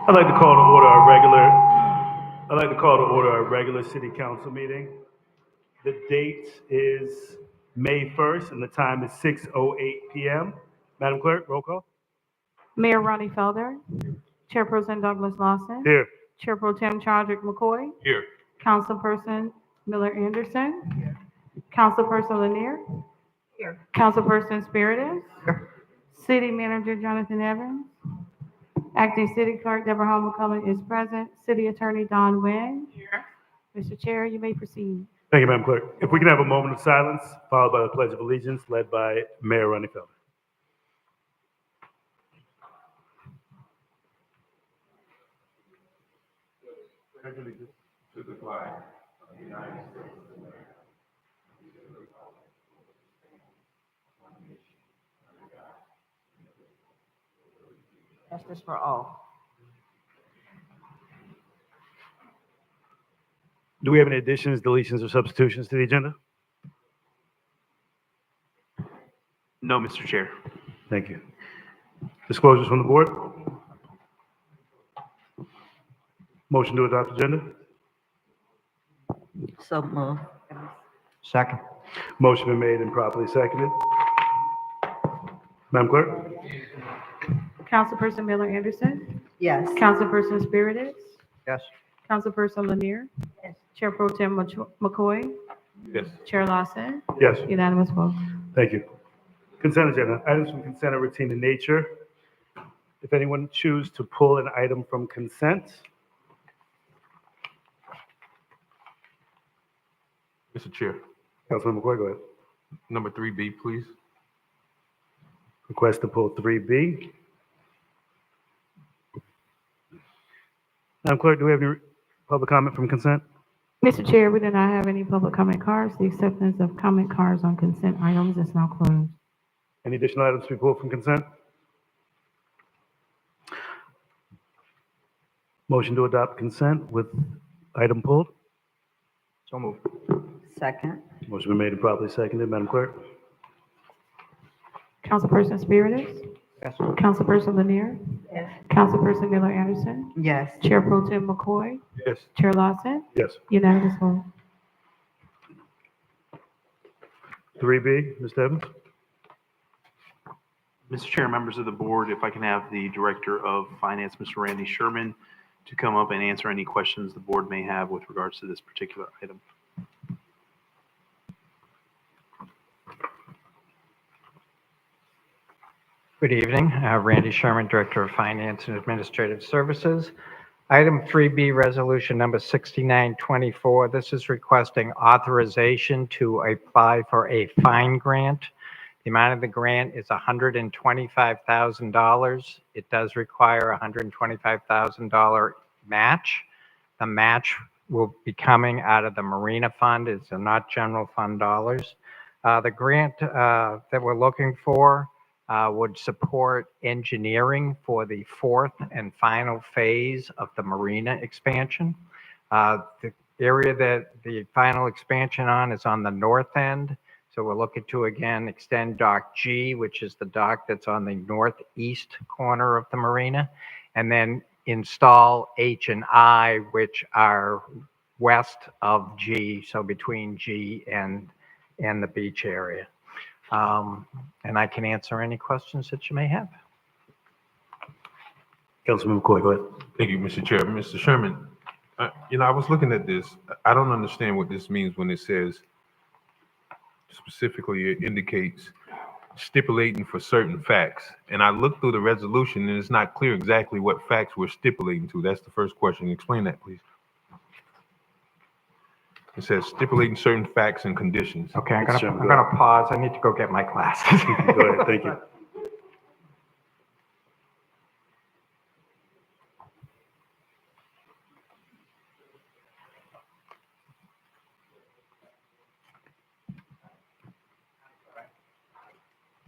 I'd like to call to order our regular, I'd like to call to order our regular city council meeting. The date is May 1st and the time is 6:08 p.m. Madam Clerk, roll call. Mayor Ronnie Felder, Chairperson Douglas Lawson, Here. Chair Pro Tem Chadwick McCoy, Here. Councilperson Miller Anderson, Councilperson Lanier, Councilperson Spiritus, City Manager Jonathan Evans, Acting City Clerk Deborah Hall McCullough is present, City Attorney Don Nguyen. Mr. Chair, you may proceed. Thank you, Madam Clerk. If we can have a moment of silence, followed by the Pledge of Allegiance, led by Mayor Ronnie Felder. To the flag of the United States of America, Justice for all. Do we have any additions, deletions, or substitutions to the agenda? No, Mr. Chair. Thank you. Disclosures from the board? Motion to adopt agenda? So moved. Second. Motion been made and properly seconded. Madam Clerk? Councilperson Miller Anderson, Yes. Councilperson Spiritus, Yes. Councilperson Lanier, Chair Pro Tem McCoy, Yes. Chair Lawson, Yes. unanimous vote. Thank you. Consent agenda. Items from consent are routine in nature. If anyone choose to pull an item from consent, Mr. Chair, Councilman McCoy, go ahead. number 3B, please. Request to pull 3B. Madam Clerk, do we have any public comment from consent? Mr. Chair, we do not have any public comment cards. The acceptance of comment cards on consent items is now closed. Any additional items to be pulled from consent? Motion to adopt consent with item pulled. So moved. Second. Motion been made and properly seconded. Madam Clerk? Councilperson Spiritus, Yes. Councilperson Lanier, Yes. Councilperson Miller Anderson, Yes. Chair Pro Tem McCoy, Yes. Chair Lawson, Yes. unanimous vote. 3B, Mr. Evans? Mr. Chair, members of the board, if I can have the Director of Finance, Mr. Randy Sherman, to come up and answer any questions the board may have with regards to this particular item. Good evening. Randy Sherman, Director of Finance and Administrative Services. Item 3B, Resolution Number 6924. This is requesting authorization to apply for a fine grant. The amount of the grant is $125,000. It does require a $125,000 match. The match will be coming out of the Marina Fund. It's not general fund dollars. The grant that we're looking for would support engineering for the fourth and final phase of the marina expansion. The area that the final expansion on is on the north end. So we're looking to, again, extend Dock G, which is the dock that's on the northeast corner of the marina, and then install H and I, which are west of G, so between G and the beach area. And I can answer any questions that you may have. Councilman McCoy, go ahead. Thank you, Mr. Chair. Mr. Sherman, I was looking at this. I don't understand what this means when it says, specifically, it indicates stipulating for certain facts. And I looked through the resolution and it's not clear exactly what facts we're stipulating to. That's the first question. Explain that, please. It says stipulating certain facts and conditions. Okay, I'm Mr. Chairman, go gonna pause. I need to go get my glasses. Go ahead, thank you.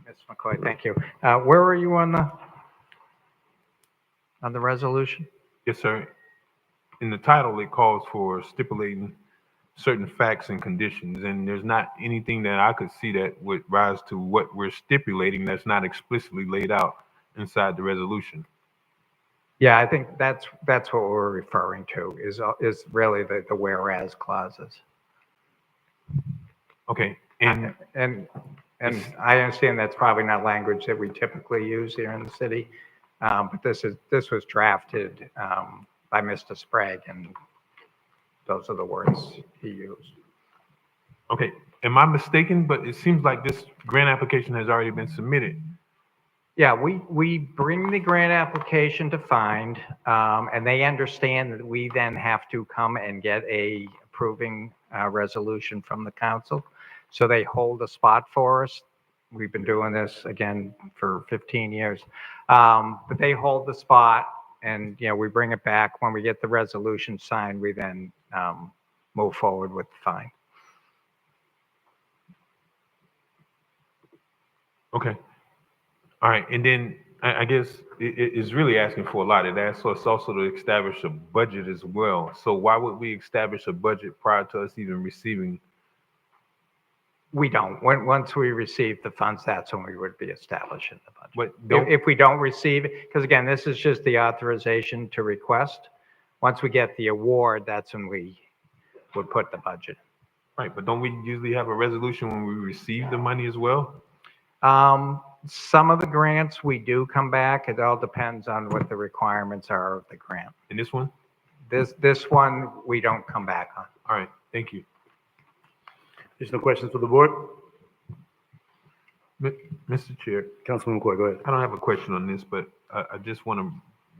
Ms. McCoy, thank you. Where are you on the resolution? Yes, sir. In the title, it calls for stipulating certain facts and conditions, and there's not anything that I could see that would rise to what we're stipulating that's not explicitly laid out inside the resolution. Yeah, I think that's what we're referring to is really the whereas clauses. Okay, and And I understand that's probably not language that we typically use here in the city, but this was drafted by Mr. Sprague, and those are the words he used. okay, am I mistaken? But it seems like this grant application has already been submitted. Yeah, we bring the grant application to find, and they understand that we then have to come and get a approving resolution from the council. So they hold a spot for us. We've been doing this again for 15 years. But they hold the spot and, we bring it back. When we get the resolution signed, we then move forward with the fine. Okay. All right, and then I guess it's really asking for a lot. It asks us also to establish a budget as well. So why would we establish a budget prior to us even receiving? We don't. Once we receive the funds, that's when we would be establishing the budget. But don't, If we don't receive it, because again, this is just the authorization to request. Once we get the award, that's when we would put the budget. right, but don't we usually have a resolution when we receive the money as well? Some of the grants we do come back. It all depends on what the requirements are of the grant. In this one? This one, we don't come back on. All right, thank you. Additional questions for the board? Mr. Chair, Councilman McCoy, go ahead. I don't have a question on this, but I just want to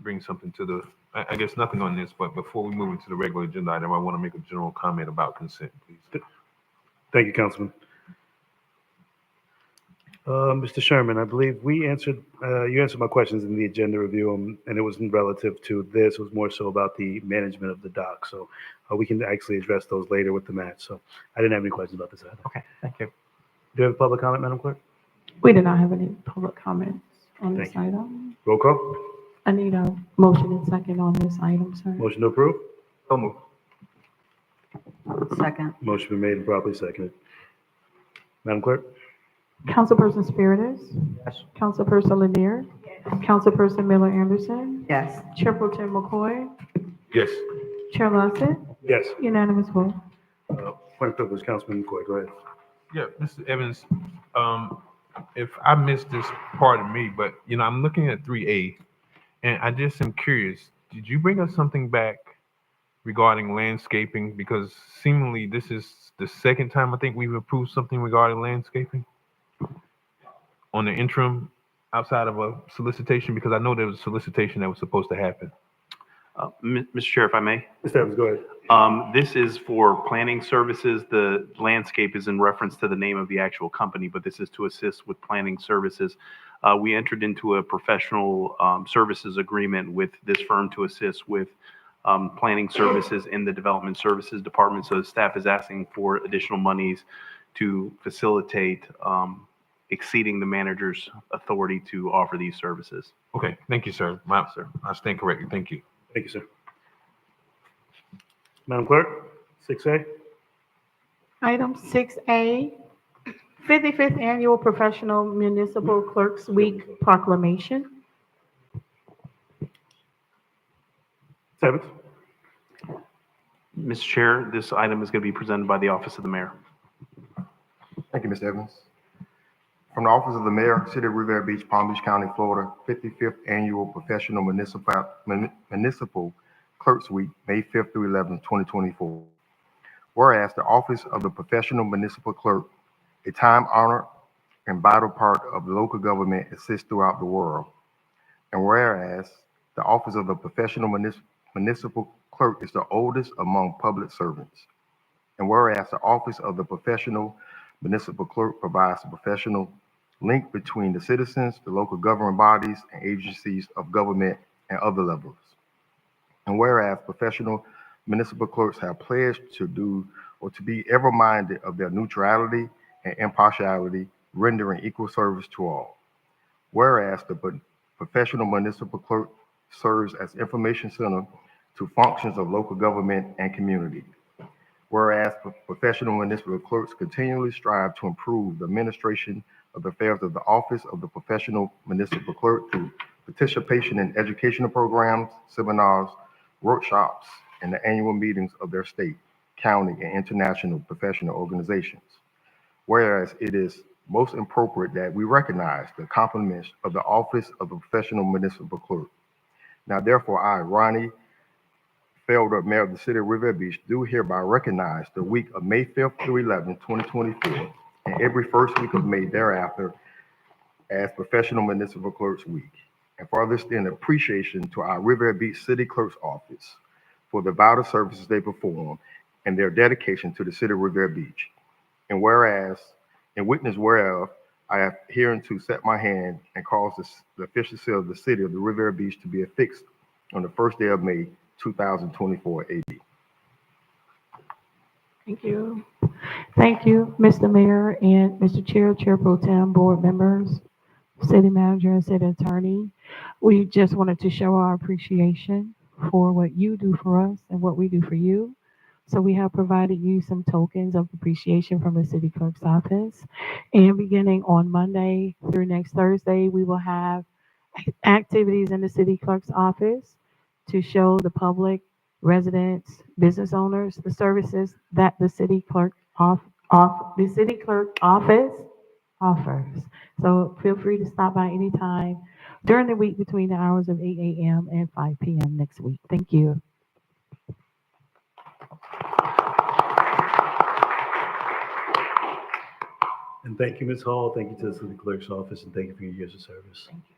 bring something to I guess nothing on this, but before we move into the regular agenda item, I want to make a general comment about consent, please. Thank you, Councilman. Mr. Sherman, I believe you answered my questions in the agenda review, and it wasn't relative to this. It was more so about the management of the dock. So we can actually address those later with the match. So I didn't have any questions about this item. Okay, thank you. Do you have a public comment, Madam Clerk? We did not have any public comments on this Thank you. item. Roll call. I need a motion and second on this item, sir. Motion to approve? So move. Second. Motion been made and properly seconded. Madam Clerk? Councilperson Spiritus, Yes. Councilperson Lanier, Councilperson Miller Anderson, Yes. Chair Pro Tem McCoy, Yes. Chair Lassett, Yes. unanimous vote. Point of privilege, Councilman McCoy, go ahead. Yeah, Mr. Evans, if I missed this, pardon me, but I'm looking at 3A, and I just am curious. Did you bring us something back regarding landscaping? Because seemingly this is the second time I think we've approved something regarding landscaping on the interim outside of a solicitation, because I know there was a solicitation that was supposed to happen. Mr. Chair, if I may. Mr. Evans, go ahead. This is for planning services. The landscape is in reference to the name of the actual company, but this is to assist with planning services. We entered into a professional services agreement with this firm to assist with planning services in the development services department. So the staff is asking for additional monies to facilitate exceeding the manager's authority to offer these services. Okay, thank you, sir. I stand corrected. Thank you. Thank you, sir. Madam Clerk, 6A. Item 6A, 55th Annual Professional Municipal Clerks Week Proclamation. 7th. Mr. Chair, this item is going to be presented by the Office of the Mayor. Thank you, Mr. Evans. From the Office of the Mayor, City of Revere Beach, Palm Beach County, Florida, 55th Annual Professional Municipal Clerks Week, May 5th through 11th, 2024. Whereas the Office of the Professional Municipal Clerk, a time-honored and vital part of local government, exists throughout the world. And whereas the Office of the Professional Municipal Clerk is the oldest among public servants. And whereas the Office of the Professional Municipal Clerk provides a professional link between the citizens, the local government bodies, and agencies of government and other levels. And whereas professional municipal clerks have pledged to do or to be ever minded of their neutrality and impartiality, rendering equal service to all. Whereas the professional municipal clerk serves as information center to functions of local government and community. Whereas professional municipal clerks continually strive to improve the administration of the affairs of the Office of the Professional Municipal Clerk through participation in educational programs, seminars, workshops, and the annual meetings of their state, county, and international professional organizations. Whereas it is most appropriate that we recognize the accomplishments of the office of a professional municipal clerk. Now, therefore, I, Ronnie Felder, Mayor of the City of Riviera Beach, do hereby recognize the week of May 5th through 11th, 2024, and every first week of May thereafter as Professional Municipal Clerks Week. And further extend appreciation to our Riviera Beach City Clerk's Office for the vital services they perform and their dedication to the City of Riviera Beach. And whereas, in witness whereof, I have hereunto set my hand and caused the official seal of the City of the Riviera Beach to be affixed on the first day of May, 2024 AD. Thank you. Thank you, Mr. Mayor and Mr. Chair, Chair Pro Tem, board members, city manager, and city attorney. We just wanted to show our appreciation for what you do for us and what we do for you. So we have provided you some tokens of appreciation from the city clerk's office. And beginning on Monday through next Thursday, we will have activities in the city clerk's office to show the public, residents, business owners, the services that the city clerk the city clerk office offers. So feel free to stop by anytime during the week between the hours of 8 a.m. and 5 p.m. next week. Thank you. And thank you, Ms. Hall. Thank you to the city clerk's office, and thank you for your years of service. Thank you.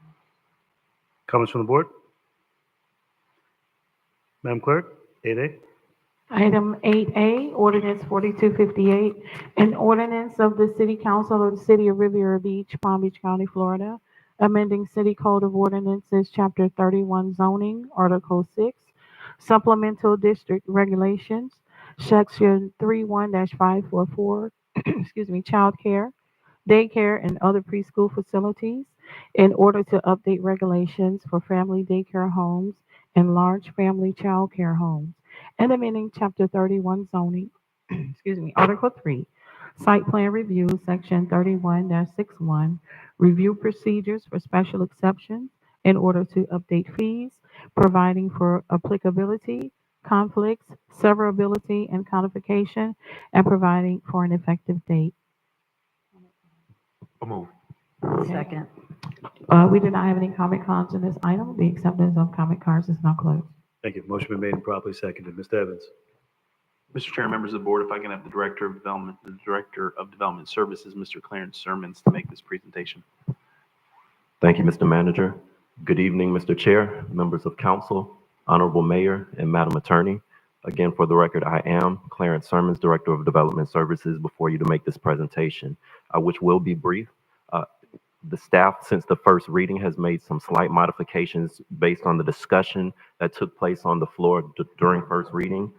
Comments from the board? Madam Clerk, 8A. Item 8A, Ordinance 4258, an ordinance of the City Council of the City of Riviera Beach, Palm Beach County, Florida, amending City Code of Ordinances, Chapter 31 Zoning, Article 6, Supplemental District Regulations, Section 31-544, excuse me, child care, daycare, and other preschool facilities in order to update regulations for family daycare homes and large family child care homes, and amending Chapter 31 zoning, excuse me, Article 3, site plan review, Section 31-61, review procedures for special exceptions in order to update fees, providing for applicability, conflicts, severability, and codification, and providing for an effective date. I'll move. Okay. Second. We do not have any comment cards in this item. The acceptance of comment cards is now closed. Thank you. Motion been made and properly seconded. Mr. Evans. Mr. Chair, members of the board, if I can have the Director of Development Services, Mr. Clarence Sermons, to make this presentation. Thank you, Mr. Manager. Good evening, Mr. Chair, members of council, Honorable Mayor, and Madam Attorney. Again, for the record, I am Clarence Sermons, Director of Development Services, before you to make this presentation, which will be brief. The staff, since the first reading, has made some slight modifications based on the discussion that took place on the floor during first reading.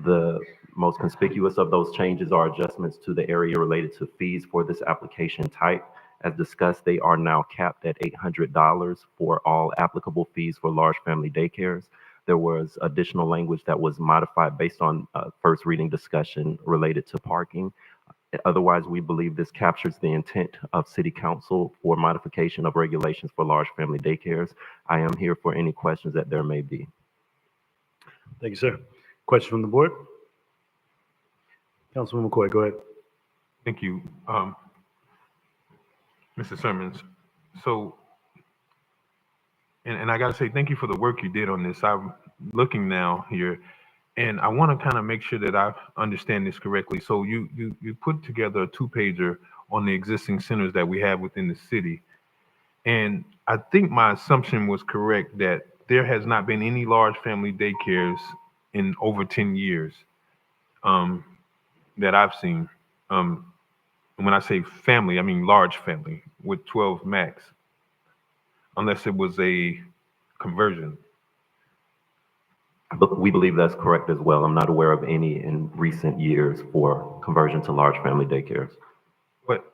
The most conspicuous of those changes are adjustments to the area related to fees for this application type. As discussed, they are now capped at $800 for all applicable fees for large family daycares. There was additional language that was modified based on first reading discussion related to parking. Otherwise, we believe this captures the intent of City Council for modification of regulations for large family daycares. I am here for any questions that there may be. Thank you, sir. Question from the board? Councilman McCoy, go ahead. Thank you, Mr. Sermons. So, and I got to say thank you for the work you did on this. I'm looking now here, and I want to kind of make sure that I understand this correctly. So you put together a two-pager on the existing centers that we have within the city. And I think my assumption was correct that there has not been any large family daycares in over 10 years that I've seen. And when I say family, I mean large family with 12 max, unless it was a conversion. But we believe that's correct as well. I'm not aware of any in recent years for conversion to large family daycares. But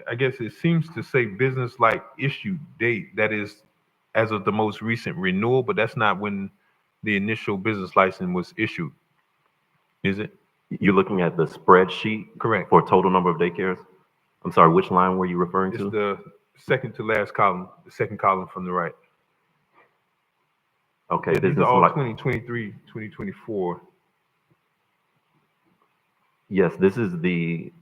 I guess it seems to say business like issue date, that is as of the most recent renewal, but that's not when the initial business license was issued, is it? You're looking at the spreadsheet? Correct. For total number of daycares? I'm sorry, which line were you referring to? It's the second to last column, the second column from the right. Okay, These business are all li- 2023, 2024. yes, this is the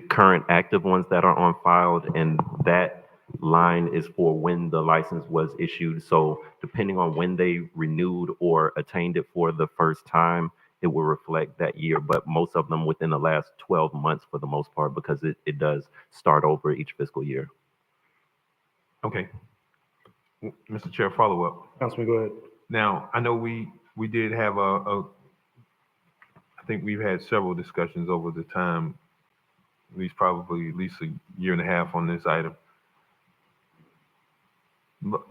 current active ones that are on file, and that line is for when the license was issued. So depending on when they renewed or attained it for the first time, it will reflect that year, but most of them within the last 12 months for the most part, because it does start over each fiscal year. Okay. Mr. Chair, follow up. Councilman, go ahead. Now, I know we did have I think we've had several discussions over the time, at least a year and a half on this item.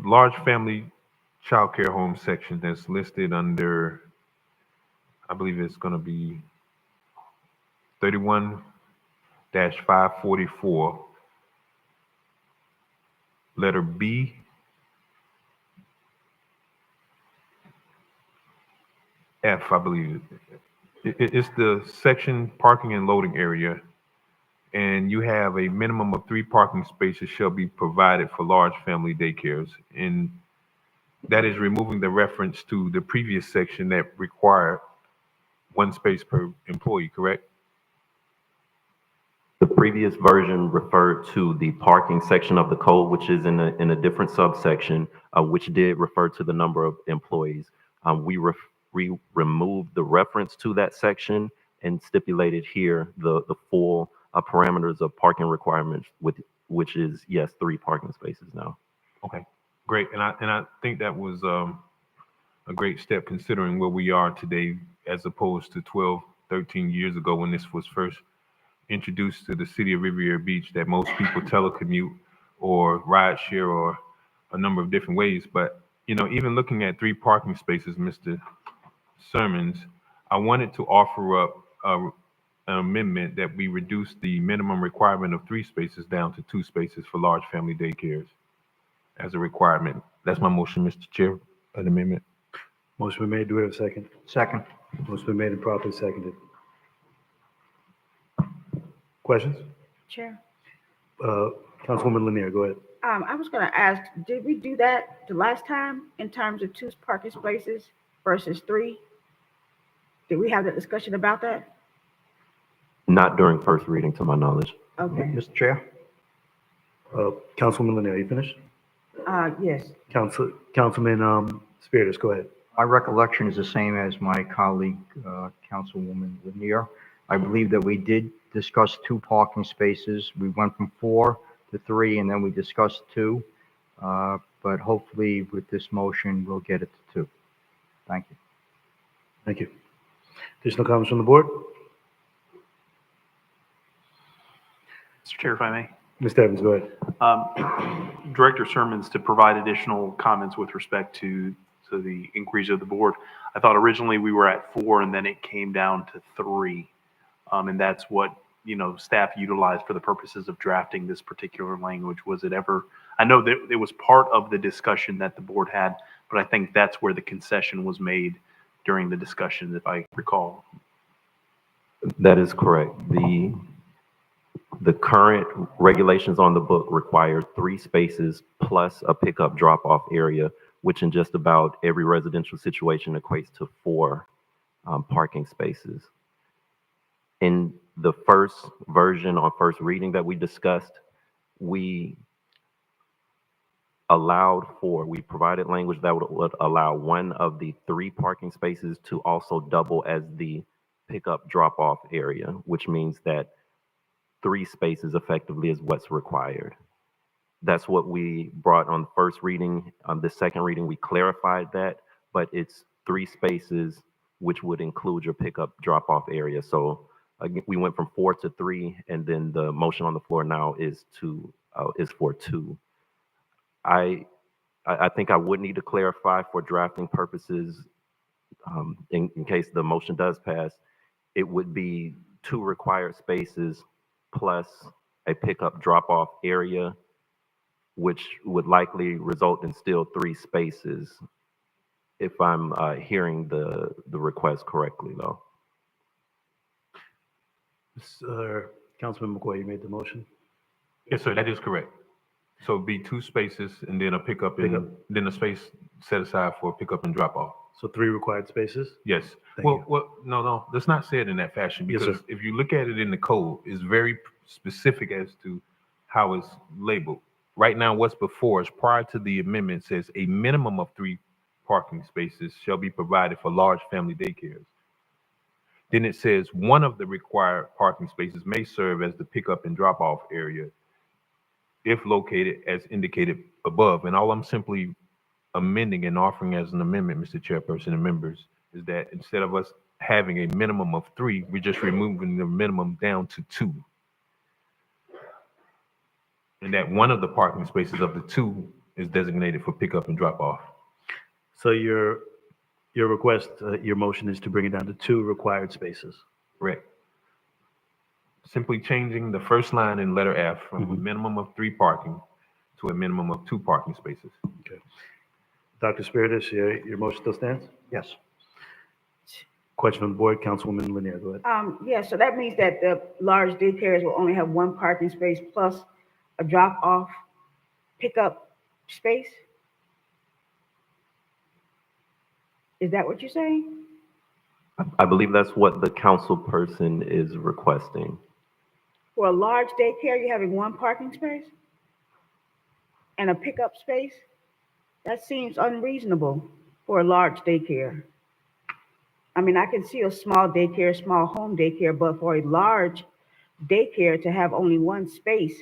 Large family child care home section that's listed under, I believe it's going to be 31-544, letter B. F, I believe. It's the section parking and loading area, and you have a minimum of 3 parking spaces shall be provided for large family daycares. And that is removing the reference to the previous section that required 1 space per employee, correct? The previous version referred to the parking section of the code, which is in a different subsection, which did refer to the number of employees. We removed the reference to that section and stipulated here the full parameters of parking requirements, which is, yes, 3 parking spaces now. Okay, great. And I think that was a great step considering where we are today as opposed to 12, 13 years ago when this was first introduced to the city of Riviera Beach, that most people telecommute or ride share or a number of different ways. But, even looking at 3 parking spaces, Mr. Sermons, I wanted to offer up an amendment that we reduce the minimum requirement of 3 spaces down to 2 spaces for large family daycares as a requirement. That's my motion, Mr. Chair, an amendment. Motion been made. Do we have a second? Second. Motion been made and properly seconded. Questions? Chair, Councilwoman Lanier, go ahead. I was gonna ask, did we do that the last time in terms of 2 parking spaces versus 3? Did we have that discussion about that? Not during first reading, to my knowledge. Okay, Mr. Chair? Councilwoman Lanier, you finished? yes, Councilman Spiritus, go ahead. My recollection is the same as my colleague, Councilwoman Lanier. I believe that we did discuss 2 parking spaces. We went from 4 to 3, and then we discussed 2. But hopefully with this motion, we'll get it to 2. Thank you. Thank you. Additional comments from the board? Mr. Chair, if I may. Mr. Evans, go ahead. Director Sermons, to provide additional comments with respect to the inquiries of the board. I thought originally we were at 4 and then it came down to 3. And that's what, staff utilized for the purposes of drafting this particular language. Was it ever, I know that it was part of the discussion that the board had, but I think that's where the concession was made during the discussion, if I recall. That is correct. The current regulations on the book require 3 spaces plus a pickup drop-off area, which in just about every residential situation equates to 4 parking spaces. In the first version on first reading that we discussed, we provided language that would allow one of the 3 parking spaces to also double as the pickup drop-off area, which means that 3 spaces effectively is what's required. That's what we brought on the first reading. On the second reading, we clarified that, but it's 3 spaces, which would include your pickup drop-off area. So again, we went from 4 to 3, and then the motion on the floor now is for 2. I think I would need to clarify for drafting purposes, in case the motion does pass, it would be 2 required spaces plus a pickup drop-off area, which would likely result in still 3 spaces, if I'm hearing the request correctly, though. Councilman McCoy, you made the motion? Yes, sir, that is correct. So it'd be 2 spaces and then a pickup Pickup. and then a space set aside for pickup and drop off. So 3 required spaces? Yes. Thank Well, you. no, let's not say it in that fashion Yes, because sir. if you look at it in the code, it's very specific as to how it's labeled. Right now, what's before us prior to the amendment says a minimum of 3 parking spaces shall be provided for large family daycares. Then it says one of the required parking spaces may serve as the pickup and drop off area if located as indicated above. And all I'm simply amending and offering as an amendment, Mr. Chairperson and members, is that instead of us having a minimum of 3, we're just removing the minimum down to 2. And that one of the parking spaces of the 2 is designated for pickup and drop off. So your request, your motion is to bring it down to 2 required spaces. Correct. Simply changing the first line in letter F from a minimum of 3 parking to a minimum of 2 parking spaces. Okay. Dr. Spiritus, your motion still stands? Yes. Question on the board, Councilwoman Lanier, go ahead. Yeah, so that means that the large daycares will only have 1 parking space plus a drop-off pickup space? Is that what you're saying? I believe that's what the council person is requesting. For a large daycare, you're having 1 parking space and a pickup space? That seems unreasonable for a large daycare. I mean, I can see a small daycare, small home daycare, but for a large daycare to have only 1 space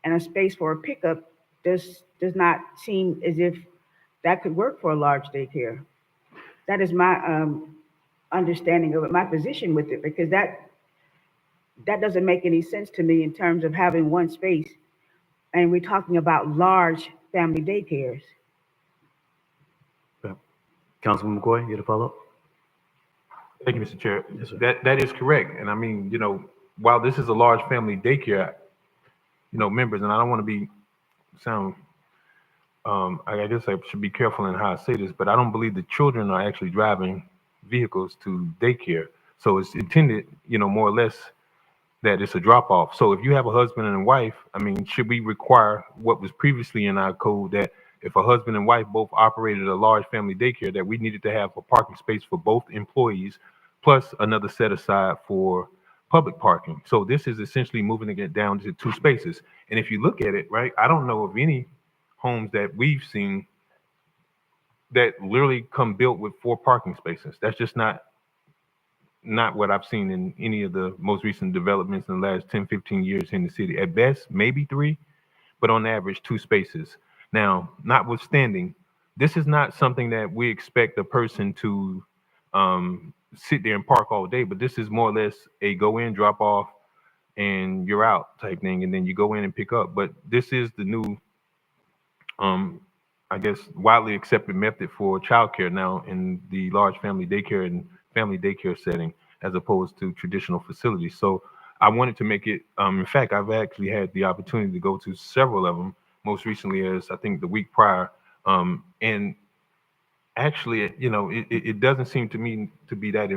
and a space for a pickup does not seem as if that could work for a large daycare. That is my understanding of it, my position with it, because that doesn't make any sense to me in terms of having 1 space, and we're talking about large family daycares. Councilman McCoy, you had a follow-up? Thank you, Mr. Chair. Yes, sir. That is correct. And I mean, while this is a large family daycare, members, and I don't want to sound, I guess I should be careful in how I say this, but I don't believe the children are actually driving vehicles to daycare. So it's intended, more or less that it's a drop off. So if you have a husband and a wife, I mean, should we require what was previously in our code that if a husband and wife both operated a large family daycare, that we needed to have a parking space for both employees plus another set aside for public parking? So this is essentially moving it down to 2 spaces. And if you look at it, right, I don't know of any homes that we've seen that literally come built with 4 parking spaces. That's just not what I've seen in any of the most recent developments in the last 10, 15 years in the city. At best, maybe 3, but on average, 2 spaces. Now, notwithstanding, this is not something that we expect a person to sit there and park all day, but this is more or less a go in, drop off, and you're out type thing, and then you go in and pick up. But this is the new, I guess, widely accepted method for childcare now in the large family daycare and family daycare setting, as opposed to traditional facilities. So I wanted to make it, in fact, I've actually had the opportunity to go to several of them, most recently as I think the week prior. And actually, it doesn't seem to me to be that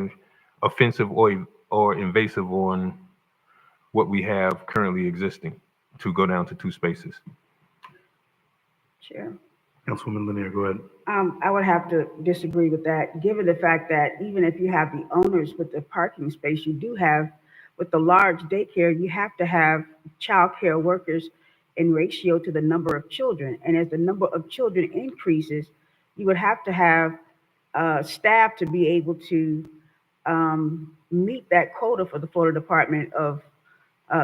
offensive or invasive on what we have currently existing to go down to 2 spaces. Sure. Councilwoman Lanier, go ahead. I would have to disagree with that, given the fact that even if you have the owners with the parking space, you do have, with the large daycare, you have to have childcare workers in ratio to the number of children. And as the number of children increases, you would have to have staff to be able to meet that quota for the Florida Department of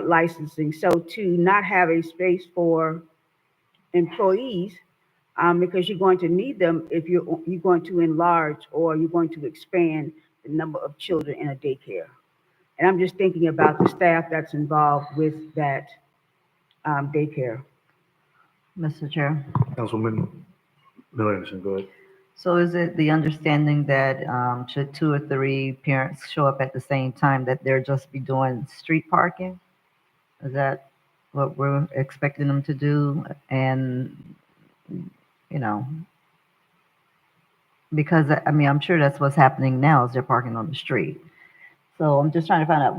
Licensing. So to not have a space for employees, because you're going to need them if you're going to enlarge or you're going to expand the number of children in a daycare. And I'm just thinking about the staff that's involved with that daycare. Mr. Chair. Councilwoman Miller Anderson, go ahead. So is it the understanding that should 2 or 3 parents show up at the same time, that they'll just be doing street parking? Is that what we're expecting them to do? And, because I mean, I'm sure that's what's happening now is they're parking on the street. So I'm just trying to find out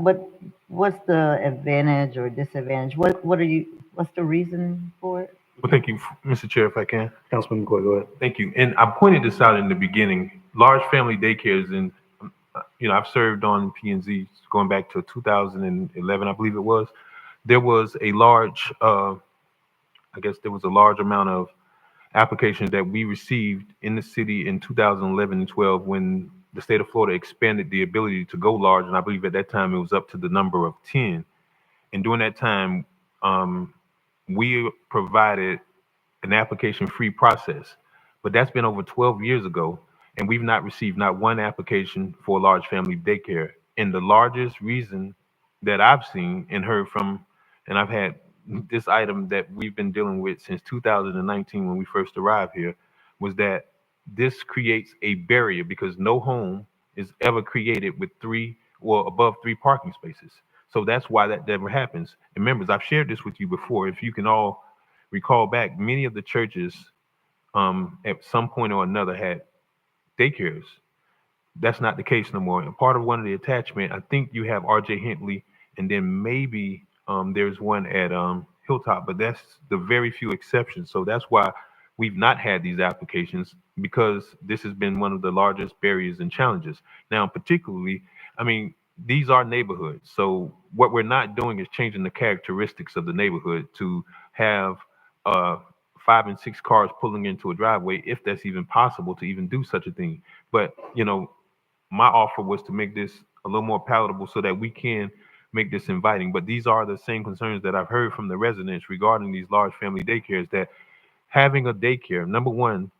what's the advantage or disadvantage? What's the reason for it? Well, thank you, Mr. Chair, if I can. Councilman McCoy, go ahead. Thank you. And I pointed this out in the beginning. Large family daycares, and I've served on P&Z going back to 2011, I believe it was. There was a large, I guess there was a large amount of applications that we received in the city in 2011 and 12 when the state of Florida expanded the ability to go large, and I believe at that time it was up to the number of 10. And during that time, we provided an application-free process. But that's been over 12 years ago, and we've not received not one application for a large family daycare. And the largest reason that I've seen and heard from, and I've had this item that we've been dealing with since 2019 when we first arrived here, was that this creates a barrier because no home is ever created with above three parking spaces. So that's why that never happens. And members, I've shared this with you before. If you can all recall back, many of the churches at some point or another had daycares. That's not the case no more. And part of one of the attachment, I think you have R.J. Hentley, and then maybe there's one at Hilltop, but that's the very few exceptions. So that's why we've not had these applications, because this has been one of the largest barriers and challenges. Now, particularly, I mean, these are neighborhoods. So what we're not doing is changing the characteristics of the neighborhood to have 5 and 6 cars pulling into a driveway, if that's even possible to even do such a thing. But, my offer was to make this a little more palatable so that we can make this inviting. But these are the same concerns that I've heard from the residents regarding these large family daycares, that having a daycare, number one,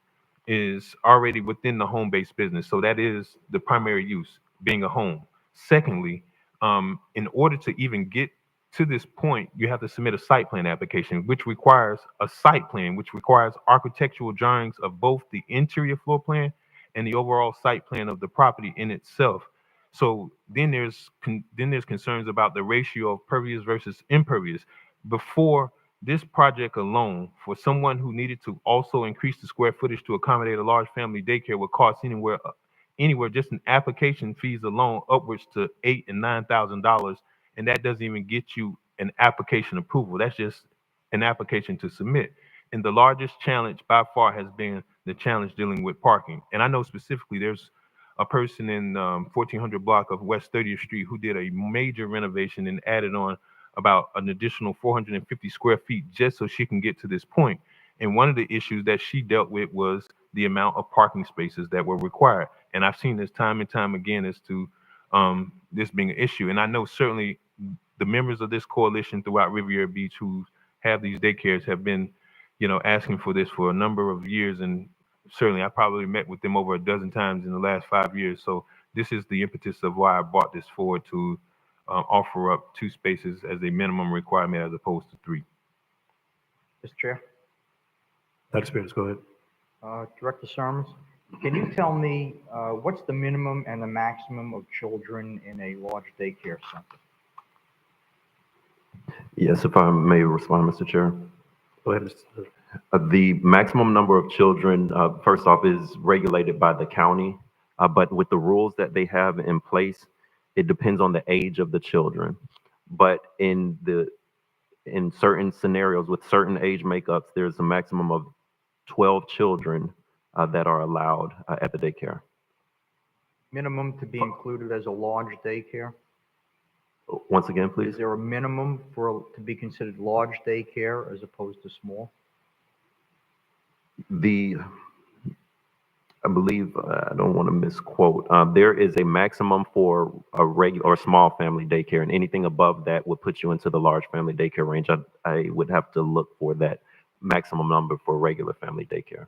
is already within the home-based business. So that is the primary use, being a home. Secondly, in order to even get to this point, you have to submit a site plan application, which requires a site plan, which requires architectural drawings of both the interior floor plan and the overall site plan of the property in itself. So then there's concerns about the ratio of pervious versus impervious. Before this project alone, for someone who needed to also increase the square footage to accommodate a large family daycare, would cost anywhere just in application fees alone upwards to $8,000 and $9,000, and that doesn't even get you an application approval. That's just an application to submit. And the largest challenge by far has been the challenge dealing with parking. And I know specifically there's a person in 1400 block of West 30th Street who did a major renovation and added on about an additional 450 square feet just so she can get to this point. And one of the issues that she dealt with was the amount of parking spaces that were required. And I've seen this time and time again as to this being an issue. And I know certainly the members of this coalition throughout Riviera Beach who have these daycares have been, asking for this for a number of years. And certainly I probably met with them over a dozen times in the last 5 years. So this is the impetus of why I brought this forward, to offer up 2 spaces as a minimum requirement as opposed to 3. Mr. Chair, Dr. Spears, go ahead. Director Sermons, can you tell me what's the minimum and the maximum of children in a large daycare center? Yes, if I may respond, Mr. Chair. Go ahead, Mr. The maximum number of children, first off, is regulated by the county, but with the rules that they have in place, it depends on the age of the children. But in certain scenarios with certain age makeups, there's a maximum of 12 children that are allowed at the daycare. Minimum to be included as a large daycare? Once again, please. Is there a minimum to be considered large daycare as opposed to small? I believe, I don't want to misquote, there is a maximum for a regular or small family daycare, and anything above that would put you into the large family daycare range. I would have to look for that maximum number for regular family daycare.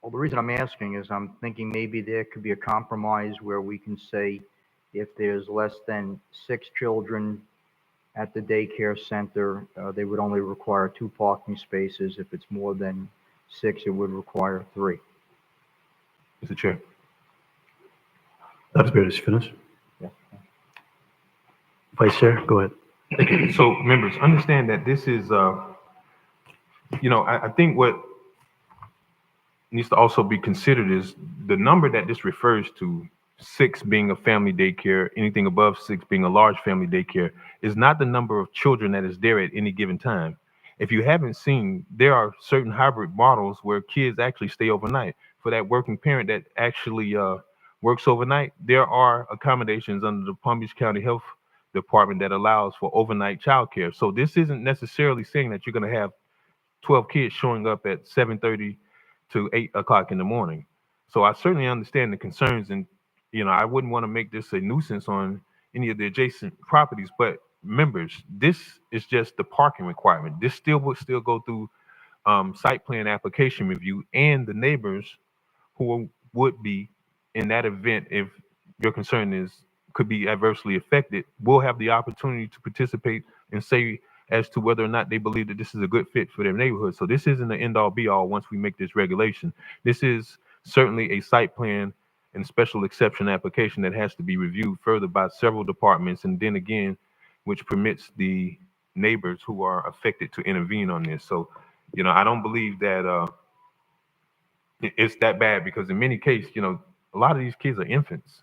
Well, the reason I'm asking is I'm thinking maybe there could be a compromise where we can say if there's less than 6 children at the daycare center, they would only require 2 parking spaces. If it's more than 6, it would require 3. Mr. Chair. Dr. Spears, finish. Yeah. Vice Chair, go ahead. Thank you. So members, understand that this is, I think what needs to also be considered is the number that this refers to, 6 being a family daycare, anything above 6 being a large family daycare, is not the number of children that is there at any given time. if you haven't seen, there are certain hybrid models where kids actually stay overnight. For that working parent that actually works overnight, there are accommodations under the Palm Beach County Health Department that allows for overnight childcare. So this isn't necessarily saying that you're going to have 12 kids showing up at 7:30 to 8 o'clock in the morning. So I certainly understand the concerns, and I wouldn't want to make this a nuisance on any of the adjacent properties. But members, this is just the parking requirement. This still would still go through site plan application review, and the neighbors who would be in that event, if your concern is could be adversely affected, will have the opportunity to participate and say as to whether or not they believe that this is a good fit for their neighborhood. So this isn't the end all be all once we make this regulation. This is certainly a site plan and special exception application that has to be reviewed further by several departments, and then again, which permits the neighbors who are affected to intervene on this. So, I don't believe that it's that bad, because in many cases, a lot of these kids are infants.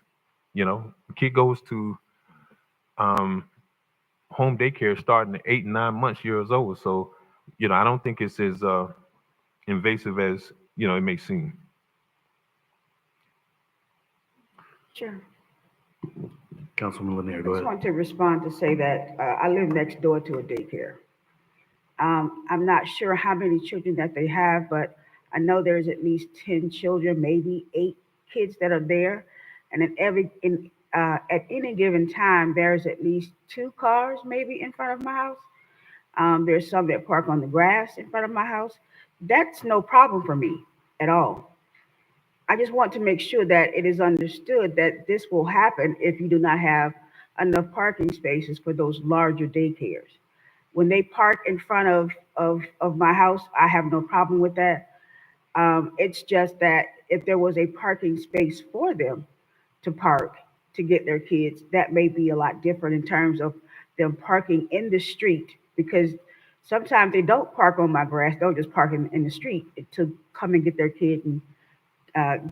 The kid goes to home daycare starting at 8 and 9 months years old. So, I don't think it's as invasive as it may seem. Sure. Councilman Lanier, I go just ahead. want to respond to say that I live next door to a daycare. I'm not sure how many children that they have, but I know there's at least 10 children, maybe 8 kids that are there. And at any given time, there's at least 2 cars maybe in front of my house. There's some that park on the grass in front of my house. That's no problem for me at all. I just want to make sure that it is understood that this will happen if you do not have enough parking spaces for those larger daycares. When they park in front of my house, I have no problem with that. It's just that if there was a parking space for them to park to get their kids, that may be a lot different in terms of them parking in the street, because sometimes they don't park on my grass, they'll just park in the street to come and get their kid and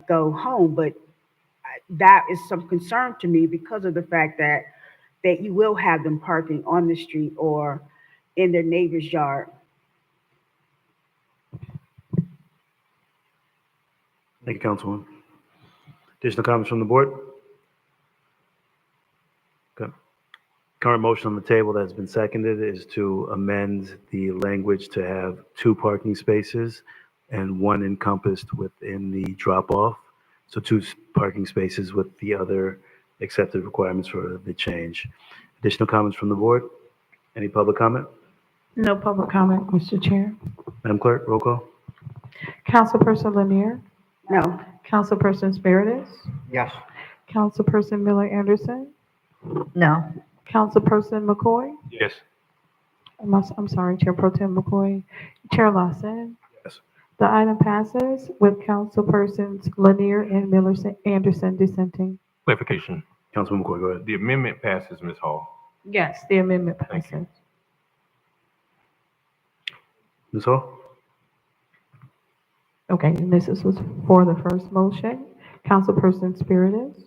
go home. But that is some concern to me because of the fact that you will have them parking on the street or in their neighbor's yard. Thank you, Councilwoman. Additional comments from the board? Okay. Current motion on the table that's been seconded is to amend the language to have 2 parking spaces and 1 encompassed within the drop-off. So 2 parking spaces with the other accepted requirements for the change. Additional comments from the board? Any public comment? No public comment, Mr. Chair. Madam Clerk, roll call. Councilperson Lanier, No, Councilperson Spiritus, Yes. Councilperson Miller Anderson, No. Councilperson McCoy. Yes. I'm sorry, Chair Pro Tem McCoy. Chair Lawson. Yes. The item passes with Councilpersons Lanier and Miller Anderson dissenting. Clarification. Councilman McCoy, go ahead. The amendment passes, Ms. Hall. Yes, the amendment Thank you. passes. Ms. Hall? Okay, and this was for the first motion. Councilperson Spiritus.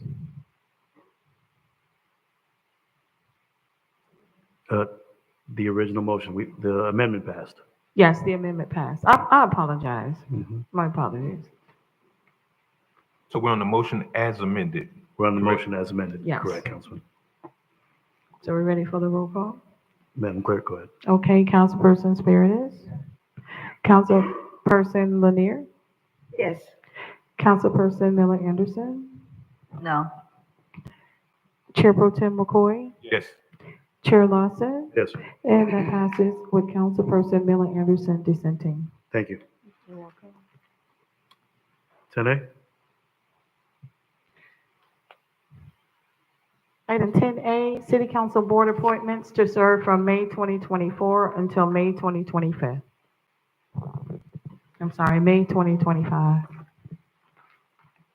The original motion, the amendment passed. Yes, the amendment passed. I apologize. Mhm. My apologies. So we're on the motion as amended. We're on the Correct. motion as amended. Yes. Correct, Councilman. So we're ready for the roll call? Madam Clerk, go ahead. Okay, Councilperson Spiritus. Councilperson Lanier. yes, Councilperson Miller Anderson. No. Chair Pro Tem McCoy. Yes. Chair Lawson. Yes, And that passes with Councilperson Miller Anderson dissenting. thank you. You're welcome. 10A? Item 10A, City Council Board appointments to serve from May 2024 until May 2025. I'm sorry, May 2025.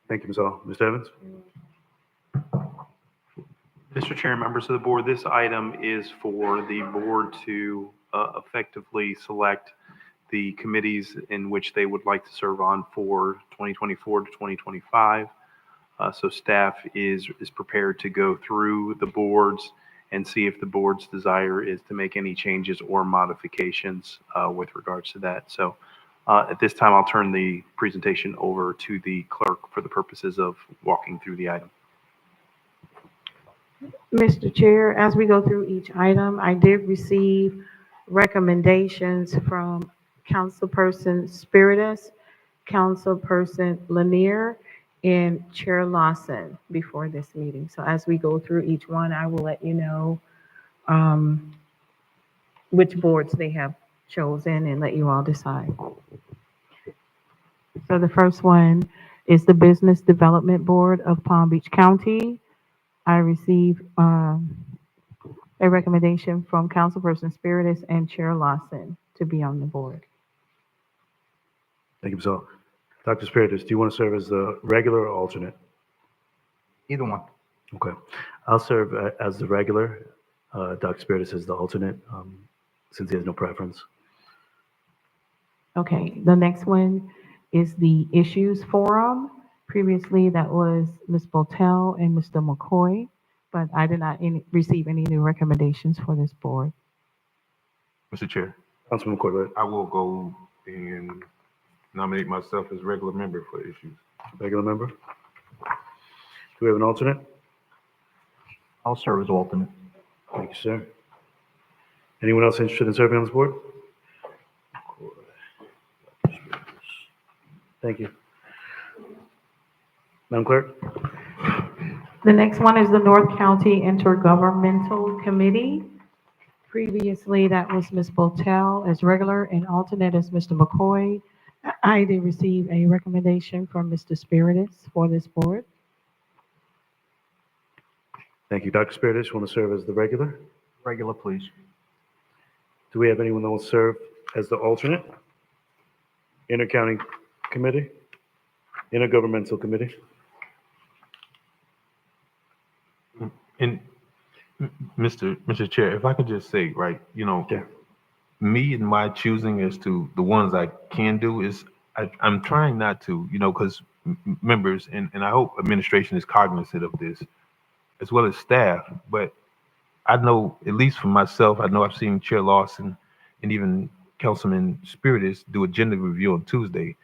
Thank you, Ms. Hall. Mr. Evans? Mr. Chair, members of the board, this item is for the board to effectively select the committees in which they would like to serve on for 2024 to 2025. So staff is prepared to go through the boards and see if the board's desire is to make any changes or modifications with regards to that. So at this time, I'll turn the presentation over to the clerk for the purposes of walking through the item. Mr. Chair, as we go through each item, I did receive recommendations from Councilperson Spiritus, Councilperson Lanier, and Chair Lawson before this meeting. So as we go through each one, I will let you know which boards they have chosen and let you all decide. So the first one is the Business Development Board of Palm Beach County. I received a recommendation from Councilperson Spiritus and Chair Lawson to be on the board. Thank you, Ms. Hall. Dr. Spiritus, do you want to serve as the regular or alternate? Either one. Okay. I'll serve as the regular. Dr. Spiritus is the alternate, since he has no preference. Okay, the next one is the Issues Forum. Previously, that was Ms. Botel and Mr. McCoy, but I did not receive any new recommendations for this board. Mr. Chair, Councilman McCoy, go ahead. I will go and nominate myself as regular member for issues. Regular member. Do we have an alternate? I'll serve as alternate. Thank you, sir. Anyone else interested in serving on this board? Thank you. Madam Clerk? The next one is the North County Intergovernmental Committee. Previously, that was Ms. Botel as regular and alternate as Mr. McCoy. I did receive a recommendation from Mr. Spiritus for this board. Thank you. Dr. Spiritus, you want to serve as the regular? Regular, please. Do we have anyone that will serve as the alternate? Intercounty Committee? Intergovernmental Committee? And Mr. Chair, if I could just say, right, Yeah. me and my choosing as to the ones I can do is I'm trying not to, because members and I hope administration is cognizant of this as well as staff. But I know, at least for myself, I know I've seen Chair Lawson and even Councilman Spiritus do agenda review on Tuesday.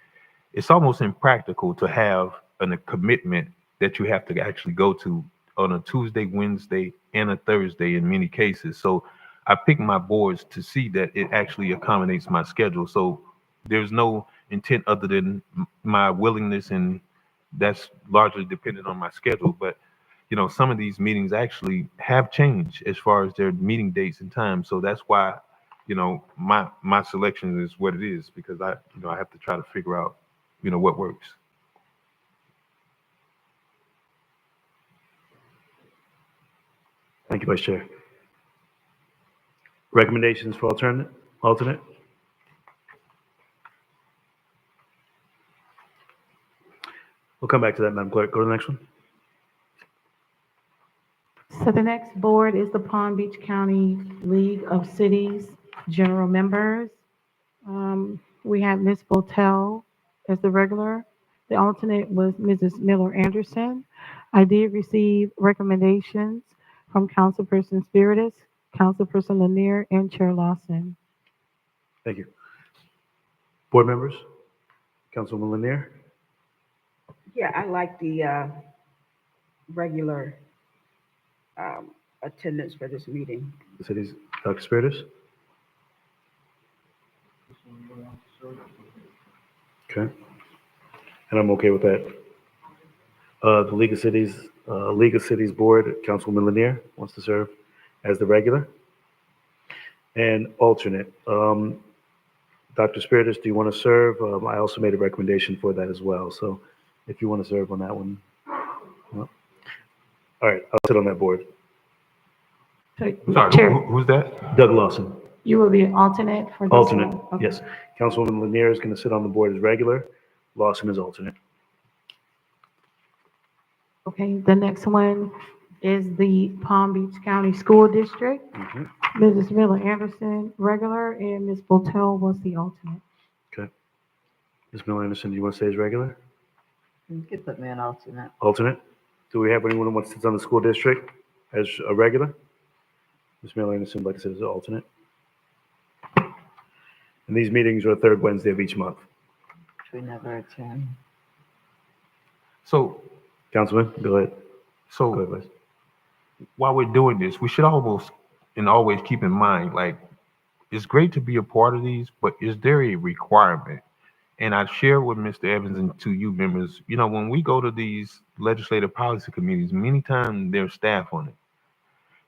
It's almost impractical to have a commitment that you have to actually go to on a Tuesday, Wednesday, and a Thursday in many cases. So I pick my boards to see that it actually accommodates my schedule. So there's no intent other than my willingness, and that's largely dependent on my schedule. But some of these meetings actually have changed as far as their meeting dates and times. So that's why, my selection is what it is, because I have to try to figure out, what works. Thank you, Vice Chair. Recommendations for alternate? We'll come back to that, Madam Clerk. Go to the next one. So the next board is the Palm Beach County League of Cities General Members. We have Ms. Botel as the regular. The alternate was Mrs. Miller Anderson. I did receive recommendations from Councilperson Spiritus, Councilperson Lanier, and Chair Lawson. Thank you. Board members? Councilwoman Lanier? Yeah, I like the regular attendance for this meeting. The city's Dr. Spiritus? Okay. And I'm okay with that. The League of Cities Board, Councilwoman Lanier wants to serve as the regular. And alternate, Dr. Spiritus, do you want to serve? I also made a recommendation for that as well. So if you want to serve on that one. Well, all right, I'll sit on that board. Sorry, Chair, who's that? Doug Lawson, you will be an alternate for this alternate. one? Okay. Yes. Councilwoman Lanier is going to sit on the board as regular. Lawson is alternate. Okay, the next one is the Palm Beach County School District. Mhm. Mrs. Miller Anderson, regular, and Ms. Botel was the alternate. Okay. Ms. Miller Anderson, do you want to stay as regular? You can put me on alternate. Alternate? Do we have anyone who wants to sit on the school district as a regular? Ms. Miller Anderson would like to sit as an alternate. And these meetings are the third Wednesday of each month. We never attend. So, Councilman, go ahead. Go so ahead, Vice. while we're doing this, we should almost and always keep in mind, like, it's great to be a part of these, but is there a requirement? And I share with Mr. Evans and to you members, you know, when we go to these legislative policy committees, many times there's staff on it.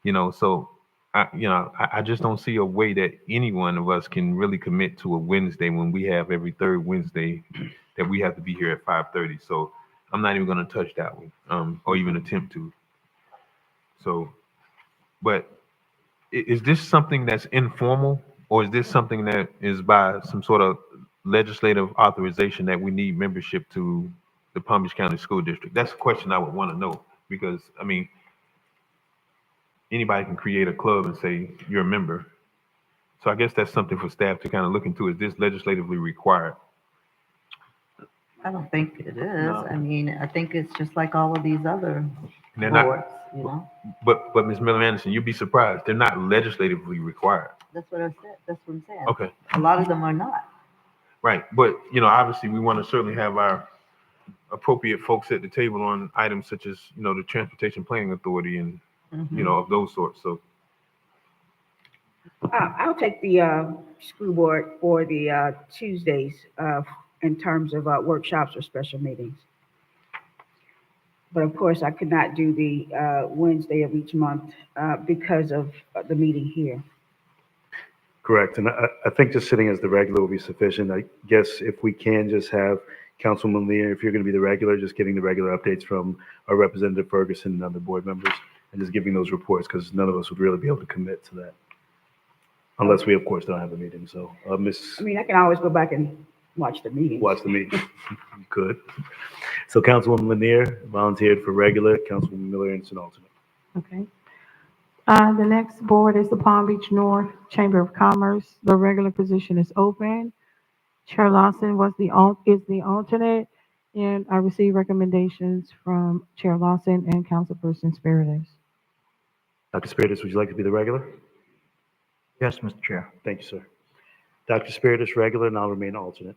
You know, so I just don't see a way that any one of us can really commit to a Wednesday when we have every third Wednesday that we have to be here at 5:30. So I'm not even going to touch that one, or even attempt to. So, but is this something that's informal, or is this something that is by some sort of legislative authorization that we need membership to the Palm Beach County School District? That's a question I would want to know, because I mean, anybody can create a club and say you're a member. So I guess that's something for staff to kind of look into. Is this legislatively required? I don't think it is. No. I mean, I think it's just like all of these other And they're not, boards, you know? but Ms. Miller Anderson, you'd be surprised. They're not legislatively required. That's what I said. That's what I'm saying. Okay, A lot of them are not. right. But, you know, obviously we want to certainly have our appropriate folks at the table on items such as, you know, the Transportation Planning Authority and, you know, of those sorts. So, I'll take the school board for the Tuesdays in terms of workshops or special meetings. But of course, I could not do the Wednesday of each month because of the meeting here. Correct. And I think just sitting as the regular will be sufficient. I guess if we can just have Councilman Lear, if you're going to be the regular, just getting the regular updates from our Representative Ferguson and other board members, and just giving those reports, because none of us would really be able to commit to that. Unless we, of course, don't have a meeting. So, Ms. I mean, I can always go back and watch the meeting. Watch the meeting. You could. So Councilwoman Lanier volunteered for regular, Councilwoman Miller Anderson alternate. Okay. The next board is the Palm Beach North Chamber of Commerce. The regular position is open. Chair Lawson is the alternate, and I received recommendations from Chair Lawson and Councilperson Spiritus. Dr. Spiritus, would you like to be the regular? Yes, Mr. Chair. Thank you, sir. Dr. Spiritus, regular, and I'll remain alternate.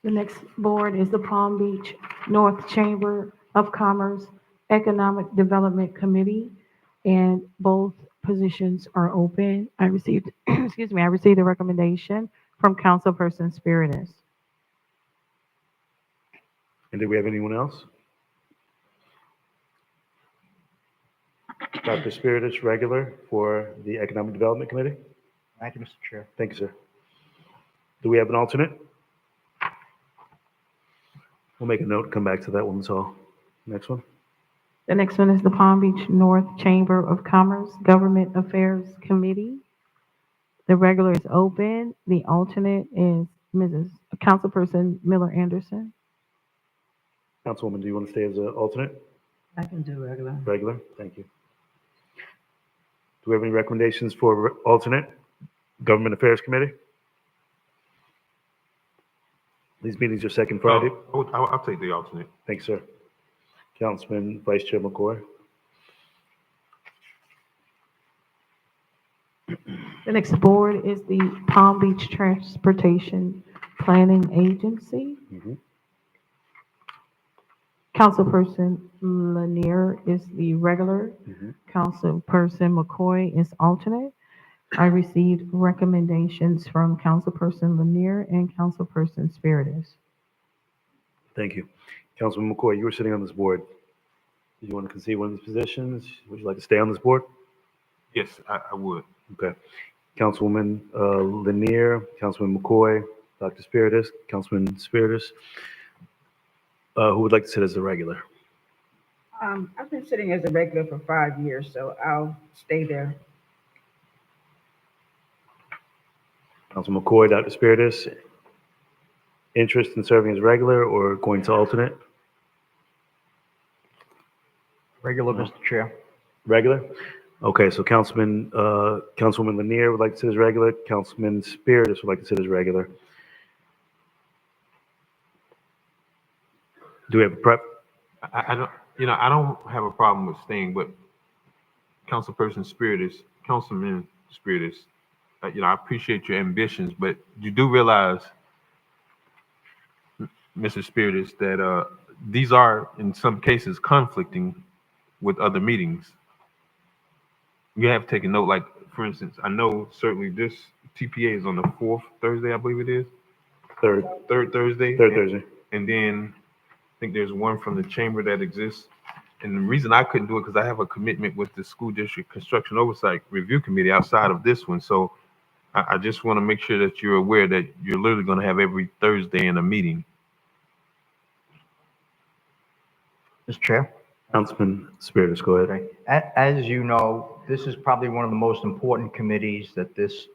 The next board is the Palm Beach North Chamber of Commerce Economic Development Committee, and both positions are open. I received, excuse me, I received a recommendation from Councilperson Spiritus. And do we have anyone else? Dr. Spiritus, regular for the Economic Development Committee. Thank you, Mr. Chair. Thank you, sir. Do we have an alternate? We'll make a note, come back to that one, so. Next one. The next one is the Palm Beach North Chamber of Commerce Government Affairs Committee. The regular is open. The alternate is Councilperson Miller Anderson. Councilwoman, do you want to stay as an alternate? I can do regular. Regular, thank you. Do we have any recommendations for alternate? Government Affairs Committee? These meetings are second Friday. I'll take the alternate. Thanks, sir. Councilman Vice Chair McCoy. The next board is the Palm Beach Transportation Planning Agency. Councilperson Lanier is the regular. Councilperson McCoy is alternate. I received recommendations from Councilperson Lanier and Councilperson Spiritus. Thank you. Councilman McCoy, you were sitting on this board. Did you want to concede one of these positions? Would you like to stay on this board? Yes, I would. Okay. Councilwoman Lanier, Councilman McCoy, Dr. Spiritus, Councilman Spiritus. Who would like to sit as the regular? I've been sitting as a regular for 5 years, so I'll stay there. Councilman McCoy, Dr. Spiritus. Interest in serving as regular or going to alternate? Regular, Mr. Chair. Regular? Okay, so Councilwoman Lanier would like to sit as regular. Councilman Spiritus would like to sit as regular. Do we have a prep? I don't. I don't have a problem with staying, but Councilman Spirit is, I appreciate your ambitions, but you do realize, Mr. Spirit, is that these are in some cases conflicting with other meetings. You have taken note, like for instance, I know certainly this TPA is on the fourth Thursday, I believe it is. Third Third Thursday. Thursday. And then I think there's one from the chamber that exists. And the reason I couldn't do it because I have a commitment with the school district construction oversight review committee outside of this one. So I just want to make sure that you're aware that you're literally going to have every Thursday in a meeting. Mr. Chair? Councilman Spiritus, go ahead. Okay. As you know, this is probably one of the most important committees that this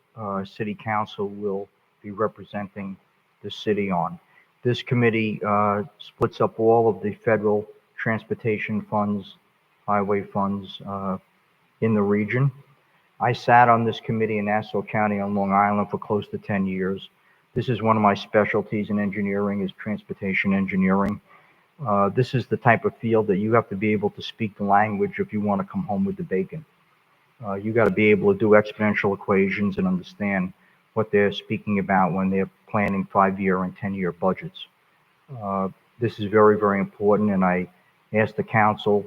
city council will be representing the city on. This committee splits up all of the federal transportation funds, highway funds in the region. I sat on this committee in Nassau County on Long Island for close to 10 years. This is one of my specialties in engineering, is transportation engineering. This is the type of field that you have to be able to speak the language if you want to come home with the bacon. You got to be able to do exponential equations and understand what they're speaking about when they're planning 5-year and 10-year budgets. This is very, very important, and I ask the council,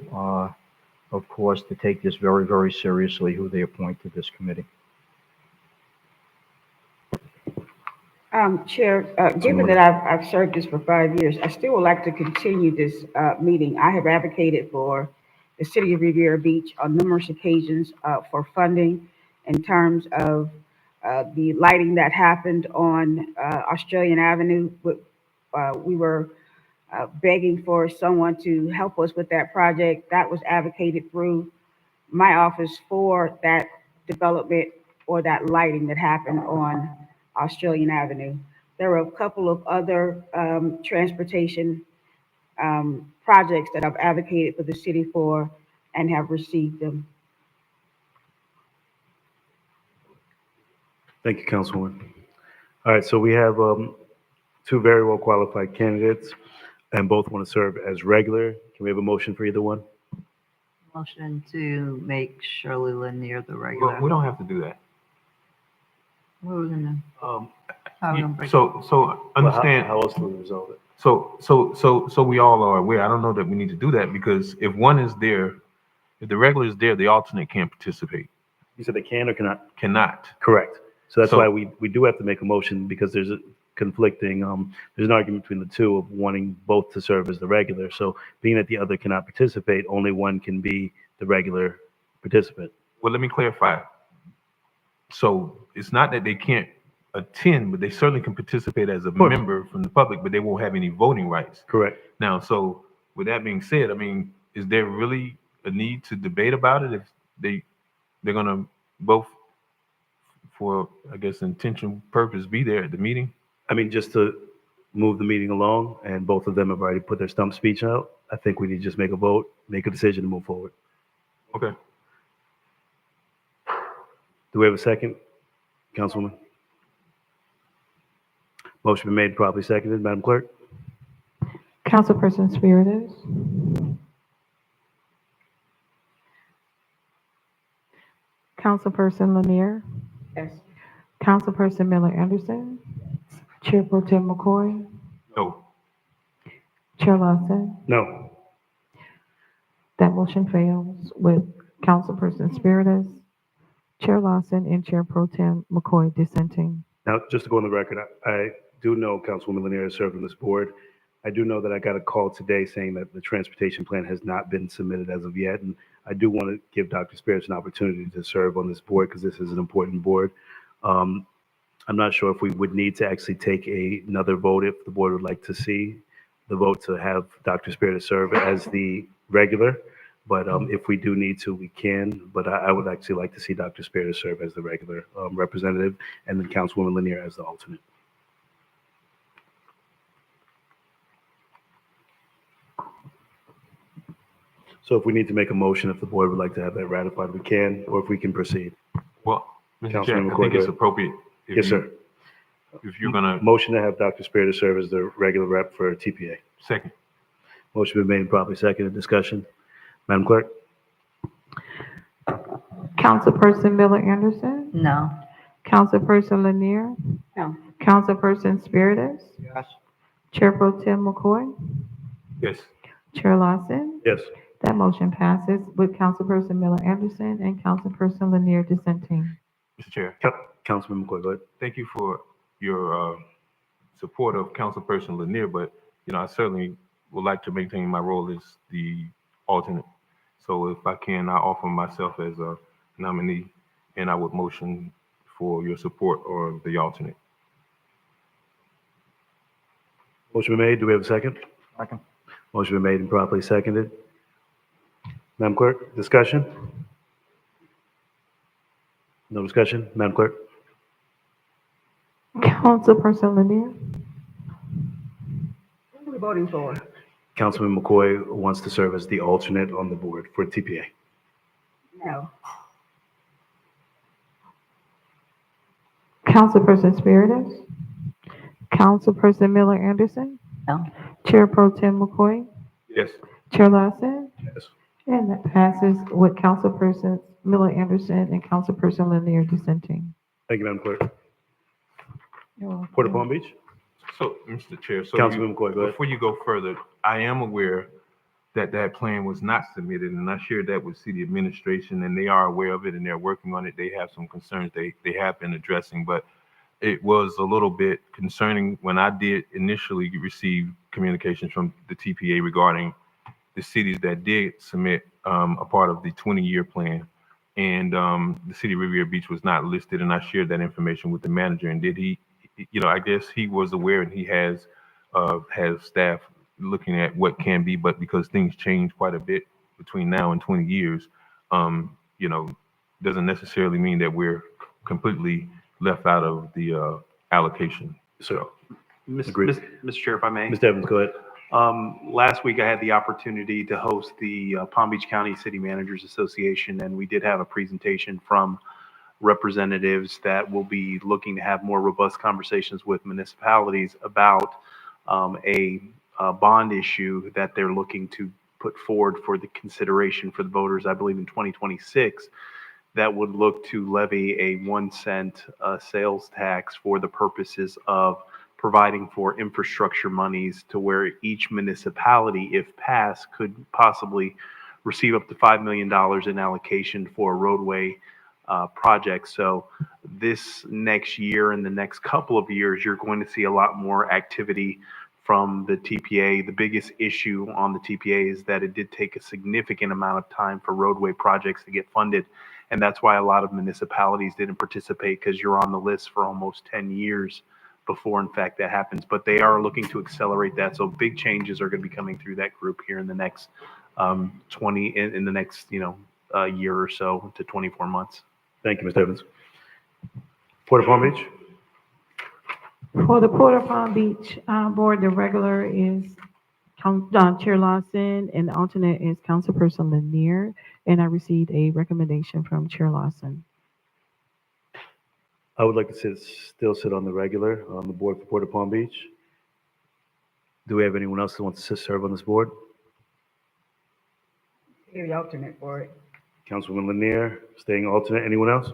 of course, to take this very, very seriously, who they appoint to this committee. Chair, given that I've served this for 5 years, I still would like to continue this meeting. I have advocated for the city of Riviera Beach on numerous occasions for funding in terms of the lighting that happened on Australian Avenue. We were begging for someone to help us with that project. That was advocated through my office for that development or that lighting that happened on Australian Avenue. There were a couple of other transportation projects that I've advocated for the city for and have received them. Thank you, Councilwoman. All right, so we have two very well qualified candidates, and both want to serve as regular. Can we have a motion for either one? Motion to make Shirley Lanier the Well, regular. we don't have to do that. What are we gonna, how are we gonna break it? So understand. How else do we resolve it? So we all are aware. I don't know that we need to do that because if one is there, if the regular is there, the alternate can't participate. You said they can or cannot? Cannot. Correct. So that's So- why we do have to make a motion, because there's a conflicting, there's an argument between the two of wanting both to serve as the regular. So being that the other cannot participate, only one can be the regular participant. Well, let me clarify. So it's not that they can't attend, but they certainly can participate as a course. member from the public, but they won't have any voting rights. Correct. Now, so with that being said, I mean, is there really a need to debate about it if they're gonna both, for I guess intention purpose, be there at the meeting? I mean, just to move the meeting along, and both of them have already put their stump speech out, I think we need to just make a vote, make a decision to move forward. Okay. Do we have a second, Councilwoman? Motion been made, properly seconded. Madam Clerk? Councilperson Spiritus. Councilperson Lanier. Yes. Councilperson Miller Anderson. Chair Pro Tem McCoy. No. Chair Lawson. No. That motion fails with Councilperson Spiritus, Chair Lawson, and Chair Pro Tem McCoy dissenting. Now, just to go on the record, I do know Councilwoman Lanier has served on this board. I do know that I got a call today saying that the transportation plan has not been submitted as of yet. And I do want to give Dr. Spirits an opportunity to serve on this board because this is an important board. I'm not sure if we would need to actually take another vote if the board would like to see the vote to have Dr. Spirits serve as the regular. But if we do need to, we can. But I would actually like to see Dr. Spirits serve as the regular representative, and then Councilwoman Lanier as the alternate. So if we need to make a motion, if the board would like to have that ratified, we can, or if we can proceed. Well, Mr. Chair, Councilman I McCoy, think go it's ahead. appropriate. Yes, sir. If you're gonna Motion to have Dr. Spiritus serve as the regular rep for TPA. second. Motion been made and properly seconded. Discussion. Madam Clerk? Councilperson Miller Anderson, No. Councilperson Lanier, No. Councilperson Spiritus, Yes. Chair Pro Tem McCoy, Yes. Chair Lawson. Yes. That motion passes with Councilperson Miller Anderson and Councilperson Lanier dissenting. Mr. Chair, Councilman McCoy, go ahead. thank you for your support of Councilperson Lanier, but, I certainly would like to maintain my role as the alternate. So if I can, I offer myself as a nominee, and I would motion for your support or the alternate. Motion been made. Do we have a second? Second. Motion been made and properly seconded. Madam Clerk, discussion? No discussion? Madam Clerk? Councilperson Lanier, What are we voting for? Councilman McCoy wants to serve as the alternate on the board for TPA. No. Councilperson Spiritus, Councilperson Miller Anderson, No. Chair Pro Tem McCoy, Yes. Chair Lawson. Yes. And that passes with Councilperson Miller Anderson and Councilperson Lanier dissenting. Thank you, Madam Clerk. You're welcome. Port of Palm Beach? So, Mr. Chair, Councilman McCoy, go ahead. before you go further, I am aware that that plan was not submitted, and I shared that with city administration, and they are aware of it, and they're working on it. They have some concerns they have been addressing, but it was a little bit concerning when I did initially receive communications from the TPA regarding the cities that did submit a part of the 20-year plan, and the city of Riviera Beach was not listed, and I shared that information with the manager, and did he, I guess he was aware, and he has staff looking at what can be, but because things change quite a bit between now and 20 years, doesn't necessarily mean that we're completely left out of the allocation. So, Mr. Chair, if I may. Mr. Evans, go ahead. Last week, I had the opportunity to host the Palm Beach County City Managers Association, and we did have a presentation from representatives that will be looking to have more robust conversations with municipalities about a bond issue that they're looking to put forward for the consideration for the voters, I believe in 2026, that would look to levy a 1 cent sales tax for the purposes of providing for infrastructure monies to where each municipality, if passed, could possibly receive up to $5 million in allocation for roadway projects. So this next year and the next couple of years, you're going to see a lot more activity from the TPA. The biggest issue on the TPA is that it did take a significant amount of time for roadway projects to get funded. And that's why a lot of municipalities didn't participate, because you're on the list for almost 10 years before, in fact, that happens. But they are looking to accelerate that. So big changes are going to be coming through that group here in the next in the next, year or so to 24 months. Thank you, Mr. Evans. Port of Palm Beach? For the Port of Palm Beach Board, the regular is Chair Lawson, and the alternate is Councilperson Lanier, and I received a recommendation from Chair Lawson. I would like to still sit on the regular on the board for Port of Palm Beach. Do we have anyone else that wants to serve on this board? You're the alternate for it. Councilwoman Lanier, staying alternate. Anyone else?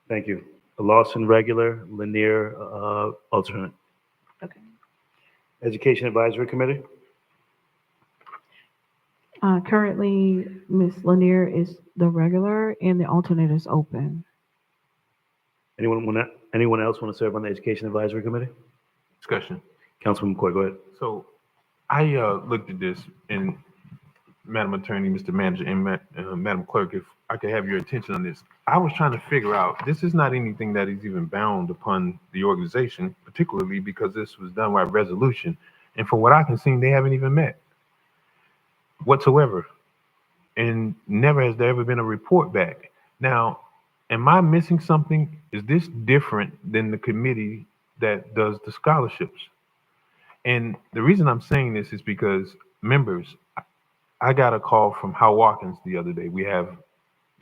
Thank you. Lawson, regular. Lanier, alternate. Okay. Education Advisory Committee? Currently, Ms. Lanier is the regular, and the alternate is open. Anyone else want to serve on the Education Advisory Committee? Discussion. Councilman McCoy, go ahead. So I looked at this, and Madam Attorney, Mr. Manager, and Madam Clerk, if I could have your attention on this. I was trying to figure out, this is not anything that is even bound upon the organization, particularly because this was done by resolution. And from what I can see, they haven't even met whatsoever. And never has there ever been a report back. Now, am I missing something? Is this different than the committee that does the scholarships? And the reason I'm saying this is because, members, I got a call from Hal Watkins the other day. We have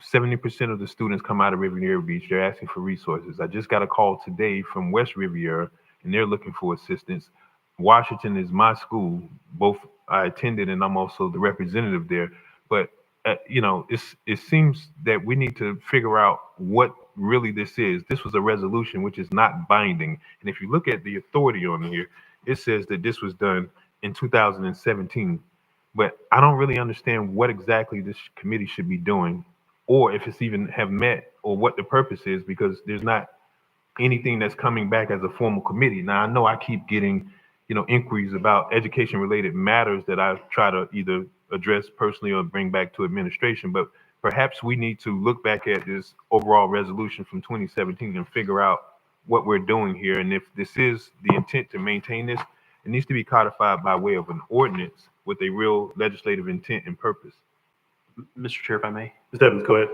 70% of the students come out of Riviera Beach. They're asking for resources. I just got a call today from West Riviera, and they're looking for assistance. Washington is my school. Both I attended, and I'm also the representative there. But it seems that we need to figure out what really this is. This was a resolution which is not binding, and if you look at the authority on here, it says that this was done in 2017. But I don't really understand what exactly this committee should be doing, or if it's even have met, or what the purpose is, because there's not anything that's coming back as a formal committee. Now, I know I keep getting, inquiries about education related matters that I try to either address personally or bring back to administration, but perhaps we need to look back at this overall resolution from 2017 and figure out what we're doing here. And if this is the intent to maintain this, it needs to be codified by way of an ordinance with a real legislative intent and purpose. Mr. Chair, if I may. Mr. Evans, go ahead.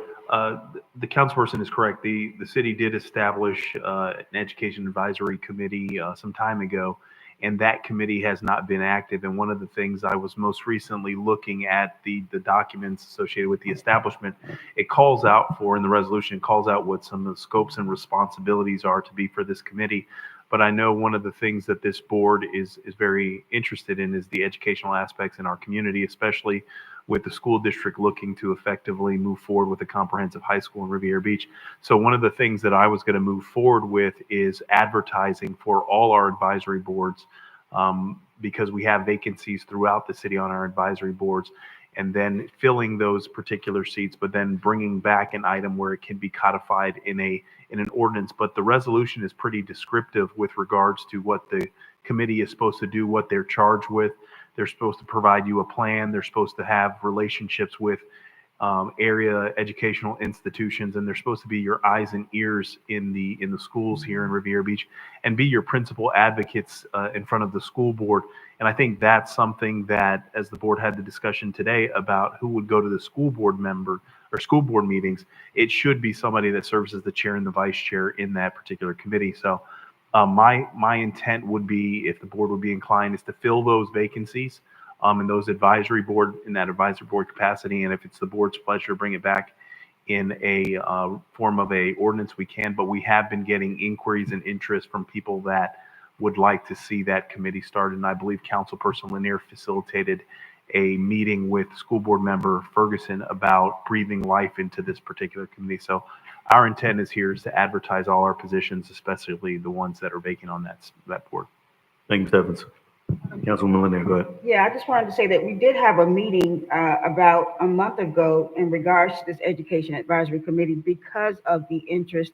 The councilperson is correct. The city did establish an education advisory committee some time ago, and that committee has not been active. And one of the things I was most recently looking at the documents associated with the establishment, it calls out for, in the resolution, calls out what some of the scopes and responsibilities are to be for this committee. But I know one of the things that this board is very interested in is the educational aspects in our community, especially with the school district looking to effectively move forward with a comprehensive high school in Riviera Beach. So one of the things that I was going to move forward with is advertising for all our advisory boards, because we have vacancies throughout the city on our advisory boards, and then filling those particular seats, but then bringing back an item where it can be codified in an ordinance. But the resolution is pretty descriptive with regards to what the committee is supposed to do, what they're charged with. They're supposed to provide you a plan. They're supposed to have relationships with area educational institutions, and they're supposed to be your eyes and ears in the schools here in Riviera Beach, and be your principal advocates in front of the school board. And I think that's something that, as the board had the discussion today about who would go to the school board member or school board meetings, it should be somebody that serves as the chair and the vice chair in that particular committee. So my intent would be, if the board would be inclined, is to fill those vacancies in those advisory board, in that advisory board capacity. And if it's the board's pleasure to bring it back in a form of a ordinance, we can. But we have been getting inquiries and interest from people that would like to see that committee started. And I believe Councilperson Lanier facilitated a meeting with school board member Ferguson about breathing life into this particular committee. So our intent is to advertise all our positions, especially the ones that are vacant on that board. Thank you, Mr. Evans. Councilwoman Lanier, go ahead. Yeah, I just wanted to say that we did have a meeting about a month ago in regards to this Education Advisory Committee, because of the interest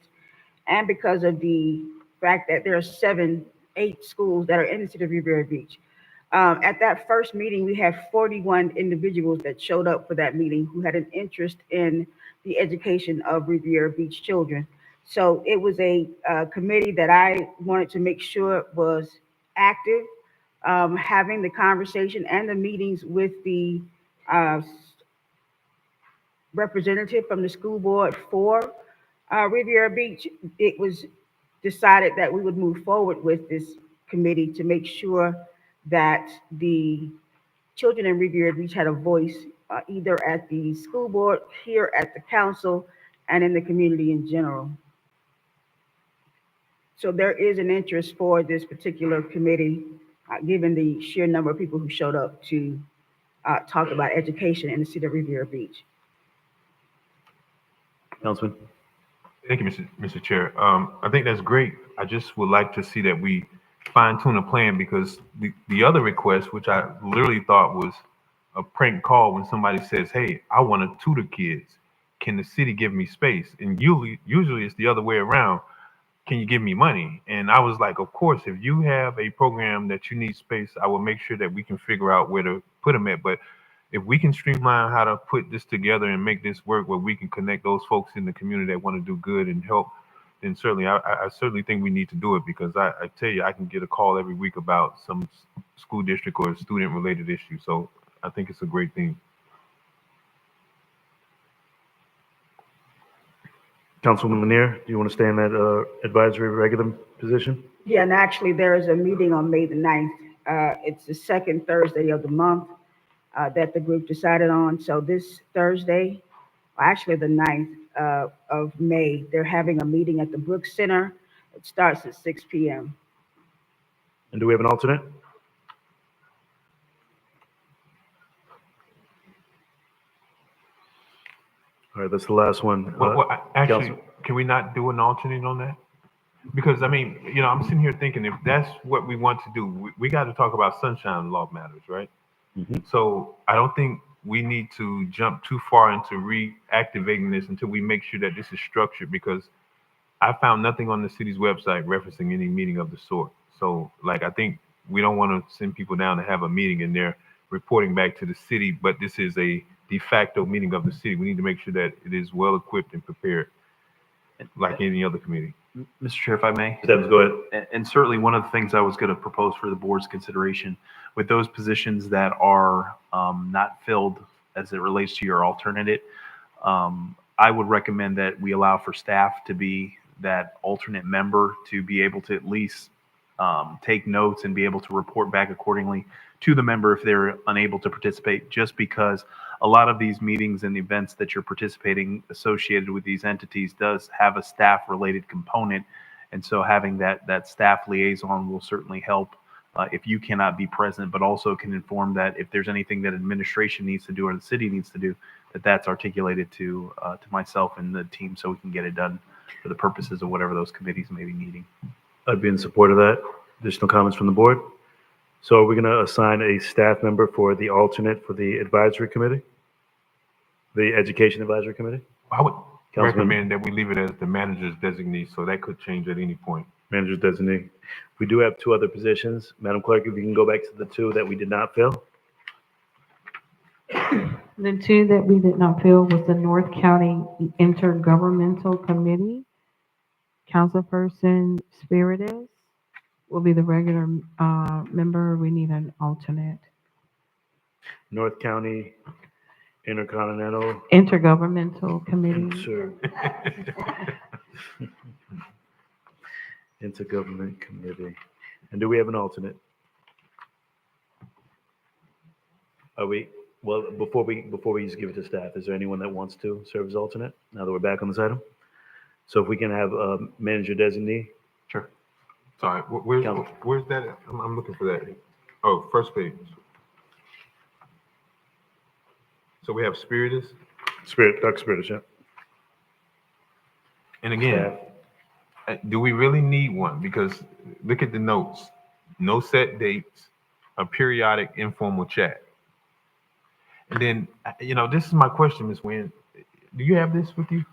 and because of the fact that there are 8 schools that are in the city of Riviera Beach. At that first meeting, we had 41 individuals that showed up for that meeting who had an interest in the education of Riviera Beach children. So it was a committee that I wanted to make sure was active, having the conversation and the meetings with the representative from the school board for Riviera Beach. It was decided that we would move forward with this committee to make sure that the children in Riviera Beach had a voice, either at the school board, here at the council, and in the community in general. So there is an interest for this particular committee, given the sheer number of people who showed up to talk about education in the city of Riviera Beach. Councilman. Thank you, Mr. Chair. I think that's great. I just would like to see that we fine tune a plan, because the other request, which I literally thought was a prank call, when somebody says, "Hey, I want to tutor kids. Can the city give me space?" And usually it's the other way around. Can you give me money? And I was like, of course, if you have a program that you need space, I will make sure that we can figure out where to put them at. But if we can streamline how to put this together and make this work, where we can connect those folks in the community that want to do good and help, then certainly, I certainly think we need to do it, because I tell you, I can get a call every week about some school district or student related issue. So I think it's a great thing. Councilwoman Lanier, do you want to stay in that advisory regular position? Yeah, and actually there is a meeting on May the 9th. It's the second Thursday of the month that the group decided on. So this Thursday, actually the 9th of May, they're having a meeting at the Brooks Center. It starts at 6 p.m. And do we have an alternate? All right, that's the last one. Actually, Council- can we not do an alternate on that? Because I mean, I'm sitting here thinking if that's what we want to do, we got to talk about sunshine law matters, right? Mhm. So I don't think we need to jump too far into reactivating this until we make sure that this is structured, because I found nothing on the city's website referencing any meeting of the sort. So like, I think we don't want to send people down to have a meeting and they're reporting back to the city, but this is a de facto meeting of the city. We need to make sure that it is well equipped and prepared like any other committee. Mr. Chair, if I may. Stebbins, go ahead. And certainly one of the things I was going to propose for the board's consideration with those positions that are not filled as it relates to your alternate, I would recommend that we allow for staff to be that alternate member to be able to at least take notes and be able to report back accordingly to the member if they're unable to participate, just because a lot of these meetings and events that you're participating associated with these entities does have a staff related component. And so having that staff liaison will certainly help if you cannot be present, but also can inform that if there's anything that administration needs to do or the city needs to do, that's articulated to myself and the team so we can get it done for the purposes of whatever those committees may be needing. I'd be in support of that. Additional comments from the board? So are we going to assign a staff member for the alternate for the advisory committee? The education advisory committee? I would Councilman- recommend that we leave it as the manager's designee, so that could change at any point. Manager's designee. We do have two other positions. Madam Clerk, if you can go back to the two that we did not fill. The two that we did not fill was the North County Intergovernmental Committee. Councilperson Spiritus will be the regular member. We need an alternate. North County Intergovernmental Committee. Sure. Intergovernment Committee. And do we have an alternate? Are we, well, before we just give it to staff, is there anyone that wants to serve as alternate now that we're back on this item? So if we can have a manager designee. Sure. Sorry, where's that? I'm looking for that. Oh, first page. So we have Spiritus. Dr. Spiritus, yeah. And again, do we really need one? Because look at the notes. No set dates, a periodic informal chat. And then, this is my question, Ms. Nguyen. Do you have this with you?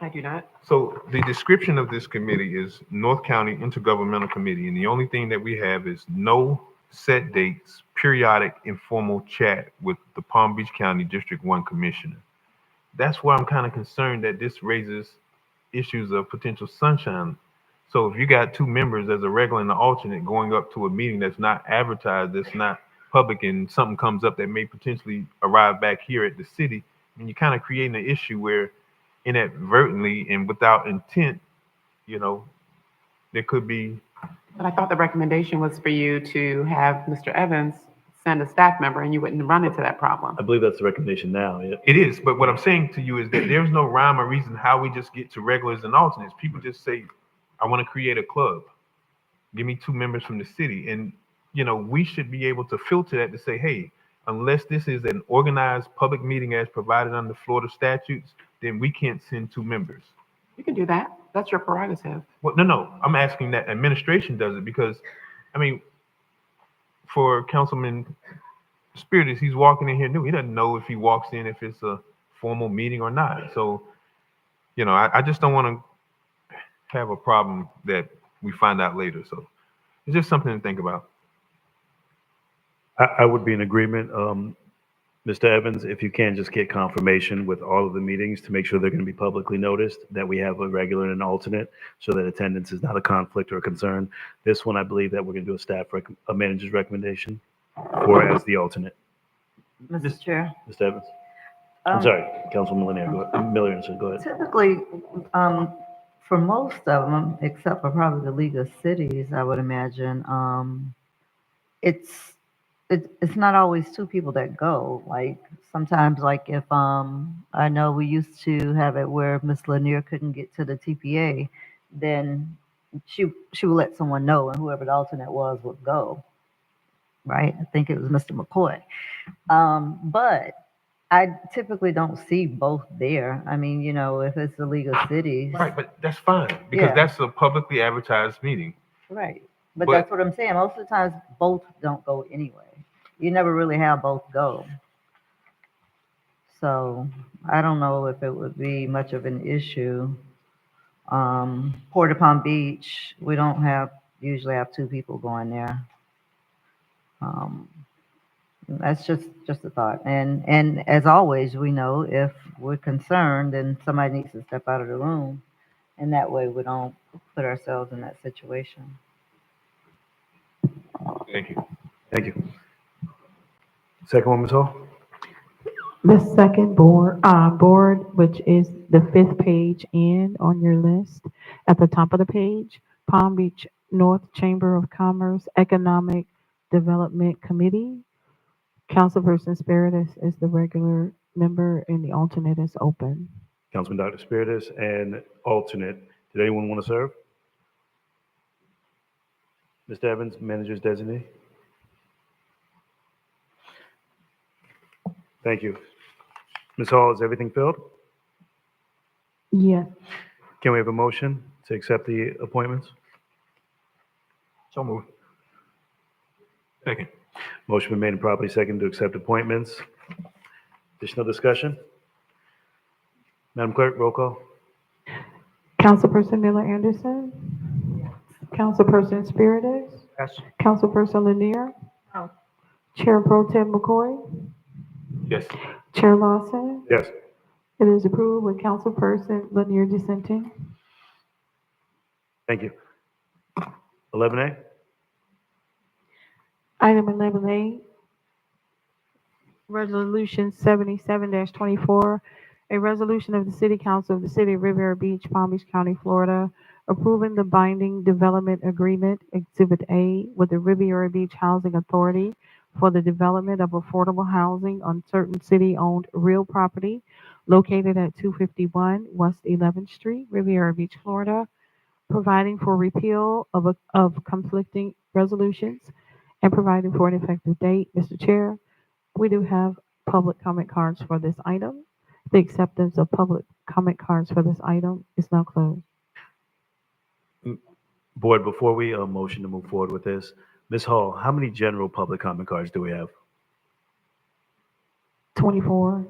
I do not. So the description of this committee is North County Intergovernmental Committee, and the only thing that we have is no set dates, periodic informal chat with the Palm Beach County District 1 Commissioner. That's where I'm kind of concerned that this raises issues of potential sunshine. So if you got two members as a regular and an alternate going up to a meeting that's not advertised, that's not public, and something comes up that may potentially arrive back here at the city, I mean, you're kind of creating an issue where inadvertently and without intent, there could be. But I thought the recommendation was for you to have Mr. Evans send a staff member and you wouldn't run into that problem. I believe that's the recommendation now. Yeah. It is, but what I'm saying to you is that there's no rhyme or reason how we just get to regulars and alternates. People just say, I want to create a club. Give me two members from the city. And, we should be able to filter that to say, hey, unless this is an organized public meeting as provided under Florida statutes, then we can't send two members. You can do that. That's your prerogative. Well, no. I'm asking that administration does it because, for Councilman Spiritus, he's walking in here new. He doesn't know if he walks in if it's a formal meeting or not. So, I just don't want to have a problem that we find out later. So it's just something to think about. I would be in agreement. Mr. Evans, if you can just get confirmation with all of the meetings to make sure they're going to be publicly noticed, that we have a regular and an alternate so that attendance is not a conflict or a concern. This one, I believe that we're going to do a manager's recommendation for as the alternate. Mr. Chair. Mr. Evans? I'm sorry, Councilwoman Miller, go ahead. Typically, for most of them, except for probably the League of Cities, I would imagine, it's not always two people that go. Like sometimes, like if I know we used to have it where Miss Lanier couldn't get to the TPA, then she would let someone know, and whoever the alternate was would go. Right? I think it was Mr. McCoy. But I typically don't see both there. I mean, if it's the League of Cities. Right, but that's fine, because Yeah. that's a publicly advertised meeting. Right. But But- that's what I'm saying. Most of the times, both don't go anyway. You never really have both go. So I don't know if it would be much of an issue. Port Palm Beach, we don't usually have two people going there. Um, that's just a thought. And as always, we know if we're concerned, then somebody needs to step out of the room. And that way we don't put ourselves in that situation. Thank you. Thank you. Second one, Ms. Hall? The second board, which is the fifth page in on your list, at the top of the page, Palm Beach North Chamber of Commerce Economic Development Committee. Councilperson Spiritus is the regular member and the alternate is open. Councilman Dr. Spiritus and alternate. Did anyone want to serve? Mr. Evans, manager's designee. Thank you. Ms. Hall, is everything filled? Yes. Can we have a motion to accept the appointments? So moved. Second. Motion been made and properly seconded to accept appointments. Additional discussion? Madam Clerk, roll call. Councilperson Miller Anderson? Councilperson Spiritus? Yes. Councilperson Lanier? No. Chair Pro Tem McCoy? Yes. Chair Lawson? Yes. It is approved with Councilperson Lanier dissenting. Thank you. 11A? Item 11A, Resolution 77-24, a resolution of the City Council of the City of Riviera Beach, Palm Beach County, Florida, approving the binding development agreement, Exhibit A, with the Riviera Beach Housing Authority for the development of affordable housing on certain city-owned real property located at 251 West 11th Street, Riviera Beach, Florida, providing for repeal of conflicting resolutions, and providing for an effective date. Mr. Chair, we do have public comment cards for this item. The acceptance of public comment cards for this item is now closed. Board, before we motion to move forward with this, Ms. Hall, how many general public comment cards do we have? 24.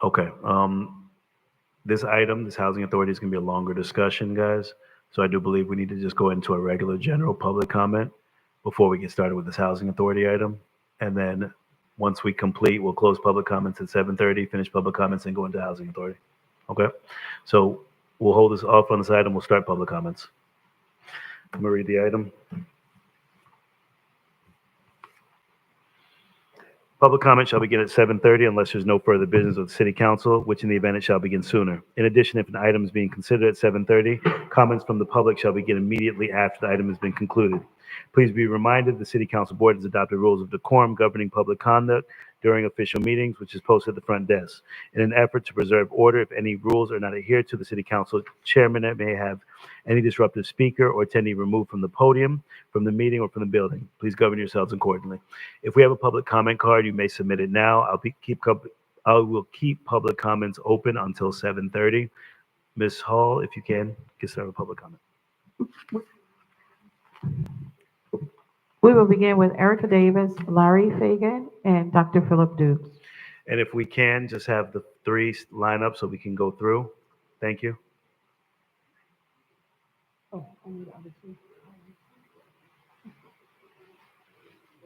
Okay. This item, this housing authority, is going to be a longer discussion, guys. So I do believe we need to just go into a regular general public comment before we get started with this housing authority item. And then once we complete, we'll close public comments at 7:30, finish public comments, and go into housing authority. Okay? So we'll hold this off on this item. We'll start public comments. I'm going to read the item. Public comment shall begin at 7:30 unless there's no further business of the city council, which in the event it shall begin sooner. In addition, if an item is being considered at 7:30, comments from the public shall begin immediately after the item has been concluded. Please be reminded the city council board has adopted rules of decorum governing public conduct during official meetings, which is posted at the front desk. In an effort to preserve order, if any rules are not adhered to, the city council chairman may have any disruptive speaker or attendee removed from the podium, from the meeting, or from the building. Please govern yourselves accordingly. If we have a public comment card, you may submit it now. I will keep public comments open until 7:30. Ms. Hall, if you can, get started with public comment. We will begin with Erica Davis, Larry Fagan, and Dr. Philip Dukes. And if we can, just have the three line up so we can go through. Thank you.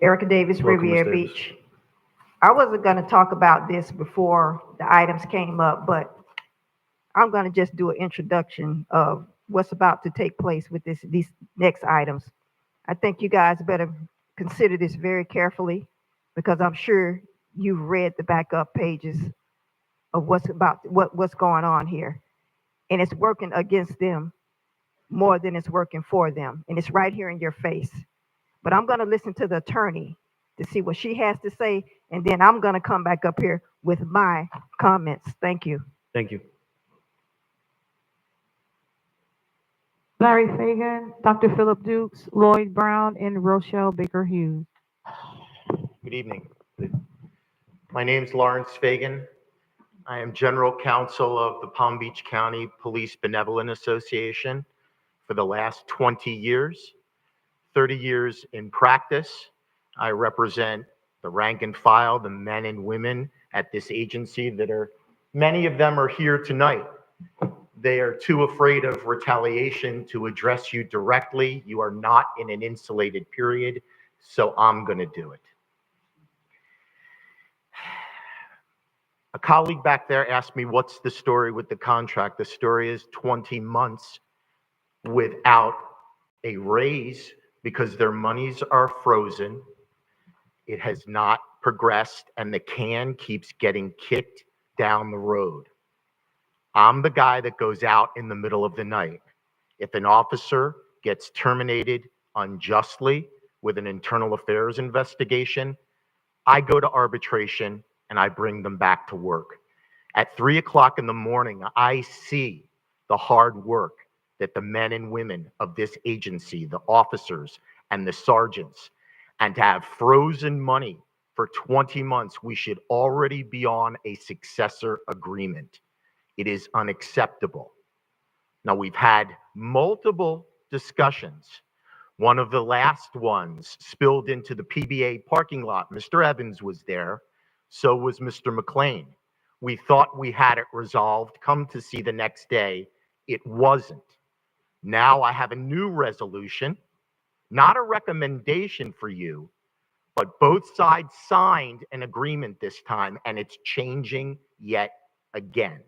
Erica Davis, Welcome, Ms. Riviera Davis. Beach. I wasn't going to talk about this before the items came up, but I'm going to just do an introduction of what's about to take place with these next items. I think you guys better consider this very carefully because I'm sure you've read the backup pages of what's going on here. And it's working against them more than it's working for them. And it's right here in your face. But I'm going to listen to the attorney to see what she has to say, and then I'm going to come back up here with my comments. Thank you. Thank you. Larry Fagan, Dr. Philip Dukes, Lloyd Brown, and Rochelle Baker Hughes. Good evening. My name's Lawrence Fagan. I am General Counsel of the Palm Beach County Police Benevolent Association for the last 20 years, 30 years in practice. I represent the rank and file, the men and women at this agency many of them are here tonight. They are too afraid of retaliation to address you directly. You are not in an insulated period, so I'm going to do it. A colleague back there asked me, what's the story with the contract? The story is 20 months without a raise because their monies are frozen. It has not progressed, and the can keeps getting kicked down the road. I'm the guy that goes out in the middle of the night. If an officer gets terminated unjustly with an internal affairs investigation, I go to arbitration and I bring them back to work. At 3 o'clock in the morning, I see the hard work that the men and women of this agency, the officers and the sergeants, and to have frozen money for 20 months, we should already be on a successor agreement. It is unacceptable. Now, we've had multiple discussions. One of the last ones spilled into the PBA parking lot. Mr. Evans was there. So was Mr. McLean. We thought we had it resolved. Come to see the next day, it wasn't. Now I have a new resolution, not a recommendation for you, but both sides signed an agreement this time, and it's changing yet again.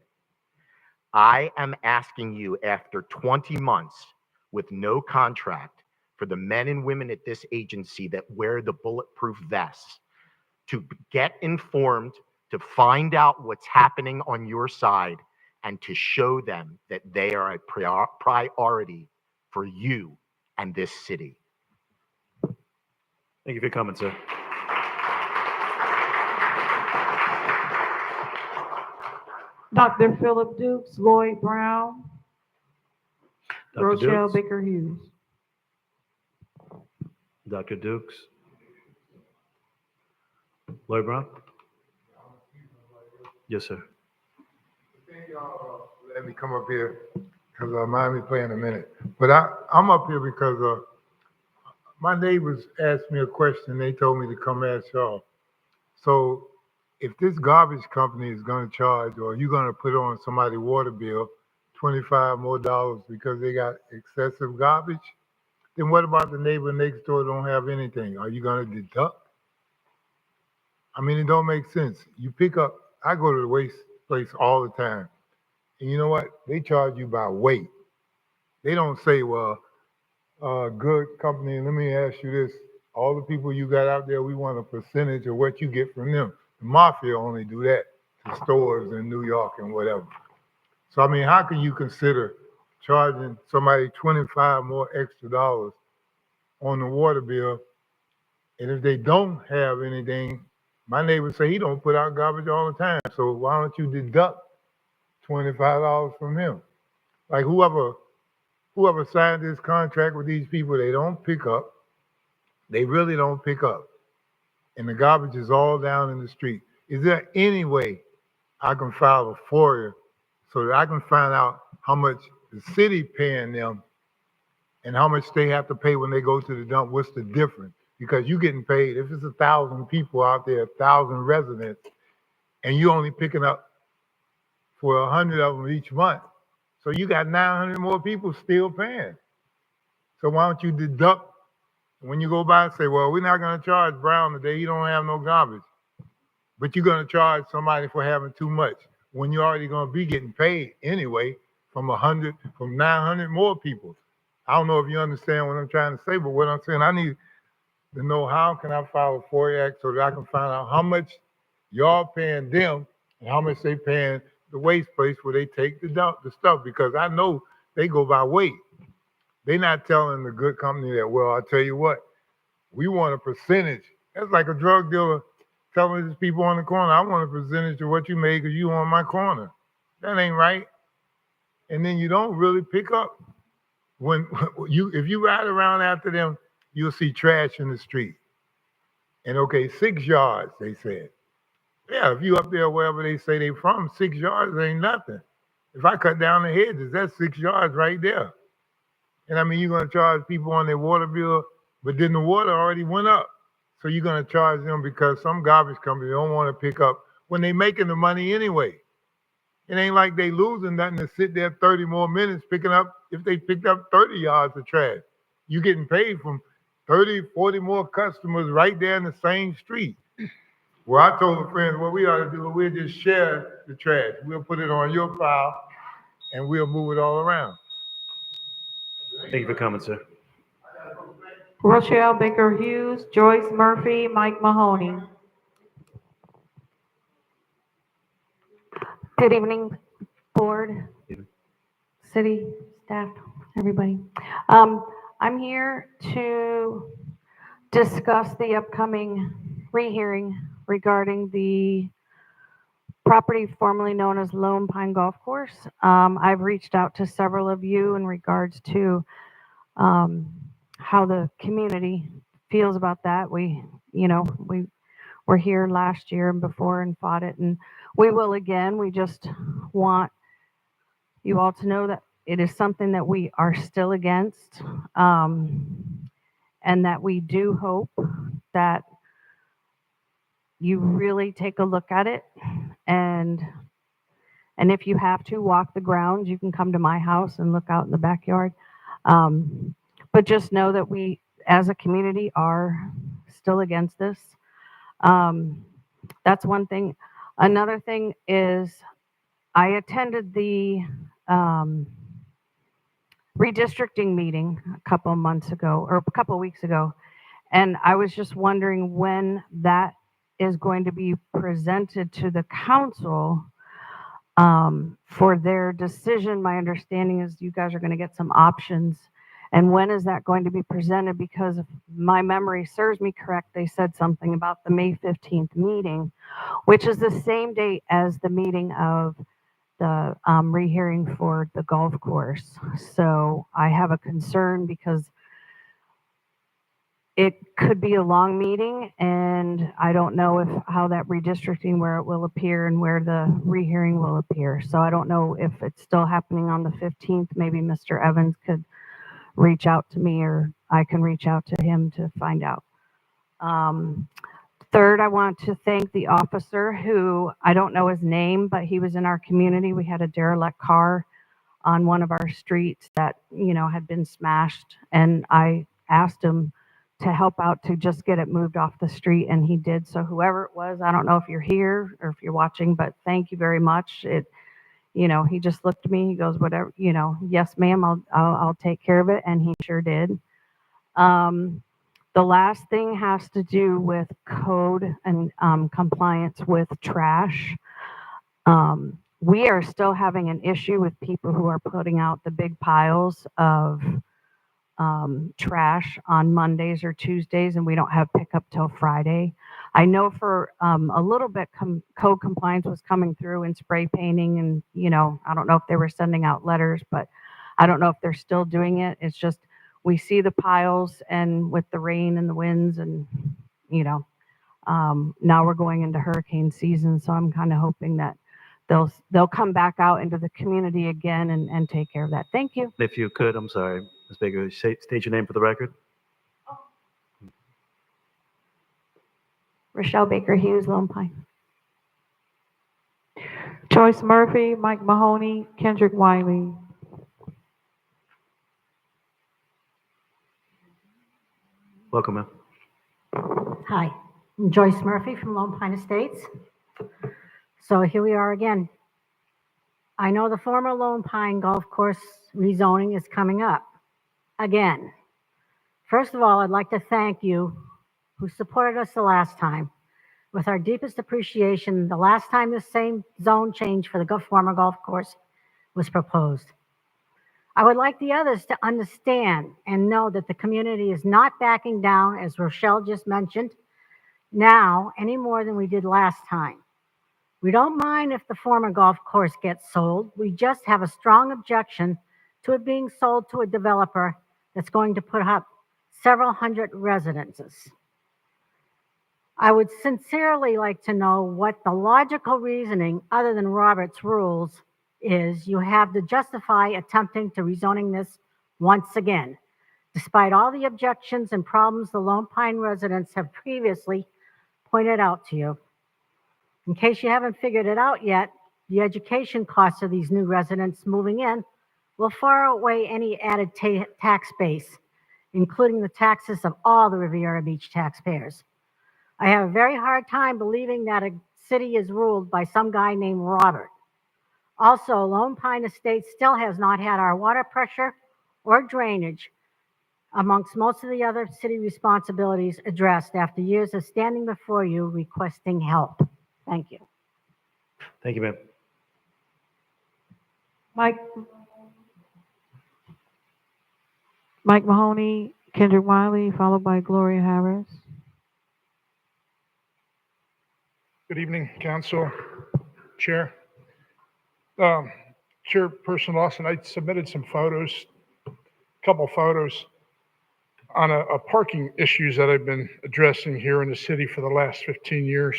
I am asking you, after 20 months with no contract, for the men and women at this agency that wear the bulletproof vests to get informed, to find out what's happening on your side, and to show them that they are a priority for you and this city. Thank you for coming, sir. Dr. Philip Dukes, Lloyd Brown, Dr. Rochelle Dukes? Baker Hughes. Dr. Dukes? Lloyd Brown? Yes, sir. Thank y'all for letting me come up here because Miami play in a minute. But I'm up here because my neighbors asked me a question. They told me to come ask y'all. So if this garbage company is going to charge, or you're going to put on somebody's water bill $25 more because they got excessive garbage, then what about the neighbor next door don't have anything? Are you going to deduct? I mean, it don't make sense. You pick up, I go to the waste place all the time. And you know what? They charge you by weight. They don't say, well, good company, let me ask you this. All the people you got out there, we want a percentage of what you get from them. The mafia only do that to stores in New York and whatever. So, I mean, how can you consider charging somebody 25 more extra dollars on the water bill? And if they don't have anything, my neighbor say he don't put out garbage all the time. So why don't you deduct $25 from him? Like whoever signed this contract with these people, they don't pick up. They really don't pick up. And the garbage is all down in the street. Is there any way I can file a FOIA so that I can find out how much the city paying them and how much they have to pay when they go to the dump? What's the difference? Because you're getting paid, if it's 1,000 people out there, 1,000 residents, and you're only picking up for 100 of them each month. So you got 900 more people still paying. So why don't you deduct when you go by and say, well, we're not going to charge Brown today, he don't have no garbage. But you're going to charge somebody for having too much when you're already going to be getting paid anyway from 900 more people. I don't know if you understand what I'm trying to say, but what I'm saying, I need to know how can I file a FOIA Act so that I can find out how much y'all paying them and how much they paying the waste place where they take the stuff, because I know they go by weight. They're not telling the good company that, well, I'll tell you what, we want a percentage. That's like a drug dealer telling his people on the corner, I want a percentage of what you made because you on my corner. That ain't right. And then you don't really pick up. If you ride around after them, you'll see trash in the street. And okay, 6 yards, they said. Yeah, if you up there wherever they say they from, 6 yards ain't nothing. If I cut down the hedges, that's 6 yards right there. And I mean, you're gonna charge people on their water bill, but then the water already went up. So you're gonna charge them because some garbage company don't want to pick up when they making the money anyway. It ain't like they losing nothing to sit there 30 more minutes picking up, if they picked up 30 yards of trash. You getting paid from 30, 40 more customers right there in the same street. Well, I told the friends, what we ought to do, we'll just share the trash. We'll put it on your file and we'll move it all around. Thank you for coming, sir. Rochelle Baker Hughes, Joyce Murphy, Mike Mahoney. Good evening, board, city staff, everybody. I'm here to discuss the upcoming rehearing regarding the property formerly known as Lone Pine Golf Course. I've reached out to several of you in regards to how the community feels about that. We were here last year and before and fought it, and we will again. We just want you all to know that it is something that we are still against, and that we do hope that you really take a look at it, and if you have to walk the grounds, you can come to my house and look out in the backyard. But just know that we, as a community, are still against this. That's one thing. Another thing is I attended the redistricting meeting a couple of months ago, or a couple of weeks ago, and I was just wondering when that is going to be presented to the council for their decision. My understanding is you guys are going to get some options. And when is that going to be presented? Because if my memory serves me correct, they said something about the May 15th meeting, which is the same date as the meeting of the rehearing for the golf course. So I have a concern because it could be a long meeting, and I don't know how that redistricting, where it will appear and where the rehearing will appear. So I don't know if it's still happening on the 15th. Maybe Mr. Evans could reach out to me, or I can reach out to him to find out. Third, I want to thank the officer who, I don't know his name, but he was in our community. We had a derelict car on one of our streets that, had been smashed, and I asked him to help out to just get it moved off the street, and he did. So whoever it was, I don't know if you're here or if you're watching, but thank you very much. He just looked at me, he goes, whatever, yes, ma'am, I'll take care of it, and he sure did. The last thing has to do with code and compliance with trash. We are still having an issue with people who are putting out the big piles of trash on Mondays or Tuesdays, and we don't have pickup till Friday. I know for a little bit code compliance was coming through and spray painting, and I don't know if they were sending out letters, but I don't know if they're still doing it. It's just we see the piles, and with the rain and the winds, and now we're going into hurricane season, so I'm kind of hoping that they'll come back out into the community again and take care of that. Thank you. If you could, I'm sorry, Ms. Baker, state your name for the record. Rochelle Baker Hughes, Lone Pine. Joyce Murphy, Mike Mahoney, Kendrick Wiley. Welcome, ma'am. Hi, I'm Joyce Murphy from Lone Pine Estates. So here we are again. I know the former Lone Pine Golf Course rezoning is coming up again. First of all, I'd like to thank you who supported us the last time. With our deepest appreciation, the last time the same zone change for the former golf course was proposed. I would like the others to understand and know that the community is not backing down, as Rochelle just mentioned, now any more than we did last time. We don't mind if the former golf course gets sold. We just have a strong objection to it being sold to a developer that's going to put up several hundred residences. I would sincerely like to know what the logical reasoning, other than Robert's rules, is you have to justify attempting to rezoning this once again, despite all the objections and problems the Lone Pine residents have previously pointed out to you. In case you haven't figured it out yet, the education costs of these new residents moving in will far outweigh any added tax base, including the taxes of all the Riviera Beach taxpayers. I have a very hard time believing that a city is ruled by some guy named Robert. Also, Lone Pine Estates still has not had our water pressure or drainage, amongst most of the other city responsibilities, addressed after years of standing before you requesting help. Thank you. Thank you, ma'am. Mike Mahoney, Kendrick Wiley, followed by Gloria Harris. Good evening, Council, Chair. Chairperson Lawson, I submitted some photos, a couple photos on a parking issues that I've been addressing here in the city for the last 15 years.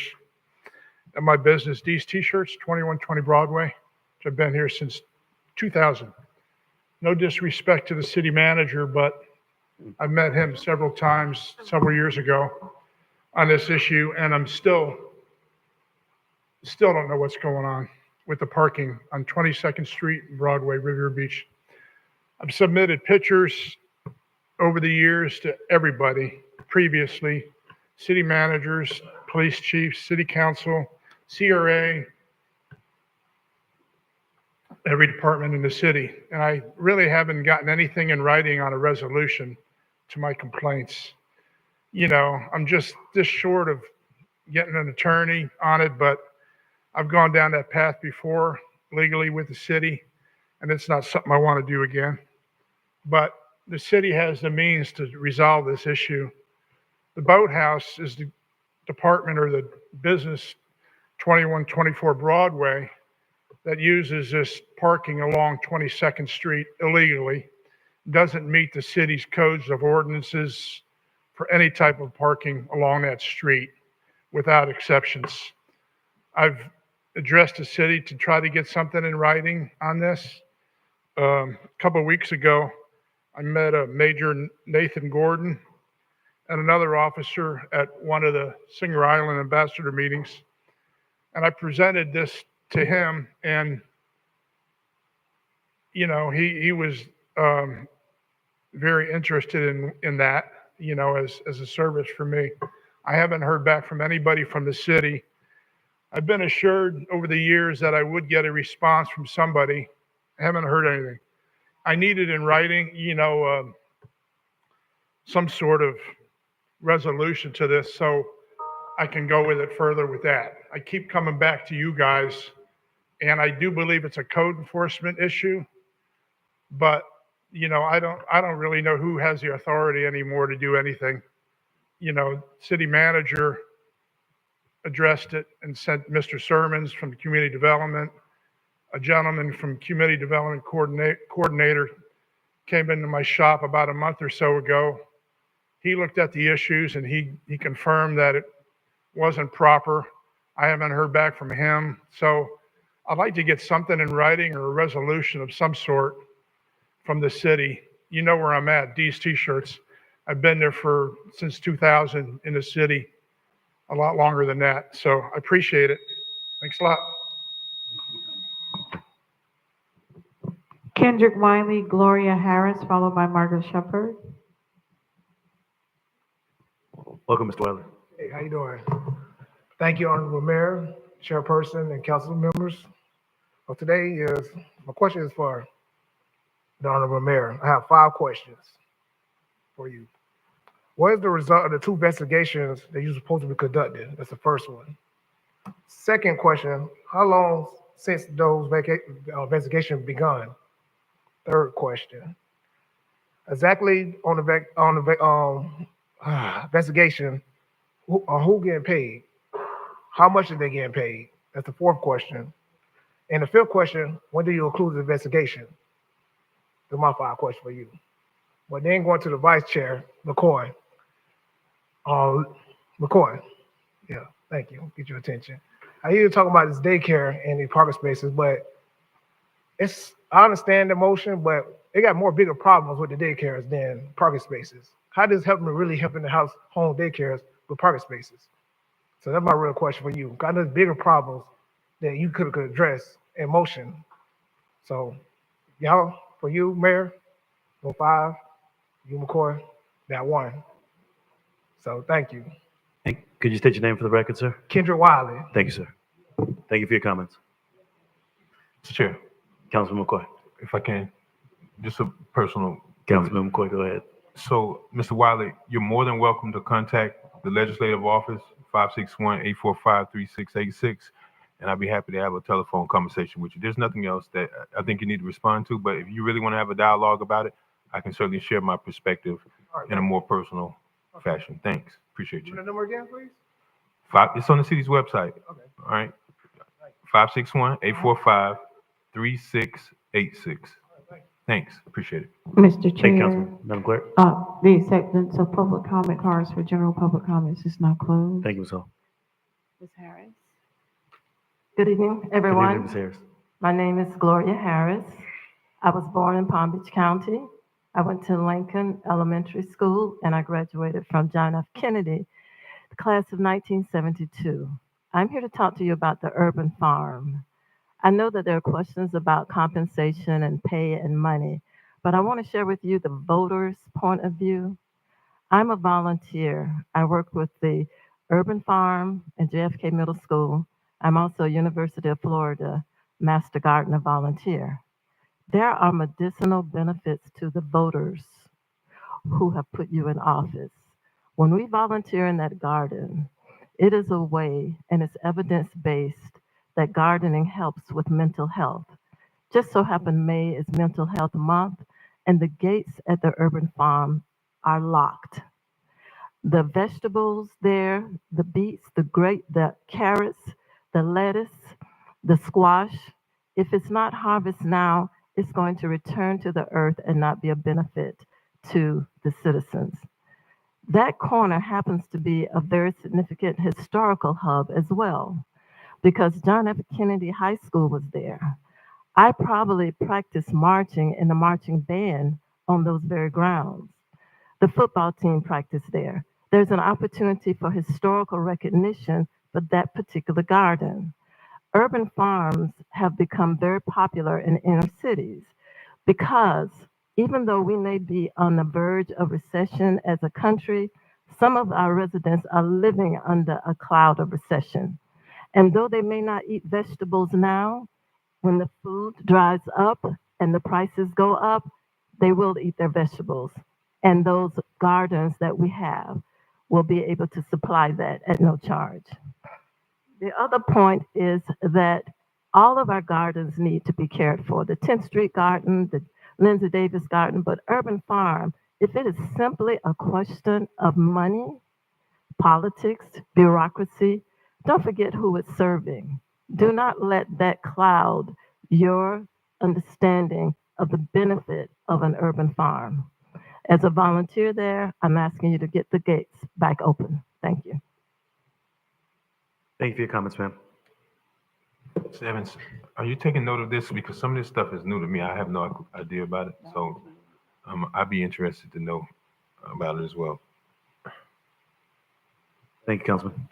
And my business, D's T-shirts, 2120 Broadway, which I've been here since 2000. No disrespect to the city manager, but I've met him several times, several years ago on this issue, and I'm still don't know what's going on with the parking on 22nd Street and Broadway, Riviera Beach. I've submitted pictures over the years to everybody previously, city managers, police chiefs, city council, CRA, every department in the city. And I really haven't gotten anything in writing on a resolution to my complaints. You know, I'm just this short of getting an attorney on it, but I've gone down that path before legally with the city, and it's not something I want to do again. But the city has the means to resolve this issue. The boathouse is the department or the business 2124 Broadway that uses this parking along 22nd Street illegally, doesn't meet the city's codes of ordinances for any type of parking along that street without exceptions. I've addressed the city to try to get something in writing on this. A couple of weeks ago, I met a Major Nathan Gordon and another officer at one of the Singer Island ambassador meetings. And I presented this to him, and, you know, he was very interested in that, you know, as a service for me. I haven't heard back from anybody from the city. I've been assured over the years that I would get a response from somebody. I haven't heard anything. I need it in writing, you know, some sort of resolution to this so I can go with it further with that. I keep coming back to you guys, and I do believe it's a code enforcement issue, but, you know, I don't really know who has the authority anymore to do anything. You know, city manager addressed it and sent Mr. Sermons from community development. A gentleman from community development coordinator came into my shop about a month or so ago. He looked at the issues and he confirmed that it wasn't proper. I haven't heard back from him. So I'd like to get something in writing or a resolution of some sort from the city. You know where I'm at, D's T-shirts. I've been there since 2000 in the city, a lot longer than that. So I appreciate it. Thanks a lot. Kendrick Wiley, Gloria Harris, followed by Margaret Shepherd. Welcome, Mr. Wiley. Hey, how you doing? Thank you, Honorable Mayor, Chairperson, and council members. Well, my question is for the Honorable Mayor. I have 5 questions for you. What is the result of the 2 investigations that you're supposed to be conducting? That's the first one. Second question, how long since those investigations begun? Third question, exactly on the investigation, who getting paid? How much are they getting paid? That's the fourth question. And the fifth question, when do you conclude the investigation? Those are my 5 questions for you. But then going to the Vice Chair, McCoy. McCoy, Yeah, thank you. Get your attention. I hear you talking about this daycare and the parking spaces, but I understand the motion, but they got more bigger problems with the daycares than parking spaces. How does helping really helping the home daycares with parking spaces? So that's my real question for you. Got those bigger problems that you could address in motion. So y'all, for you, Mayor, go 5, you McCoy, got 1. So thank you. And could you state your name for the record, sir? Kendrick Wiley. Thank you, sir. Thank you for your comments. Mr. Chair, Councilman McCoy. if I can, just a personal. Councilman McCoy, go ahead. So, Mr. Wiley, you're more than welcome to contact the legislative office, 561-845-3686, and I'd be happy to have a telephone conversation with you. There's nothing else that I think you need to respond to, but if you really want to have a dialogue about it, I can certainly share my perspective in a more personal fashion. Thanks. Appreciate Give me you. the number again, please. It's on the city's website. Okay. All right. 561-845-3686. Thanks. Appreciate it. Mr. Thank you, Chair, Councilman. Madam Clerk. the acceptance of public comment cards for general public comments is now closed. Thank you, Ms. Hall. Ms. Harris. Good evening, Good everyone. evening, Ms. Harris. My name is Gloria Harris. I was born in Palm Beach County. I went to Lincoln Elementary School and I graduated from John F. Kennedy, the class of 1972. I'm here to talk to you about the urban farm. I know that there are questions about compensation and pay and money, but I want to share with you the voters' point of view. I'm a volunteer. I work with the urban farm and JFK Middle School. I'm also a University of Florida Master Gardener volunteer. There are medicinal benefits to the voters who have put you in office. When we volunteer in that garden, it is a way and it's evidence-based that gardening helps with mental health. Just so happen May is Mental Health Month, and the gates at the urban farm are locked. The vegetables there, the beets, the carrots, the lettuce, the squash, if it's not harvest now, it's going to return to the earth and not be a benefit to the citizens. That corner happens to be a very significant historical hub as well, because John F. Kennedy High School was there. I probably practiced marching in the marching band on those very grounds. The football team practiced there. There's an opportunity for historical recognition for that particular garden. Urban farms have become very popular in inner cities because even though we may be on the verge of recession as a country, some of our residents are living under a cloud of recession. And though they may not eat vegetables now, when the food dries up and the prices go up, they will eat their vegetables. And those gardens that we have will be able to supply that at no charge. The other point is that all of our gardens need to be cared for. The 10th Street Garden, the Lindsay Davis Garden, but Urban Farm, if it is simply a question of money, politics, bureaucracy, don't forget who it's serving. Do not let that cloud your understanding of the benefit of an urban farm. As a volunteer there, I'm asking you to get the gates back open. Thank you. Thank you for your comments, ma'am. Ms. Evans, are you taking note of this? Because some of this stuff is new to me. I have no idea about it. So I'd be interested to know about it as well. Thank you, Councilman.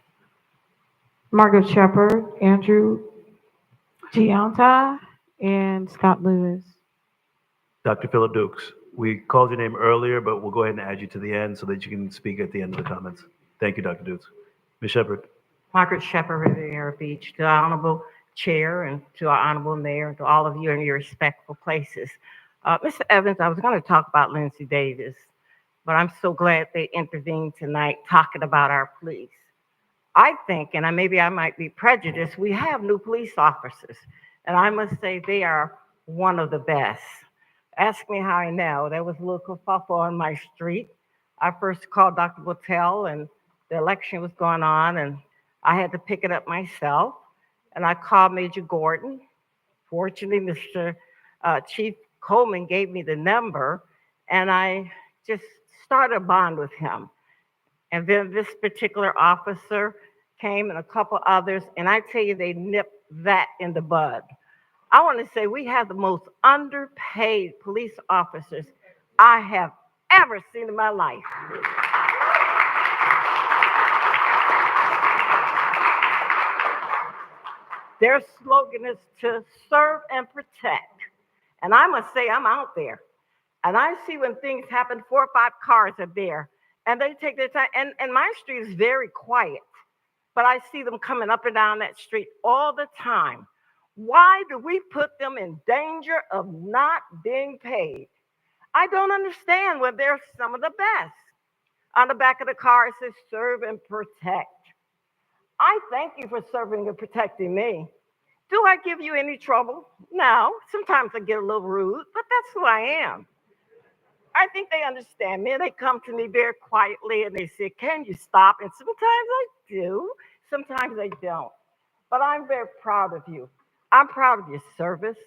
Margaret Shepherd, Andrew Gianta, and Scott Lewis. Dr. Phillip Dukes, we called your name earlier, but we'll go ahead and add you to the end so that you can speak at the end of the comments. Thank you, Dr. Dukes. Ms. Shepherd. Margaret Shepherd, Riviera Beach, to our honorable chair and to our honorable mayor and to all of you in your respectful places. Mr. Evans, I was going to talk about Lindsay Davis, but I'm so glad they intervened tonight talking about our police. I think, and maybe I might be prejudiced, we have new police officers, and I must say they are one of the best. Ask me how I know. There was a little kerfuffle on my street. I first called Dr. Bottell, and the election was going on, and I had to pick it up myself. And I called Major Gordon. Fortunately, Mr. Chief Coleman gave me the number, and I just started a bond with him. And then this particular officer came and a couple others, and I tell you, they nipped that in the bud. I want to say we have the most underpaid police officers I have ever seen in my life. Their slogan is to serve and protect. And I must say, I'm out there. And I see when things happen, 4 or 5 cars are there. And they take their time. And my street is very quiet. But I see them coming up and down that street all the time. Why do we put them in danger of not being paid? I don't understand when they're some of the best. On the back of the car, it says serve and protect. I thank you for serving and protecting me. Do I give you any trouble? No. Sometimes I get a little rude, but that's who I am. I think they understand me. They come to me very quietly and they say, can you stop? And sometimes I do. Sometimes I don't. But I'm very proud of you. I'm proud of your service.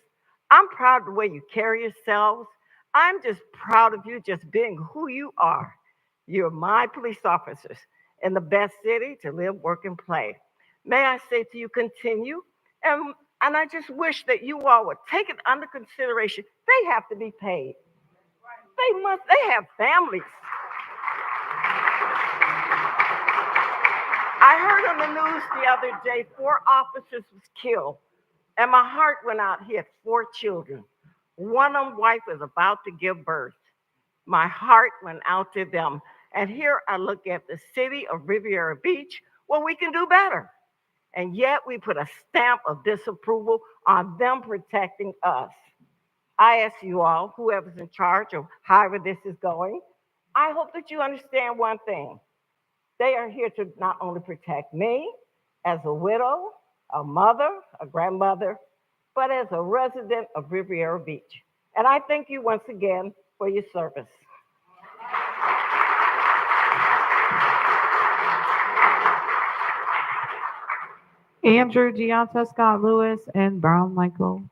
I'm proud of the way you carry yourselves. I'm just proud of you just being who you are. You're my police officers in the best city to live, work, and play. May I say to you, continue. And I just wish that you all would take it under consideration. They have to be paid. They have families. I heard on the news the other day, 4 officers was killed. And my heart went out. He had 4 children. One of them wife was about to give birth. My heart went out to them. And here I look at the city of Riviera Beach, well, we can do better. And yet we put a stamp of disapproval on them protecting us. I ask you all, whoever's in charge of however this is going, I hope that you understand one thing. They are here to not only protect me as a widow, a mother, a grandmother, but as a resident of Riviera Beach. And I thank you once again for your service. Andrew Gianta, Scott Lewis, and Brown Michael.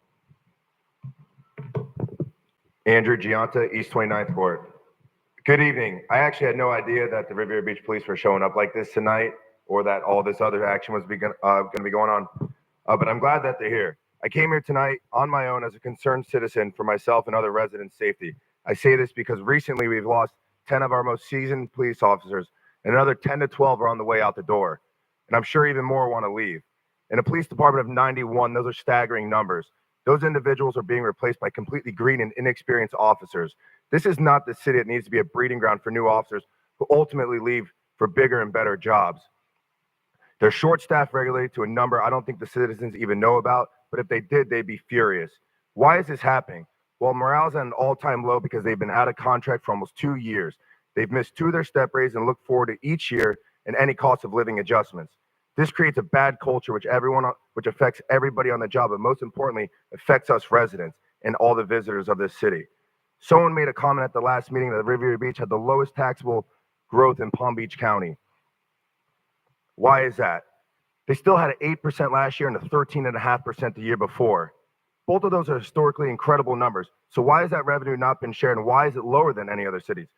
Andrew Gianta, East 29th Court. Good evening. I actually had no idea that the Riviera Beach Police were showing up like this tonight, or that all this other action was going to be going on. But I'm glad that they're here. I came here tonight on my own as a concerned citizen for myself and other residents' safety. I say this because recently we've lost 10 of our most seasoned police officers, and another 10 to 12 are on the way out the door. And I'm sure even more want to leave. In a police department of 91, those are staggering numbers. Those individuals are being replaced by completely green and inexperienced officers. This is not the city that needs to be a breeding ground for new officers who ultimately leave for bigger and better jobs. They're short-staffed regularly to a number I don't think the citizens even know about, but if they did, they'd be furious. Why is this happening? Well, morale's at an all-time low because they've been out of contract for almost 2 years. They've missed 2 of their step raises and look forward to each year and any cost of living adjustments. This creates a bad culture which affects everybody on the job, but most importantly, affects us residents and all the visitors of this city. Someone made a comment at the last meeting that Riviera Beach had the lowest taxable growth in Palm Beach County. Why is that? They still had an 8% last year and a 13.5% the year before. Both of those are historically incredible numbers. So why has that revenue not been shared, and why is it lower than any other cities?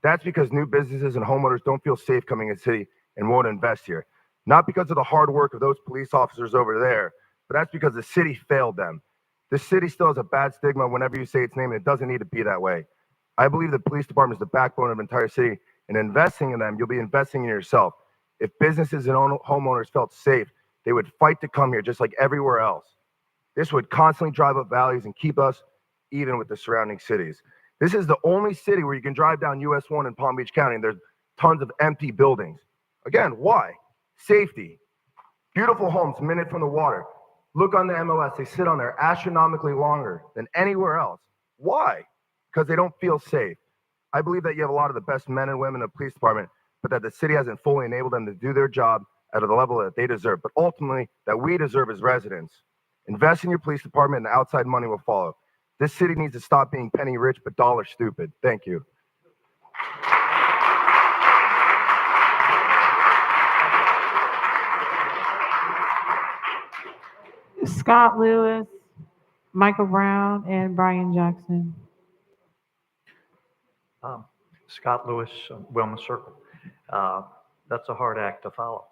That's because new businesses and homeowners don't feel safe coming in the city and won't invest here. Not because of the hard work of those police officers over there, but that's because the city failed them. The city still has a bad stigma whenever you say its name, and it doesn't need to be that way. I believe the police department is the backbone of the entire city, and investing in them, you'll be investing in yourself. If businesses and homeowners felt safe, they would fight to come here just like everywhere else. This would constantly drive up values and keep us even with the surrounding cities. This is the only city where you can drive down US 1 in Palm Beach County and there's tons of empty buildings. Again, why? Safety. Beautiful homes, minute from the water. Look on the MLS, they sit on there astronomically longer than anywhere else. Why? Because they don't feel safe. I believe that you have a lot of the best men and women in the police department, but that the city hasn't fully enabled them to do their job at the level that they deserve, but ultimately that we deserve as residents. Invest in your police department and the outside money will follow. This city needs to stop being penny rich but dollar stupid. Thank you. Scott Lewis, Michael Brown, and Brian Jackson. Scott Lewis, Wellness Circle. That's a hard act to follow.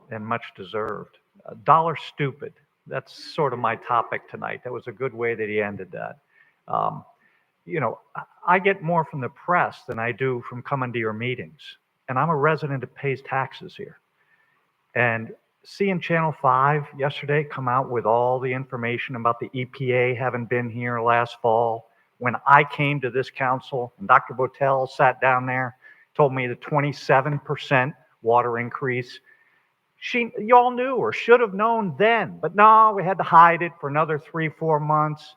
and much deserved. Dollar stupid. That's sort of my topic tonight. That was a good way that he ended that. Um, you know, I get more from the press than I do from coming to your meetings. And I'm a resident that pays taxes here. And seeing Channel 5 yesterday come out with all the information about the EPA having been here last fall, when I came to this council and Dr. Botel sat down there, told me the 27% water increase. Y'all knew or should have known then, but no, we had to hide it for another 3-4 months,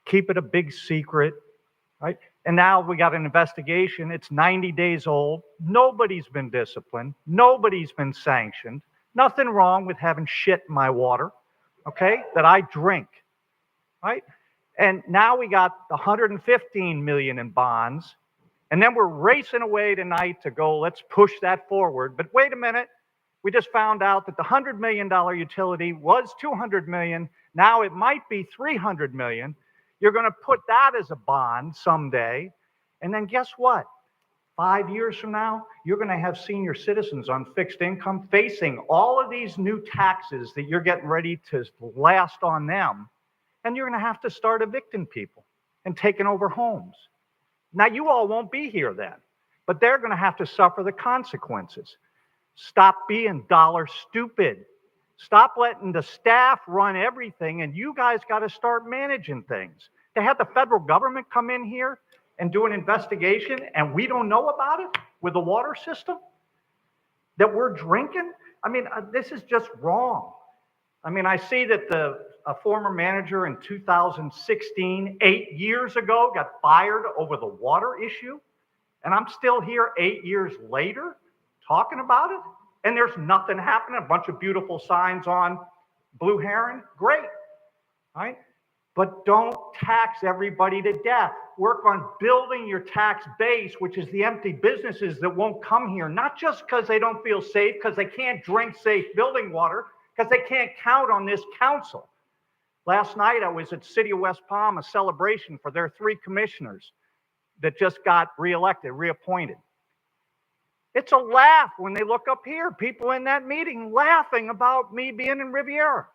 keep it a big secret, right? And now we got an investigation. It's 90 days old. Nobody's been disciplined. Nobody's been sanctioned. Nothing wrong with having shit in my water, okay, that I drink, right? And now we got the 115 million in bonds, and then we're racing away tonight to go, let's push that forward. But wait a minute, we just found out that the $100 million utility was 200 million. Now it might be 300 million. You're going to put that as a bond someday. And then guess what? 5 years from now, you're going to have senior citizens on fixed income facing all of these new taxes that you're getting ready to last on them. And you're going to have to start evicting people and taking over homes. Now, you all won't be here then, but they're going to have to suffer the consequences. Stop being dollar stupid. Stop letting the staff run everything, and you guys got to start managing things. To have the federal government come in here and do an investigation, and we don't know about it with the water system that we're drinking? I mean, this is just wrong. I mean, I see that a former manager in 2016, 8 years ago, got fired over the water issue, and I'm still here 8 years later talking about it, and there's nothing happening. A bunch of beautiful signs on Blue Heron, great, right? But don't tax everybody to death. Work on building your tax base, which is the empty businesses that won't come here, not just because they don't feel safe, because they can't drink safe building water, because they can't count on this council. Last night, I was at City of West Palm, a celebration for their 3 commissioners that just got reelected, reappointed. It's a laugh when they look up here, people in that meeting laughing about me being in Riviera,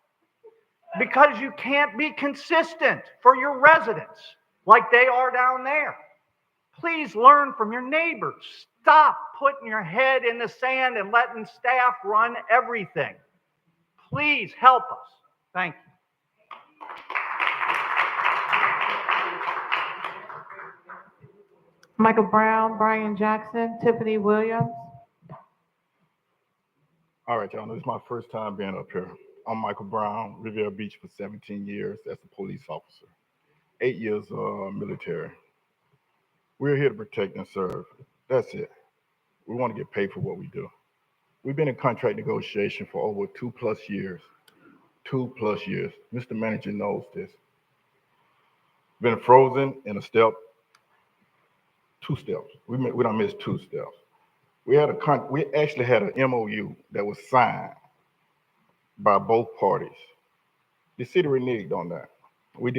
because you can't be consistent for your residents like they are down there. Please learn from your neighbors. Stop putting your head in the sand and letting staff run everything. Please help us. Thank you. Michael Brown, Brian Jackson, Tiffany Williams. All right, y'all, this is my first time being up here. I'm Michael Brown, Riviera Beach for 17 years as a police officer, 8 years military. We're here to protect and serve. That's it. We want to get paid for what we do. We've been in contract negotiation for over 2+ years. 2+ years. Mr. Manager knows this. Been frozen in a step, 2 steps. We done missed 2 steps. We actually had an MOU that was signed by both parties. The city reneged on that. We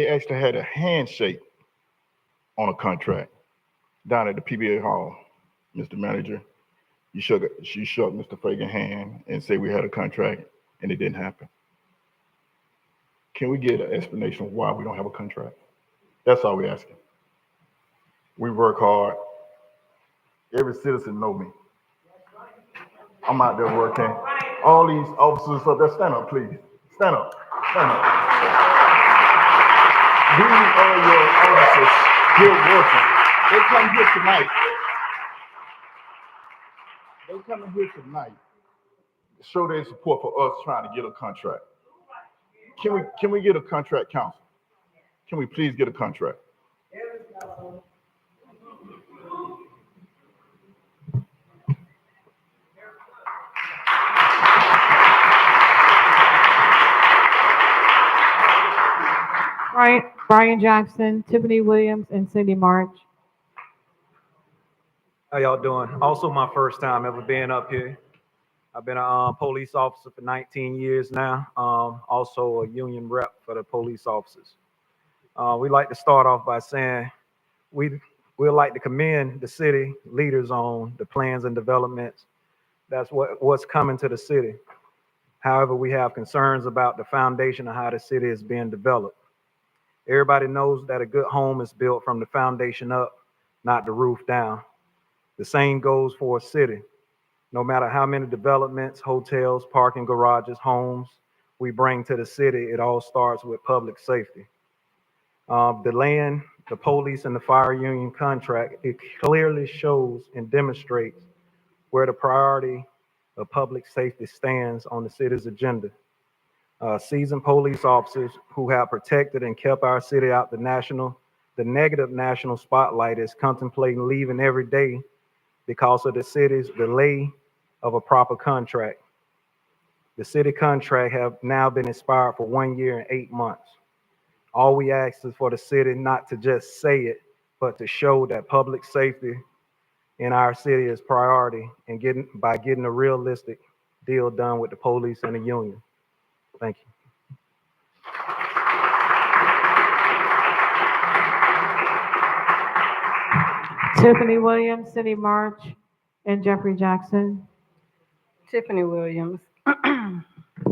actually had a handshake on a contract down at the PBA Hall. Mr. Manager, she shook Mr. Fagan's hand and said we had a contract, and it didn't happen. Can we get an explanation of why we don't have a contract? That's all we're asking. We work hard. Every citizen know me. I'm out there working. All these officers up there, stand up, please. Stand up. Stand up. These are your officers here working. They come here tonight. They come here tonight to show their support for us trying to get a contract. Can we get a contract, council? Can we please get a contract? Brian Jackson, Tiffany Williams, and Cindy March. How y'all doing? Also my first time ever being up here. I've been a police officer for 19 years now. Also a union rep for the police officers. We'd like to start off by saying we'd like to commend the city leaders on the plans and developments That's what's coming to the city. However, we have concerns about the foundation of how the city is being developed. Everybody knows that a good home is built from the foundation up, not the roof down. The same goes for a city. No matter how many developments, hotels, parking garages, homes we bring to the city, it all starts with public safety. The land, the police, and the fire union contract, it clearly shows and demonstrates where the priority of public safety stands on the city's agenda. Seasoned police officers who have protected and kept our city out the negative national spotlight is contemplating leaving every day because of the city's delay of a proper contract. The city contract have now been expired for 1 year and 8 months. All we ask is for the city not to just say it, but to show that public safety in our city is priority and getting a realistic deal done with the police and the union. Thank you. Tiffany Williams, Cindy March, and Jeffrey Jackson. Tiffany Williams. I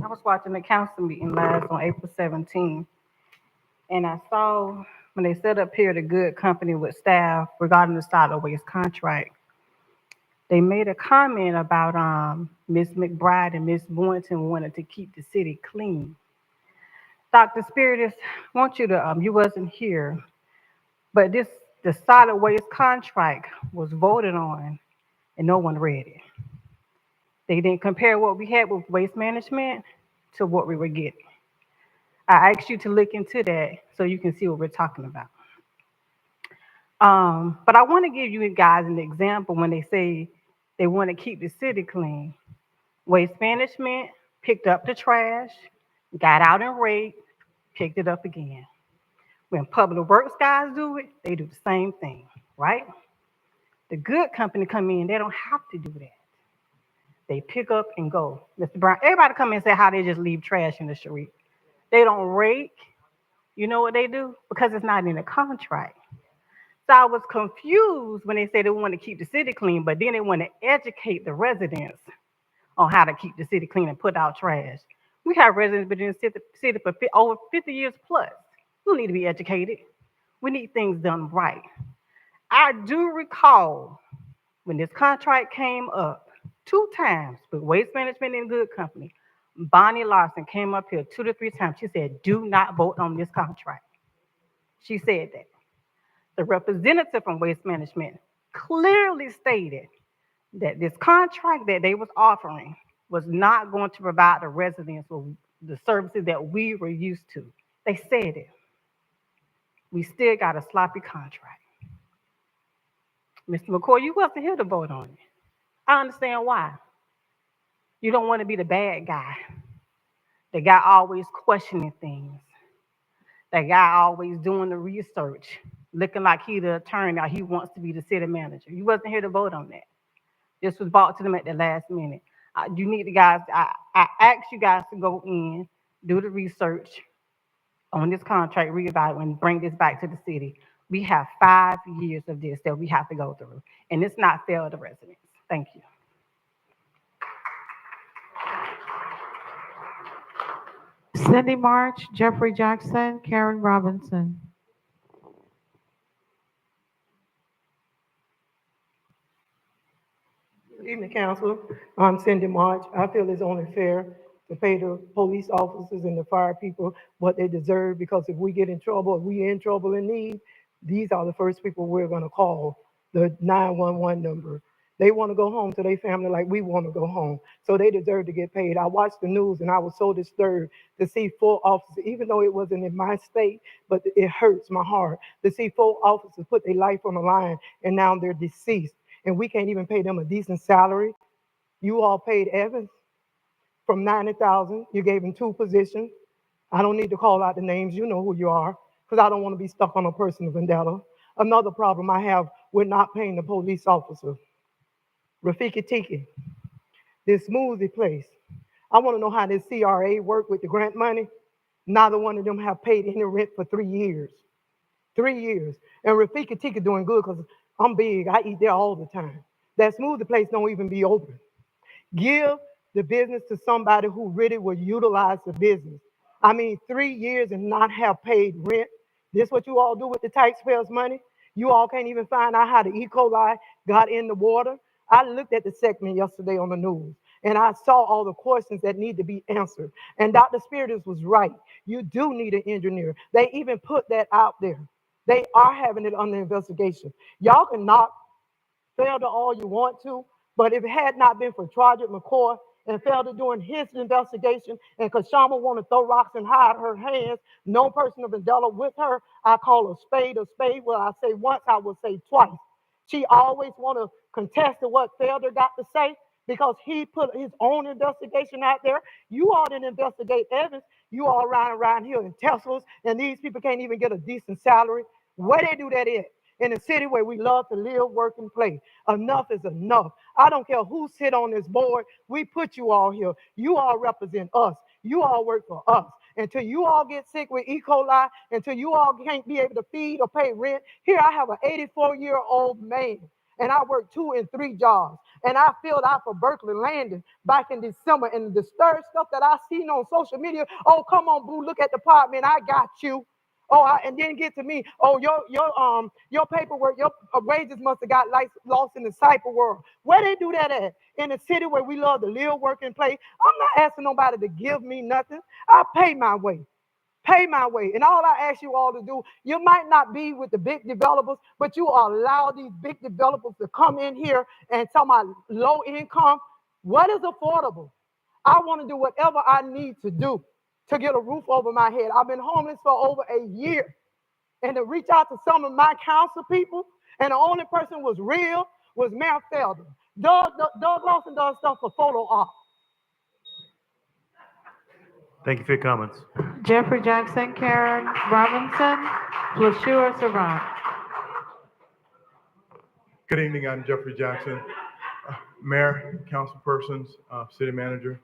was watching the council meeting last on April 17th, and I saw when they set up here the good company with staff regarding the solid waste contract, they made a comment about Ms. McBride and Ms. Boynton wanted to keep the city clean. Dr. Spiritus, want you to, you wasn't here, but the solid waste contract was voted on and no one read it. They didn't compare what we had with waste management to what we were getting. I asked you to look into that so you can see what we're talking about. But I want to give you guys an example when they say they want to keep the city clean. Waste management picked up the trash, got out and raked, picked it up again. When public works guys do it, they do the same thing, right? The good company come in, they don't have to do that. They pick up and go. Mr. Brown, everybody come in and say how they just leave trash in the street. They don't rake. You know what they do? Because it's not in the contract. So I was confused when they said they want to keep the city clean, but then they want to educate the residents on how to keep the city clean and put out trash. We have residents been in the city for over 50 years plus. We don't need to be educated. We need things done right. I do recall when this contract came up 2 times with Waste Management and Good Company, Bonnie Larson came up here 2 to 3 times. She said, do not vote on this contract. She said that. The representative from Waste Management clearly stated that this contract that they was offering was not going to provide the residents with the services that we were used to. They said it. We still got a sloppy contract. Mr. McCoy, you wasn't here to vote on it. I understand why. You don't want to be the bad guy. The guy always questioning things. That guy always doing the research, looking like he the attorney or he wants to be the city manager. You wasn't here to vote on that. This was brought to them at the last minute. You need the guys, I asked you guys to go in, do the research on this contract, read about it, and bring this back to the city. We have 5 years of this that we have to go through, and it's not fair to the residents. Thank you. Cindy March, Jeffrey Jackson, Karen Robinson. Good evening, Council. I'm Cindy March. I feel it's only fair to pay the police officers and the fire people what they deserve, because if we get in trouble, if we're in trouble and need, these are the first people we're gonna call, the 911 number. They wanna go home to their family like we wanna go home, so they deserve to get paid. I watched the news and I was so disturbed to see 4 officers, even though it wasn't in my state, but it hurts my heart to see 4 officers put their life on the line and now they're deceased. And we can't even pay them a decent salary. You all paid Evans from 90,000. You gave him 2 positions. I don't need to call out the names. You know who you are, because I don't want to be stuck on a personal vendetta. Another problem I have, we're not paying the police officer. Rafiki Tiki, this smoothie place. I want to know how this CRA work with the grant money. Neither one of them have paid any rent for 3 years. 3 years. And Rafiki Tiki doing good because I'm big. I eat there all the time. That smoothie place don't even be open. Give the business to somebody who really will utilize the business. I mean, 3 years and not have paid rent. This what you all do with the taxpayers' money? You all can't even find out how the E. coli got in the water. I looked at the segment yesterday on the news and I saw all the questions that need to be answered. And Dr. Spiritus was right. You do need an engineer. They even put that out there. They are having it under investigation. Y'all can knock Felder all you want to, but if it had not been for Trodrick McCoy and Felder doing his investigation, and Kashama want to throw rocks and hide her hands, no person have been dealt with her. I call a spade a spade. Well, I say once, I will say twice. She always want to contest to what Felder got to say because he put his own investigation out there. You all didn't investigate Evans. You all riding around here in Teslas, and these people can't even get a decent salary. Where they do that at? In a city where we love to live, work, and play. Enough is enough. I don't care who sit on this board. We put you all here. You all represent us. You all work for us. Until you all get sick with E. coli, until you all can't be able to feed or pay rent. Here I have an 84-year-old man, and I work 2 and 3 jobs. And I filled out for Berkeley Landing back in December. And the stir stuff that I seen on social media, oh, come on, boo, look at the apartment. I got you. Oh, and then get to me. Oh, your paperwork, your wages must have got lost in the cyber world. Where they do that at? In a city where we love to live, work, and play. I'm not asking nobody to give me nothing. I pay my way. Pay my way. And all I ask you all to do, you might not be with the big developers, but you allow these big developers to come in here and tell my low income, what is affordable? I want to do whatever I need to do to get a roof over my head. I've been homeless for over a year. And to reach out to some of my council people, and the only person was real was Mayor Felder. Doug Lawson does stuff for photo op. Thank you for your comments. Jeffrey Jackson, Karen Robinson, Flashua Saran. Good evening, I'm Jeffrey Jackson, Mayor, councilpersons, city manager.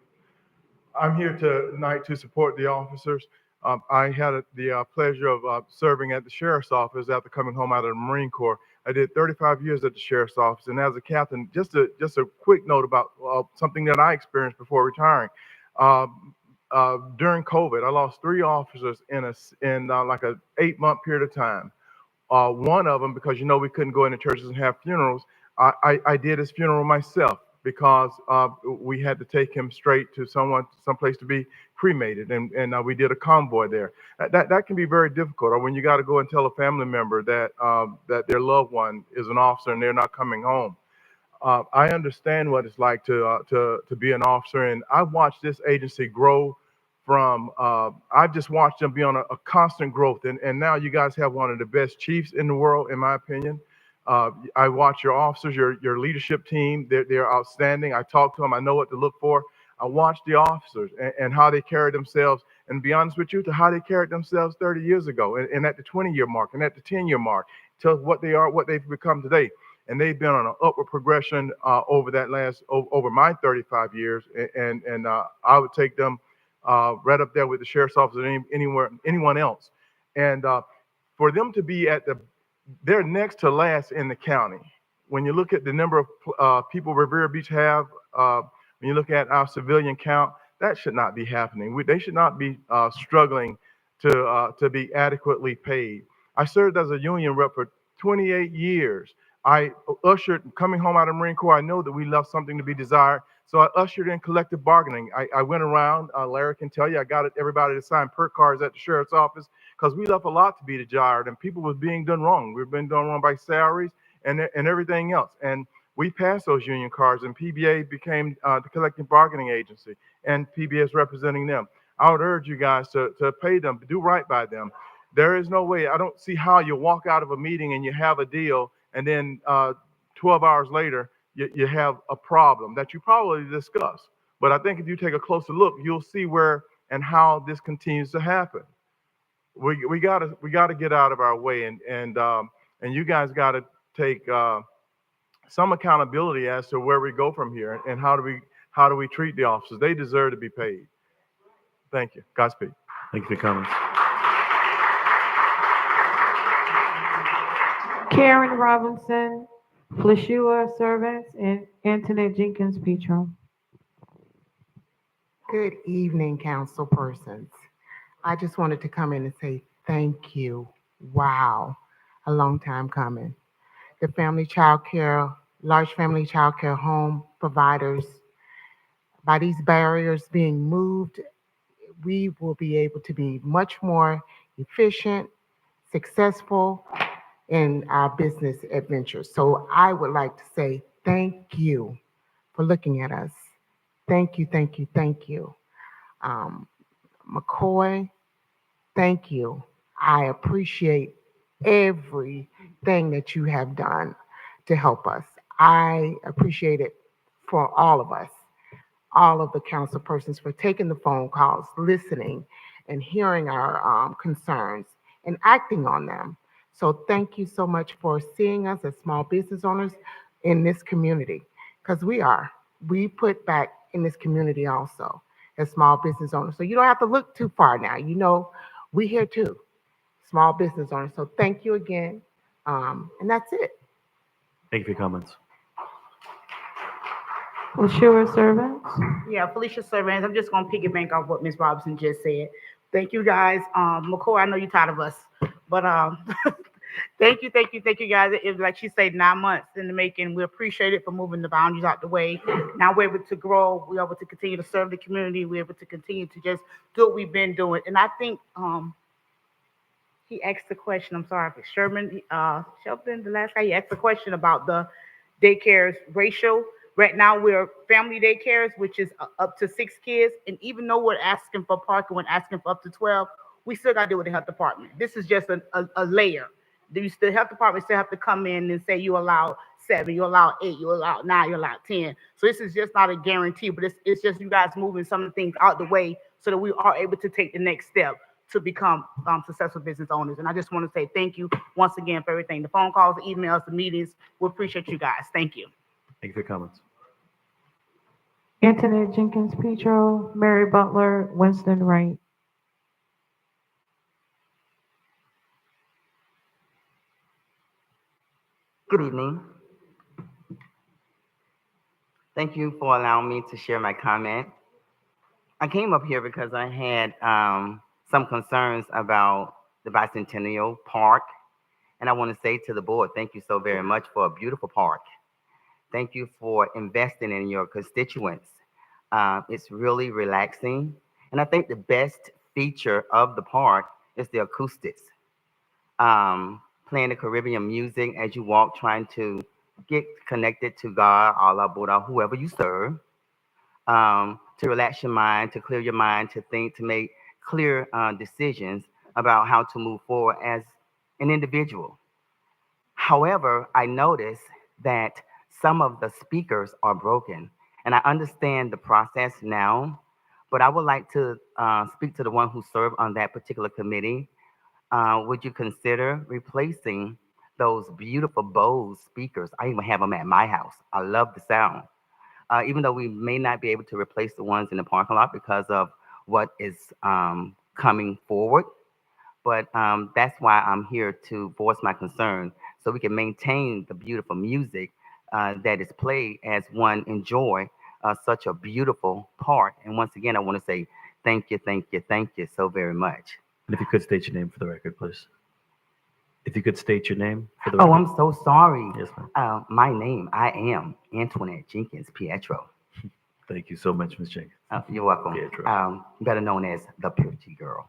I'm here tonight to support the officers. I had the pleasure of serving at the sheriff's office after coming home out of the Marine Corps. I did 35 years at the sheriff's office, and as a captain, just a quick note about something that I experienced before retiring. During COVID, I lost 3 officers in like a 8-month period of time. One of them, because we couldn't go into churches and have funerals, I did his funeral myself because we had to take him straight to someplace to be cremated, and we did a convoy there. That can be very difficult, or when you got to go and tell a family member that that their loved one is an officer and they're not coming home. I understand what it's like to be an officer, and I've watched this agency grow from, I've just watched them be on a constant growth, and now you guys have one of the best chiefs in the world, in my opinion. I watch your officers, your leadership team, they're outstanding. I talk to them, I know what to look for. I watch the officers and how they carry themselves, and to be honest with you, to how they carried themselves 30 years ago, and at the 20-year mark, and at the 10-year mark, to what they are, what they've become today. And they've been on an upward progression over my 35 years, and I would take them right up there with the sheriff's office and anyone else. And for them to be they're next to last in the county. When you look at the number of people Revere Beach have, when you look at our civilian count, that should not be happening. They should not be struggling to be adequately paid. I served as a union rep for 28 years. I ushered, coming home out of the Marine Corps, I know that we left something to be desired. So I ushered in collective bargaining. I went around, Larry can tell you, I got everybody to sign perk cards at the sheriff's office because we left a lot to be desired and people was being done wrong. We've been done wrong by salaries and everything else. And we passed those union cards, and PBA became the collective bargaining agency, and PBA is representing them. I would urge you guys to pay them, to do right by them. There is no way, I don't see how you walk out of a meeting and you have a deal, and then 12 hours later, you have a problem that you probably discussed. But I think if you take a closer look, you'll see where and how this continues to happen. We gotta get out of our way, and you guys gotta take some accountability as to where we go from here and how do we treat the officers. They deserve to be paid. Thank you. Godspeed. Thank you for your comments. Karen Robinson, Flashua Servants, and Antoinette Jenkins Petro. Good evening, council persons. I just wanted to come in and say thank you. Wow, a long time coming. The family child care, large family child care home providers, by these barriers being moved, we will be able to be much more efficient, successful in our business adventures. So I would like to say thank you for looking at us. Thank you, thank you, thank you. Um, McCoy, thank you. I appreciate everything that you have done to help us. I appreciate it for all of the council persons for taking the phone calls, listening, and hearing our concerns and acting on them. So thank you so much for seeing us as small business owners in this community, because we are. We put back in this community also as small business owners. So you don't have to look too far now. You know, we here too, small business owners. So thank you again. And that's it. Thank you for your comments. Lashua Servants. Yeah, Felicia Servants. I'm just gonna piggyback off what Ms. Robinson just said. Thank you guys. McCoy, I know you're tired of us, but thank you guys. It was like she said, 9 months in the making. We appreciate it for moving the boundaries out the way. Now we're able to grow. We're able to continue to serve the community. We're able to continue to just do what we've been doing. And I think he asked the question. I'm sorry if it's Shelton, the last guy. He asked the question about the daycare's ratio. Right now, we're family daycares, which is up to 6 kids. And even though we're asking for parking, we're asking for up to 12, we still got to deal with the health department. This is just a layer. The health department still have to come in and say you allow 7, you allow 8, you allow 9, you allow 10. So this is just not a guarantee, but it's just you guys moving some of the things out the way so that we are able to take the next step to become successful business owners. And I just want to say thank you once again for everything. The phone calls, the emails, the meetings. We appreciate you guys. Thank you. Thank you for your comments. Antoinette Jenkins Petro, Mary Butler, Winston Wright. Good evening. Thank you for allowing me to share my comment. I came up here because I had some concerns about the Bicentennial Park. And I want to say to the board, thank you so very much for a beautiful park. Thank you for investing in your constituents. It's really relaxing. And I think the best feature of the park is the acoustics. Playing the Caribbean music as you walk, trying to get connected to God, Allah, Buddha, whoever you serve, to relax your mind, to clear your mind, to think, to make clear decisions about how to move forward as an individual. However, I noticed that some of the speakers are broken, and I understand the process now, but I would like to speak to the one who served on that particular committee. Would you consider replacing those beautiful Bose speakers? I even have them at my house. I love the sound. Even though we may not be able to replace the ones in the parking lot because of what is coming forward, but that's why I'm here to voice my concern so we can maintain the beautiful music that is played as one enjoy such a beautiful park. And once again, I want to say thank you, thank you, thank you so very much. And if you could state your name for the record, please. If you could state your name for the record. Oh, I'm so sorry. Yes, ma'am. My name, I am Antoinette Jenkins Pietro. Thank you so much, Ms. Jenkins. You're welcome. Pietro. Better known as the Pretty Girl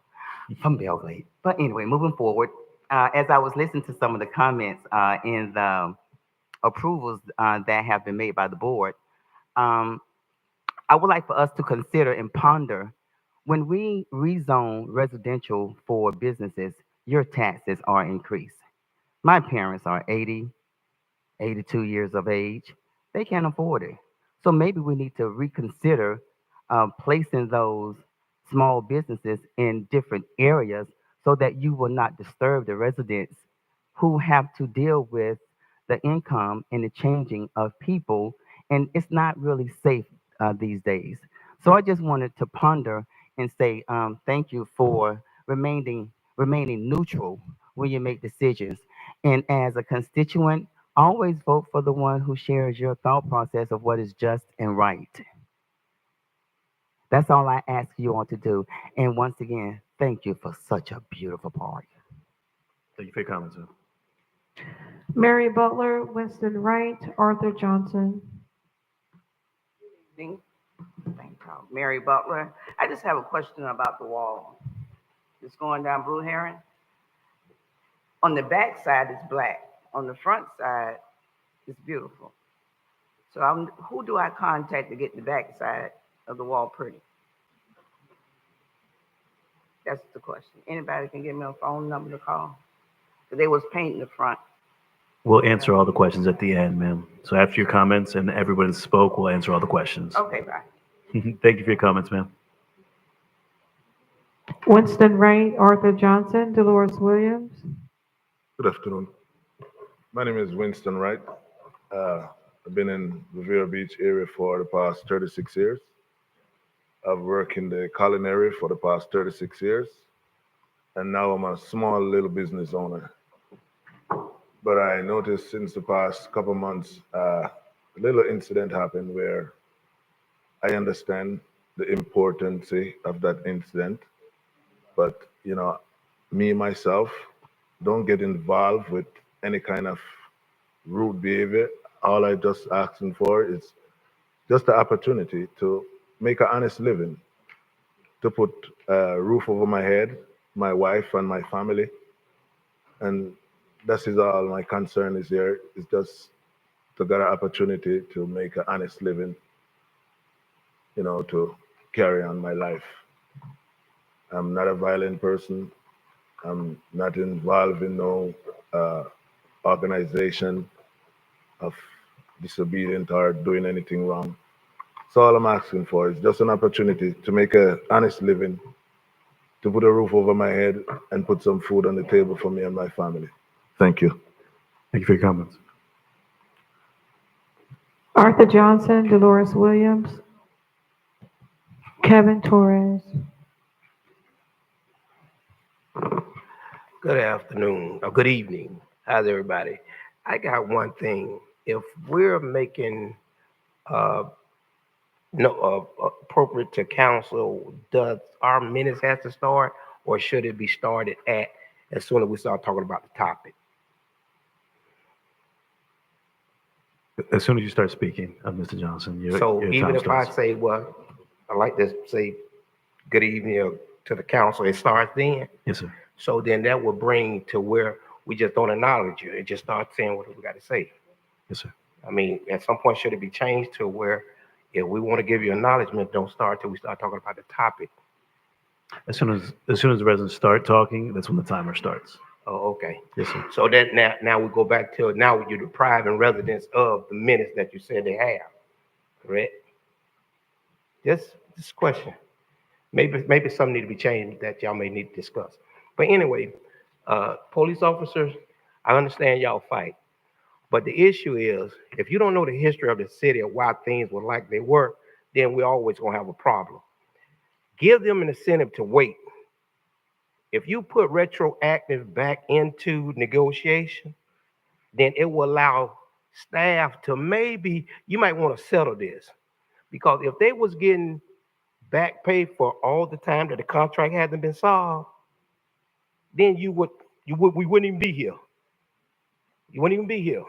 from Belgrade. But anyway, moving forward, as I was listening to some of the comments in the approvals that have been made by the board, I would like for us to consider and ponder when we rezone residential for businesses, your taxes are increased. My parents are 80, 82 years of age. They can't afford it. So maybe we need to reconsider placing those small businesses in different areas so that you will not disturb the residents who have to deal with the income and the changing of people. And it's not really safe these days. So I just wanted to ponder and say thank you for remaining neutral when you make decisions. And as a constituent, always vote for the one who shares your thought process of what is just and right. That's all I ask you all to do. And once again, thank you for such a beautiful park. Thank you for your comments, sir. Mary Butler, Winston Wright, Arthur Johnson. Thank you. Mary Butler. I just have a question about the wall. It's going down Blue Heron. On the back side, it's black. On the front side, it's beautiful. So who do I contact to get the back side of the wall pretty? That's the question. Anybody can give me a phone number to call? Because they was painting the front. We'll answer all the questions at the end, ma'am. So after your comments and everybody spoke, we'll answer all the questions. Okay, bye. Thank you for your comments, ma'am. Winston Wright, Arthur Johnson, Dolores Williams. Good afternoon. My name is Winston Wright. I've been in Revere Beach area for the past 36 years. I've worked in the culinary for the past 36 years. And now I'm a small little business owner. But I noticed since the past couple months, a little incident happened where I understand the importance of that incident. But, me, myself, don't get involved with any kind of rude behavior. All I just asking for is just the opportunity to make an honest living, to put a roof over my head, my wife and my family. And that is all my concern is here, is just to get an opportunity to make an honest living, to carry on my life. I'm not a violent person. I'm not involved in no organization of disobedient or doing anything wrong. So all I'm asking for is just an opportunity to make an honest living, to put a roof over my head and put some food on the table for me and my family. Thank you. Thank you for your comments. Arthur Johnson, Dolores Williams. Kevin Torres. Good afternoon, or good evening. How's everybody? I got one thing. If we're making no appropriate to council, does our minutes have to start, or should it be started at as soon as we start talking about the topic? As soon as you start speaking, Mr. Johnson, So your even time if I starts. say, well, I like to say good evening to the council, it starts then. Yes, sir. So then that will bring to where we just don't acknowledge you and just start saying what we got to say. Yes, sir. I mean, at some point, should it be changed to where if we want to give you acknowledgement, don't start till we start talking about the topic? As soon as the residents start talking, that's when the timer starts. Oh, okay. Yes, sir. So that now we go back to now you're depriving residents of the minutes that you said they have, correct? Just this question. Maybe something need to be changed that y'all may need to discuss. But anyway, police officers, I understand y'all fight. But the issue is, if you don't know the history of the city or why things were like they were, then we're always going to have a problem. Give them an incentive to wait. If you put retroactive back into negotiation, then it will allow staff to maybe, you might want to settle this. Because if they was getting back pay for all the time that the contract hasn't been solved, then we wouldn't even be here. You wouldn't even be here.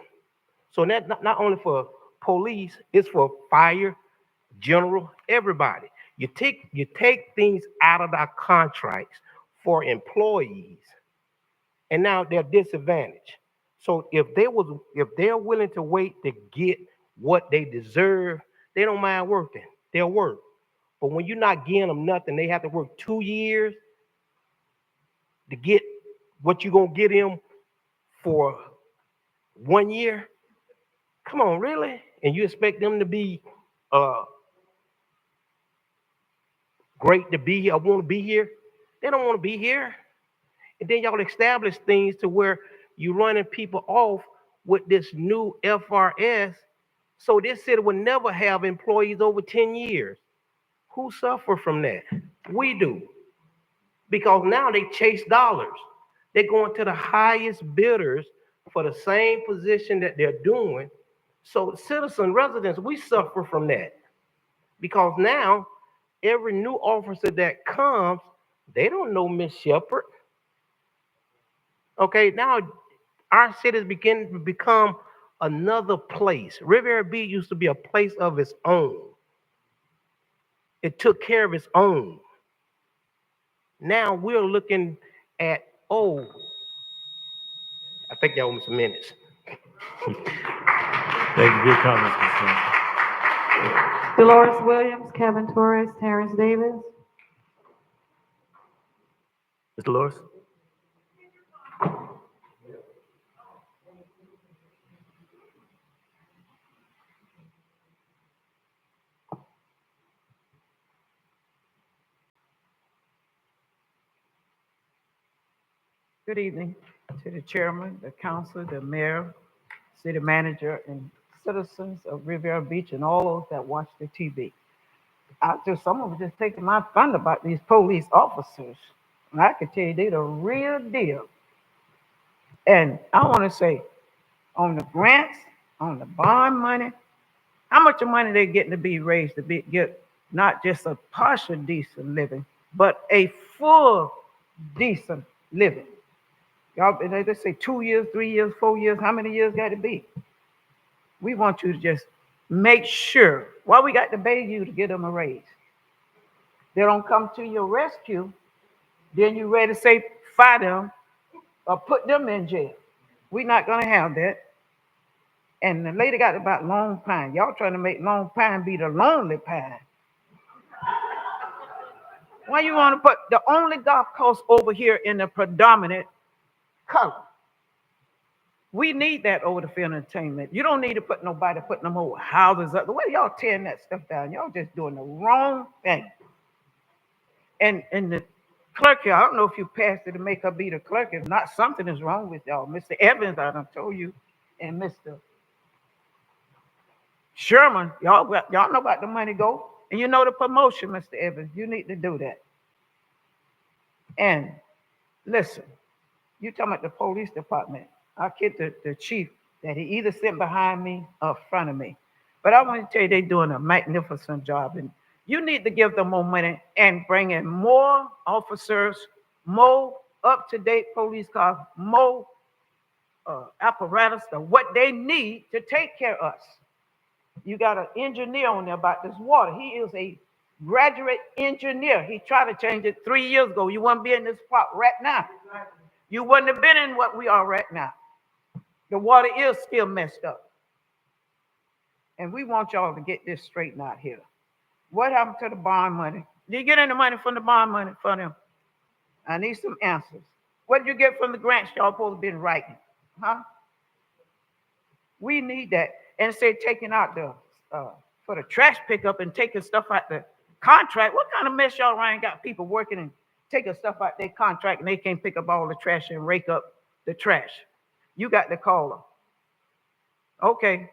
So that not only for police, it's for fire, general, everybody. You take things out of our contracts for employees, and now they're disadvantaged. So if they're willing to wait to get what they deserve, they don't mind working. They'll work. But when you're not giving them nothing, they have to work 2 years to get what you're gonna get them for 1 year. Come on, really? And you expect them to be great to be here, want to be here? They don't want to be here. And then y'all establish things to where you're running people off with this new FRS. So this city will never have employees over 10 years. Who suffer from that? We do. Because now they chase dollars. They're going to the highest bidders for the same position that they're doing. So citizen residents, we suffer from that. Because now every new officer that comes, they don't know Miss Shepherd. Okay, now our city is beginning to become another place. Riviera Beach used to be a place of its own. It took care of its own. Now we're looking at, oh, I think y'all want some minutes. Thank you for your comments, Mr. Dolores Williams, Kevin Torres, Terrence Davis. Mr. Lewis? Good evening to the chairman, the council, the mayor, city manager, and citizens of Riviera Beach and all those that watch the TV. Someone was just taking my thunder about these police officers. And I can tell you they're the real deal. And I want to say, on the grants, on the bond money, how much of money they getting to be raised to get not just a partial decent living, but a full decent living. Y'all, they say 2 years, 3 years, 4 years, how many years got to be? We want you to just make sure. Why we got to beg you to get them a raise? They don't come to your rescue, then you ready to say fire them or put them in jail. We're not going to have that. And the lady got about Long Pine. Y'all trying to make Long Pine be the lonely pine. Why you want to put the only golf course over here in the predominant color? We need that over the field entertainment. You don't need to put nobody putting them whole houses up. The way y'all tearing that stuff down, y'all just doing the wrong thing. And the clerk here, I don't know if you passed it to make her be the clerk. If not, something is wrong with y'all. Mr. Evans, I done told you, and Mr. Sherman, y'all know about the money go. And you know the promotion, Mr. Evans. You need to do that. And listen, you talking about the police department. I get the chief that he either sit behind me or front of me. But I want to tell you, they're doing a magnificent job. And you need to give them more money and bring in more officers, more up-to-date police cars, more apparatus to what they need to take care of us. You got an engineer on there about this water. He is a graduate engineer. He tried to change it 3 years ago. You wouldn't be in this spot right now. You wouldn't have been in what we are right now. The water is still messed up. And we want y'all to get this straightened out here. What happened to the bond money? Did you get any money from the bond money for them? I need some answers. What did you get from the grants y'all supposed to be writing? Huh? We need that. And say taking out the for the trash pickup and taking stuff out the contract. What kind of mess y'all around got people working and taking stuff out their contract and they can't pick up all the trash and rake up the trash? You got to call her. Okay,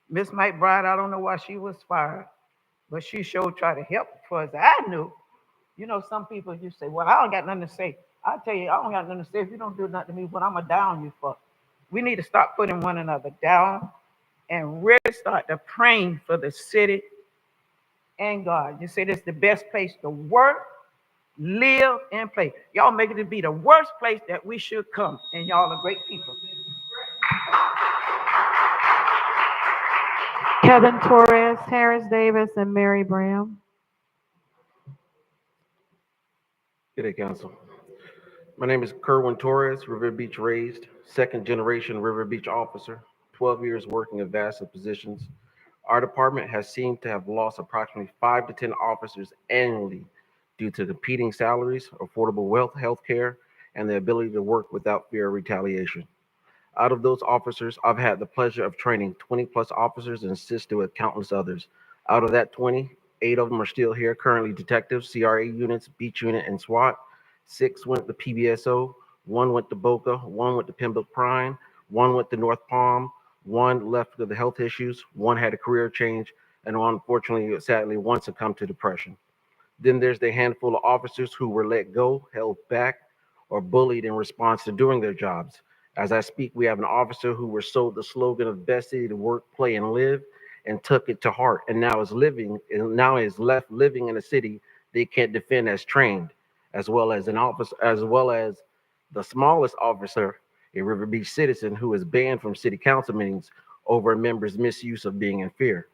Miss McBride, I don't know why she was fired, but she sure tried to help for as I knew. You know, some people you say, well, I don't got nothing to say. I tell you, I don't got nothing to say. If you don't do nothing to me, what I'm going to down you for? We need to start putting one another down and really start to praying for the city and God. You say this is the best place to work, live, and play. Y'all make it to be the worst place that we should come, and y'all are great people. Kevin Torres, Terrence Davis, and Mary Brown. Good day, Council. My name is Kerwin Torres, River Beach raised, second generation River Beach officer, 12 years working in vast positions. Our department has seemed to have lost approximately 5 to 10 officers annually due to competing salaries, affordable health care, and the ability to work without fear of retaliation. Out of those officers, I've had the pleasure of training 20 plus officers and assisted with countless others. Out of that 20, 8 of them are still here, currently detectives, CRA units, Beach Unit, and SWAT. 6 went to PBSO, 1 went to Boca, 1 went to Pembroke Prime, 1 went to North Palm, 1 left because of the health issues, 1 had a career change, and unfortunately, sadly, 1 succumbed to depression. Then there's the handful of officers who were let go, held back, or bullied in response to doing their jobs. As I speak, we have an officer who was sold the slogan of best city to work, play, and live, and took it to heart, and now is left living in a city they can't defend as trained, as well as the smallest officer, a River Beach citizen who is banned from city council meetings over a member's misuse of being in fear.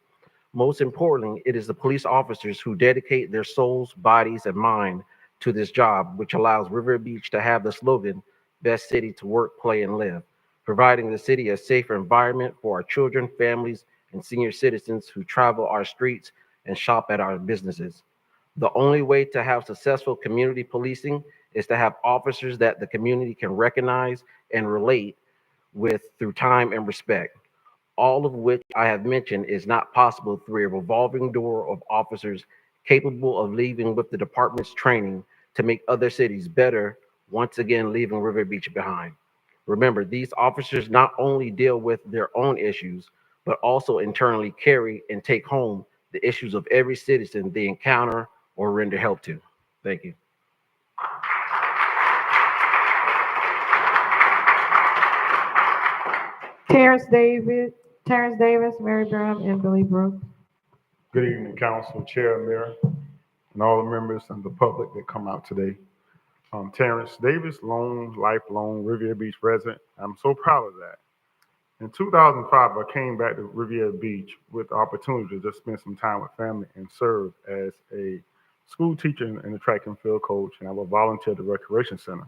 Most importantly, it is the police officers who dedicate their souls, bodies, and mind to this job, which allows River Beach to have the slogan, best city to work, play, and live, providing the city a safer environment for our children, families, and senior citizens who travel our streets and shop at our businesses. The only way to have successful community policing is to have officers that the community can recognize and relate with through time and respect, all of which I have mentioned is not possible through a revolving door of officers capable of leaving with the department's training to make other cities better, once again leaving River Beach behind. Remember, these officers not only deal with their own issues, but also internally carry and take home the issues of every citizen they encounter or render help to. Thank you. Terrence David, Terrence Davis, Mary Brown, and Billy Brooks. Good evening, Council, Chair, Mayor, and all the members and the public that come out today. Terrence Davis, lifelong Riviera Beach resident. I'm so proud of that. In 2005, I came back to Riviera Beach with the opportunity to just spend some time with family and serve as a school teacher and a track and field coach, and I was volunteer at the recreation center.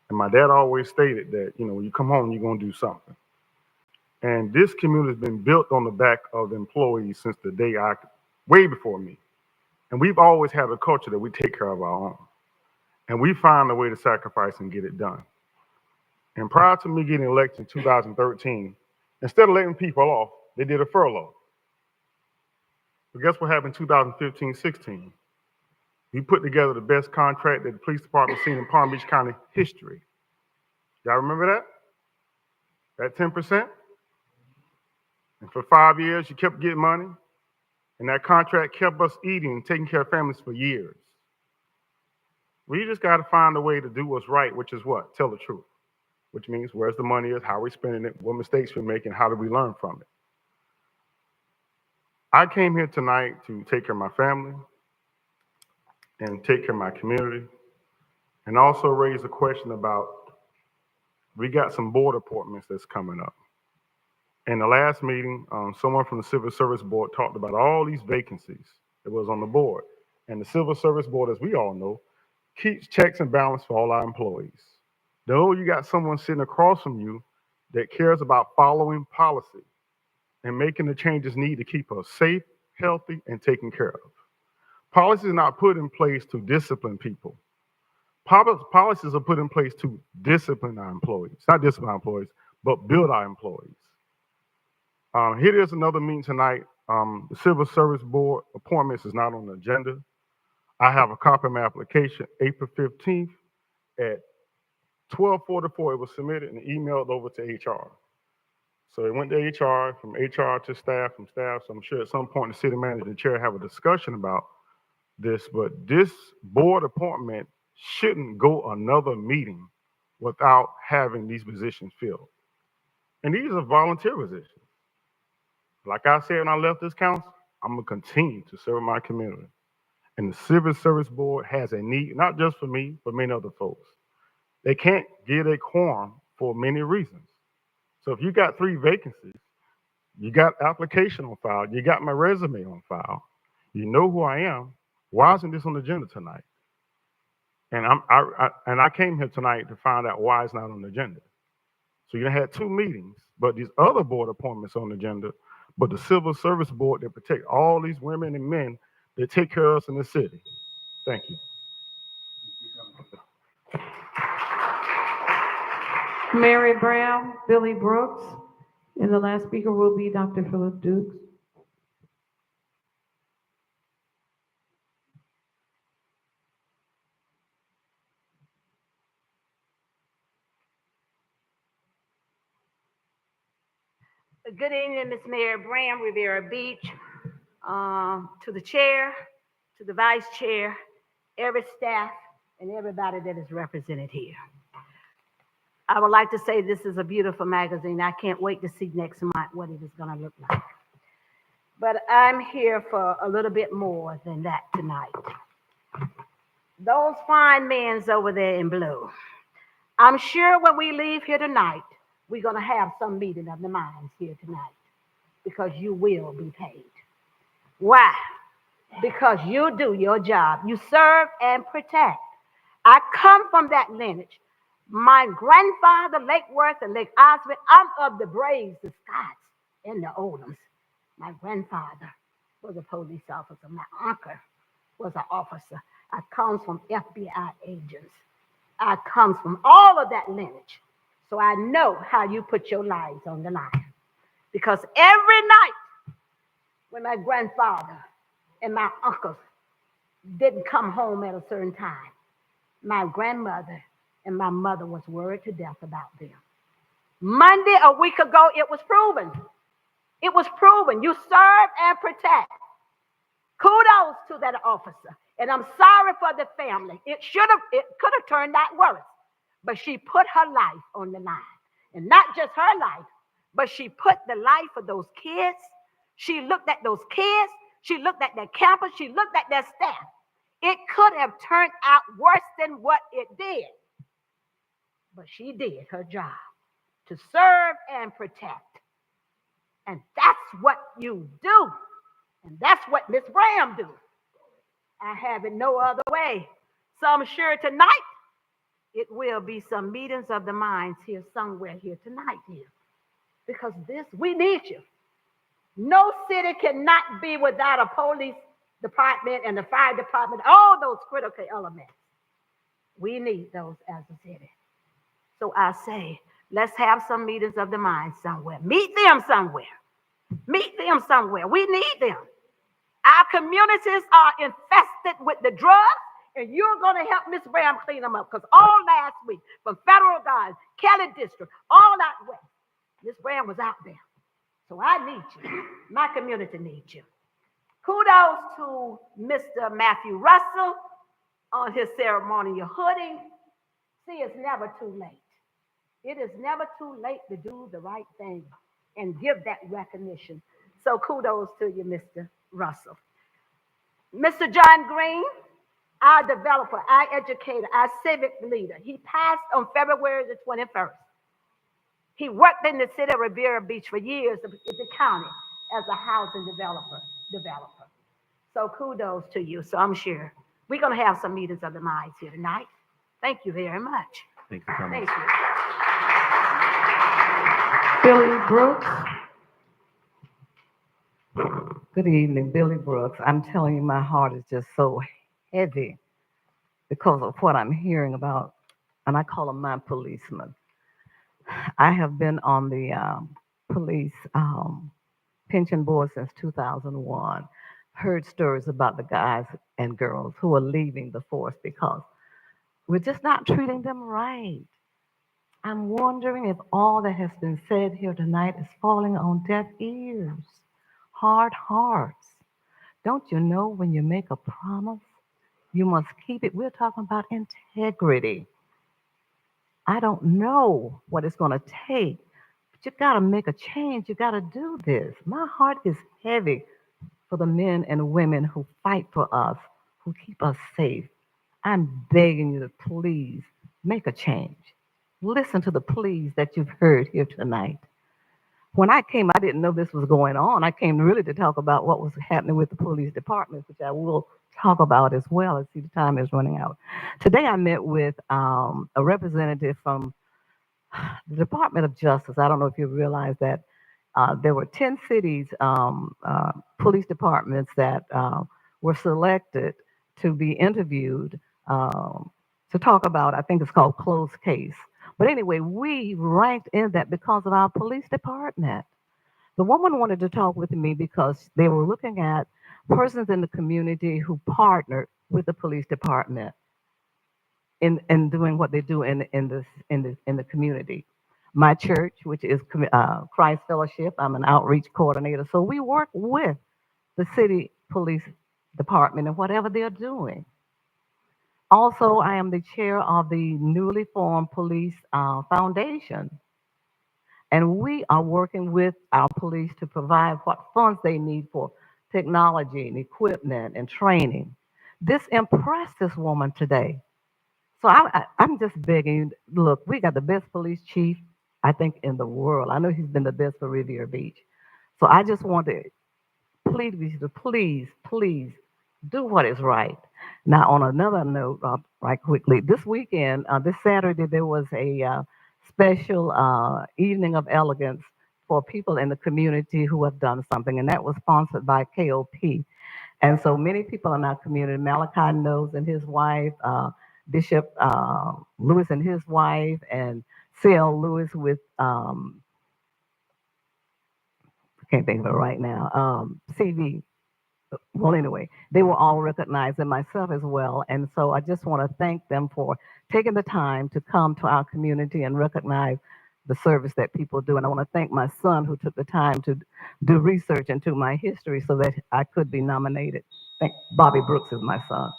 And my dad always stated that, when you come home, you're going to do something. And this community has been built on the back of employees since the day way before me. And we've always had a culture that we take care of our own. And we find a way to sacrifice and get it done. And prior to me getting elected in 2013, instead of letting people off, they did a furlough. But guess what happened in 2015-16? We put together the best contract that the police department seen in Palm Beach County history. Y'all remember that? That 10%? And for 5 years, you kept getting money. And that contract kept us eating and taking care of families for years. We just got to find a way to do what's right, which is what? Tell the truth. Which means where's the money is, how are we spending it, what mistakes we're making, how do we learn from it? I came here tonight to take care of my family and take care of my community, and also raise a question about, we got some board appointments that's coming up. In the last meeting, someone from the Civil Service Board talked about all these vacancies that was on the board. And the Civil Service Board, as we all know, keeps checks and balance for all our employees. Though you got someone sitting across from you that cares about following policy and making the changes needed to keep us safe, healthy, and taken care of. Policies are not put in place to discipline people. Policies are put in place to discipline our employees, not discipline our employees, but build our employees. Here is another meeting tonight. The Civil Service Board appointments is not on the agenda. I have a copy of my application, April 15th at 12:44. It was submitted and emailed over to HR. So it went to HR, from HR to staff, from staff. So I'm sure at some point the city manager and chair have a discussion about this, but this board appointment shouldn't go another meeting without having these positions filled. And these are volunteer positions. Like I said when I left this council, I'm gonna continue to serve my community. And the Civil Service Board has a need, not just for me, but many other folks. They can't get a quorum for many reasons. So if you got 3 vacancies, you got application on file, you got my resume on file, you know who I am, why isn't this on the agenda tonight? And I came here tonight to find out why it's not on the agenda. So you had 2 meetings, but these other board appointments on the agenda, but the Civil Service Board that protect all these women and men that take care of us in the city. Thank you. Mary Brown, Billy Brooks, and the last speaker will be Dr. Philip Dukes. Good evening, Ms. Mary Brown, Riviera Beach, to the chair, to the vice chair, every staff, and everybody that is represented here. I would like to say this is a beautiful magazine. I can't wait to see next month what it is going to look like. But I'm here for a little bit more than that tonight. Those fine men's over there in blue. I'm sure when we leave here tonight, we're going to have some meeting of the minds here tonight because you will be paid. Why? Because you do your job. You serve and protect. I come from that lineage. My grandfather, Lake Worth and Lake Osmond, I'm of the Braves, the Scots, and the Oldhams. My grandfather was a police officer. My uncle was an officer. I come from FBI agents. I come from all of that lineage. So I know how you put your lives on the line. Because every night when my grandfather and my uncles didn't come home at a certain time, my grandmother and my mother was worried to death about them. Monday, a week ago, it was proven. It was proven. You serve and protect. Kudos to that officer. And I'm sorry for the family. It could have turned out worse. But she put her life on the line. And not just her life, but she put the life of those kids. She looked at those kids. She looked at their campus. She looked at their staff. It could have turned out worse than what it did. But she did her job to serve and protect. And that's what you do. And that's what Miss Graham do. I have it no other way. So I'm sure tonight it will be some meetings of the minds here somewhere here tonight here. Because we need you. No city cannot be without a police department and the fire department, all those critical elements. We need those as a city. So I say, let's have some meetings of the minds somewhere. Meet them somewhere. Meet them somewhere. We need them. Our communities are infested with the drugs, and you're going to help Miss Graham clean them up. Because all last week, from federal guards, Kelly District, all out west, Miss Graham was out there. So I need you. My community needs you. Kudos to Mr. Matthew Russell on his ceremonial hoodie. See, it's never too late. It is never too late to do the right thing and give that recognition. So kudos to you, Mr. Russell. Mr. John Green, our developer, our educator, our civic leader, he passed on February the 21st. He worked in the city of Riviera Beach for years in the county as a housing developer. So kudos to you. So I'm sure we're going to have some meetings of the minds here tonight. Thank you very much. Thank you, Thomas. Thank you. Billy Brooks. Good evening, Billy Brooks. I'm telling you, my heart is just so heavy because of what I'm hearing about, and I call them my policemen. I have been on the police pension board since 2001. Heard stories about the guys and girls who are leaving the force because we're just not treating them right. I'm wondering if all that has been said here tonight is falling on deaf ears, hard hearts. Don't you know when you make a promise, you must keep it? We're talking about integrity. I don't know what it's going to take, but you got to make a change. You got to do this. My heart is heavy for the men and women who fight for us, who keep us safe. I'm begging you to please make a change. Listen to the pleas that you've heard here tonight. When I came, I didn't know this was going on. I came really to talk about what was happening with the police departments, which I will talk about as well. I see the time is running out. Today I met with a representative from the Department of Justice. I don't know if you realize that there were 10 cities, police departments that were selected to be interviewed to talk about, I think it's called closed case. But anyway, we ranked in that because of our police department. The woman wanted to talk with me because they were looking at persons in the community who partnered with the police department in doing what they do in the community. My church, which is Christ Fellowship, I'm an outreach coordinator. So we work with the city police department and whatever they're doing. Also, I am the chair of the newly formed police foundation. And we are working with our police to provide what funds they need for technology and equipment and training. This impressed this woman today. So I'm just begging. Look, we got the best police chief, I think, in the world. I know he's been the best for Riviera Beach. So I just want to plead with you to please do what is right. Now, on another note, right quickly, this weekend, this Saturday, there was a special evening of elegance for people in the community who have done something, and that was sponsored by KOP. And so many people in our community, Malachi Knows and his wife, Bishop Lewis and his wife, and C.L. Lewis with, I can't think of it right now, CV. Well, anyway, they were all recognized, and myself as well. And so I just want to thank them for taking the time to come to our community and recognize the service that people do. And I want to thank my son who took the time to do research into my history so that I could be nominated. Thank Bobby Brooks is my son.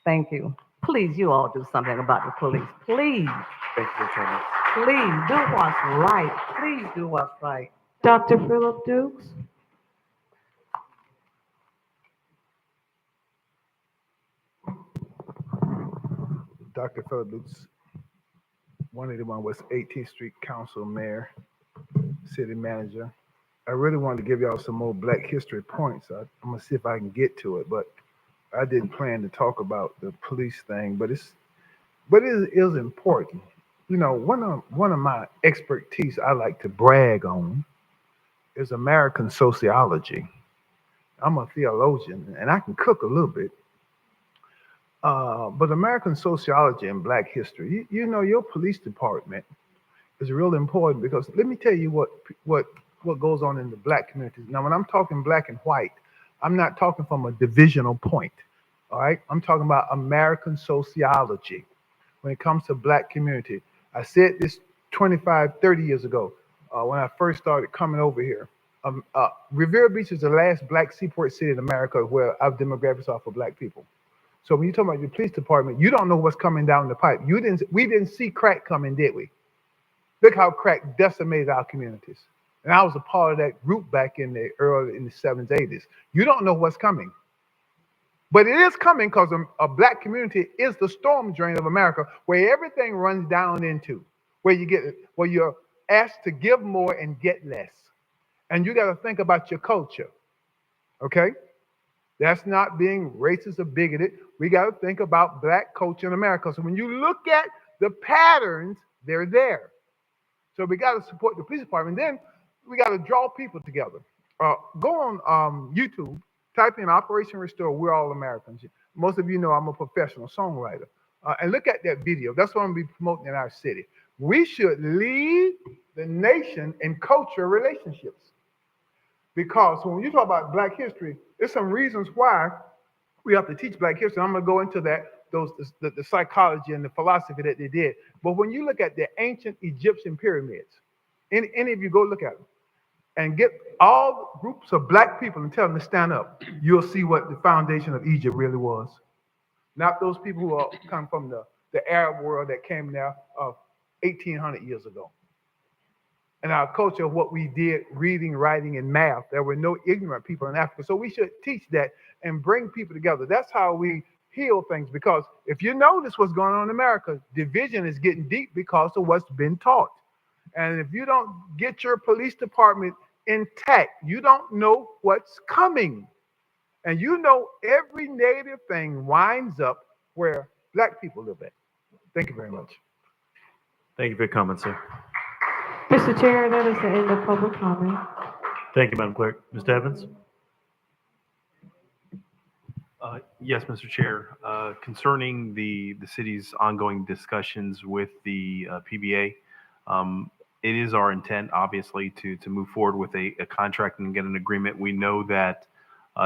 Thank you. Please, you all do something about the police. Please, Thank you, Attorney. please do what's right. Please do what's right. Dr. Philip Dukes? Dr. Philip Lutz, 181 West 18th Street Council, Mayor, City Manager. I really wanted to give y'all some more Black History points. I'm gonna see if I can get to it, but I didn't plan to talk about the police thing. But it is important. You know, one of my expertise I like to brag on is American sociology. I'm a theologian and I can cook a little bit. But American sociology and Black history, you know, your police department is real important because let me tell you what goes on in the Black communities. Now, when I'm talking Black and white, I'm not talking from a divisional point. All right, I'm talking about American sociology when it comes to Black community. I said this 25, 30 years ago when I first started coming over here. Riviera Beach is the last Black seaport city in America where our demographics are for Black people. So when you talk about your police department, you don't know what's coming down the pipe. We didn't see crack coming, did we? Look how crack decimated our communities. And I was a part of that group back in the 70s, 80s. You don't know what's coming. But it is coming because a Black community is the storm drain of America where everything runs down into, where you're asked to give more and get less. And you got to think about your culture. Okay? That's not being racist or bigoted. We got to think about Black culture in America. So when you look at the patterns, they're there. So we got to support the police department. Then we got to draw people together. Go on YouTube, type in Operation Restore, We're All Americans. Most of you know I'm a professional songwriter. And look at that video. That's what I'm going to be promoting in our city. We should lead the nation in cultural relationships. Because when you talk about Black history, there's some reasons why we have to teach Black history. I'm going to go into that, the psychology and the philosophy that they did. But when you look at the ancient Egyptian pyramids, any of you go look at them and get all groups of Black people and tell them to stand up, you'll see what the foundation of Egypt really was. Not those people who come from the Arab world that came there 1,800 years ago. And our culture of what we did, reading, writing, and math. There were no ignorant people in Africa. So we should teach that and bring people together. That's how we heal things. Because if you notice what's going on in America, division is getting deep because of what's been taught. And if you don't get your police department intact, you don't know what's coming. And you know every negative thing winds up where Black people live at. Thank you very much. Thank you for your comment, sir. Mr. Chair, that is the end of public comment. Thank you, Madam Clerk. Mr. Evans? Yes, Mr. Chair. Concerning the city's ongoing discussions with the PBA, it is our intent, obviously, to move forward with a contract and get an agreement. We know that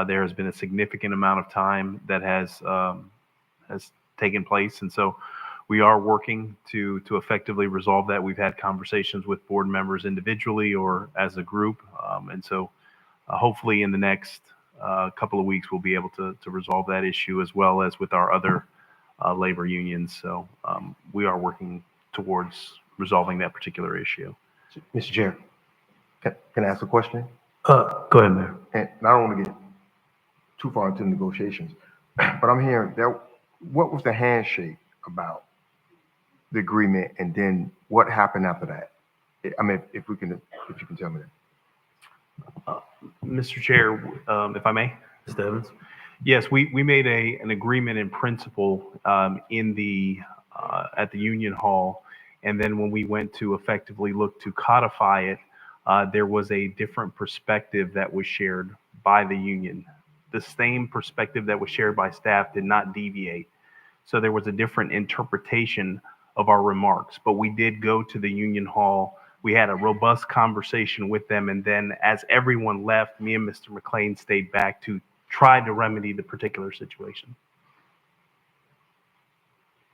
there has been a significant amount of time that has taken place, and so we are working to effectively resolve that. We've had conversations with board members individually or as a group, and so hopefully in the next couple of weeks we'll be able to resolve that issue as well as with our other labor unions. So we are working towards resolving that particular issue. Mr. Chair, can I ask a question? Go ahead, Mayor. And I don't want to get too far into negotiations, But I'm hearing that, what was the handshake about, the agreement, and then what happened after that? I mean, if you can tell me that. Mr. Chair, if I may? Mr. Evans? Yes, we made an agreement in principle in the at the Union Hall, and then when we went to effectively look to codify it, there was a different perspective that was shared by the union. The same perspective that was shared by staff did not deviate. So there was a different interpretation of our remarks, but we did go to the Union Hall. We had a robust conversation with them, and then as everyone left, me and Mr. McLean stayed back to try to remedy the particular situation.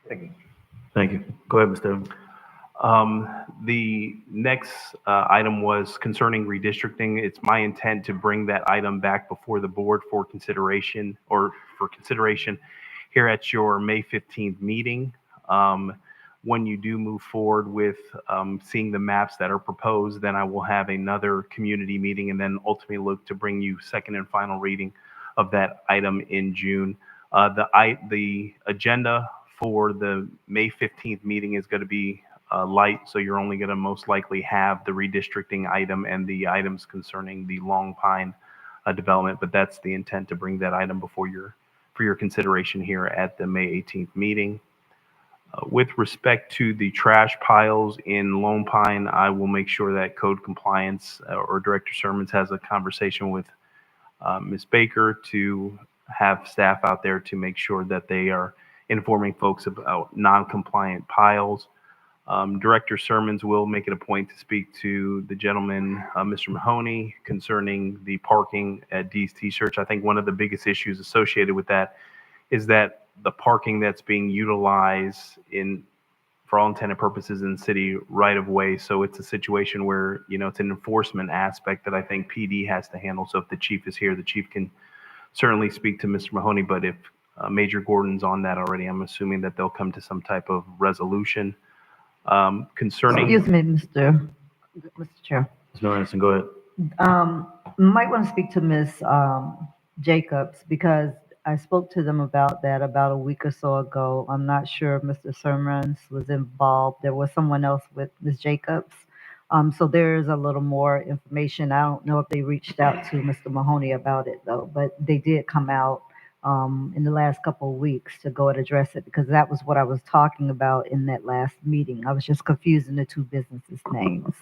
Thank you. Thank you. Go ahead, Mr. Evans. The next item was concerning redistricting. It's my intent to bring that item back before the board for consideration here at your May 15th meeting. When you do move forward with seeing the maps that are proposed, then I will have another community meeting and then ultimately look to bring you second and final reading of that item in June. The agenda for the May 15th meeting is going to be light, so you're only going to most likely have the redistricting item and the items concerning the Long Pine development, but that's the intent, to bring that item before for your consideration here at the May 18th meeting. With respect to the trash piles in Lone Pine, I will make sure that code compliance or Director Sermons has a conversation with Ms. Baker to have staff out there to make sure that they are informing folks about non-compliant piles. Director Sermons will make it a point to speak to the gentleman, Mr. Mahoney, concerning the parking at Dee's T-Church. I think one of the biggest issues associated with that is that the parking that's being utilized for all intended purposes in city right of way. So it's a situation where, it's an enforcement aspect that I think PD has to handle. So if the chief is here, the chief can certainly speak to Mr. Mahoney, but if Major Gordon's on that already, I'm assuming that they'll come to some type of resolution. Concerning. Excuse me, Mr. Chair. Ms. Anderson, go ahead. Might want to speak to Ms. Jacobs, because I spoke to them about that about a week or so ago. I'm not sure if Mr. Sermons was involved. There was someone else with Ms. Jacobs. So there's a little more information. I don't know if they reached out to Mr. Mahoney about it though, but they did come out in the last couple of weeks to go and address it, because that was what I was talking about in that last meeting. I was just confusing the two businesses' names.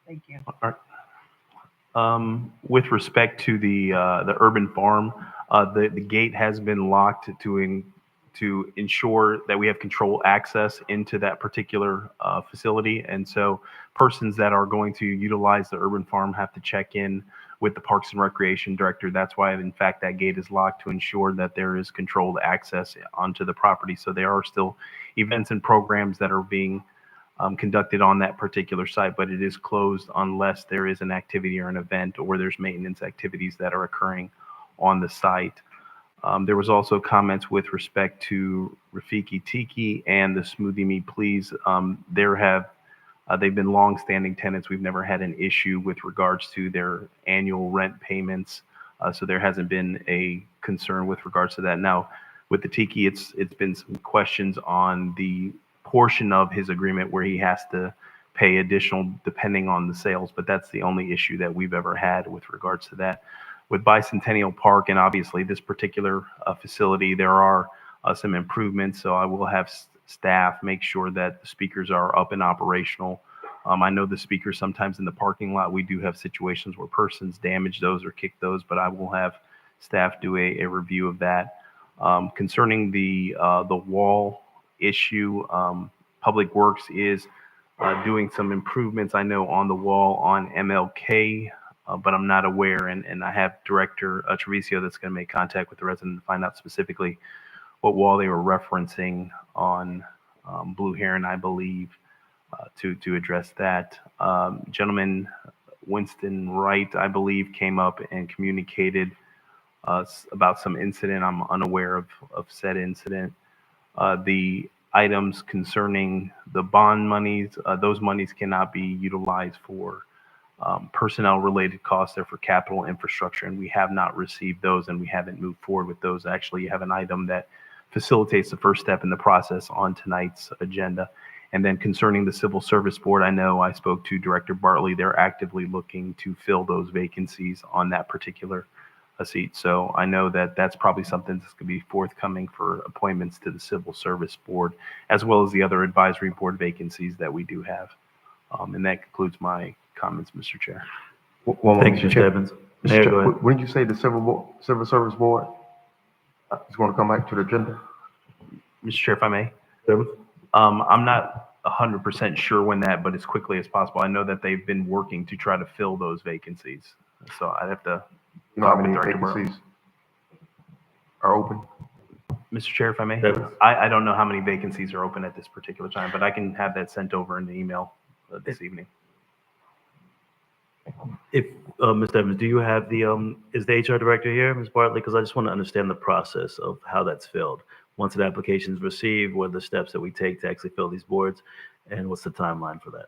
Thank you. All right. With respect to the urban farm, the gate has been locked to ensure that we have control access into that particular facility. And so persons that are going to utilize the urban farm have to check in with the Parks and Recreation Director. That's why, in fact, that gate is locked, to ensure that there is controlled access onto the property. So there are still events and programs that are being conducted on that particular site, but it is closed unless there is an activity or an event, or there's maintenance activities that are occurring on the site. There was also comments with respect to Rafiki Tiki and the Smoothie Me Please. They've been long-standing tenants. We've never had an issue with regards to their annual rent payments, so there hasn't been a concern with regards to that. Now, with the Tiki, it's been some questions on the portion of his agreement where he has to pay additional depending on the sales, but that's the only issue that we've ever had with regards to that. With Bicentennial Park and obviously this particular facility, there are some improvements, so I will have staff make sure that the speakers are up and operational. I know the speakers sometimes in the parking lot, we do have situations where persons damage those or kick those, but I will have staff do a review of that. Concerning the wall issue, Public Works is doing some improvements, I know, on the wall on MLK, but I'm not aware, and I have Director Treviso that's going to make contact with the resident to find out specifically what wall they were referencing on Blue Heron, I believe, to address that. Gentleman Winston Wright, I believe, came up and communicated about some incident. I'm unaware of said incident. The items concerning the bond monies, those monies cannot be utilized for personnel-related costs. They're for capital infrastructure, and we have not received those, and we haven't moved forward with those. Actually, you have an item that facilitates the first step in the process on tonight's agenda. And then concerning the Civil Service Board, I know I spoke to Director Bartley. They're actively looking to fill those vacancies on that particular seat. So I know that that's probably something that's going to be forthcoming for appointments to the Civil Service Board, as well as the other advisory board vacancies that we do have. And that concludes my comments, Mr. Chair. Thank you, Mr. Evans. Mayor, go ahead. When did you say the Civil Service Board is going to come back to the agenda? Mr. Chair, if I may. I'm not 100% sure when that, but as quickly as possible. I know that they've been working to try to fill those vacancies. So I'd have to. You know how many vacancies are open? Mr. Chair, if I may. I don't know how many vacancies are open at this particular time, but I can have that sent over in the email this evening. If, Mr. Evans, do you have is the HR director here, Ms. Bartley? Because I just want to understand the process of how that's filled. Once an application is received, what are the steps that we take to actually fill these boards, and what's the timeline for that?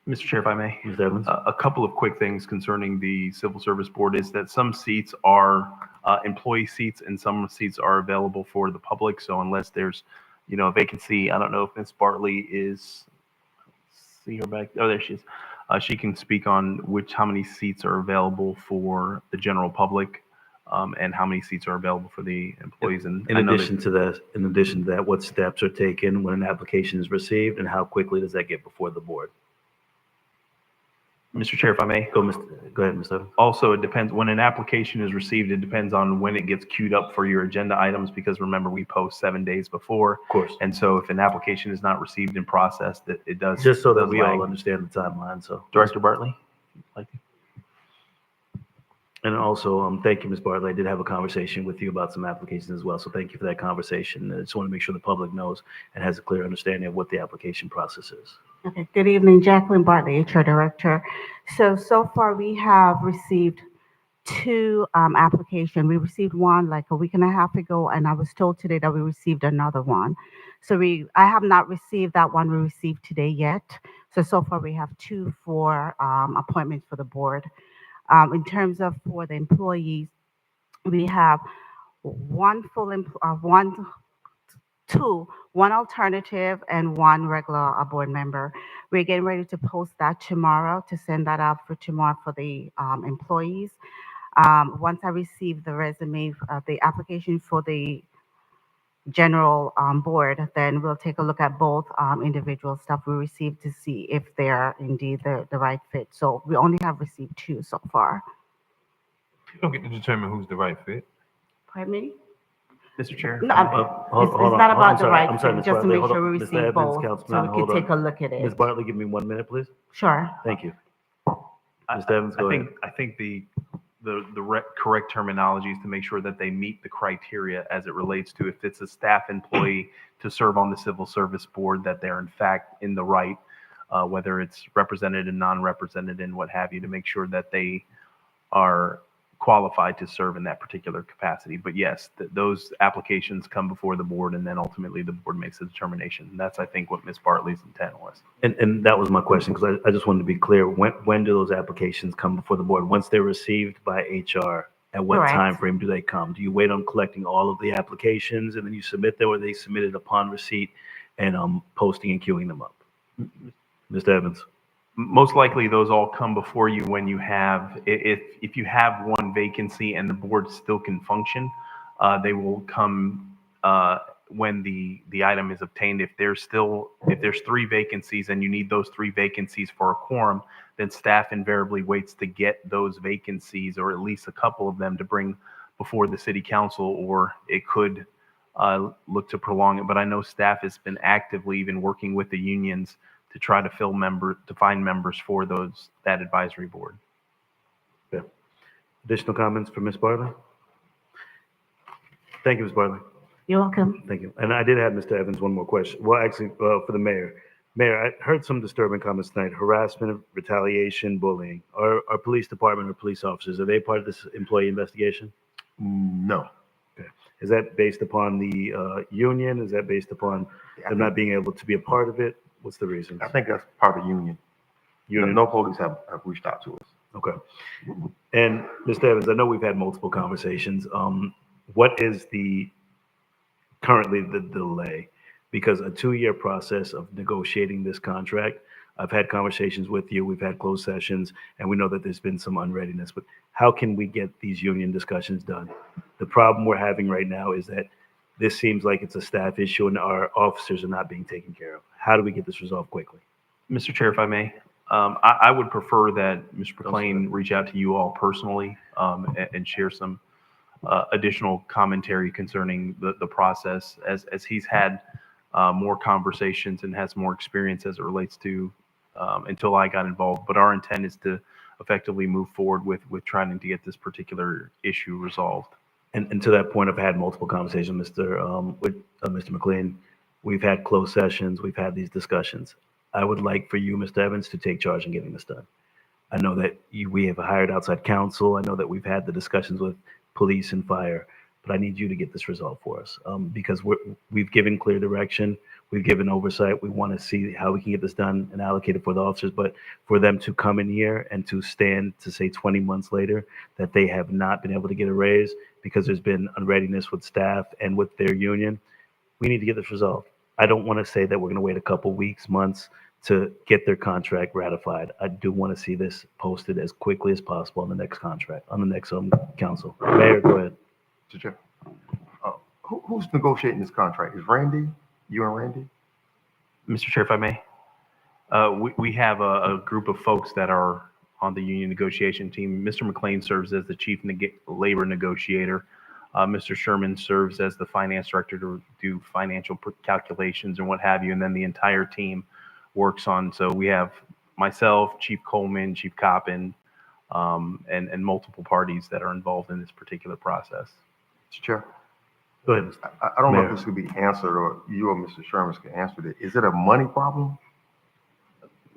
Mr. Chair, if I may. Mr. Evans? A couple of quick things concerning the Civil Service Board is that some seats are employee seats and some seats are available for the public. So unless there's, a vacancy, I don't know if Ms. Bartley is, see her back, oh, there she is. She can speak on how many seats are available for the general public and how many seats are available for the employees. And in addition to that, what steps are taken when an application is received, and how quickly does that get before the board? Mr. Chair, if I may. Go ahead, Mr. Evans. Also, it depends when an application is received. It depends on when it gets queued up for your agenda items, because remember, we post 7 days before. Of course. And so if an application is not received and processed, it does. Just so that we lag. all understand the timeline. So, Director Bartley. And also, thank you, Ms. Bartley. I did have a conversation with you about some applications as well. So thank you for that conversation. I just want to make sure the public knows and has a clear understanding of what the application process is. Okay, good evening, Jacqueline Bartley, HR Director. So far we have received 2 applications. We received one like a week and a half ago, and I was told today that we received another one. So I have not received that one we received today yet. So far we have 2 for appointments for the board. In terms of for the employees, we have one alternative and 1 regular board member. We're getting ready to post that tomorrow, to send that out for tomorrow for the employees. Once I receive the resume, the application for the general board, then we'll take a look at both individual stuff we received to see if they're indeed the right fit. So we only have received 2 so far. You don't get to determine who's the right fit. Pardon me? Mr. Chair. No, it's not about the right fit, just to make sure we receive both, so we can take a look at Ms. it. Bartley, give me 1 minute, please. Sure. Thank you. Mr. Evans, go ahead. I think the correct terminology is to make sure that they meet the criteria as it relates to if it's a staff employee to serve on the Civil Service Board, that they're in fact in the right, whether it's represented and non-represented and what have you, to make sure that they are qualified to serve in that particular capacity. But yes, those applications come before the board, and then ultimately the board makes a determination. And that's, I think, what Ms. Bartley's intent was. And that was my question, because I just wanted to be clear. When do those applications come before the board? Once they're received by HR, at what Correct. time frame do they come? Do you wait on collecting all of the applications and then you submit them, or they submitted upon receipt and posting and queuing them up? Mr. Evans. Most likely those all come before you when you have, if you have 1 vacancy and the board still can function, they will come when the item is obtained. If there's 3 vacancies and you need those 3 vacancies for a quorum, then staff invariably waits to get those vacancies, or at least a couple of them, to bring before the city council, or it could look to prolong it. But I know staff has been actively even working with the unions to try to find members for that advisory board. Yeah. Additional comments from Ms. Bartley? Thank you, Ms. Bartley. You're welcome. Thank you. And I did have Mr. Evans one more question. Well, actually, for the mayor. Mayor, I heard some disturbing comments tonight: harassment, retaliation, bullying. Are police department or police officers, are they part of this employee investigation? No. Okay. Is that based upon the union? Is that based upon them not being able to be a part of it? What's the reason? I think that's part of the union. union? No police have reached out to us. Okay. And Mr. Evans, I know we've had multiple conversations. What is currently the delay? Because a 2-year process of negotiating this contract, I've had conversations with you, we've had closed sessions, and we know that there's been some unreadiness, but how can we get these union discussions done? The problem we're having right now is that this seems like it's a staff issue and our officers are not being taken care of. How do we get this resolved quickly? Mr. Chair, if I may, I would prefer that Mr. McLean reach out to you all personally and share some additional commentary concerning the process as he's had more conversations and has more experience as it relates to until I got involved. But our intent is to effectively move forward with trying to get this particular issue resolved. And to that point, I've had multiple conversations, with Mr. McLean. We've had closed sessions. We've had these discussions. I would like for you, Mr. Evans, to take charge in getting this done. I know that we have hired outside counsel. I know that we've had the discussions with police and fire, but I need you to get this resolved for us because we've given clear direction. We've given oversight. We want to see how we can get this done and allocated for the officers, but for them to come in here and to stand to say 20 months later that they have not been able to get a raise because there's been unreadiness with staff and with their union, we need to get this resolved. I don't want to say that we're going to wait a couple weeks, months to get their contract ratified. I do want to see this posted as quickly as possible on the next council. Mayor, go ahead. Mr. Chair. Who's negotiating this contract? Is Randy? You and Randy? Mr. Chair, if I may, we have a group of folks that are on the union negotiation team. Mr. McLean serves as the chief labor negotiator. Mr. Sherman serves as the finance director to do financial calculations and what have you, and then the entire team works on. So we have myself, Chief Coleman, Chief Coppin, and multiple parties that are involved in this particular process. Mr. Chair. Go ahead. I don't know Mayor. if this could be answered or you or Mr. Sherman can answer it. Is it a money problem?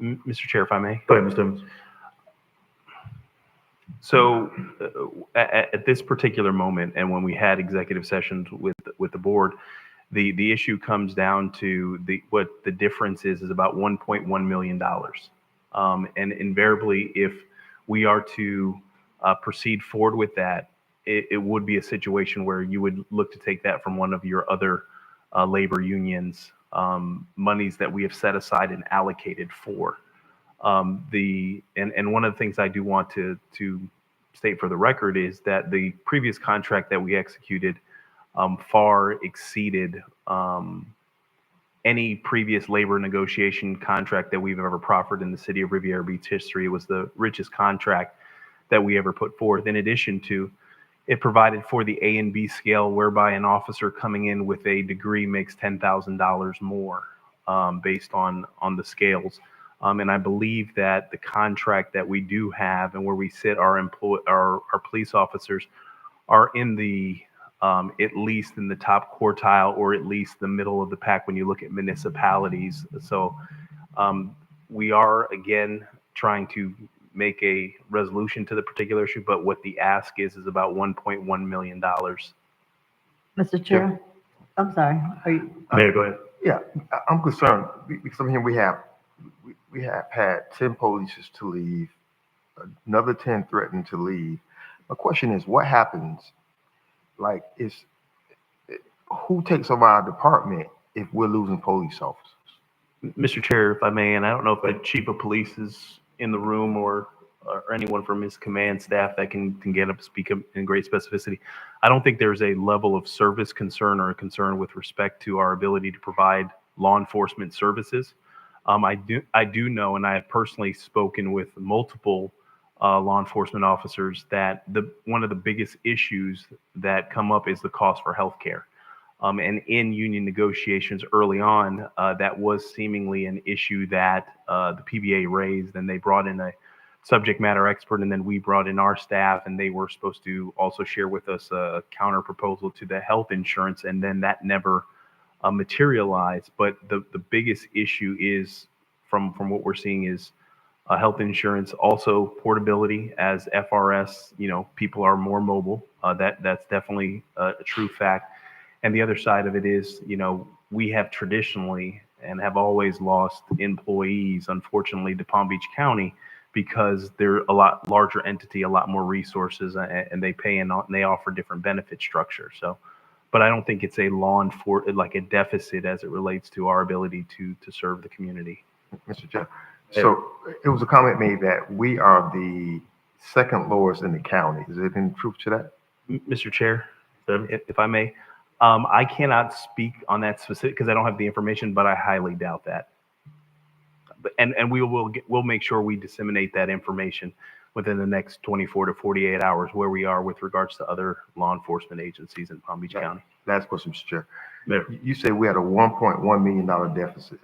Mr. Chair, if I may. Go ahead, Mr. Evans. So at this particular moment, and when we had executive sessions with the board, the issue comes down to what the difference is about $1.1 million. And invariably, if we are to proceed forward with that, it would be a situation where you would look to take that from one of your other labor unions, monies that we have set aside and allocated for. And one of the things I do want to state for the record is that the previous contract that we executed far exceeded any previous labor negotiation contract that we've ever proffered in the city of Riviera Beach history. It was the richest contract that we ever put forth. In addition to, it provided for the A and B scale, whereby an officer coming in with a degree makes $10,000 more based on the scales. And I believe that the contract that we do have and where we sit our police officers are in the at least in the top quartile or at least the middle of the pack when you look at municipalities. So we are again trying to make a resolution to the particular issue, but what the ask is about $1.1 million. Mr. Chair, I'm sorry. Are you? Mayor, go ahead. Yeah, I'm concerned because I'm here. We have had 10 police to leave, another 10 threatened to leave. My question is, what happens? Like, who takes over our department if we're losing police officers? Mr. Chair, if I may, and I don't know if the chief of police is in the room or anyone from his command staff that can get up and speak in great specificity. I don't think there's a level of service concern or a concern with respect to our ability to provide law enforcement services. I do know, and I have personally spoken with multiple law enforcement officers, that one of the biggest issues that come up is the cost for healthcare. And in union negotiations early on, that was seemingly an issue that the PBA raised, and they brought in a subject matter expert, and then we brought in our staff, and they were supposed to also share with us a counter proposal to the health insurance, and then that never materialized. But the biggest issue is, from what we're seeing, is health insurance, also portability. As FRS, people are more mobile. That's definitely a true fact. And the other side of it is, we have traditionally and have always lost employees, unfortunately, to Palm Beach County because they're a lot larger entity, a lot more resources, and they pay and they offer different benefit structures. So, but I don't think it's a like a deficit as it relates to our ability to serve the community. Mr. Chair. So it was a comment made that we are the second lowest in the county. Is there any truth to that? Mr. Chair, if I may, I cannot speak on that specific because I don't have the information, but I highly doubt that. And we'll make sure we disseminate that information within the next 24 to 48 hours where we are with regards to other law enforcement agencies in Palm Beach County. Last question, Mr. Chair. Mayor. You say we had a $1.1 million deficit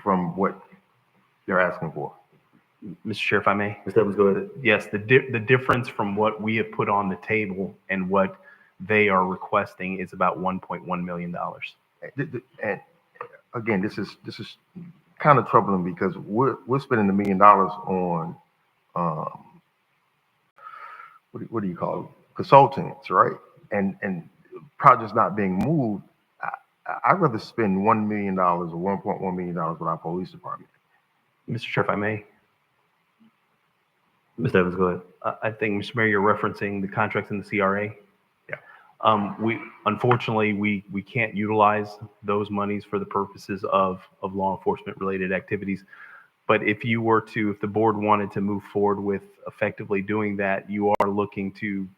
from what they're asking for. Mr. Chair, if I may. Mr. Evans, go ahead. Yes, the difference from what we have put on the table and what they are requesting is about $1.1 million. And again, this is kind of troubling because we're spending $1 million on what do you call it? Consultants, right? And projects not being moved. I'd rather spend $1 million or $1.1 million with our police department. Mr. Chair, if I may. Mr. Evans, go ahead. I think, Mr. Mayor, you're referencing the contracts in the CRA. Yeah. Unfortunately, we can't utilize those monies for the purposes of law enforcement related activities. But if the board wanted to move forward with effectively doing that, you are looking to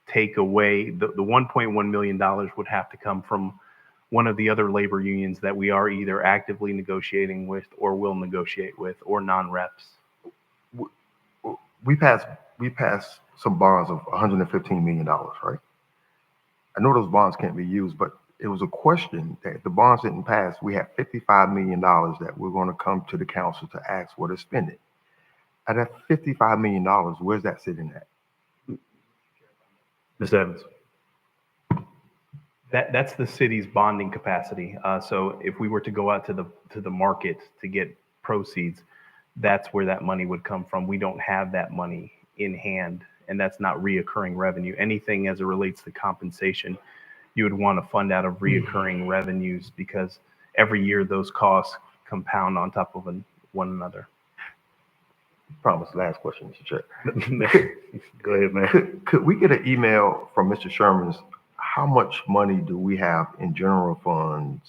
take away the $1.1 million would have to come from one of the other labor unions that we are either actively negotiating with or will negotiate with, or non-reps. We passed some bonds of $115 million, right? I know those bonds can't be used, but it was a question that if the bonds didn't pass, we had $55 million that we're going to come to the council to ask for the spending. At that $55 million, where's that sitting at? Ms. Evans. That's the city's bonding capacity. So if we were to go out to the market to get proceeds, that's where that money would come from. We don't have that money in hand, and that's not reoccurring revenue. Anything as it relates to compensation, you would want to fund out of reoccurring revenues because every year those costs compound on top of one another. Promise, last question, Mr. Chair. Go ahead, man. Could we get an email from Mr. Sherman's? How much money do we have in general funds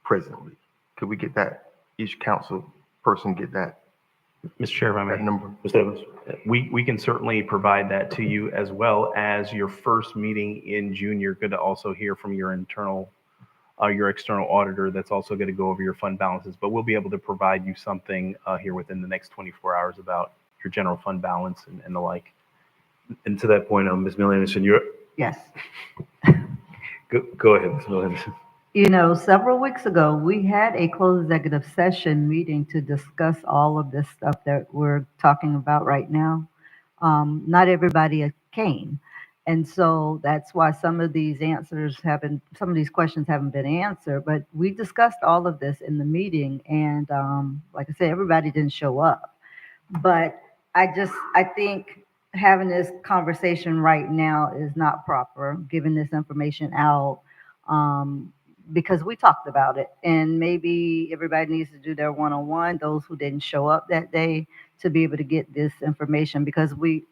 presently? Could we get that? Each council person get that? Mr. Chair, if I may. That number? Mr. Evans. We can certainly provide that to you, as well as your first meeting in June. You're going to also hear from your external auditor that's also going to go over your fund balances. But we'll be able to provide you something here within the next 24 hours about your general fund balance and the like. And to that point, Ms. Miller Anderson, you're... Yes. Go ahead, Ms. Miller Anderson. You know, several weeks ago, we had a closed executive session meeting to discuss all of this stuff that we're talking about right now. Not everybody came. And so that's why some of these questions haven't been answered. But we discussed all of this in the meeting. And like I said, everybody didn't show up. But I think having this conversation right now is not proper, giving this information out. Because we talked about it, and maybe everybody needs to do their one-on-one, those who didn't show up that day, to be able to get this information, because we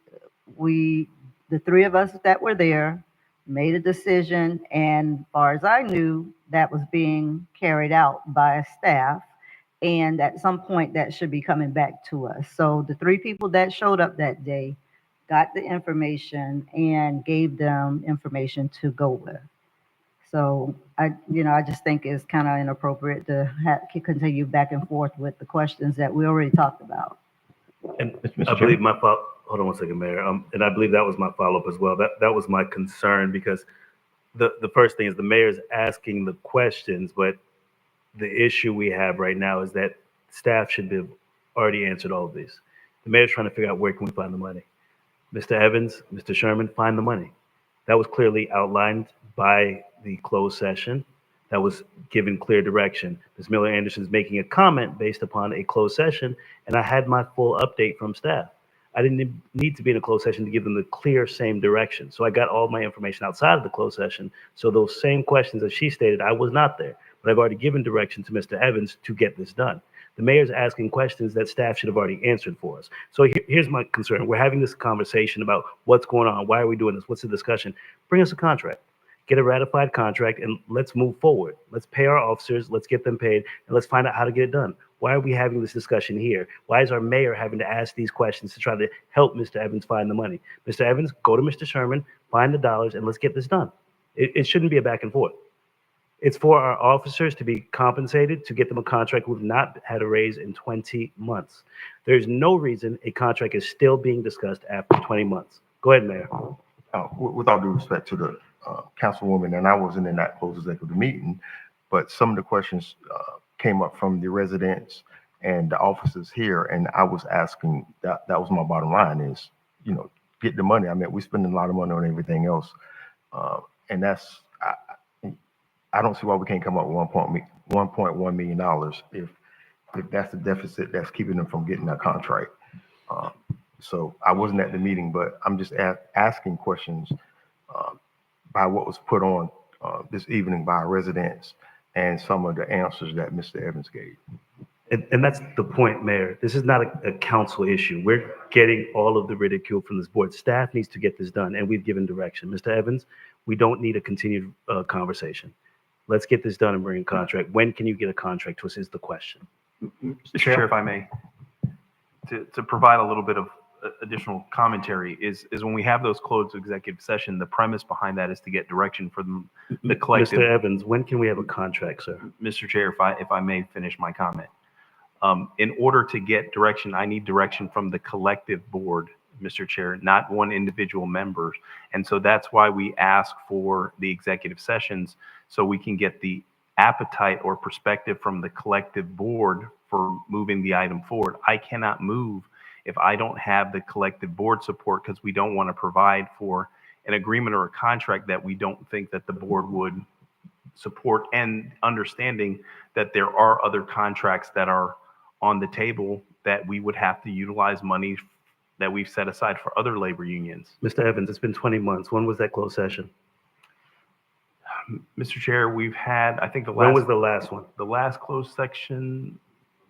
the three of us that were there made a decision, and as far as I knew, that was being carried out by staff, and at some point that should be coming back to us. So the three people that showed up that day got the information and gave them information to go with. So I just think it's kind of inappropriate to continue back and forth with the questions that we already talked about. And I believe hold on one second, Mayor. And I believe that was my follow-up as well. That was my concern, because the first thing is the mayor's asking the questions, but the issue we have right now is that staff should have already answered all of these. The mayor's trying to figure out where can we find the money. Mr. Evans, Mr. Sherman, find the money. That was clearly outlined by the closed session. That was given clear direction. Ms. Miller Anderson is making a comment based upon a closed session, and I had my full update from staff. I didn't need to be in a closed session to give them the clear same direction. So I got all my information outside of the closed session. So those same questions that she stated, I was not there. but I've already given direction to Mr. Evans to get this done. The mayor's asking questions that staff should have already answered for us. So here's my concern. We're having this conversation about what's going on, why are we doing this, what's the discussion? Bring us a contract. Get a ratified contract and let's move forward. Let's pay our officers, let's get them paid, and let's find out how to get it done. Why are we having this discussion here? Why is our mayor having to ask these questions to try to help Mr. Evans find the money? Mr. Evans, go to Mr. Sherman, find the dollars, and let's get this done. It shouldn't be a back and forth. It's for our officers to be compensated to get them a contract who've not had a raise in 20 months. There's no reason a contract is still being discussed after 20 months. Go ahead, Mayor. With all due respect to the councilwoman, and I wasn't in that closed executive meeting, but some of the questions came up from the residents and the officers here, and I was asking, that was my bottom line is, get the money. I mean, we're spending a lot of money on everything else, and that's, I don't see why we can't come up with $1.1 million if that's the deficit that's keeping them from getting that contract. So I wasn't at the meeting, but I'm just asking questions by what was put on this evening by residents and some of the answers that Mr. Evans gave. And that's the point, Mayor. This is not a council issue. We're getting all of the ridicule from this board. Staff needs to get this done, and we've given direction. Mr. Evans, we don't need a continued conversation. Let's get this done and bring a contract. When can you get a contract to us is the question. Mr. Chair, if I may, to provide a little bit of additional commentary is when we have those closed executive session, the premise behind that is to get direction from the collective. Mr. Evans, when can we have a contract, sir? Mr. Chair, if I may finish my comment. In order to get direction, I need direction from the collective board, Mr. Chair, not one individual member. And so that's why we ask for the executive sessions, so we can get the appetite or perspective from the collective board for moving the item forward. I cannot move if I don't have the collective board support, because we don't want to provide for an agreement or a contract that we don't think that the board would support, and understanding that there are other contracts that are on the table that we would have to utilize money that we've set aside for other labor unions. Mr. Evans, it's been 20 months. When was that closed session? Mr. Chair, we've had, I think when was the last one? The last closed section,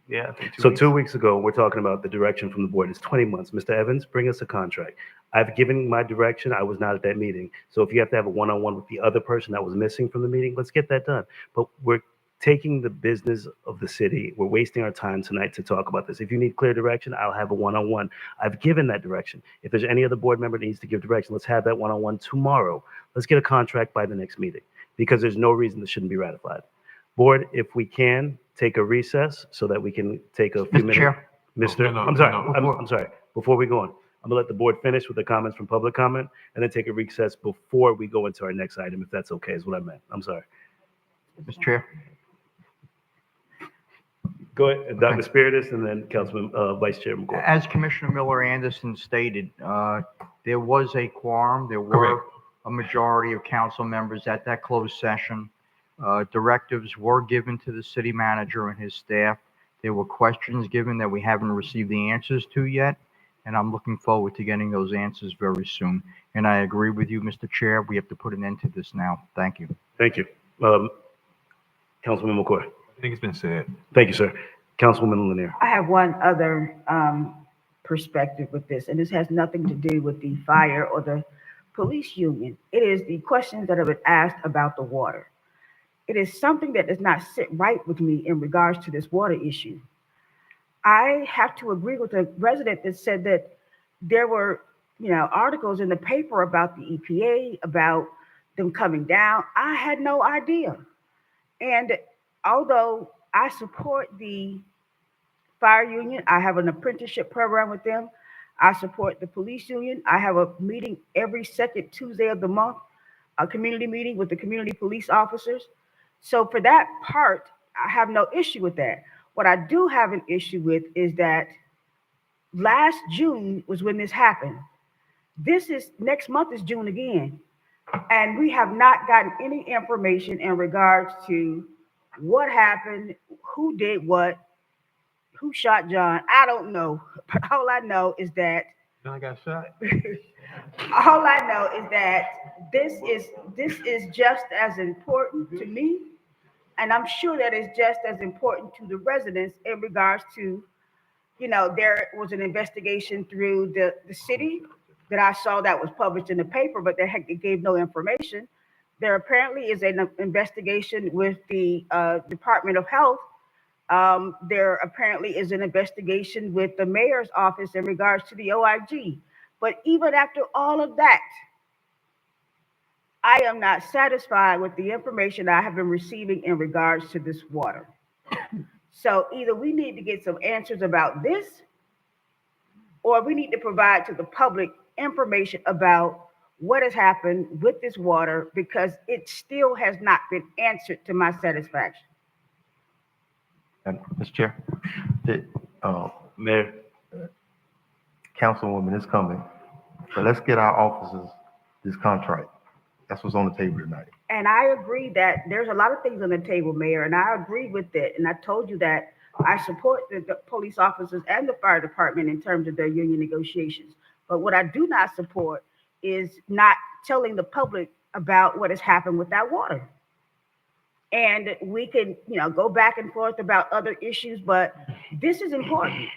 yeah, I think 2 So weeks. 2 weeks ago, we're talking about the direction from the board. It's 20 months. Mr. Evans, bring us a contract. I've given my direction. I was not at that meeting. So if you have to have a one-on-one with the other person that was missing from the meeting, let's get that done. But we're taking the business of the city. We're wasting our time tonight to talk about this. If you need clear direction, I'll have a one-on-one. I've given that direction. If there's any other board member that needs to give direction, let's have that one-on-one tomorrow. Let's get a contract by the next meeting, because there's no reason this shouldn't be ratified. Board, if we can, take a recess so that we can take a few minutes. Chair? I'm sorry. Before we go on, I'm gonna let the board finish with the comments from public comment and then take a recess before we go into our next item, if that's okay, is what I meant. I'm sorry. Mr. Chair. Go ahead, Dr. Spiritus, and then Councilman, Vice Chair McCoy. As Commissioner Miller Anderson stated, there was a quorum. There were a majority of council members at that closed session. Directives were given to the city manager and his staff. There were questions given that we haven't received the answers to yet, and I'm looking forward to getting those answers very soon. And I agree with you, Mr. Chair. We have to put an end to this now. Thank you. Thank you. Councilman McCoy. I think it's been said. Thank you, sir. Councilwoman Lanier. I have one other perspective with this, and this has nothing to do with the fire or the police union. It is the questions that have been asked about the water. It is something that does not sit right with me in regards to this water issue. I have to agree with the resident that said that there were, articles in the paper about the EPA, about them coming down. I had no idea. And although I support the fire union, I have an apprenticeship program with them. I support the police union. I have a meeting every second Tuesday of the month, a community meeting with the community police officers. So for that part, I have no issue with that. What I do have an issue with is that last June was when this happened. Next month is June again. And we have not gotten any information in regards to what happened, who did what, who shot John. I don't know. But all I know is that John got shot. all I know is that this is just as important to me And I'm sure that is just as important to the residents in regards to, there was an investigation through the city that I saw that was published in the paper, but it gave no information. There apparently is an investigation with the Department of Health. There apparently is an investigation with the mayor's office in regards to the OIG. But even after all of that, I am not satisfied with the information I have been receiving in regards to this water. So either we need to get some answers about this, or we need to provide to the public information about what has happened with this water because it still has not been answered to my satisfaction. And, Mr. Chair, the, Mayor, Councilwoman is coming, but let's get our officers this contract. That's what's on the table tonight. And I agree that there's a lot of things on the table, Mayor, and I agree with it. And I told you that I support the police officers and the fire department in terms of their union negotiations. But what I do not support is not telling the public about what has happened with that water. And we can, go back and forth about other issues, but this is important.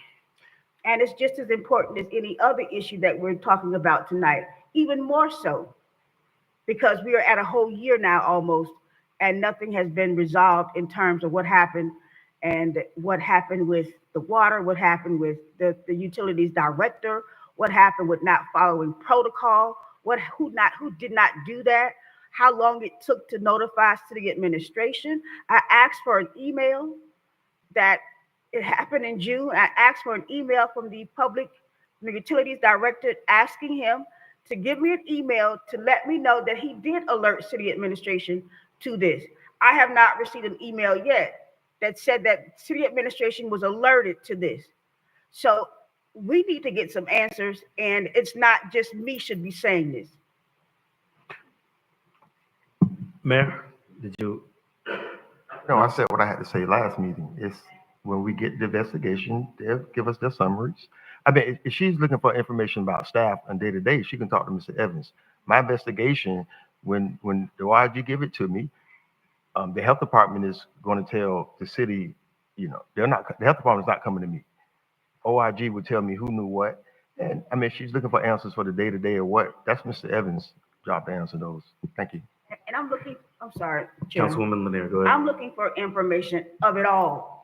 And it's just as important as any other issue that we're talking about tonight, even more so, because we are at a whole year now almost, and nothing has been resolved in terms of what happened and what happened with the water, what happened with the utilities director, what happened with not following protocol, who did not do that, how long it took to notify city administration. I asked for an email that it happened in June. I asked for an email from the utilities director asking him to give me an email to let me know that he did alert city administration to this. I have not received an email yet that said that city administration was alerted to this. So we need to get some answers, and it's not just me should be saying this. Mayor, did you? No, I said what I had to say last meeting. It's when we get the investigation, they'll give us their summaries. I mean, if she's looking for information about staff on day to day, she can talk to Mr. Evans. My investigation, when the OIG give it to me, the health department is going to tell the city, the health department's not coming to me. OIG would tell me who knew what. And I mean, she's looking for answers for the day to day or what. That's Mr. Evans' job to answer those. Thank you. And I'm sorry, Chairman. Councilwoman Lanier, go ahead. I'm looking for information of it all.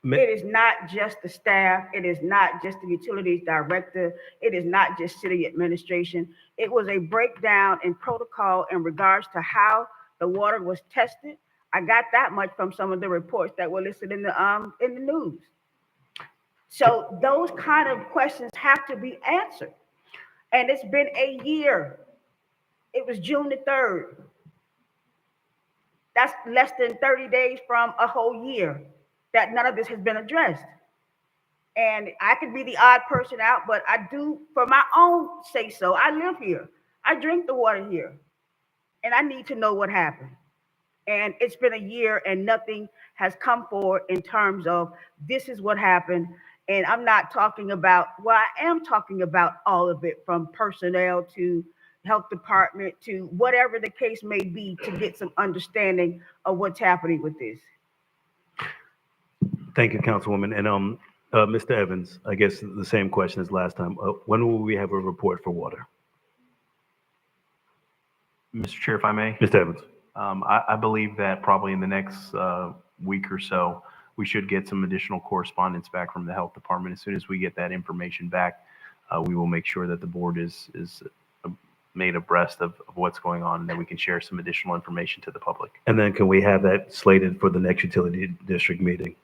It is not just the staff. It is not just the utilities director. It is not just city administration. It was a breakdown in protocol in regards to how the water was tested. I got that much from some of the reports that were listed in the news. So those kind of questions have to be answered. And it's been a year. It was June the 3rd. That's less than 30 days from a whole year that none of this has been addressed. And I could be the odd person out, but I do, for my own say so, I live here. I drink the water here. And I need to know what happened. And it's been a year and nothing has come forward in terms of this is what happened. And I'm not talking about, well, I am talking about all of it, from personnel to health department to whatever the case may be, to get some understanding of what's happening with this. Thank you, Councilwoman. And Mr. Evans, I guess the same question as last time. When will we have a report for water? Mr. Chair, if I may. Mr. Evans. I believe that probably in the next week or so, we should get some additional correspondence back from the health department. As soon as we get that information back, we will make sure that the board is made abreast of what's going on, and that we can share some additional information to the public. And then can we have that slated for the next utility district meeting?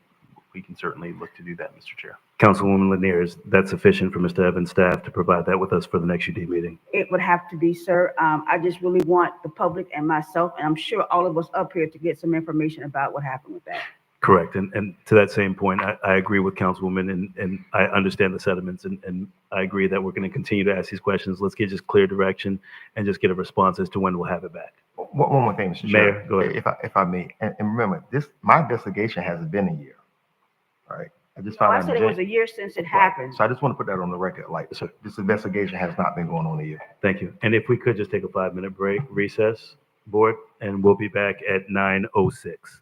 We can certainly look to do that, Mr. Chair. Councilwoman Lanier, is that sufficient for Mr. Evans' staff to provide that with us for the next UD meeting? It would have to be, sir. I just really want the public and myself, and I'm sure all of us up here, to get some information about what happened with that. Correct. And to that same point, I agree with Councilwoman, and I understand the sentiments, and I agree that we're going to continue to ask these questions. Let's get just clear direction and just get a response as to when we'll have it back. One more thing, Mr. Mayor, Chair, go ahead. If I may, and remember, my investigation hasn't been a year. All right. I just No, found I out said in it was a year since it happened. So I just want to put that on the record. Like, this investigation has not been going on a year. Thank you. And if we could just take a 5-minute break, recess, board, and we'll be back at 9:06.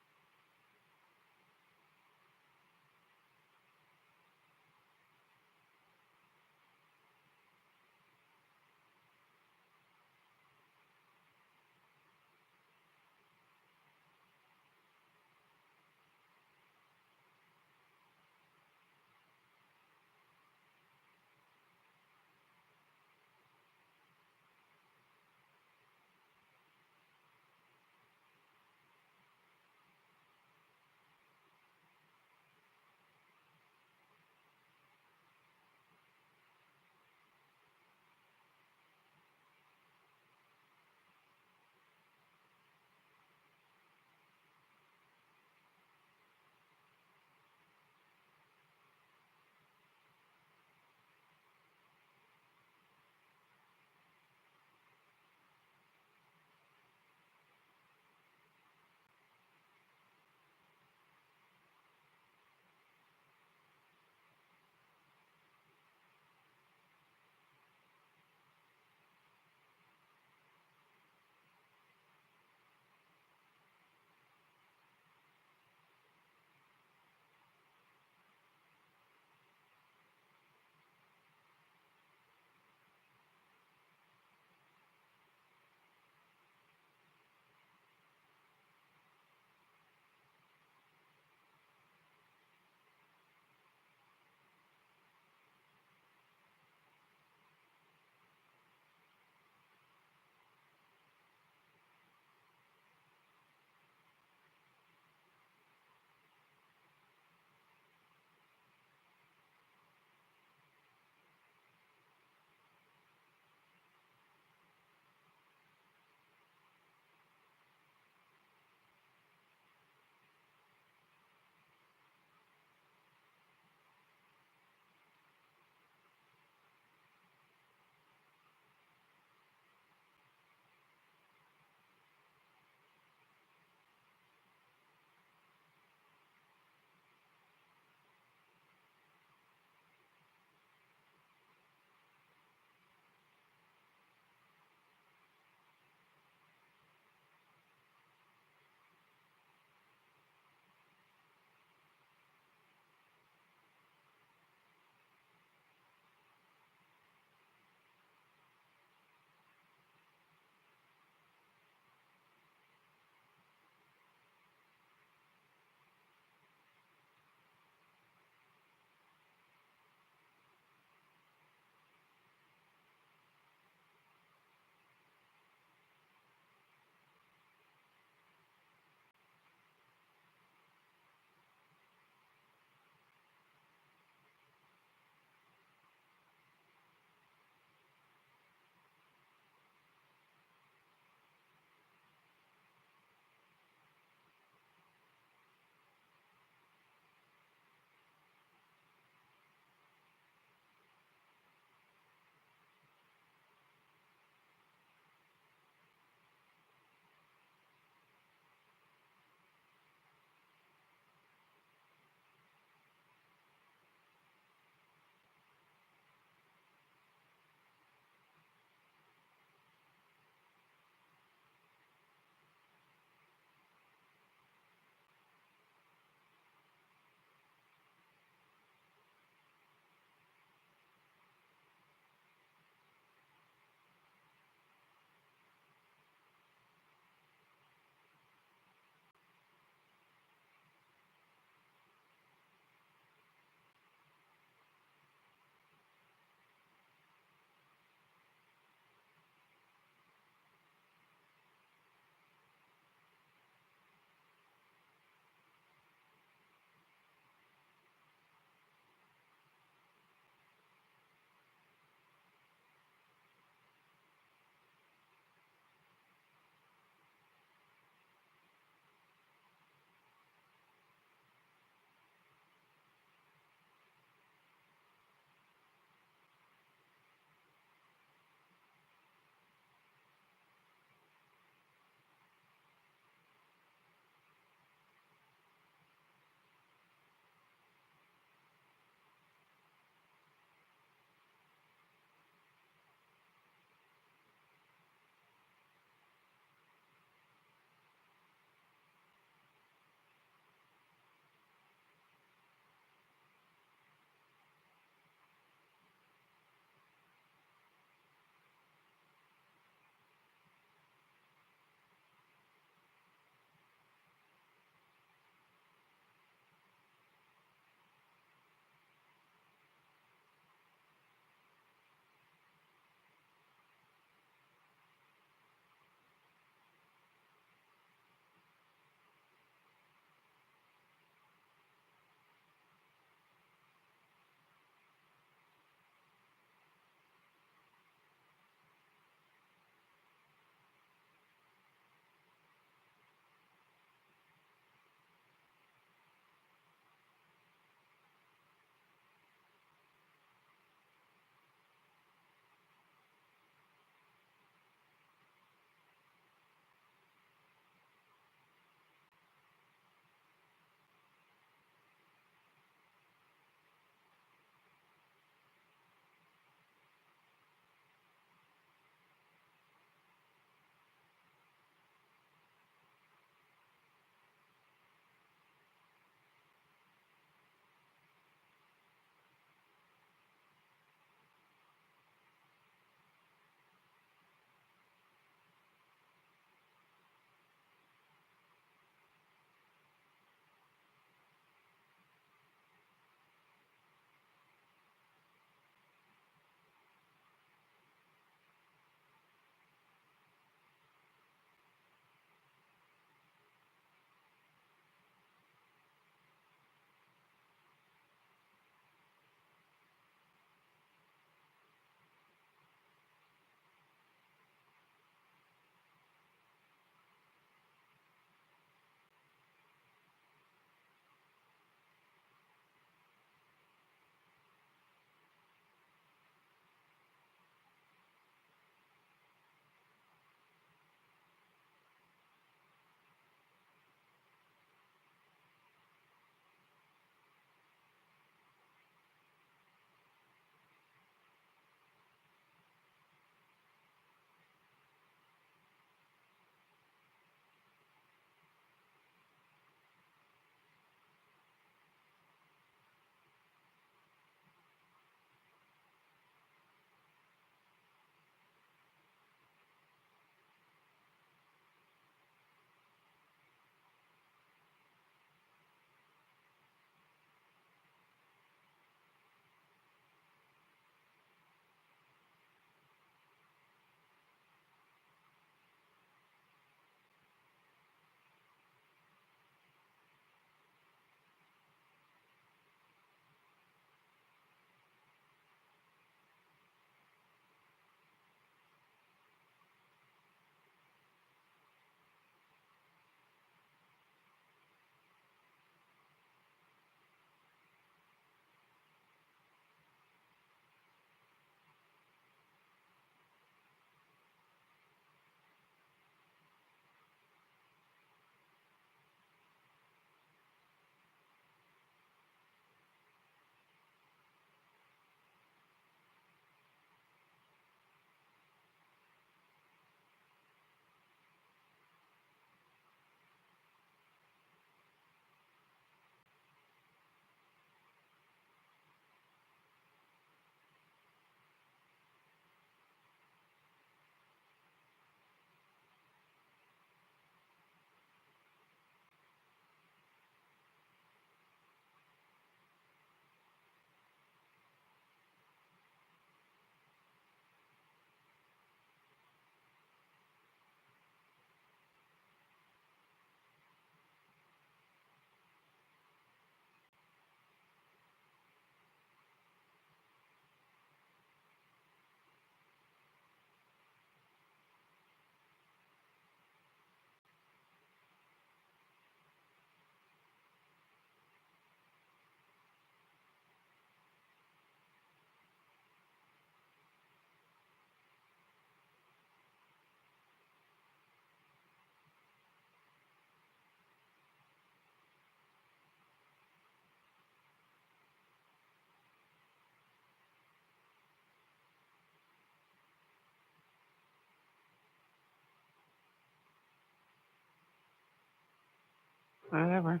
Whatever.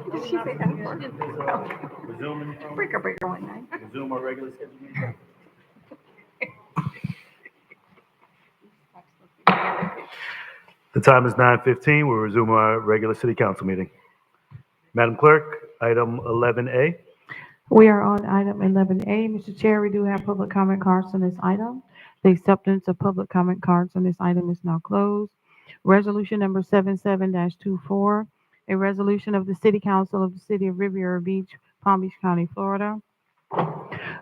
Resuming, resume our regular scheduled meeting. The time is 9:15. We'll resume our regular city council meeting. Madam Clerk, item 11A. We are on item 11A. Mr. Chair, we do have public comment cards on this item. The acceptance of public comment cards on this item is now closed. Resolution number 77-24, a resolution of the City Council of the City of Riviera Beach, Palm Beach County, Florida,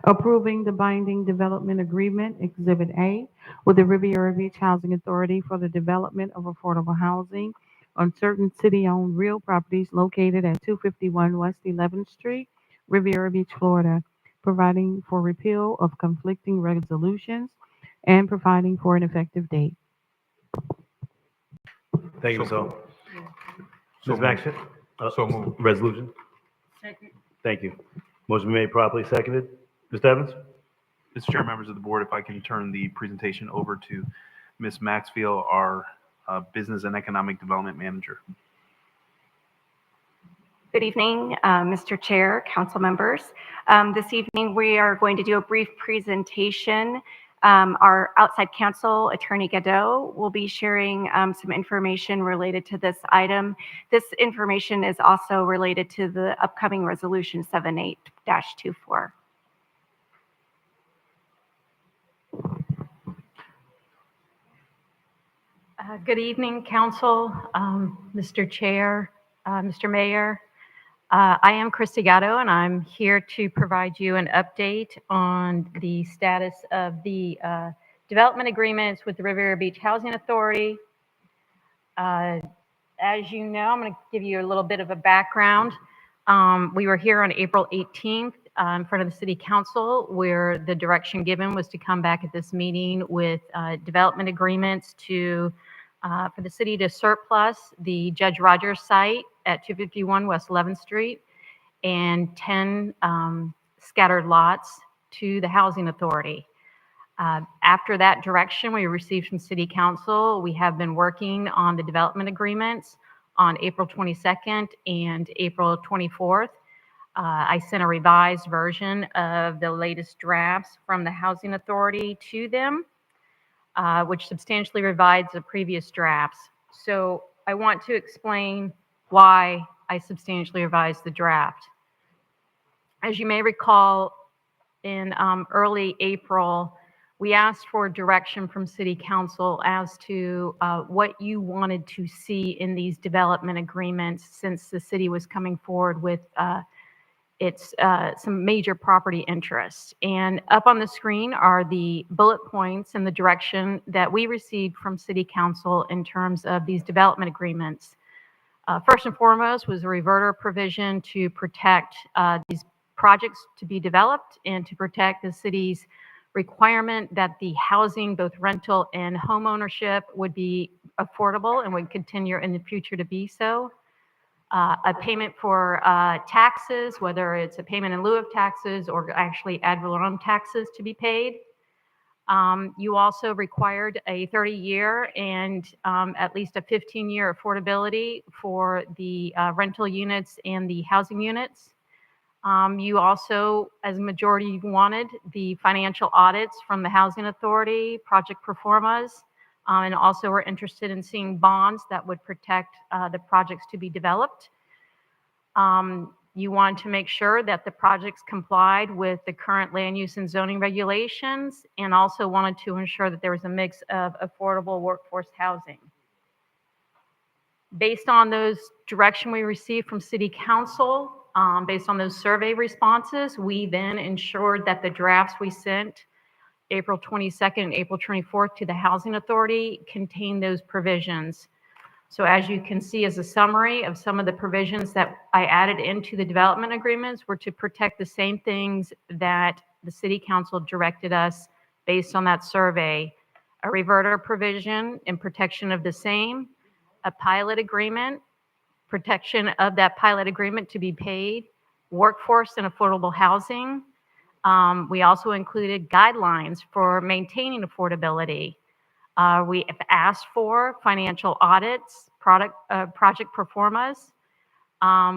approving the binding development agreement, Exhibit A, with the Riviera Beach Housing Authority for the development of affordable housing on certain city-owned real properties located at 251 West 11th Street, Riviera Beach, Florida, providing for repeal of conflicting resolutions and providing for an effective date. Thank you, Ms. Hall. So Ms. Maxson? So moved. Resolution? Thank you. Motion been made properly seconded. Mr. Evans? Mr. Chair, members of the board, if I can turn the presentation over to Ms. Maxfield, our Business and Economic Development Manager. Good evening, Mr. Chair, council members. This evening, we are going to do a brief presentation. Our outside counsel, Attorney Gadot, will be sharing some information related to this item. This information is also related to the upcoming Resolution 78-24. Good evening, council, Mr. Chair, Mr. Mayor. I am Christy Gatto, and I'm here to provide you an update on the status of the development agreements with the Riviera Beach Housing Authority. As you know, I'm going to give you a little bit of a background. We were here on April 18th in front of the City Council, where the direction given was to come back at this meeting with development agreements for the city to surplus the Judge Rogers site at 251 West 11th Street and 10 scattered lots to the Housing Authority. After that direction we received from City Council, we have been working on the development agreements on April 22nd and April 24th. I sent a revised version of the latest drafts from the Housing Authority to them, which substantially revises the previous drafts. So I want to explain why I substantially revised the draft. As you may recall, in early April, we asked for direction from City Council as to what you wanted to see in these development agreements, since the city was coming forward with some major property interests. And up on the screen are the bullet points and the direction that we received from City Council in terms of these development agreements. First and foremost was a reverter provision to protect these projects to be developed and to protect the city's requirement that the housing, both rental and home ownership, would be affordable and would continue in the future to be so. A payment for taxes, whether it's a payment in lieu of taxes or actually ad valorem taxes to be paid. You also required a 30-year and at least a 15-year affordability for the rental units and the housing units. You also, as a majority, wanted the financial audits from the Housing Authority, project performas, and also were interested in seeing bonds that would protect the projects to be developed. You wanted to make sure that the projects complied with the current land use and zoning regulations, and also wanted to ensure that there was a mix of affordable workforce housing. Based on those direction we received from City Council, based on those survey responses, we then ensured that the drafts we sent April 22nd and April 24th to the Housing Authority contain those provisions. So as you can see, as a summary of some of the provisions that I added into the development agreements were to protect the same things that the City Council directed us based on that survey. A reverter provision in protection of the same, a pilot agreement, protection of that pilot agreement to be paid, workforce and affordable housing. We also included guidelines for maintaining affordability. We have asked for financial audits, project performas.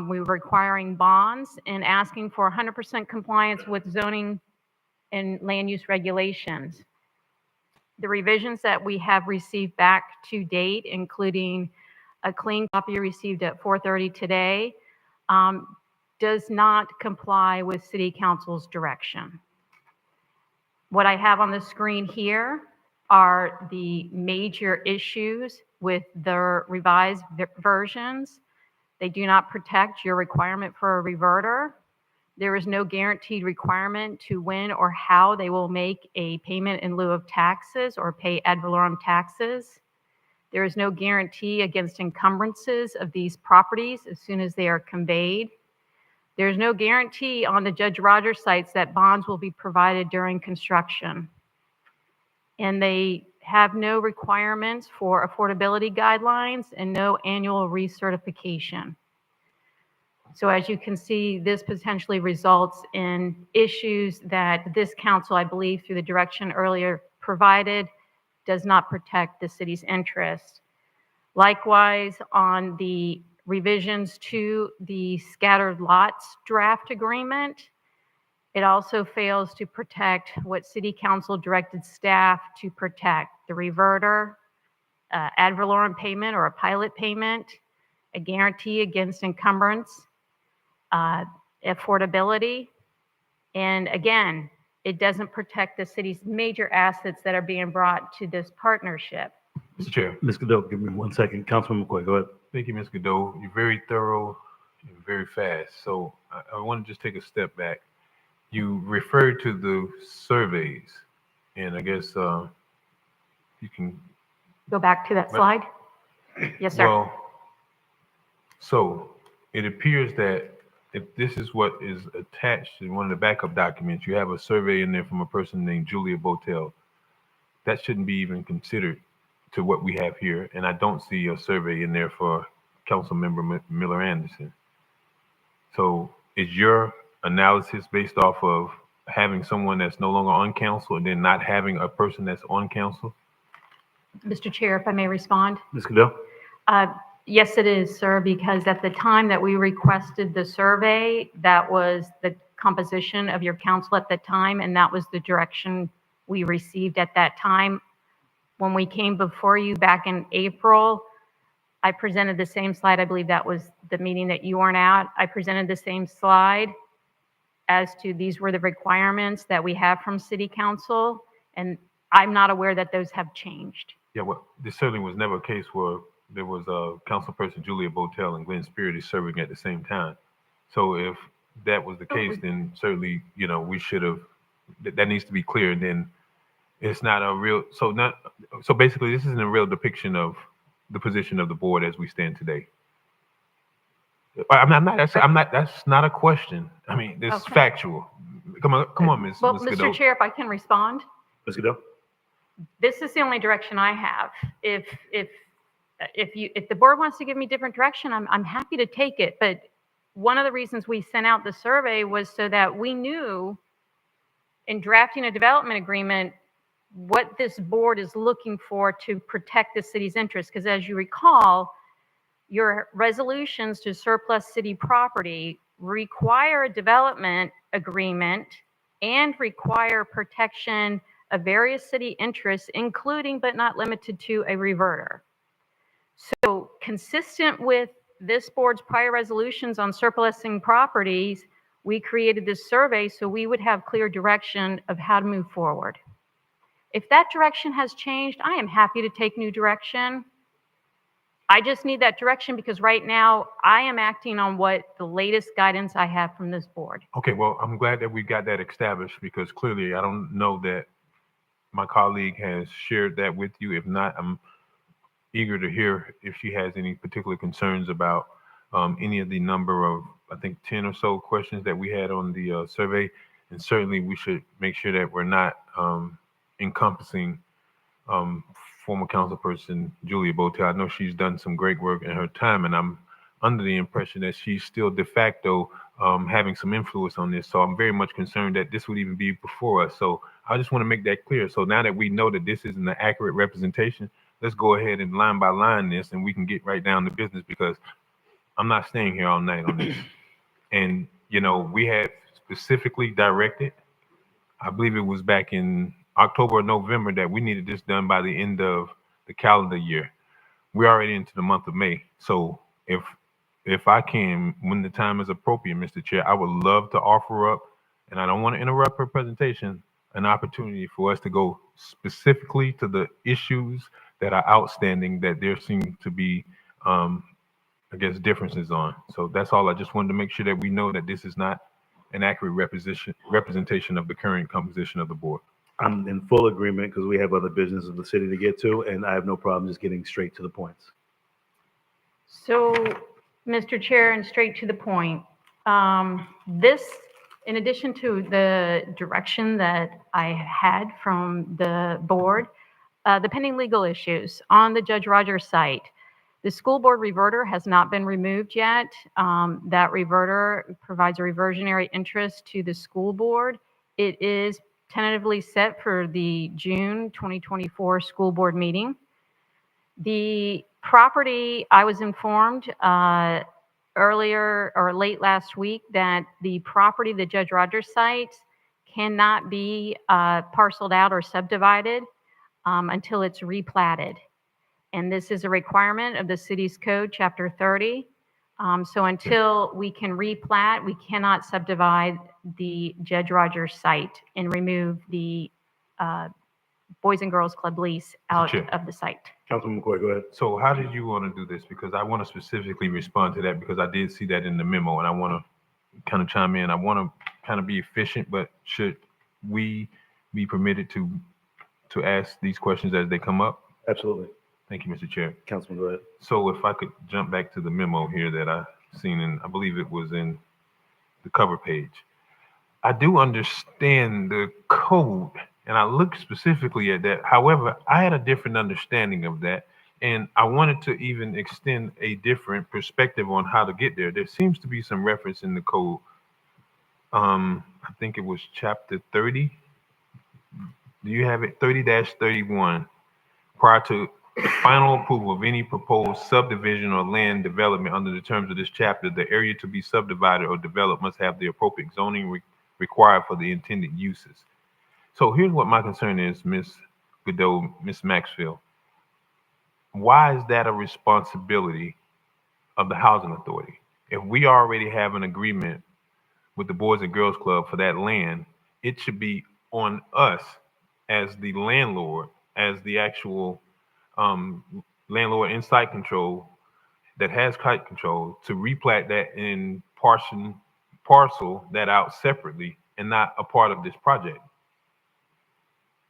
We were requiring bonds and asking for 100% compliance with zoning and land use regulations. The revisions that we have received back to date, including a clean copy received at 4:30 today, does not comply with City Council's direction. What I have on the screen here are the major issues with the revised versions. They do not protect your requirement for a reverter. There is no guaranteed requirement to when or how they will make a payment in lieu of taxes or pay ad valorem taxes. There is no guarantee against encumbrances of these properties as soon as they are conveyed. There's no guarantee on the Judge Rogers sites that bonds will be provided during construction. And they have no requirements for affordability guidelines and no annual recertification. So as you can see, this potentially results in issues that this council, I believe through the direction earlier provided, does not protect the city's interest. Likewise, on the revisions to the scattered lots draft agreement, it also fails to protect what City Council directed staff to protect: the reverter, ad valorem payment or a pilot payment, a guarantee against encumbrance, affordability, and again, it doesn't protect the city's major assets that are being brought to this partnership. Mr. Chair, Ms. Godot, give me 1 second. Councilman McCoy, go ahead. Thank you, Ms. Godot. You're very thorough and very fast. So I want to just take a step back. You referred to the surveys, and I guess you can Go back to that slide. Yes, sir. Well, so it appears that if this is what is attached in one of the backup documents, you have a survey in there from a person named Julia Botel. That shouldn't be even considered to what we have here. And I don't see a survey in there for Councilmember Miller Anderson. So is your analysis based off of having someone that's no longer on council and then not having a person that's on council? Mr. Chair, if I may respond. Ms. Godot? Yes, it is, sir, because at the time that we requested the survey, that was the composition of your council at the time, and that was the direction we received at that time. When we came before you back in April, I presented the same slide. I believe that was the meeting that you weren't at. I presented the same slide as to these were the requirements that we have from City Council, and I'm not aware that those have changed. Yeah, well, this certainly was never a case where there was a councilperson, Julia Botel, and Glenn Spirity serving at the same time. So if that was the case, then certainly, you know, we should have, that needs to be clear. And then it's not a real, so basically this isn't a real depiction of the position of the board as we stand today. That's not a question. I mean, this is factual. Come on, Ms. Well, Ms. Mr. Godot. Chair, if I can respond. Ms. Godot? This is the only direction I have. If the board wants to give me different direction, I'm happy to take it. But one of the reasons we sent out the survey was so that we knew in drafting a development agreement what this board is looking for to protect the city's interests. Because as you recall, your resolutions to surplus city property require a development agreement and require protection of various city interests, including but not limited to a reverter. So consistent with this board's prior resolutions on surplusing properties, we created this survey so we would have clear direction of how to move forward. If that direction has changed, I am happy to take new direction. I just need that direction because right now I am acting on what the latest guidance I have from this board. Okay, well, I'm glad that we got that established because clearly I don't know that my colleague has shared that with you. If not, I'm eager to hear if she has any particular concerns about any of the number of, I think, 10 or so questions that we had on the survey. And certainly we should make sure that we're not encompassing former councilperson Julia Botel. I know she's done some great work in her time, and I'm under the impression that she's still de facto having some influence on this. So I'm very much concerned that this would even be before us. So I just want to make that clear. So now that we know that this isn't an accurate representation, let's go ahead and line by line this, and we can get right down to business, because I'm not staying here all night on this. And, you know, we had specifically directed, I believe it was back in October or November, that we needed this done by the end of the calendar year. We're already into the month of May. So if I can, when the time is appropriate, Mr. Chair, I would love to offer up, and I don't want to interrupt her presentation, an opportunity for us to go specifically to the issues that are outstanding, that there seem to be, I guess, differences on. So that's all. I just wanted to make sure that we know that this is not an accurate representation of the current composition of the board. I'm in full agreement because we have other business of the city to get to, and I have no problem just getting straight to the points. So, Mr. Chair, and straight to the point, this, in addition to the direction that I had from the board, the pending legal issues on the Judge Rogers site, the school board reverter has not been removed yet. That reverter provides a reversionary interest to the school board. It is tentatively set for the June 2024 school board meeting. The property, I was informed earlier or late last week that the property, the Judge Rogers site, cannot be parceled out or subdivided until it's replatted. And this is a requirement of the city's code, chapter 30. So until we can replat, we cannot subdivide the Judge Rogers site and remove the Boys and Girls Club lease out Sure. of the site. Councilman McCoy, go ahead. So how did you want to do this? Because I want to specifically respond to that, because I did see that in the memo, and I want to kind of chime in. I want to kind of be efficient, but should we be permitted to ask these questions as they come up? Absolutely. Thank you, Mr. Chair. Councilman, go ahead. So if I could jump back to the memo here that I seen, and I believe it was in the cover page. I do understand the code, and I looked specifically at that. However, I had a different understanding of that, and I wanted to even extend a different perspective on how to get there. There seems to be some reference in the code. I think it was chapter 30. Do you have it? 30-31. Prior to final approval of any proposed subdivision or land development under the terms of this chapter, the area to be subdivided or developed must have the appropriate zoning required for the intended uses. So here's what my concern is, Ms. Godot, Ms. Maxfield. Why is that a responsibility of the housing authority? If we already have an agreement with the Boys and Girls Club for that land, it should be on us as the landlord, as the actual landlord in site control that has site control, to replat that and parcel that out separately and not a part of this project.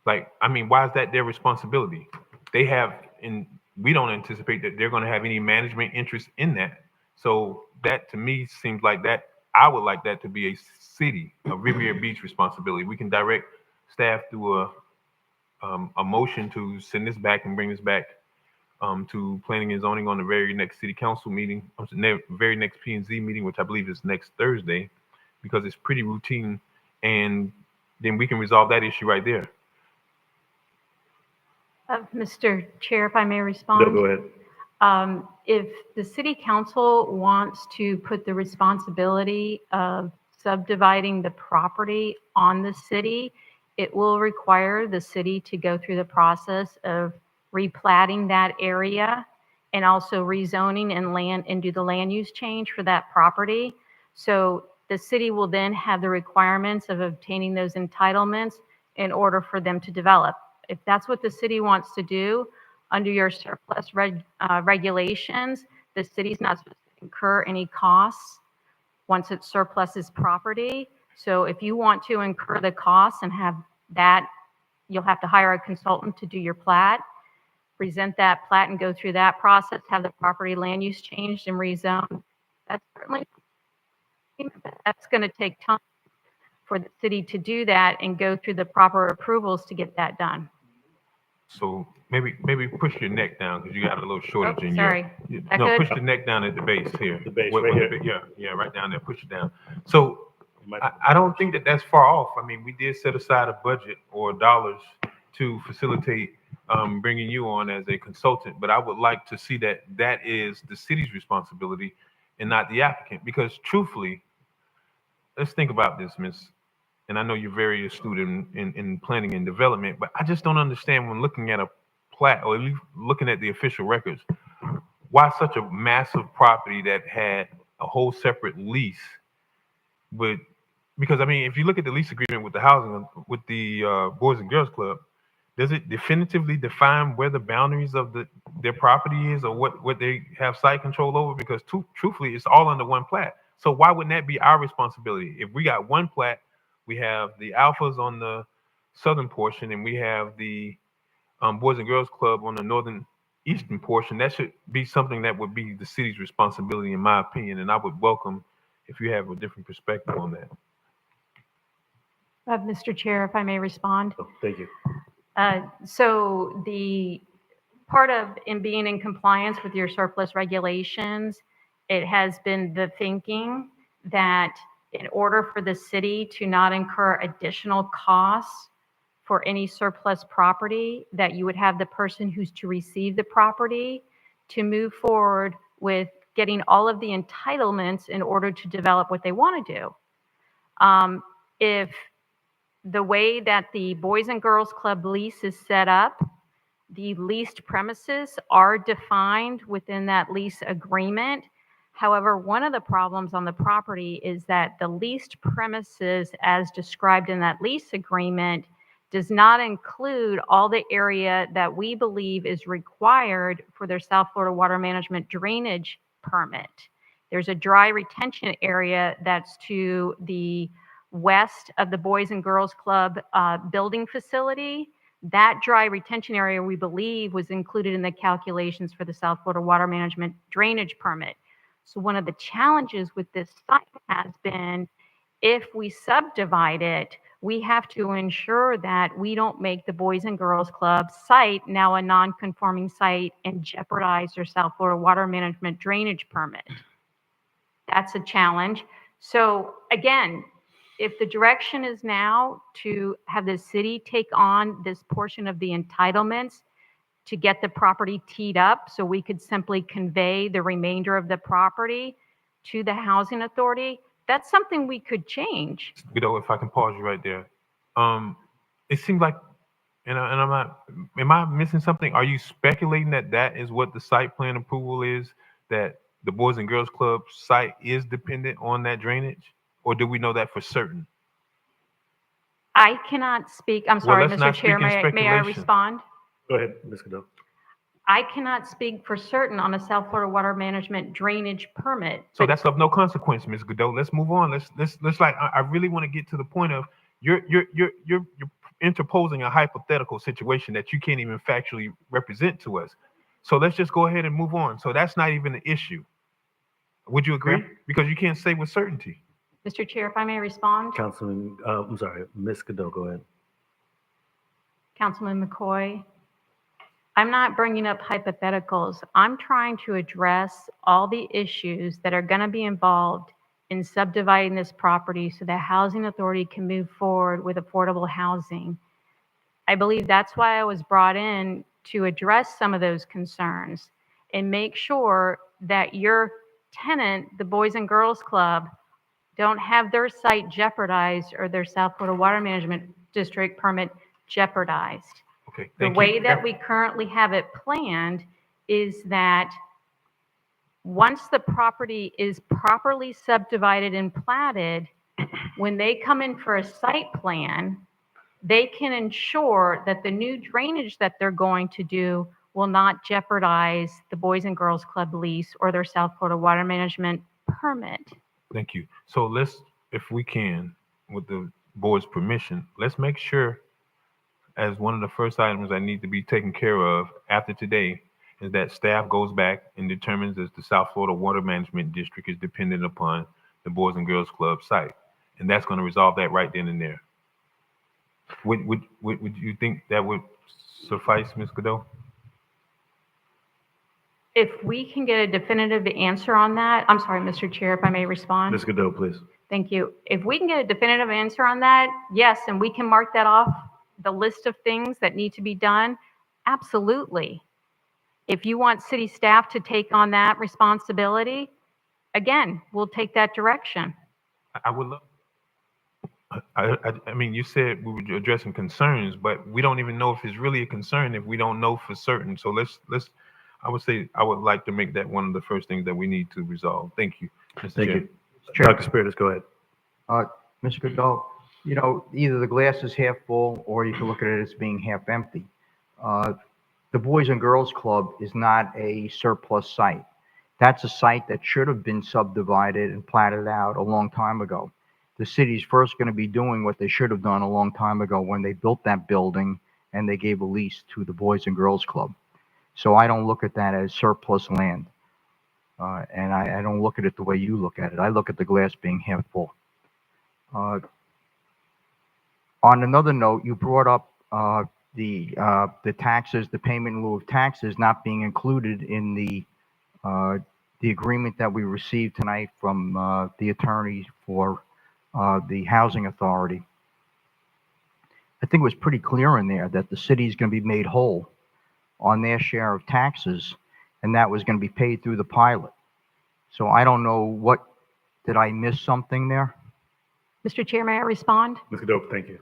Like, I mean, why is that their responsibility? They have, and we don't anticipate that they're going to have any management interest in that. So that to me seems like that, I would like that to be a city, a Riviera Beach responsibility. We can direct staff through a motion to send this back and bring this back to planning and zoning on the very next city council meeting, very next P&Z meeting, which I believe is next Thursday, because it's pretty routine, and then we can resolve that issue right there. Mr. Chair, if I may respond? No, go ahead. If the city council wants to put the responsibility of subdividing the property on the city, it will require the city to go through the process of replatting that area and also rezoning and do the land use change for that property. So the city will then have the requirements of obtaining those entitlements in order for them to develop. If that's what the city wants to do, under your surplus regulations, the city's not supposed to incur any costs once it surpluses property. So if you want to incur the costs and have that, you'll have to hire a consultant to do your plat, present that plat and go through that process, have the property land use changed and rezoned. That's certainly, that's going to take time for the city to do that and go through the proper approvals to get that done. So maybe push your neck down, because you got a little shortage in sorry. your. That No, good? push the neck down at the base here. The base, right here. Yeah, right down there. Push it down. So I don't think that that's far off. I mean, we did set aside a budget or dollars to facilitate bringing you on as a consultant, but I would like to see that that is the city's responsibility and not the applicant. Because truthfully, let's think about this, Miss. And I know you're very astute in planning and development, but I just don't understand when looking at a plat or at least looking at the official records, why such a massive property that had a whole separate lease would, because I mean, if you look at the lease agreement with the housing, with the Boys and Girls Club, does it definitively define where the boundaries of their property is or what they have site control over? Because truthfully, it's all under one plat. So why wouldn't that be our responsibility? If we got one plat, we have the Alphas on the southern portion and we have the Boys and Girls Club on the northern eastern portion. That should be something that would be the city's responsibility, in my opinion. And I would welcome if you have a different perspective on that. Mr. Chair, if I may respond. Oh, thank you. So the part of in being in compliance with your surplus regulations, it has been the thinking that in order for the city to not incur additional costs for any surplus property, that you would have the person who's to receive the property to move forward with getting all of the entitlements in order to develop what they want to do. If the way that the Boys and Girls Club lease is set up, the leased premises are defined within that lease agreement. However, one of the problems on the property is that the leased premises, as described in that lease agreement, does not include all the area that we believe is required for their South Florida Water Management drainage permit. There's a dry retention area that's to the west of the Boys and Girls Club building facility. That dry retention area, we believe, was included in the calculations for the South Florida Water Management drainage permit. So one of the challenges with this site has been, if we subdivide it, we have to ensure that we don't make the Boys and Girls Club site now a non-conforming site and jeopardize their South Florida Water Management drainage permit. That's a challenge. So again, if the direction is now to have the city take on this portion of the entitlements to get the property teed up so we could simply convey the remainder of the property to the housing authority, that's something we could change. You know, if I can pause you right there. It seems like, and I'm not, am I missing something? Are you speculating that that is what the site plan approval is, that the Boys and Girls Club site is dependent on that drainage? Or do we know that for certain? I cannot speak. I'm sorry, let's Mr. not Chair, speak in may I speculation. respond? Go ahead, Ms. Godot. I cannot speak for certain on a South Florida Water Management drainage permit. So that's of no consequence, Ms. Godot. Let's move on. Let's like, I really want to get to the point of you're interposing a hypothetical situation that you can't even factually represent to us. So let's just go ahead and move on. So that's not even an issue. Would you agree? Yeah. Because you can't say with certainty. Mr. Chair, if I may respond. Councilman, I'm sorry, Ms. Godot, go ahead. Councilman McCoy, I'm not bringing up hypotheticals. I'm trying to address all the issues that are going to be involved in subdividing this property so the housing authority can move forward with affordable housing. I believe that's why I was brought in, to address some of those concerns and make sure that your tenant, the Boys and Girls Club, don't have their site jeopardized or their South Florida Water Management District permit jeopardized. Okay, The thank way you. that we currently have it planned is that once the property is properly subdivided and platted, when they come in for a site plan, they can ensure that the new drainage that they're going to do will not jeopardize the Boys and Girls Club lease or their South Florida Water Management permit. Thank you. So let's, if we can, with the board's permission, let's make sure, as one of the first items that need to be taken care of after today, is that staff goes back and determines that the South Florida Water Management District is dependent upon the Boys and Girls Club site. And that's going to resolve that right then and there. Would you think that would suffice, Ms. Godot? If we can get a definitive answer on that, I'm sorry, Mr. Chair, if I may respond. Ms. Godot, please. Thank you. If we can get a definitive answer on that, yes, and we can mark that off the list of things that need to be done, Absolutely. If you want city staff to take on that responsibility, again, we'll take that direction. I would love. I mean, you said we were addressing concerns, but we don't even know if it's really a concern if we don't know for certain. So let's. I would say I would like to make that one of the first things that we need to resolve. Thank you, Mr. Thank Chair. you. Chair. Dr. Spiritus, go ahead. Mr. Goodall, either the glass is half full or you can look at it as being half empty. The Boys and Girls Club is not a surplus site. That's a site that should have been subdivided and platted out a long time ago. The city's first going to be doing what they should have done a long time ago when they built that building and they gave a lease to the Boys and Girls Club. So I don't look at that as surplus land. And I don't look at it the way you look at it. I look at the glass being half full. On another note, you brought up the taxes, the payment in lieu of taxes not being included in the agreement that we received tonight from the attorney for the Housing Authority. I think it was pretty clear in there that the city is going to be made whole on their share of taxes, and that was going to be paid through the pilot. So I don't know did I miss something there? Mr. Chair, may I respond? Ms. Cadopa, thank you.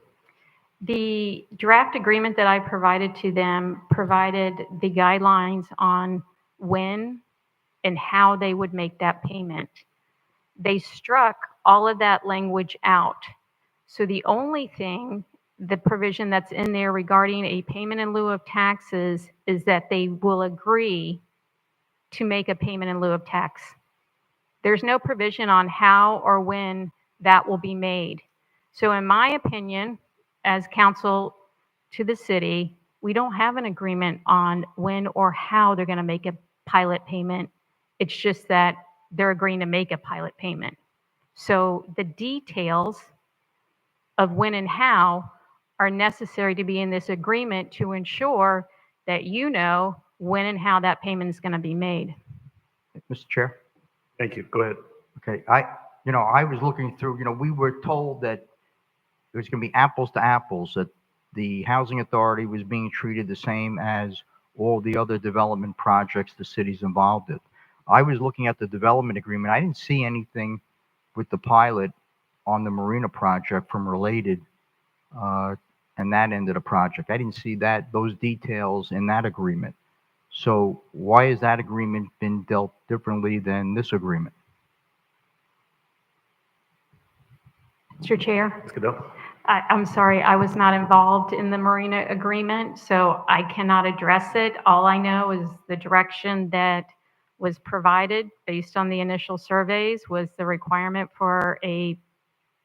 The draft agreement that I provided to them provided the guidelines on when and how they would make that payment. They struck all of that language out. So the only thing, the provision that's in there regarding a payment in lieu of taxes is that they will agree to make a payment in lieu of tax. There's no provision on how or when that will be made. So in my opinion, as counsel to the city, we don't have an agreement on when or how they're going to make a pilot payment. It's just that they're agreeing to make a pilot payment. So the details of when and how are necessary to be in this agreement to ensure that you know when and how that payment is going to be made. Mr. Chair? Thank you. Go ahead. Okay, I was looking through, we were told that it was going to be apples to apples, that the Housing Authority was being treated the same as all the other development projects the city's involved in. I was looking at the development agreement. I didn't see anything with the pilot on the Marina project from Related and that end of the project. I didn't see those details in that agreement. So why has that agreement been dealt differently than this agreement? Mr. Chair? Ms. Cadopa? I'm sorry, I was not involved in the Marina agreement, so I cannot address it. All I know is the direction that was provided based on the initial surveys was the requirement for a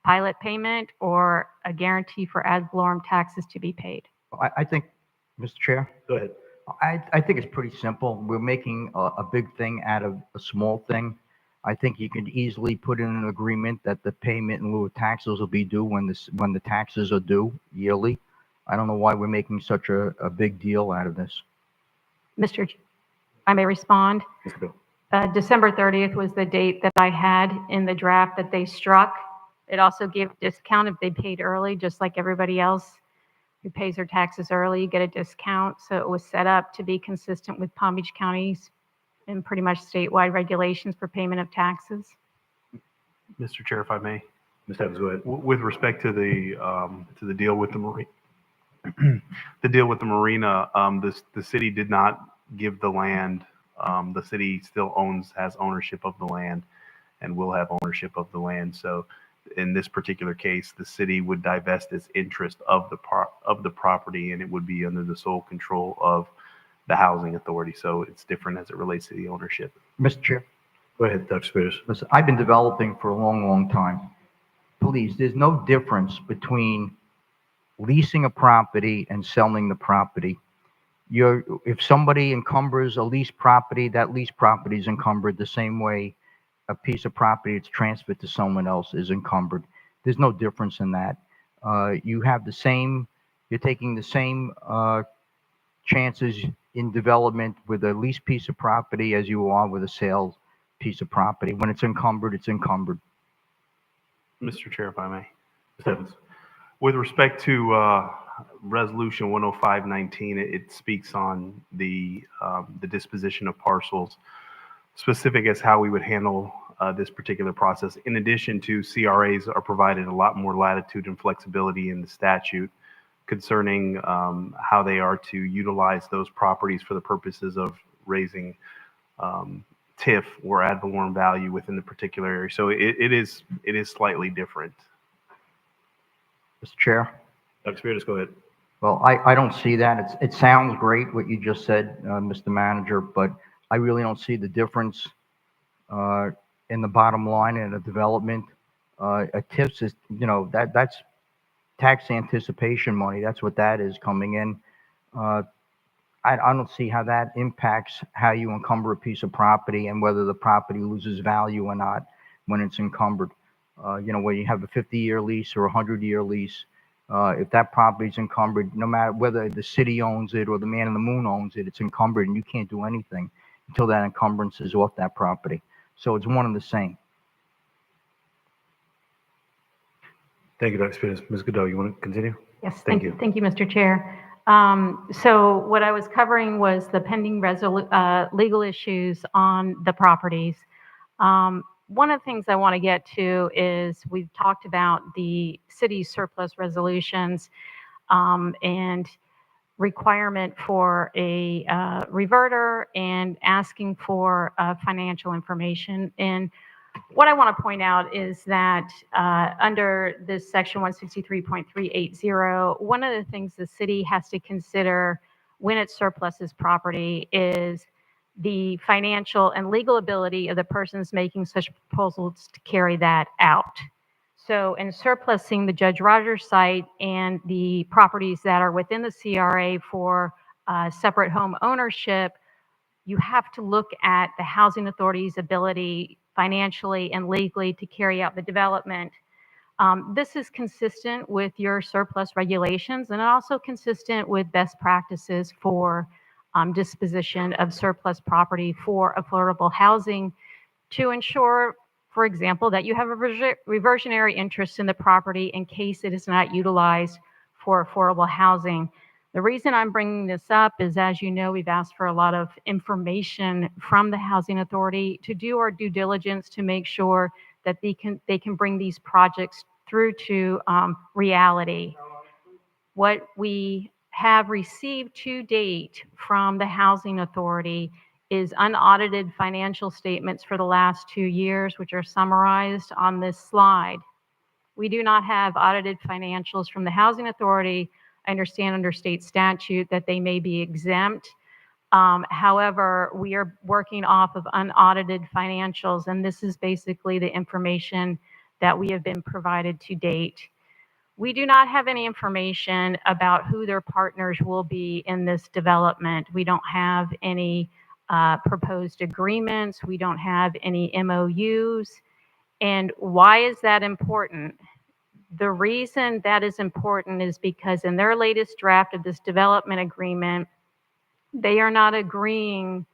pilot payment or a guarantee for ad valorem taxes to be paid. I think, Mr. Chair? Go ahead. I think it's pretty simple. We're making a big thing out of a small thing. I think you could easily put in an agreement that the payment in lieu of taxes will be due when the taxes are due yearly. I don't know why we're making such a big deal out of this. I may respond. Ms. Cadopa? December 30th was the date that I had in the draft that they struck. It also gave a discount if they paid early, just like everybody else who pays their taxes early, you get a discount. So it was set up to be consistent with Palm Beach County's and pretty much statewide regulations for payment of taxes. Mr. Chair, if I may. Ms. Evans, go ahead. With respect to the deal with the marina, the deal with the marina, the city did not give the land. The city still has ownership of the land, and will have ownership of the land. So, in this particular case, the city would divest its interest of the property, and it would be under the sole control of the Housing Authority. So it's different as it relates to the ownership. Mr. Chair? Go ahead, Dr. Spears. Listen, I've been developing for a long, long time. Please, there's no difference between leasing a property and selling the property. If somebody encumbers a leased property, that leased property is encumbered the same way a piece of property that's transferred to someone else is encumbered. There's no difference in that. You're taking the same chances in development with a leased piece of property as you are with a sale piece of property. When it's encumbered, it's encumbered. Mr. Chair, if I may. Ms. Evans. With respect to Resolution 10519, it speaks on the disposition of parcels, specific as how we would handle this particular process. In addition to, CRAs are provided a lot more latitude and flexibility in the statute concerning how they are to utilize those properties for the purposes of raising TIF or ad valorem value within the particular area. So it is slightly different. Mr. Chair? Dr. Spiritus, go ahead. Well, I don't see that. It sounds great what you just said, Mr. Manager, but I really don't see the difference in the bottom line in a development. A TIPS is, that's tax anticipation money. That's what that is coming in. I don't see how that impacts how you encumber a piece of property and whether the property loses value or not when it's encumbered. When you have a 50-year lease or a 100-year lease, if that property is encumbered, no matter whether the city owns it or the man in the moon owns it, it's encumbered and you can't do anything until that encumbrance is off that property. So it's one and the same. Thank you, Dr. Spiritus. Ms. Godot, you want to continue? Yes, Thank you. Thank you, Mr. Chair. So what I was covering was the pending legal issues on the properties. One of the things I want to get to is we've talked about the city's surplus resolutions and requirement for a reverter and asking for financial information. And what I want to point out is that under this section 163.380, one of the things the city has to consider when it surpluses property is the financial and legal ability of the persons making such proposals to carry that out. So in surplusing the Judge Rogers site and the properties that are within the CRA for separate home ownership, you have to look at the housing authority's ability financially and legally to carry out the development. This is consistent with your surplus regulations and also consistent with best practices for disposition of surplus property for affordable housing to ensure, for example, that you have a reversionary interest in the property in case it is not utilized for affordable housing. The reason I'm bringing this up is, as you know, we've asked for a lot of information from the Housing Authority to do our due diligence to make sure that they can bring these projects through to reality. What we have received to date from the Housing Authority is unaudited financial statements for the last 2 years, which are summarized on this slide. We do not have audited financials from the Housing Authority. I understand under state statute that they may be exempt. However, we are working off of unaudited financials, and this is basically the information that we have been provided to date. We do not have any information about who their partners will be in this development. We don't have any proposed agreements. We don't have any MOUs. And why is that important? The reason that is important is because in their latest draft of this development agreement, they are not agreeing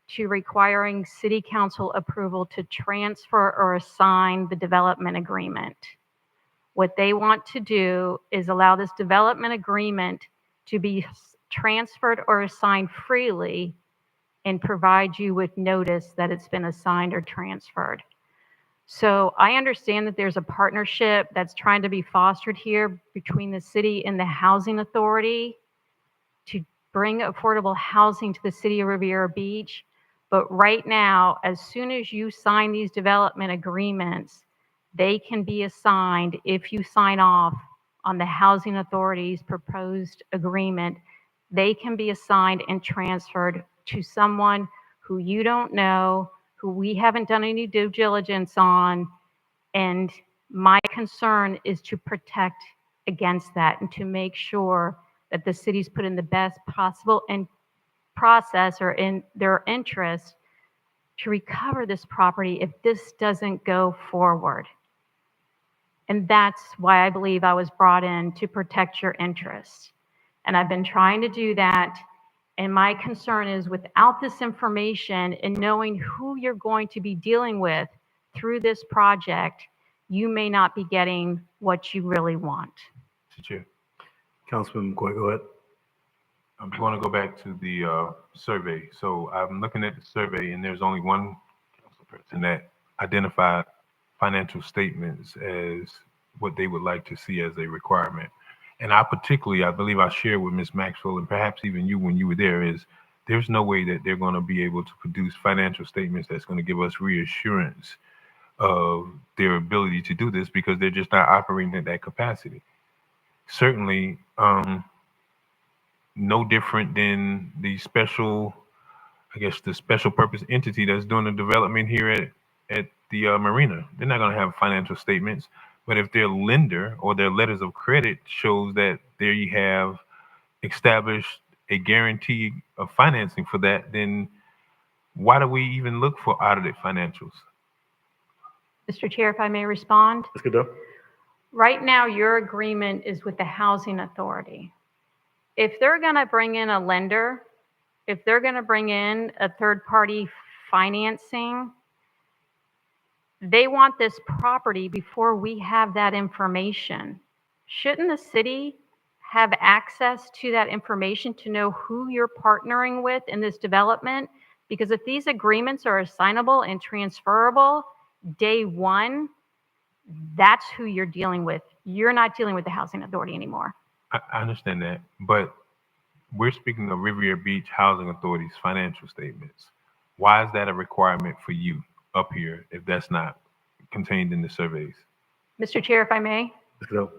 to requiring city council approval to transfer or assign the development agreement. What they want to do is allow this development agreement to be transferred or assigned freely and provide you with notice that it's been assigned or transferred. So I understand that there's a partnership that's trying to be fostered here between the city and the Housing Authority to bring affordable housing to the city of Riviera Beach. But right now, as soon as you sign these development agreements, they can be assigned, if you sign off on the Housing Authority's proposed agreement, they can be assigned and transferred to someone who you don't know, who we haven't done any due diligence on. And my concern is to protect against that and to make sure that the city's put in the best possible process or in their interest to recover this property if this doesn't go forward. And that's why I believe I was brought in, to protect your interests. And I've been trying to do that. And my concern is, without this information and knowing who you're going to be dealing with through this project, you may not be getting what you really want. Mr. Chair. Councilman McCoy, go ahead. I'm going to go back to the survey. So I'm looking at the survey, and there's only one council person that identified financial statements as what they would like to see as a requirement. And I believe I shared with Ms. Maxwell, and perhaps even you when you were there, is there's no way that they're going to be able to produce financial statements that's going to give us reassurance of their ability to do this because they're just not operating at that capacity. Certainly, no different than the special purpose entity that's doing the development here at the marina. They're not going to have financial statements, but if their lender or their letters of credit shows that there you have established a guarantee of financing for that, then why do we even look for audited financials? Mr. Chair, if I may respond. Ms. Godot? Right now, your agreement is with the Housing Authority. If they're going to bring in a lender, if they're going to bring in a third-party financing, they want this property before we have that information. Shouldn't the city have access to that information to know who you're partnering with in this development? Because if these agreements are assignable and transferable day one, that's who you're dealing with. You're not dealing with the Housing Authority anymore. I understand that, but we're speaking of Riviera Beach Housing Authority's financial statements. Why is that a requirement for you up here if that's not contained in the surveys? Mr. Chair, if I may, Ms. Godot?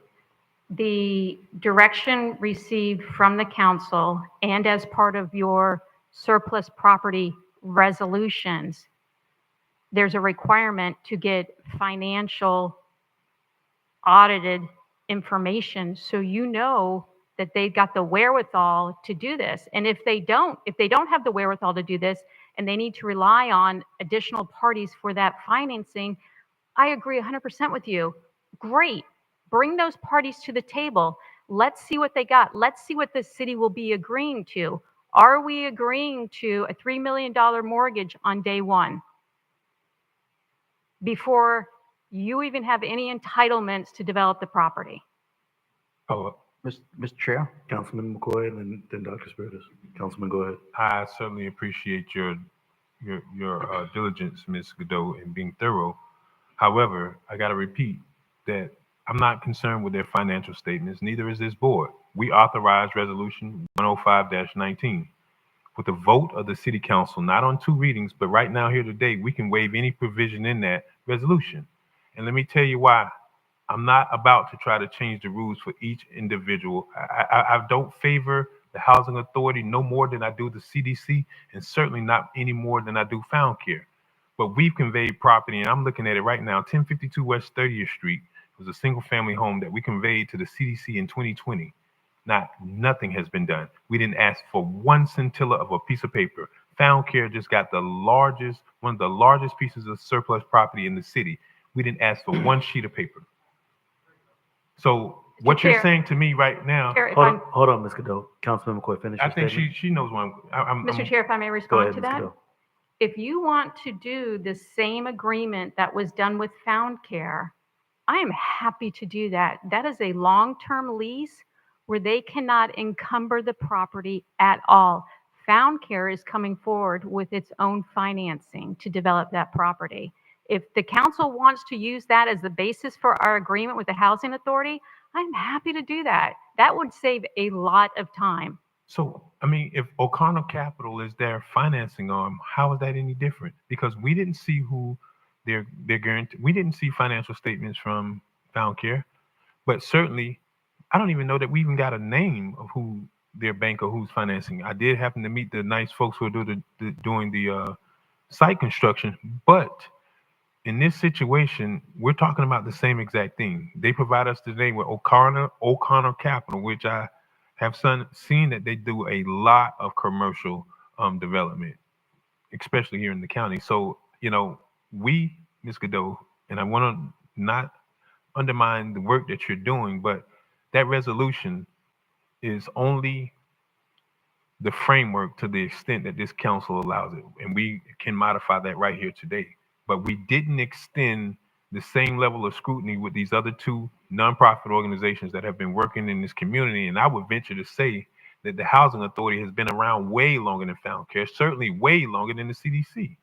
the direction received from the council and as part of your surplus property resolutions, there's a requirement to get financial audited information so you know that they've got the wherewithal to do this. And if they don't have the wherewithal to do this and they need to rely on additional parties for that financing, I agree 100% with you. Great. Bring those parties to the table. Let's see what they got. Let's see what the city will be agreeing to. Are we agreeing to a $3 million mortgage on day one before you even have any entitlements to develop the property? Oh, Mr. Chair? Councilman McCoy and then Dr. Spiritus. Councilman, go ahead. I certainly appreciate your diligence, Ms. Godot, in being thorough. However, I got to repeat that I'm not concerned with their financial statements. Neither is this board. We authorized Resolution 105-19 with a vote of the City Council, not on two readings, but right now here today, we can waive any provision in that resolution. And let me tell you why. I'm not about to try to change the rules for each individual. I don't favor the Housing Authority no more than I do the CDC, and certainly not any more than I do Found Care. But we've conveyed property, and I'm looking at it right now, 1052 West 30th Street was a single-family home that we conveyed to the CDC in 2020. Nothing has been done. We didn't ask for one scintilla of a piece of paper. Found Care just got one of the largest pieces of surplus property in the city. We didn't ask for one sheet of paper. So what you're saying to me right now, Hold on, Ms. Godot. Councilman McCoy, finish your I think statement. she knows what Mr. Chair, if I may Go respond ahead, to Ms. that. Godot. If you want to do the same agreement that was done with Found Care, I am happy to do that. That is a long-term lease where they cannot encumber the property at all. Found Care is coming forward with its own financing to develop that property. If the council wants to use that as the basis for our agreement with the Housing Authority, I'm happy to do that. That would save a lot of time. So, I mean, if O'Connor Capital is their financing arm, how is that any different? Because we didn't see who their guarantee. We didn't see financial statements from Found Care, but certainly, I don't even know that we even got a name of who their bank or who's financing. I did happen to meet the nice folks who are doing the site construction, but in this situation, we're talking about the same exact thing. They provide us today with O'Connor Capital, which I have seen that they do a lot of commercial development, especially here in the county. So, Ms. Godot, and I want to not undermine the work that you're doing, but that resolution is only the framework to the extent that this council allows it. And we can modify that right here today. But we didn't extend the same level of scrutiny with these other two nonprofit organizations that have been working in this community. And I would venture to say that the Housing Authority has been around way longer than Found Care, certainly way longer than the CDC.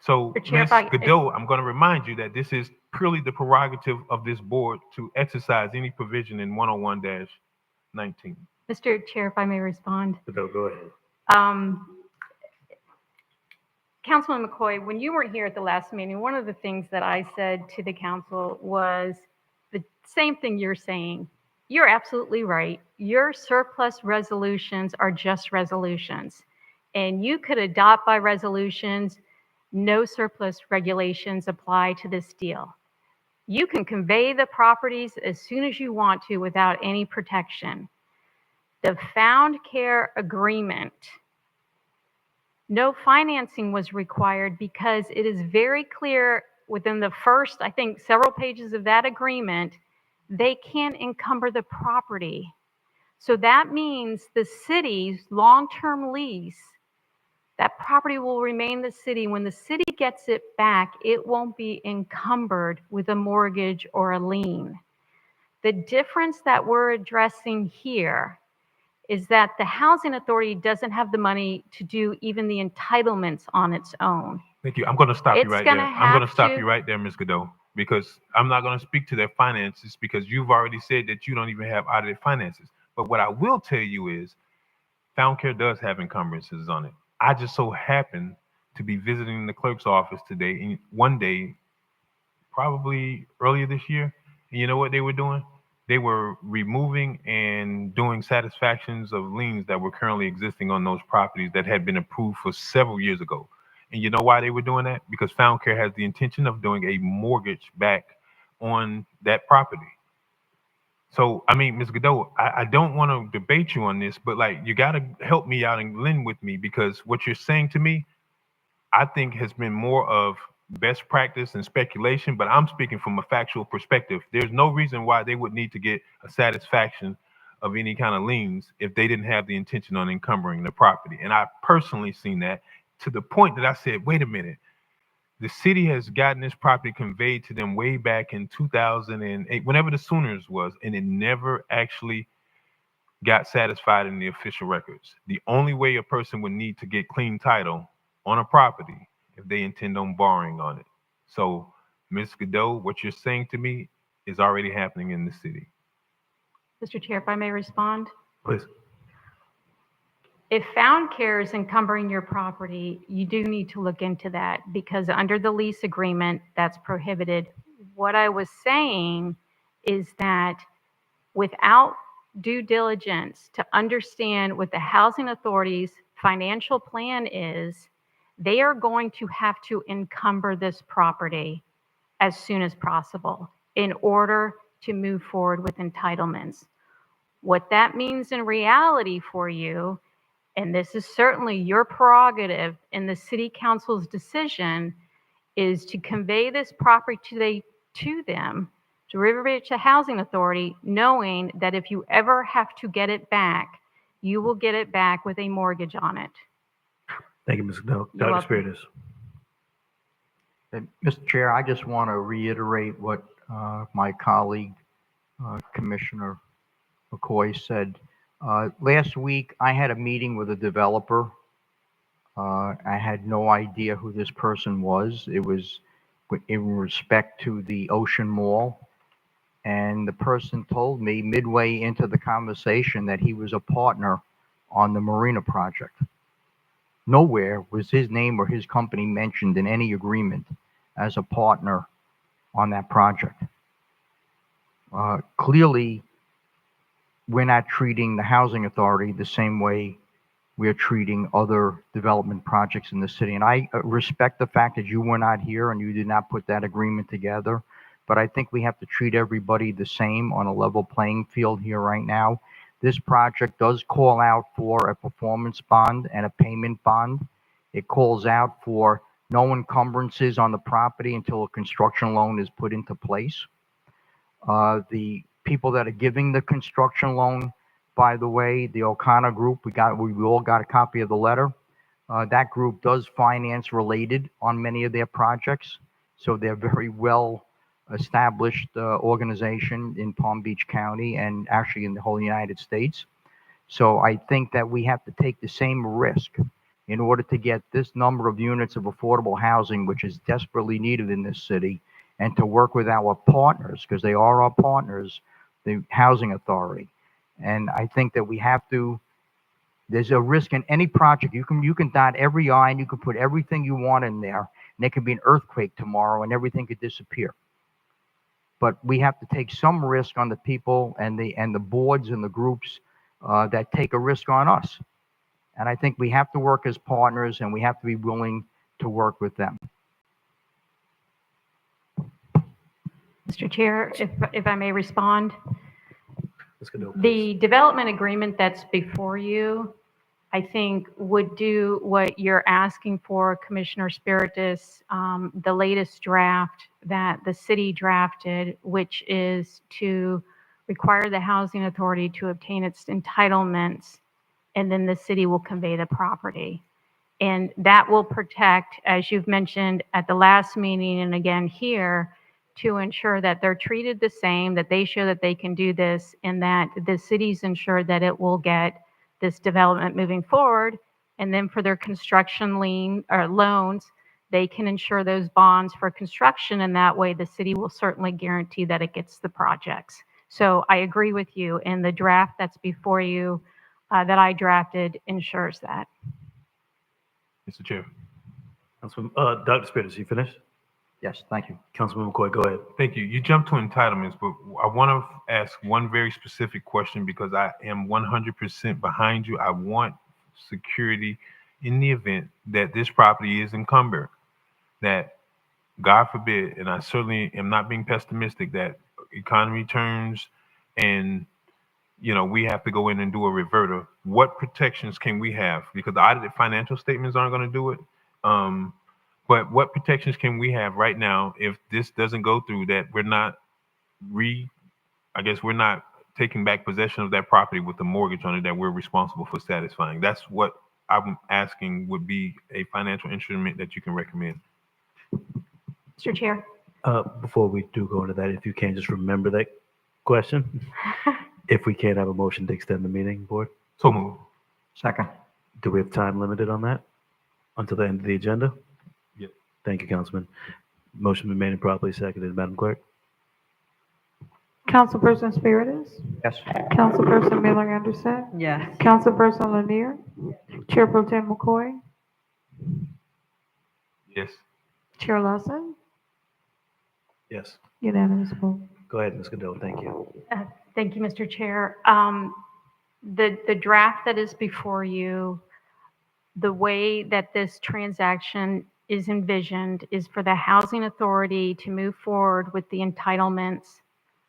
So, Mr. Chair, Ms. Godot, I'm going to remind you that this is purely the prerogative of this board to exercise any provision in 101-19. Mr. Chair, if I may respond. Godot, go ahead. Councilman McCoy, when you weren't here at the last meeting, one of the things that I said to the council was the same thing you're saying. You're absolutely right. Your surplus resolutions are just resolutions. And you could adopt by resolutions, no surplus regulations apply to this deal. You can convey the properties as soon as you want to without any protection. The Found Care Agreement, no financing was required because it is very clear within the first, I think, several pages of that agreement, they can't encumber the property. So that means the city's long-term lease, that property will remain the city. When the city gets it back, it won't be encumbered with a mortgage or a lien. The difference that we're addressing here is that the Housing Authority doesn't have the money to do even the entitlements on its own. Thank you. I'm going to stop you It's right there. gonna I'm going to have stop to- you right there, Ms. Godot, because I'm not going to speak to their finances because you've already said that you don't even have audited finances. But what I will tell you is Found Care does have encumbrances on it. I just so happened to be visiting the clerk's office today, and one day, probably earlier this year, and you know what they were doing? They were removing and doing satisfactions of liens that were currently existing on those properties that had been approved for several years ago. And you know why they were doing that? Because Found Care has the intention of doing a mortgage back on that property. So, I mean, Ms. Godot, I don't want to debate you on this, but like, you got to help me out and lend with me because what you're saying to me, I think has been more of best practice and speculation, but I'm speaking from a factual perspective. There's no reason why they would need to get a satisfaction of any kind of liens if they didn't have the intention on encumbering the property. And I personally seen that to the point that I said, wait a minute, the city has gotten this property conveyed to them way back in 2008, whenever the Sooners was, and it never actually got satisfied in the official records. The only way a person would need to get clean title on a property if they intend on borrowing on it. So, Ms. Godot, what you're saying to me is already happening in the city. Mr. Chair, if I may respond. Please. If Found Care is encumbering your property, you do need to look into that because under the lease agreement, that's prohibited. What I was saying is that without due diligence to understand what the Housing Authority's financial plan is, they are going to have to encumber this property as soon as possible in order to move forward with entitlements. What that means in reality for you, and this is certainly your prerogative in the city council's decision, is to convey this property to them, to River Beach Housing Authority, knowing that if you ever have to get it back, you will get it back with a mortgage on it. Thank you, Ms. Godot. You're Dr. welcome. Spiritus. Mr. Chair, I just want to reiterate what my colleague, Commissioner McCoy said. Last week, I had a meeting with a developer. I had no idea who this person was. It was in respect to the Ocean Mall. And the person told me midway into the conversation that he was a partner on the Marina project. Nowhere was his name or his company mentioned in any agreement as a partner on that project. Clearly, we're not treating the Housing Authority the same way we're treating other development projects in the city. And I respect the fact that you were not here and you did not put that agreement together. But I think we have to treat everybody the same on a level playing field here right now. This project does call out for a performance bond and a payment bond. It calls out for no encumbrances on the property until a construction loan is put into place. The people that are giving the construction loan, by the way, the O'Connor Group, we all got a copy of the letter. That group does finance related on many of their projects. So they're very well established organization in Palm Beach County and actually in the whole United States. So I think that we have to take the same risk in order to get this number of units of affordable housing, which is desperately needed in this city, and to work with our partners, because they are our partners, the housing authority. And I think that we have to, there's a risk in any project. You can dot every I and you can put everything you want in there, and there could be an earthquake tomorrow and everything could disappear. But we have to take some risk on the people and the boards and the groups that take a risk on us. And I think we have to work as partners and we have to be willing to work with them. Mr. Chair, if I may respond, Ms. Cadeau, the development agreement that's before you, I think would do what you're asking for, Commissioner Spiritus, the latest draft that the city drafted, which is to require the housing authority to obtain its entitlements, and then the city will convey the property. And that will protect, as you've mentioned at the last meeting and again here, to ensure that they're treated the same, that they show that they can do this, and that the city's ensured that it will get this development moving forward. And then for their construction lien or loans, they can insure those bonds for construction, and that way the city will certainly guarantee that it gets the projects. So I agree with you, and the draft that's before you that I drafted ensures that. Mr. Chair. Councilman, Dr. Spiritus, you finished? Yes, thank you. Councilman McCoy, go ahead. Thank you. You jumped to entitlements, but I want to ask one very specific question because I am 100% behind you. I want security in the event that this property is encumbered, that God forbid, and I certainly am not being pessimistic, that economy turns and we have to go in and do a reverter. What protections can we have? Because the audited financial statements aren't going to do it. But what protections can we have right now if this doesn't go through, that we're not we're not taking back possession of that property with the mortgage on it that we're responsible for satisfying? That's what I'm asking would be a financial instrument that you can recommend. Mr. Chair. Before we do go into that, if you can just remember that question. If we can't have a motion to extend the meeting, board. So move. Second. Do we have time limited on that? Until the end of the agenda? Yep. Thank you, Councilman. Motion been made and properly seconded. Madam Clerk? Councilperson Spiritus, Yes. Councilperson Miller Anderson, Yes. Councilperson Lanier, Chair Pro Tem McCoy, Yes. Chair Lawson, Yes. unanimous vote. Go ahead, Ms. Cadeau. Thank you. Thank you, Mr. Chair. The draft that is before you, the way that this transaction is envisioned is for the housing authority to move forward with the entitlements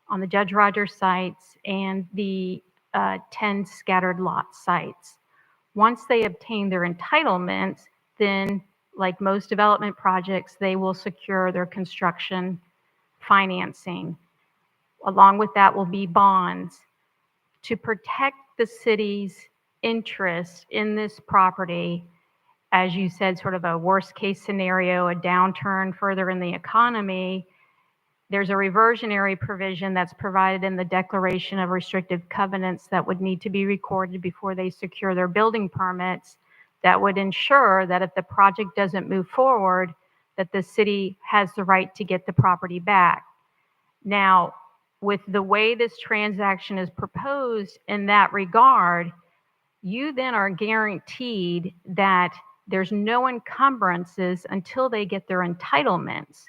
on the Judge Rogers sites and the 10 scattered lot sites. Once they obtain their entitlements, then like most development projects, they will secure their construction financing. Along with that will be bonds to protect the city's interest in this property. As you said, sort of a worst case scenario, a downturn further in the economy. There's a reversionary provision that's provided in the declaration of restrictive covenants that would need to be recorded before they secure their building permits, that would ensure that if the project doesn't move forward, that the city has the right to get the property back. Now, with the way this transaction is proposed in that regard, you then are guaranteed that there's no encumbrances until they get their entitlements.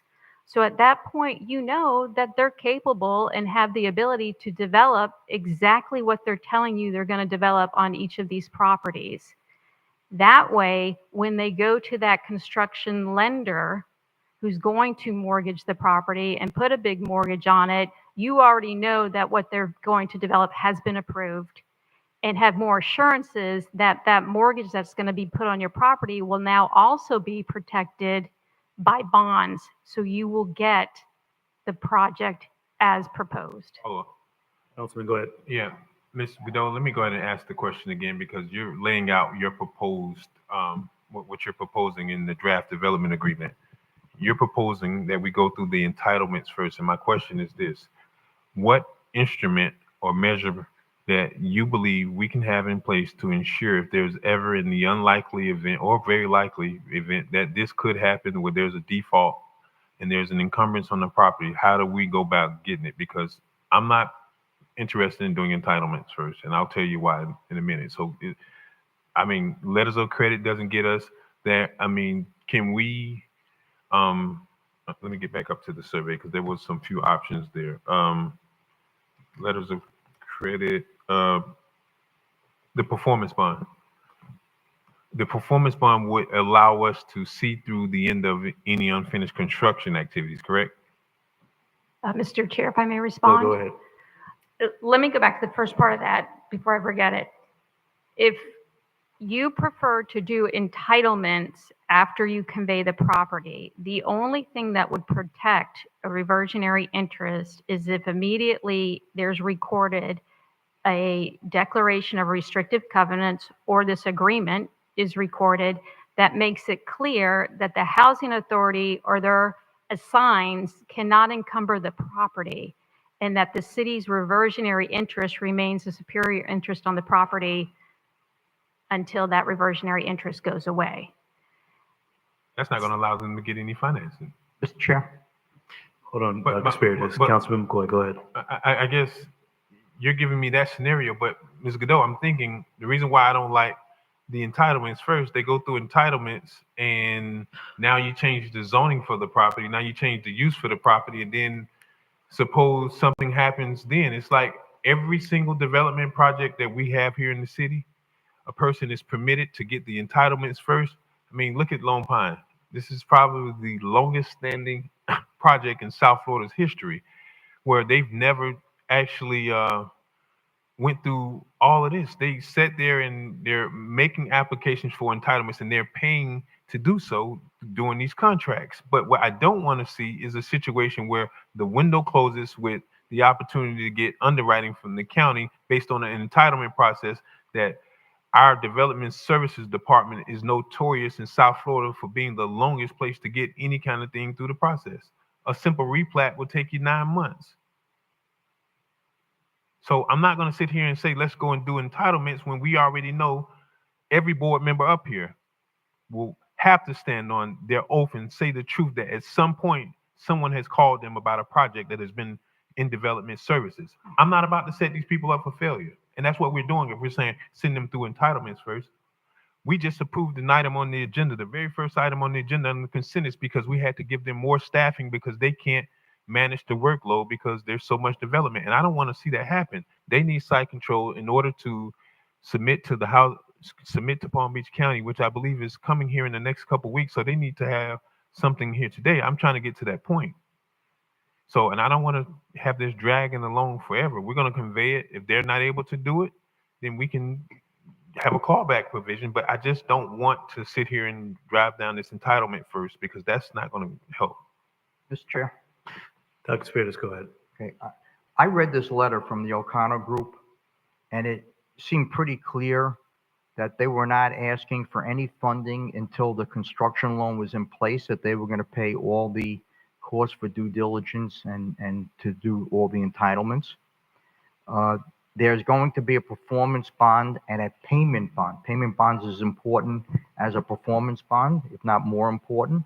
So at that point, you know that they're capable and have the ability to develop exactly what they're telling you they're going to develop on each of these properties. That way, when they go to that construction lender who's going to mortgage the property and put a big mortgage on it, you already know that what they're going to develop has been approved, and have more assurances that that mortgage that's going to be put on your property will now also be protected by bonds. So you will get the project as proposed. Oh, Councilman, go ahead. yeah. Ms. Godot, let me go ahead and ask the question again because you're laying out your proposed, what you're proposing in the draft development agreement. you're proposing that we go through the entitlements first. And my question is this: what instrument or measure that you believe we can have in place to ensure if there's ever in the unlikely event or very likely event that this could happen where there's a default and there's an encumbrance on the property, how do we go about getting it? Because I'm not interested in doing entitlements first, and I'll tell you why in a minute. So, letters of credit doesn't get us there. Can we, let me get back up to the survey because there was some few options there. Letters of credit, the performance bond. The performance bond would allow us to see through the end of any unfinished construction activities, correct? Mr. Chair, if I may respond? Go ahead. Let me go back to the first part of that before I forget it. If you prefer to do entitlements after you convey the property, the only thing that would protect a reversionary interest is if immediately there's recorded a declaration of restrictive covenants or this agreement is recorded that makes it clear that the housing authority or their assigns cannot encumber the property and that the city's reversionary interest remains a superior interest on the property until that reversionary interest goes away. That's not going to allow them to get any financing. Mr. Chair? Hold on, Councilman McCoy, go ahead. I guess you're giving me that scenario, but Ms. Godot, I'm thinking the reason why I don't like the entitlements first, they go through entitlements and now you change the zoning for the property, now you change the use for the property, and then suppose something happens then. It's like every single development project that we have here in the city, a person is permitted to get the entitlements first. Look at Lone Pine. This is probably the longest standing project in South Florida's history where they've never actually went through all of this. They sat there and they're making applications for entitlements and they're paying to do so during these contracts. But what I don't want to see is a situation where the window closes with the opportunity to get underwriting from the county based on an entitlement process that our development services department is notorious in South Florida for being the longest place to get any kind of thing through the process. A simple replat will take you 9 months. So I'm not going to sit here and say, let's go and do entitlements when we already know every board member up here will have to stand on their oath and say the truth that at some point, someone has called them about a project that has been in development services. I'm not about to set these people up for failure. And that's what we're doing if we're saying send them through entitlements first. We just approved an item on the agenda. The very first item on the agenda on the consent is because we had to give them more staffing because they can't manage the workload because there's so much development. And I don't want to see that happen. They need site control in order to submit to Palm Beach County, which I believe is coming here in the next couple of weeks. So they need to have something here today. I'm trying to get to that point. So, and I don't want to have this dragging along forever. We're going to convey it. If they're not able to do it, then we can have a callback provision. But I just don't want to sit here and drive down this entitlement first because that's not going to help. Mr. Chair? Dr. Spears, go ahead. Okay. I read this letter from the O'Connor Group, and it seemed pretty clear that they were not asking for any funding until the construction loan was in place, that they were going to pay all the costs for due diligence and to do all the entitlements. There's going to be a performance bond and a payment bond. Payment bonds is important as a performance bond, if not more important.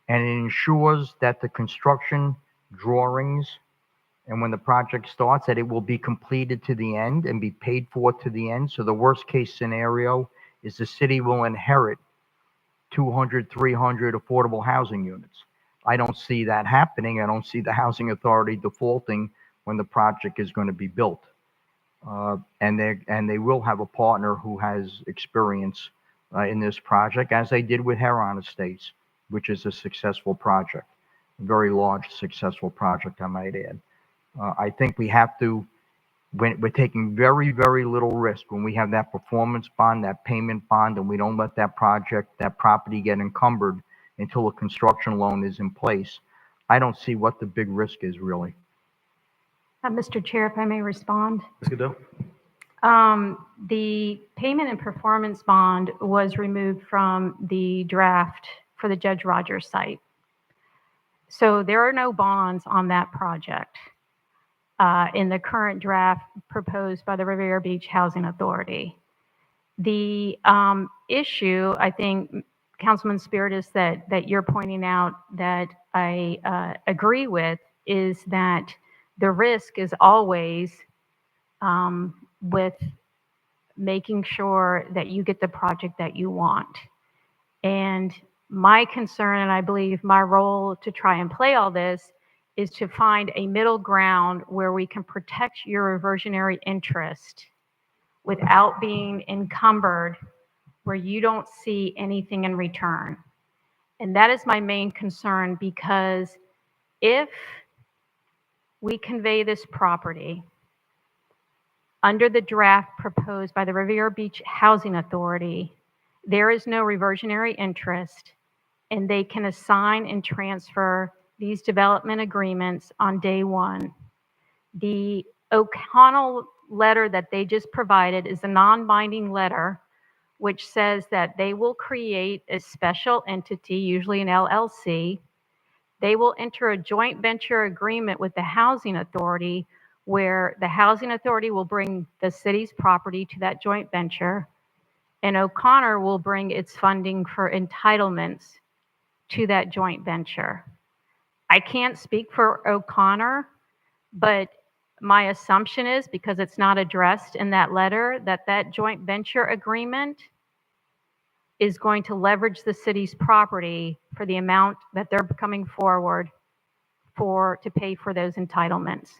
And it ensures that the construction drawings and when the project starts, that it will be completed to the end and be paid for to the end. So the worst case scenario is the city will inherit 200, 300 affordable housing units. I don't see that happening. I don't see the housing authority defaulting when the project is going to be built. And they will have a partner who has experience in this project, as they did with Heron Estates, which is a successful project, a very large successful project, I might add. I think we have to, when we're taking very, very little risk, when we have that performance bond, that payment bond, and we don't let that property get encumbered until a construction loan is in place, I don't see what the big risk is really. Mr. Chair, if I may respond. Ms. Godot? The payment and performance bond was removed from the draft for the Judge Rogers site. So there are no bonds on that project in the current draft proposed by the Riviera Beach Housing Authority. The issue, I think, Councilman Spiritus, that you're pointing out that I agree with is that the risk is always with making sure that you get the project that you want. And my concern, and I believe my role to try and play all this, is to find a middle ground where we can protect your reversionary interest without being encumbered where you don't see anything in return. And that is my main concern, because if we convey this property under the draft proposed by the Riviera Beach Housing Authority, there is no reversionary interest, and they can assign and transfer these development agreements on day one. The O'Connell letter that they just provided is a non-binding letter which says that they will create a special entity, usually an LLC. They will enter a joint venture agreement with the Housing Authority, where the Housing Authority will bring the city's property to that joint venture, and O'Connor will bring its funding for entitlements to that joint venture. I can't speak for O'Connor, but my assumption is, because it's not addressed in that letter, that that joint venture agreement is going to leverage the city's property for the amount that they're coming forward for to pay for those entitlements.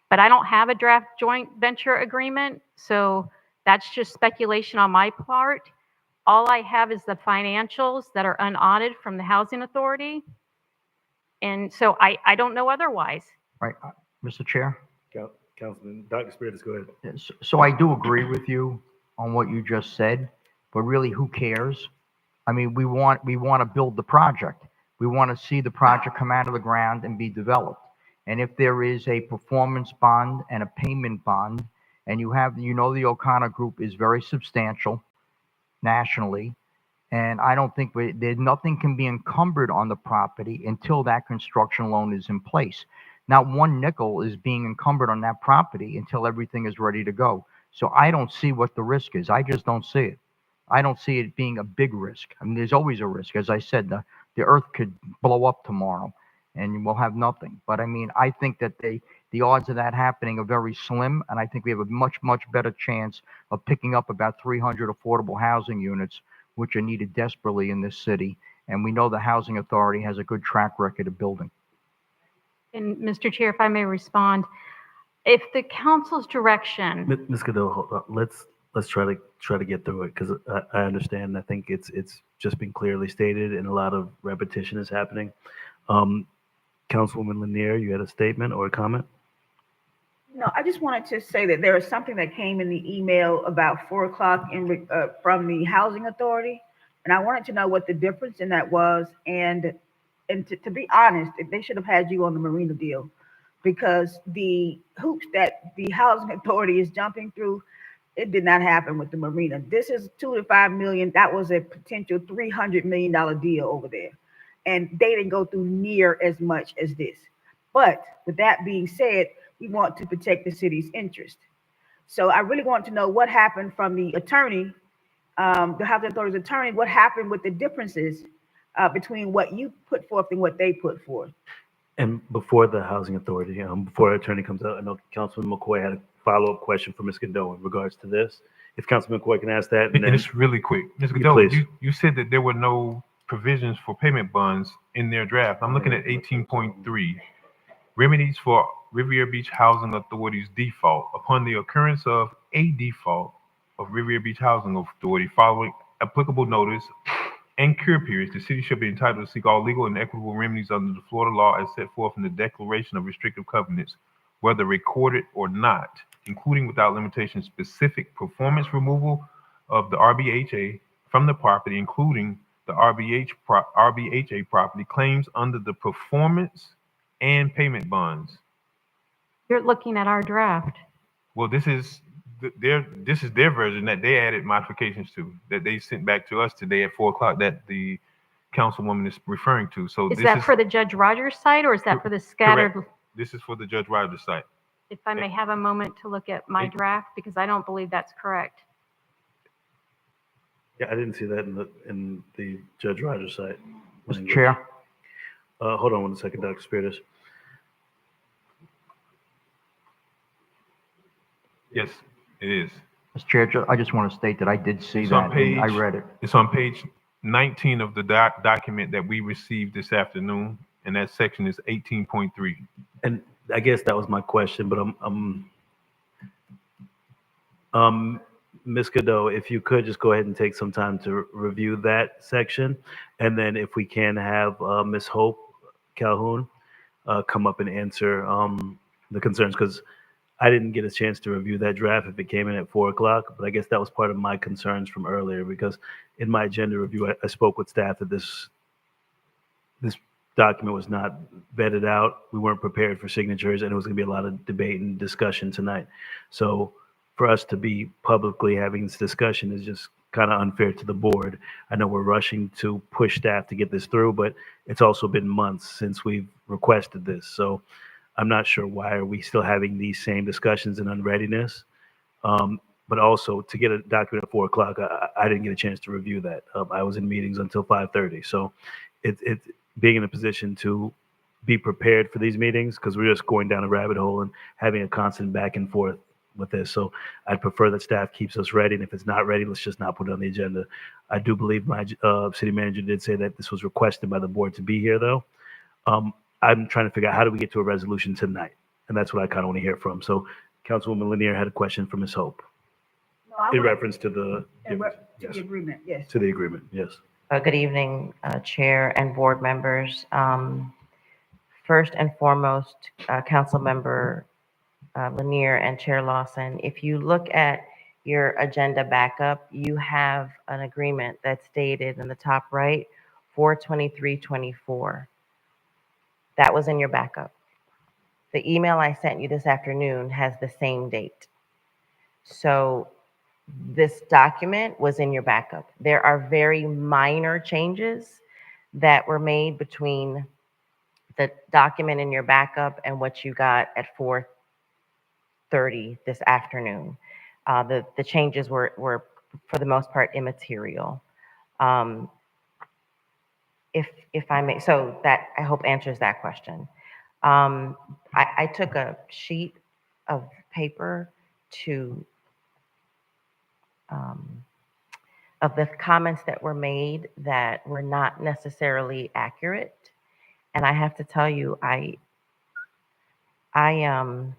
But I don't have a draft joint venture agreement, so that's just speculation on my part. All I have is the financials that are unaudited from the Housing Authority. And so I don't know otherwise. Right, Mr. Chair? Councilman, Dr. Spiritus, go ahead. So I do agree with you on what you just said, but really, who cares? I mean, we want to build the project. We want to see the project come out of the ground and be developed. And if there is a performance bond and a payment bond, and the O'Connor Group is very substantial nationally, and I don't think nothing can be encumbered on the property until that construction loan is in place. Not one nickel is being encumbered on that property until everything is ready to go. So I don't see what the risk is. I just don't see it. I don't see it being a big risk. I mean, there's always a risk. As I said, the earth could blow up tomorrow and we'll have nothing. But I mean, I think that the odds of that happening are very slim. And I think we have a much, much better chance of picking up about 300 affordable housing units, which are needed desperately in this city. And we know the Housing Authority has a good track record of building. And Mr. Chair, if I may respond, if the council's direction, Ms. Goodell, hold on. Let's try to get through it, because I understand. I think it's just been clearly stated, and a lot of repetition is happening. Councilwoman Lanier, you had a statement or a comment? No, I just wanted to say that there was something that came in the email about 4 o'clock from the Housing Authority, and I wanted to know what the difference in that was. And to be honest, they should have had you on the Marina deal, because the hoops that the Housing Authority is jumping through, it did not happen with the Marina. This is $2 to $5 million. That was a potential $300 million deal over there, and they didn't go through near as much as this. But with that being said, we want to protect the city's interest. So I really want to know what happened from the attorney, the Housing Authority's attorney, what happened with the differences between what you put forth and what they put forth. And before the Housing Authority, before our attorney comes out, I know Councilman McCoy had a follow-up question for Ms. Godot in regards to this. If Councilman McCoy can ask that. And it's really quick. Ms. Godot, you said that there were no provisions for payment bonds in their draft. I'm looking at 18.3. Remedies for Riviera Beach Housing Authority's default. Upon the occurrence of a default of Riviera Beach Housing Authority following applicable notice and cure periods, the city shall be entitled to seek all legal and equitable remedies under the Florida law as set forth in the Declaration of Restrictive Covenants, whether recorded or not, including without limitation specific performance removal of the RBHA from the property, including the RBHA property claims under the performance and payment bonds. you're looking at our draft. Well, this is their version that they added modifications to, that they sent back to us today at 4 o'clock, that the Councilwoman is referring to. So Is this that is for the Judge Rogers site, or is that for the scattered? correct. This is for the Judge Rogers site. If I may have a moment to look at my draft, because I don't believe that's correct. Yeah, I didn't see that in the Judge Rogers site. Mr. Chair, Hold on one second, Dr. Spiritus. Yes, it is. Mr. Chair, I just want to state that I did see It's on that and I page- read it. It's on page 19 of the document that we received this afternoon, and that section is 18.3. And I guess that was my question, but Ms. Godot, if you could just go ahead and take some time to review that section, and then if we can have Ms. Hope Calhoun come up and answer the concerns, because I didn't get a chance to review that draft if it came in at 4 o'clock, but I guess that was part of my concerns from earlier, because in my agenda review, I spoke with staff that this document was not vetted out. We weren't prepared for signatures, and it was going to be a lot of debate and discussion tonight. So for us to be publicly having this discussion is just kind of unfair to the board. I know we're rushing to push staff to get this through, but it's also been months since we've requested this. So I'm not sure why are we still having these same discussions in unreadiness. But also to get a document at 4 o'clock, I didn't get a chance to review that. I was in meetings until 5:30. So it's being in a position to be prepared for these meetings, because we're just going down a rabbit hole and having a constant back and forth with this. So I'd prefer that staff keeps us ready. And if it's not ready, let's just not put it on the agenda. I do believe my city manager did say that this was requested by the board to be here, though. I'm trying to figure out how do we get to a resolution tonight? And that's what I kind of want to hear from. So Councilwoman Lanier had a question for Ms. Hope No, I in would- reference to the, To yes, the agreement, yes. to the agreement, yes. Good evening, Chair and board members. First and foremost, Councilmember Lanier and Chair Lawson, if you look at your agenda backup, you have an agreement that's dated in the top right, 4/23/24. That was in your backup. The email I sent you this afternoon has the same date. So this document was in your backup. There are very minor changes that were made between the document in your backup and what you got at 4:30 this afternoon. The changes were for the most part immaterial. If I may, so that I hope answers that question. I took a sheet of paper of the comments that were made that were not necessarily accurate. And I have to tell you, I am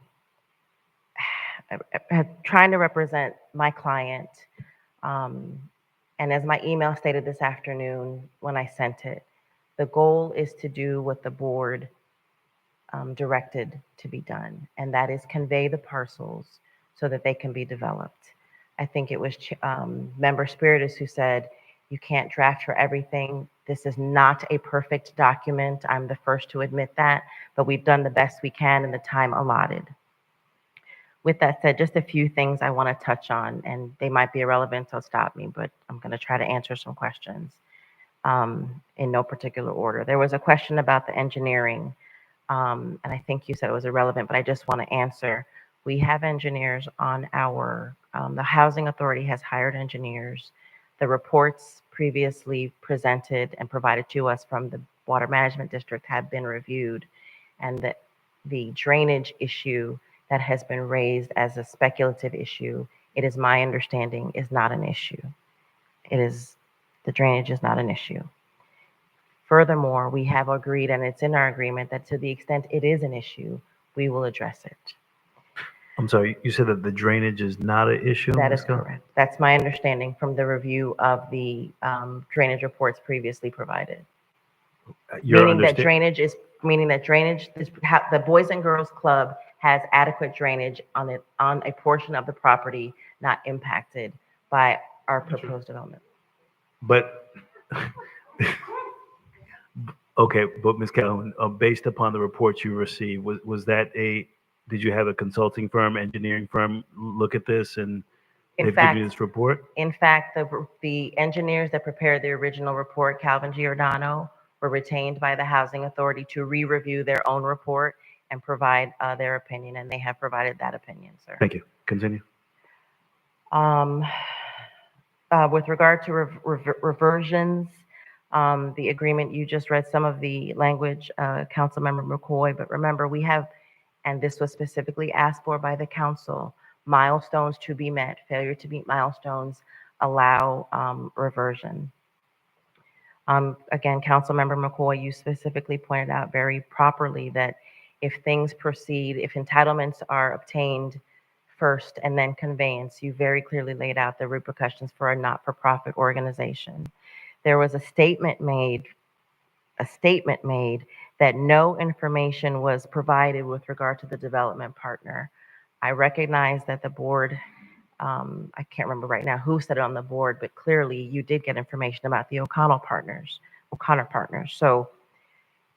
trying to represent my client. And as my email stated this afternoon when I sent it, the goal is to do what the board directed to be done, and that is convey the parcels so that they can be developed. I think it was Member Spiritus who said, you can't draft for everything. This is not a perfect document. I'm the first to admit that, but we've done the best we can in the time allotted. With that said, just a few things I want to touch on, and they might be irrelevant, so stop me, but I'm going to try to answer some questions in no particular order. There was a question about the engineering, and I think you said it was irrelevant, but I just want to answer. We have engineers on our, the Housing Authority has hired engineers. The reports previously presented and provided to us from the Water Management District have been reviewed, and the drainage issue that has been raised as a speculative issue, it is my understanding, is not an issue. The drainage is not an issue. Furthermore, we have agreed, and it's in our agreement, that to the extent it is an issue, we will address it. I'm sorry, you said that the drainage is not an issue? That Ms. is Gunn? correct. That's my understanding from the review of the drainage reports previously provided. Meaning that drainage, the Boys and Girls Club has adequate drainage on a portion of the property not impacted by our proposed development. But, okay, but Ms. Calhoun, based upon the reports you received, was that did you have a consulting firm, engineering firm look at this and In They've fact, given you this report? in fact, the engineers that prepared the original report, Calvin Giordano, were retained by the Housing Authority to re-review their own report and provide their opinion, and they have provided that opinion, sir. Thank you. Continue. Um, with regard to reversions, the agreement, you just read some of the language, Councilmember McCoy, but remember, we have, and this was specifically asked for by the council, milestones to be met. Failure to meet milestones allow reversion. Again, Councilmember McCoy, you specifically pointed out very properly that if things proceed, if entitlements are obtained first and then conveyance, you very clearly laid out the repercussions for a not-for-profit organization. There was a statement made that no information was provided with regard to the development partner. I recognize that the board, I can't remember right now who said it on the board, but clearly you did get information about the O'Connor partners. So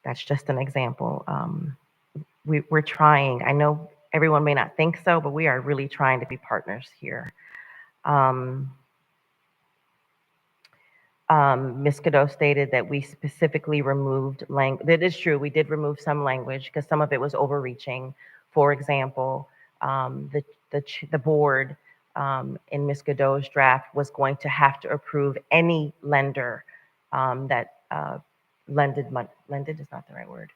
that's just an example. We're trying. I know everyone may not think so, but we are really trying to be partners here. Ms. Cadeau stated that we specifically removed language. That is true. We did remove some language because some of it was overreaching. For example, the board in Ms. Cadeau's draft was going to have to approve any lender that lended money. Lended is not the right word.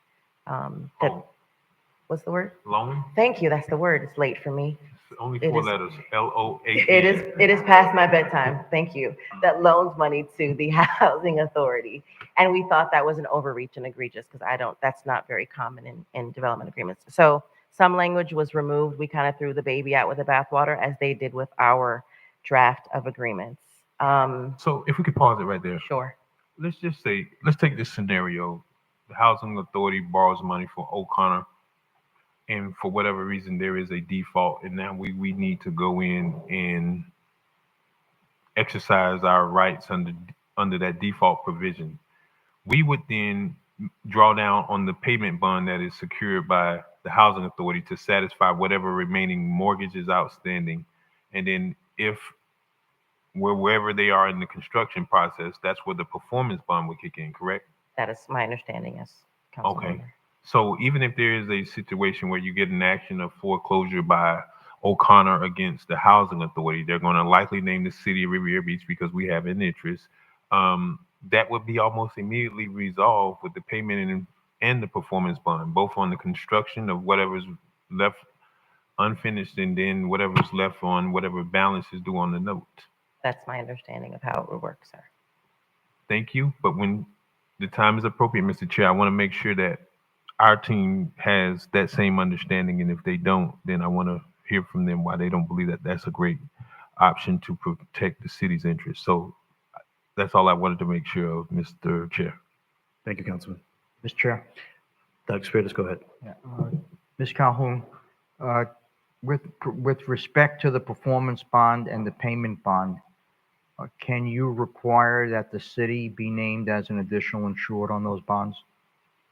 What's the word? Loan? Thank you. That's the word. It's late for me. Only It 4 is- letters, LOAN. It is past my bedtime. Thank you. That loans money to the housing authority. And we thought that was an overreach and egregious because that's not very common in development agreements. So some language was removed. We kind of threw the baby out with the bathwater as they did with our draft of agreements. So if we could pause it right there. Sure. Let's just say, let's take this scenario. The housing authority borrows money from O'Connor, and for whatever reason, there is a default, and now we need to go in and exercise our rights under that default provision. We would then draw down on the payment bond that is secured by the housing authority to satisfy whatever remaining mortgage is outstanding. And then if wherever they are in the construction process, that's where the performance bond would kick in, correct? That is my understanding, yes. Okay. So even if there is a situation where you get an action of foreclosure by O'Connor against the housing authority, they're going to likely name the city of Riviera Beach because we have an interest. That would be almost immediately resolved with the payment and the performance bond, both on the construction of whatever's left unfinished and then whatever's left on whatever balance is due on the note. That's my understanding of how it would work, sir. Thank you. But when the time is appropriate, Mr. Chair, I want to make sure that our team has that same understanding. And if they don't, then I want to hear from them why they don't believe that that's a great option to protect the city's interests. So that's all I wanted to make sure of, Mr. Chair. Thank you, Councilman. Mr. Chair. Dr. Spears, go ahead. Yeah, Ms. Calhoun, with respect to the performance bond and the payment bond, can you require that the city be named as an additional insured on those bonds?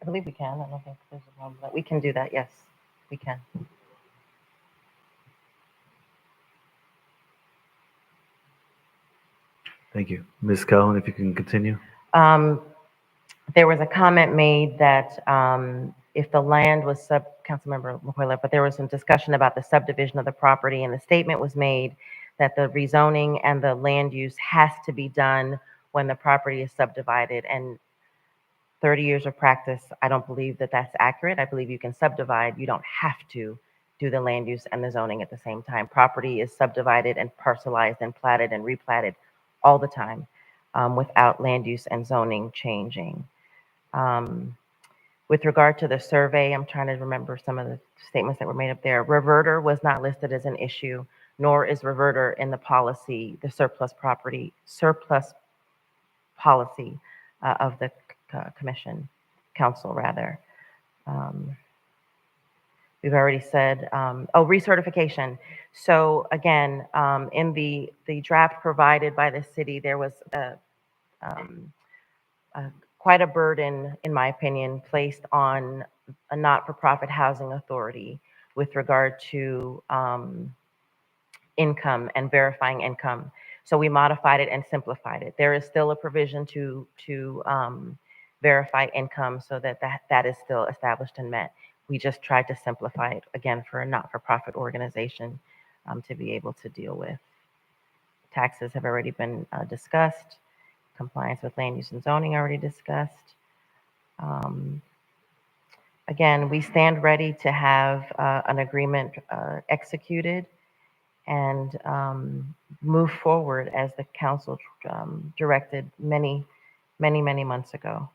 I believe we can. I don't think there's a problem. We can do that. Yes, we can. Thank you. Ms. Calhoun, if you can continue. There was a comment made that if the land was Councilmember McCoy left, but there was some discussion about the subdivision of the property, and the statement was made that the rezoning and the land use has to be done when the property is subdivided. And 30 years of practice, I don't believe that that's accurate. I believe you can subdivide. You don't have to do the land use and the zoning at the same time. Property is subdivided and parcelized and platted and replatted all the time without land use and zoning changing. With regard to the survey, I'm trying to remember some of the statements that were made up there. Reverter was not listed as an issue, nor is reverter in the policy, the surplus policy of the council rather. We've already said, recertification. So again, in the draft provided by the city, there was quite a burden, in my opinion, placed on a not-for-profit housing authority with regard to income and verifying income. So we modified it and simplified it. There is still a provision to verify income so that is still established and met. We just tried to simplify it again for a not-for-profit organization to be able to deal with. Taxes have already been discussed. Compliance with land use and zoning already discussed. Again, we stand ready to have an agreement executed and move forward as the council directed many months ago.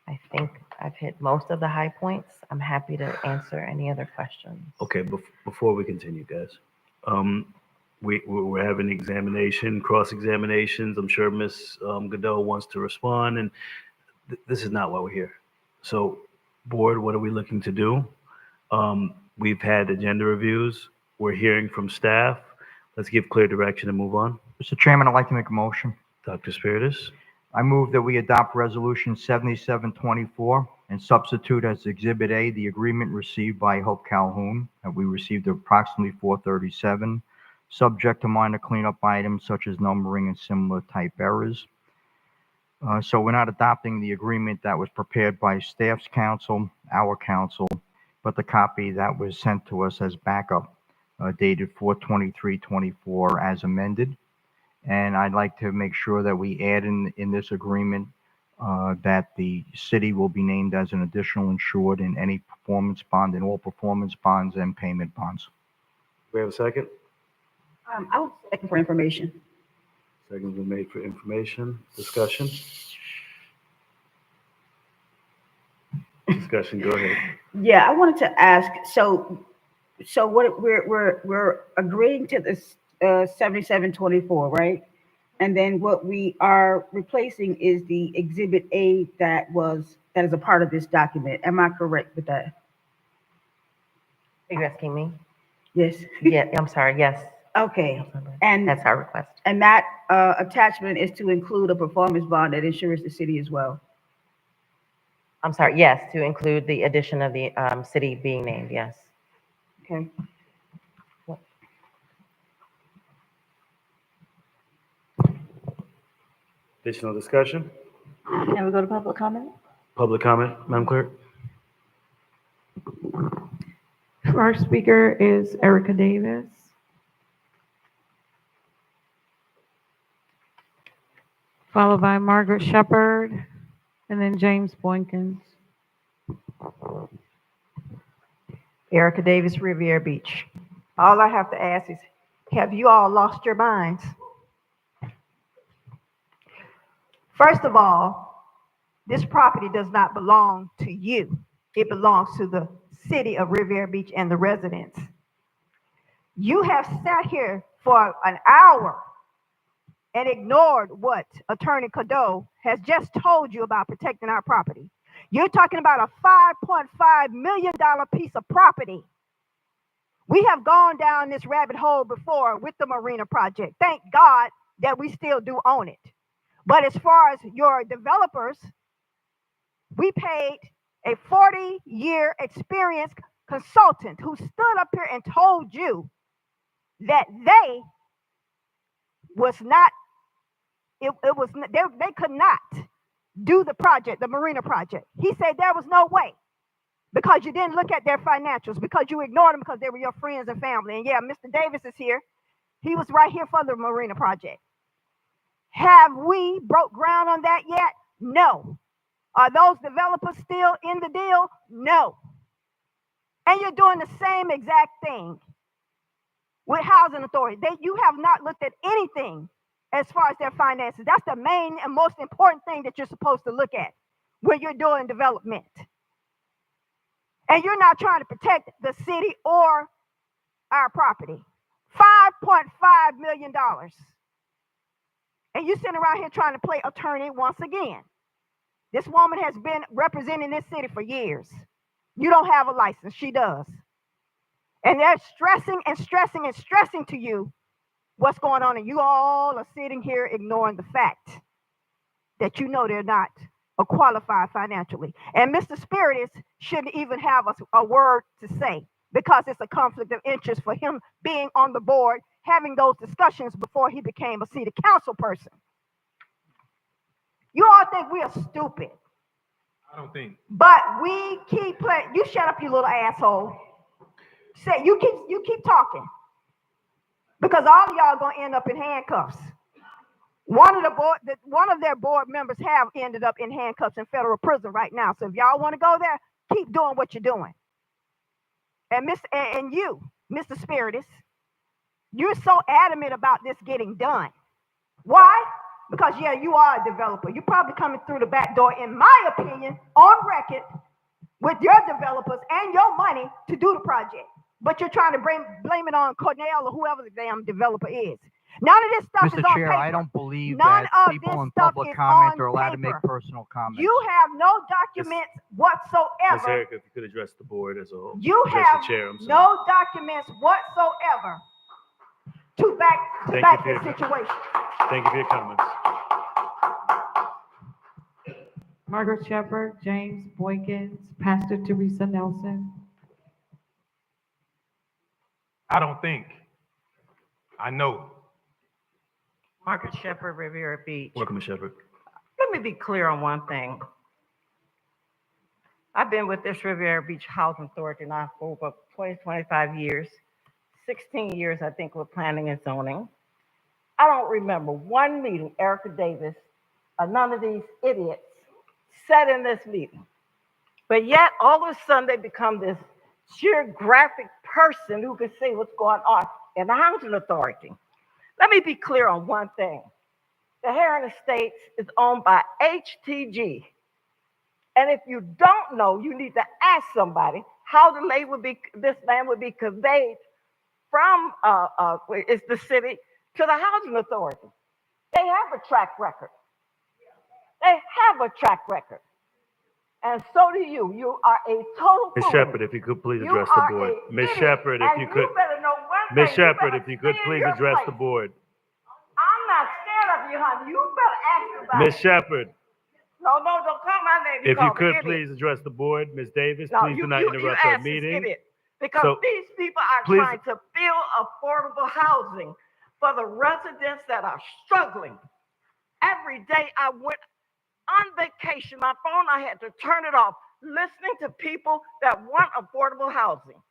I think I've hit most of the high points. I'm happy to answer any other questions. Okay, before we continue, guys, we're having examination, cross-examinations. I'm sure Ms. Godot wants to respond, and this is not why we're here. So, board, what are we looking to do? We've had agenda reviews. We're hearing from staff. Let's give clear direction and move on. Mr. Chairman, I'd like to make a motion. Dr. Spiritus, I move that we adopt Resolution 7724 and substitute as Exhibit A the agreement received by Hope Calhoun that we received at approximately 4:37, subject to minor cleanup items such as numbering and similar type errors. So we're not adopting the agreement that was prepared by staff's counsel, our counsel, but the copy that was sent to us as backup, dated 4/23/24 as amended. And I'd like to make sure that we add in this agreement that the city will be named as an additional insured in any performance bond, in all performance bonds and payment bonds. we have a second? I was second for information. Second's been made for information. Discussion? Discussion, go ahead. Yeah, I wanted to ask, so what we're agreeing to this 7724, right? And then what we are replacing is the Exhibit A that is a part of this document. Am I correct with that? Are you asking me? Yes. Yeah, I'm sorry, yes. Okay. And That's our request. and that attachment is to include a performance bond that insures the city as well. I'm sorry, yes, to include the addition of the city being named, yes. Okay. Additional discussion? Can we go to public comment? Public comment, Madam Clerk? First speaker is Erica Davis. Followed by Margaret Shepherd, and then James Boykins. Erica Davis, Riviera Beach. All I have to ask is, have you all lost your minds? First of all, this property does not belong to you. It belongs to the city of Riviera Beach and the residents. You have sat here for an hour and ignored what Attorney Cadeau has just told you about protecting our property. You're talking about a $5.5 million piece of property. We have gone down this rabbit hole before with the Marina project. Thank God that we still do own it. But as far as your developers, we paid a 40-year experienced consultant who stood up here and told you that they could not do the project, the Marina project. He said there was no way because you didn't look at their financials, because you ignored them because they were your friends and family. And yeah, Mr. Davis is here. He was right here for the Marina project. Have we broke ground on that yet? No. Are those developers still in the deal? No. And you're doing the same exact thing with housing authority. You have not looked at anything as far as their finances. That's the main and most important thing that you're supposed to look at when you're doing development. And you're not trying to protect the city or our property. $5.5 million. And you sitting around here trying to play attorney once again. This woman has been representing this city for years. You don't have a license. She does. And they're stressing and stressing and stressing to you what's going on. And you all are sitting here ignoring the fact that you know they're not qualified financially. And Mr. Spiritus shouldn't even have a word to say because it's a conflict of interest for him being on the board, having those discussions before he became a city council person. You all think we are stupid. I don't think. But we keep playing. You shut up, you little asshole. Say you keep talking. Because all of y'all gonna end up in handcuffs. One of their board members have ended up in handcuffs in federal prison right now. So if y'all want to go there, keep doing what you're doing. And you, Mr. Spiritus, you're so adamant about this getting done. Why? Because yeah, you are a developer. You're probably coming through the back door, in my opinion, on record, with your developers and your money to do the project. But you're trying to blame it on Cornell or whoever the damn developer is. None of this stuff is Mr. on Chair, paper. I don't believe None that of people this in stuff public is comment on are allowed to make paper. personal comments. You have no documents Ms. whatsoever. Erica, if you could address the board as a whole. You Address have the chair, I'm sorry. no documents whatsoever to back this situation. Thank you for your comments. Margaret Shepherd, James Boykins, Pastor Teresa Nelson. I don't think. I know. Margaret Shepherd, Riviera Beach. Welcome, Ms. Shepherd. Let me be clear on one thing. I've been with this Riviera Beach Housing Authority now for over 20, 25 years. 16 years, I think, with planning and zoning. I don't remember one meeting, Erica Davis, or none of these idiots sat in this meeting. But yet, all of a sudden, they become this geographic person who can say what's going on in the housing authority. Let me be clear on one thing. The Heron Estates is owned by HTG. And if you don't know, you need to ask somebody how this land would be conveyed from it's the city to the housing authority. They have a track record. They have a track record. And so do you. You are a total Ms. fool. Shepherd, if you could please You address the are board. a Ms. idiot, Shepherd, if and you could. better know one Ms. thing. You Shepherd, better if you could stay in please your address place. the board. I'm not scared of you, honey. You better ask about Ms. it. Shepherd, No, don't call my name. if you call me could idiot. please address the board. Ms. Davis, No, please do not interrupt our asked this meeting. idiot, because So, these people are please- trying to build affordable housing for the residents that are struggling. Every day I went on vacation, my phone, I had to turn it off, listening to people that want affordable housing.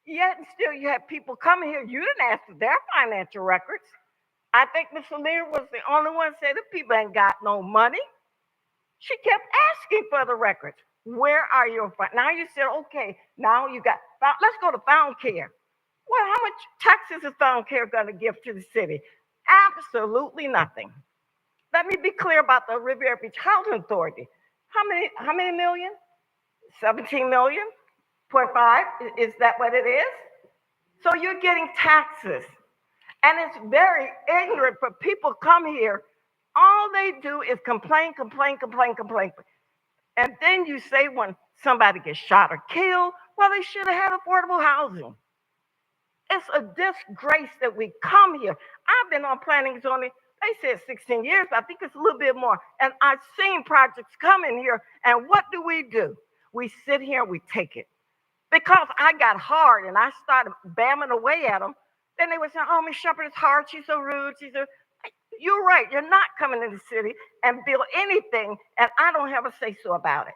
Yet and still you have people coming here, you didn't ask for their financial records. I think Ms. Lear was the only one that said the people ain't got no money. She kept asking for the records. Where are your funds? Now you said, okay, now you got, let's go to Found Care. Well, how much taxes is Found Care going to give to the city? Absolutely nothing. Let me be clear about the Riviera Beach Housing Authority. How many million? 17 million? 0.5? Is that what it is? So you're getting taxes. And it's very ignorant for people come here. All they do is complain. And then you say when somebody gets shot or killed, well, they should have had affordable housing. It's a disgrace that we come here. I've been on planning and zoning, they said 16 years, but I think it's a little bit more. And I've seen projects come in here, and what do? We sit here and we take it. Because I got hard and I started bamming away at them, then they would say, oh, Ms. Shepherd is hard, she's so rude, You're right, you're not coming in the city and build anything, and I don't have a say-so about it.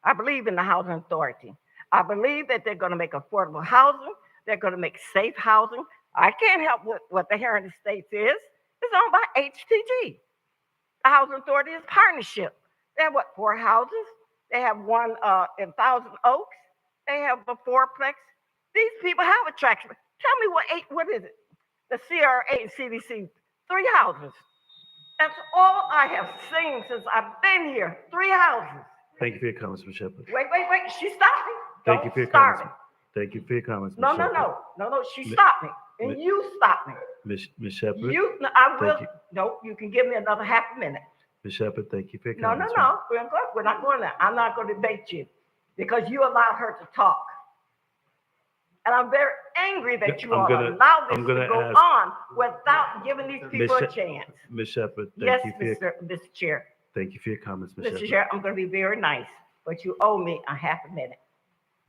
I believe in the housing authority. I believe that they're going to make affordable housing. They're going to make safe housing. I can't help what the Heron Estates is. It's owned by HTG. The housing authority is partnership. They have, 4 houses? They have one in Thousand Oaks. They have a 4-plex. These people have a track record. Tell me what is it? The CRA and CDC, 3 houses. That's all I have seen since I've been here, 3 houses. Thank you for your comments, Ms. Shepherd. Wait, she stopped me. Thank you for your comments. Thank you for your comments, Ms. Shepherd. No, she stopped me. And you stopped me. Ms. Shepherd. You can give me another half a minute. Ms. Shepherd, thank you for your No, comments. we're not going there. I'm not going to debate you because you allowed her to talk. And I'm very angry that you all allow this to go on without giving these people a chance. Ms. Shepherd, yes, Mr. Chair. Thank you for your comments, Ms. Shepherd. Mr. Chair, I'm going to be very nice, but you owe me a half a minute.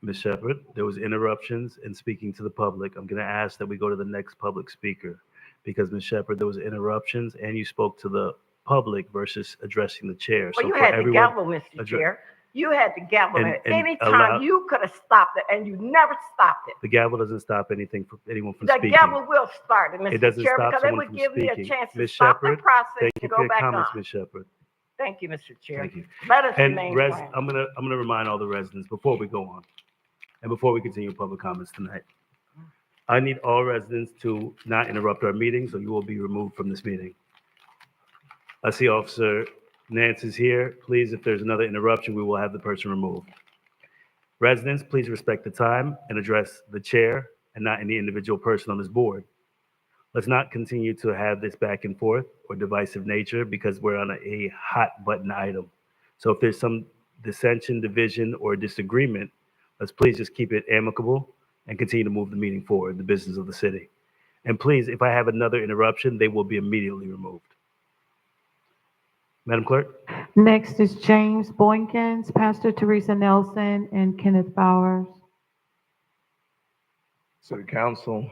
Ms. Shepherd, there was interruptions in speaking to the public. I'm going to ask that we go to the next public speaker because, Ms. Shepherd, there was interruptions and you spoke to the public versus addressing the chair. Well, So you for had the everyone, gavel, Mr. addre- Chair. You had the gavel, and and any allow time you could have stopped it, and you never stopped it. the gavel doesn't stop anything from anyone from The speaking. gavel will start it, It Mr. doesn't Chair, stop because it someone would from give me a speaking. chance to Ms. stop the Shepherd, process thank you and for go your back comments, on. Ms. Shepherd. Thank you, Mr. Chair. Thank you. Let us And remain res, friends. I'm gonna remind all the residents before we go on and before we continue public comments tonight. I need all residents to not interrupt our meeting, so you will be removed from this meeting. I see Officer Nance is here. Please, if there's another interruption, we will have the person removed. Residents, please respect the time and address the chair and not any individual person on this board. Let's not continue to have this back and forth or divisive nature because we're on a hot button item. So if there's some dissension, division, or disagreement, let's please just keep it amicable and continue to move the meeting forward, the business of the city. And please, if I have another interruption, they will be immediately removed. Madam Clerk? Next is James Boykins, Pastor Teresa Nelson, and Kenneth Bowers. City Council,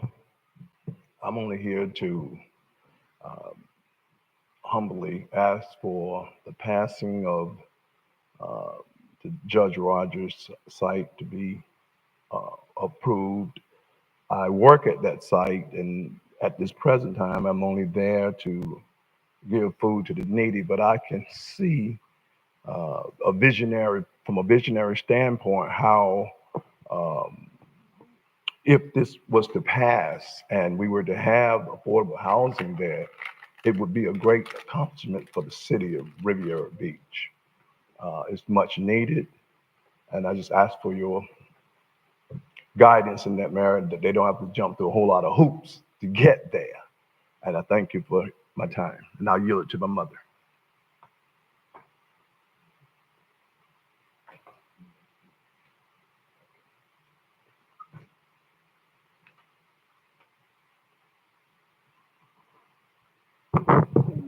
I'm only here to humbly ask for the passing of the Judge Rogers site to be approved. I work at that site, and at this present time, I'm only there to give food to the needy, but I can see from a visionary standpoint, how if this was to pass and we were to have affordable housing there, it would be a great accomplishment for the city of Riviera Beach. It's much needed, and I just ask for your guidance in that matter, that they don't have to jump through a whole lot of hoops to get there. And I thank you for my time, and I'll yield it to my mother.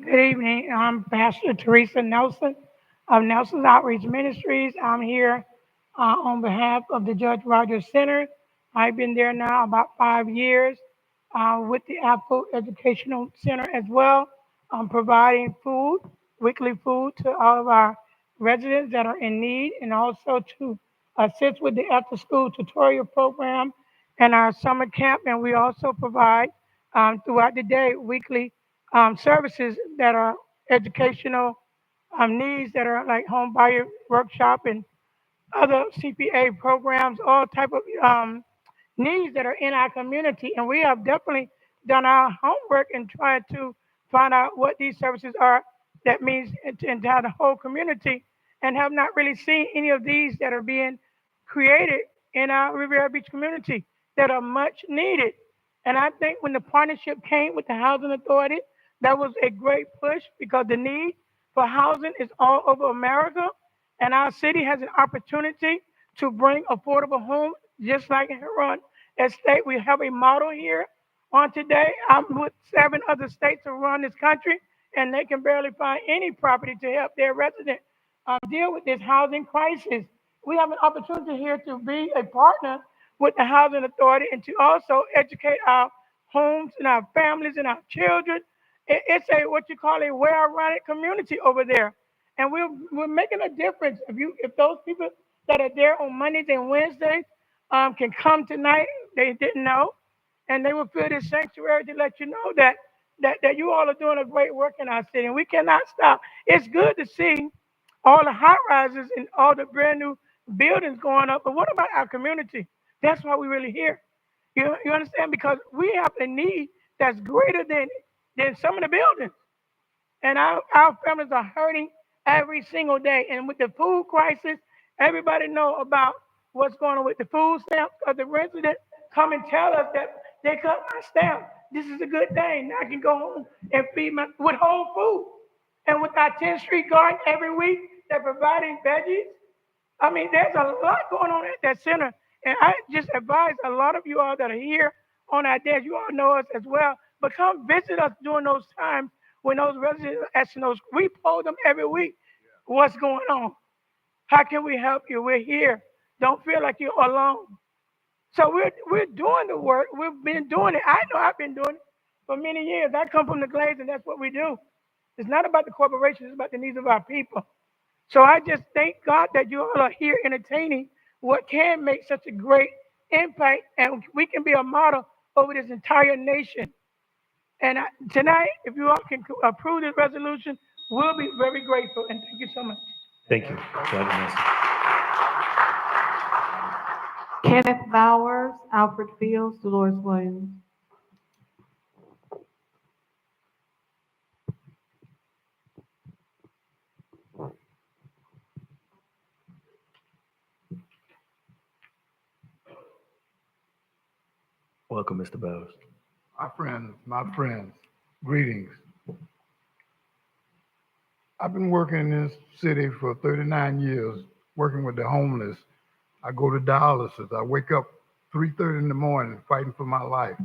Good evening. I'm Pastor Teresa Nelson of Nelson's Outreach Ministries. I'm here on behalf of the Judge Rogers Center. I've been there now about 5 years with the Apple Educational Center as well. I'm providing food, weekly food to all of our residents that are in need, and also to assist with the after-school tutorial program and our summer camp. And we also provide throughout the day weekly services that are educational needs, that are like home buyer workshop and other CPA programs, all type of needs that are in our community. And we have definitely done our homework and tried to find out what these services are that means to entire the whole community, and have not really seen any of these that are being created in our Riviera Beach community that are much needed. And I think when the partnership came with the Housing Authority, that was a great push because the need for housing is all over America. And our city has an opportunity to bring affordable homes, just like in Huron Estate. We have a model here on today. I'm with 7 other states around this country, and they can barely find any property to help their residents deal with this housing crisis. We have an opportunity here to be a partner with the Housing Authority and to also educate our homes and our families and our children. It's a what you call a well-rounded community over there, and we're making a difference. If those people that are there on Mondays and Wednesdays can come tonight, they didn't know, and they will feel this sanctuary to let you know that you all are doing a great work in our city, and we cannot stop. It's good to see all the high rises and all the brand new buildings going up, but what about our community? That's why we're really here. You understand? Because we have a need that's greater than some of the buildings. And our families are hurting every single day. And with the food crisis, everybody know about what's going on with the food stamps, because the residents come and tell us that they cut my stamp. This is a good thing. Now I can go home and feed my with whole food. And with our 10th Street Garden every week, they're providing veggies. I mean, there's a lot going on at that center. And I just advise a lot of you all that are here on our days, you all know us as well, but come visit us during those times when those residents are asking those. We poll them every week. What's going on? How can we help you? We're here Don't feel like you're alone. So we're doing the work. We've been doing it. I know I've been doing it for many years. I come from the Glades, and that's what we do. It's not about the corporation. It's about the needs of our people. So I just thank God that you all are here entertaining what can make such a great impact, and we can be a model over this entire nation. And tonight, if you all can approve this resolution, we'll be very grateful. And thank you so much. Thank you. Glad to answer. Kenneth Bowers, Alfred Fields, Dolores Williams. Welcome, Mr. Bowers. My friends, greetings. I've been working in this city for 39 years, working with the homeless. I go to dialysis. I wake up 3:30 in the morning fighting for my life.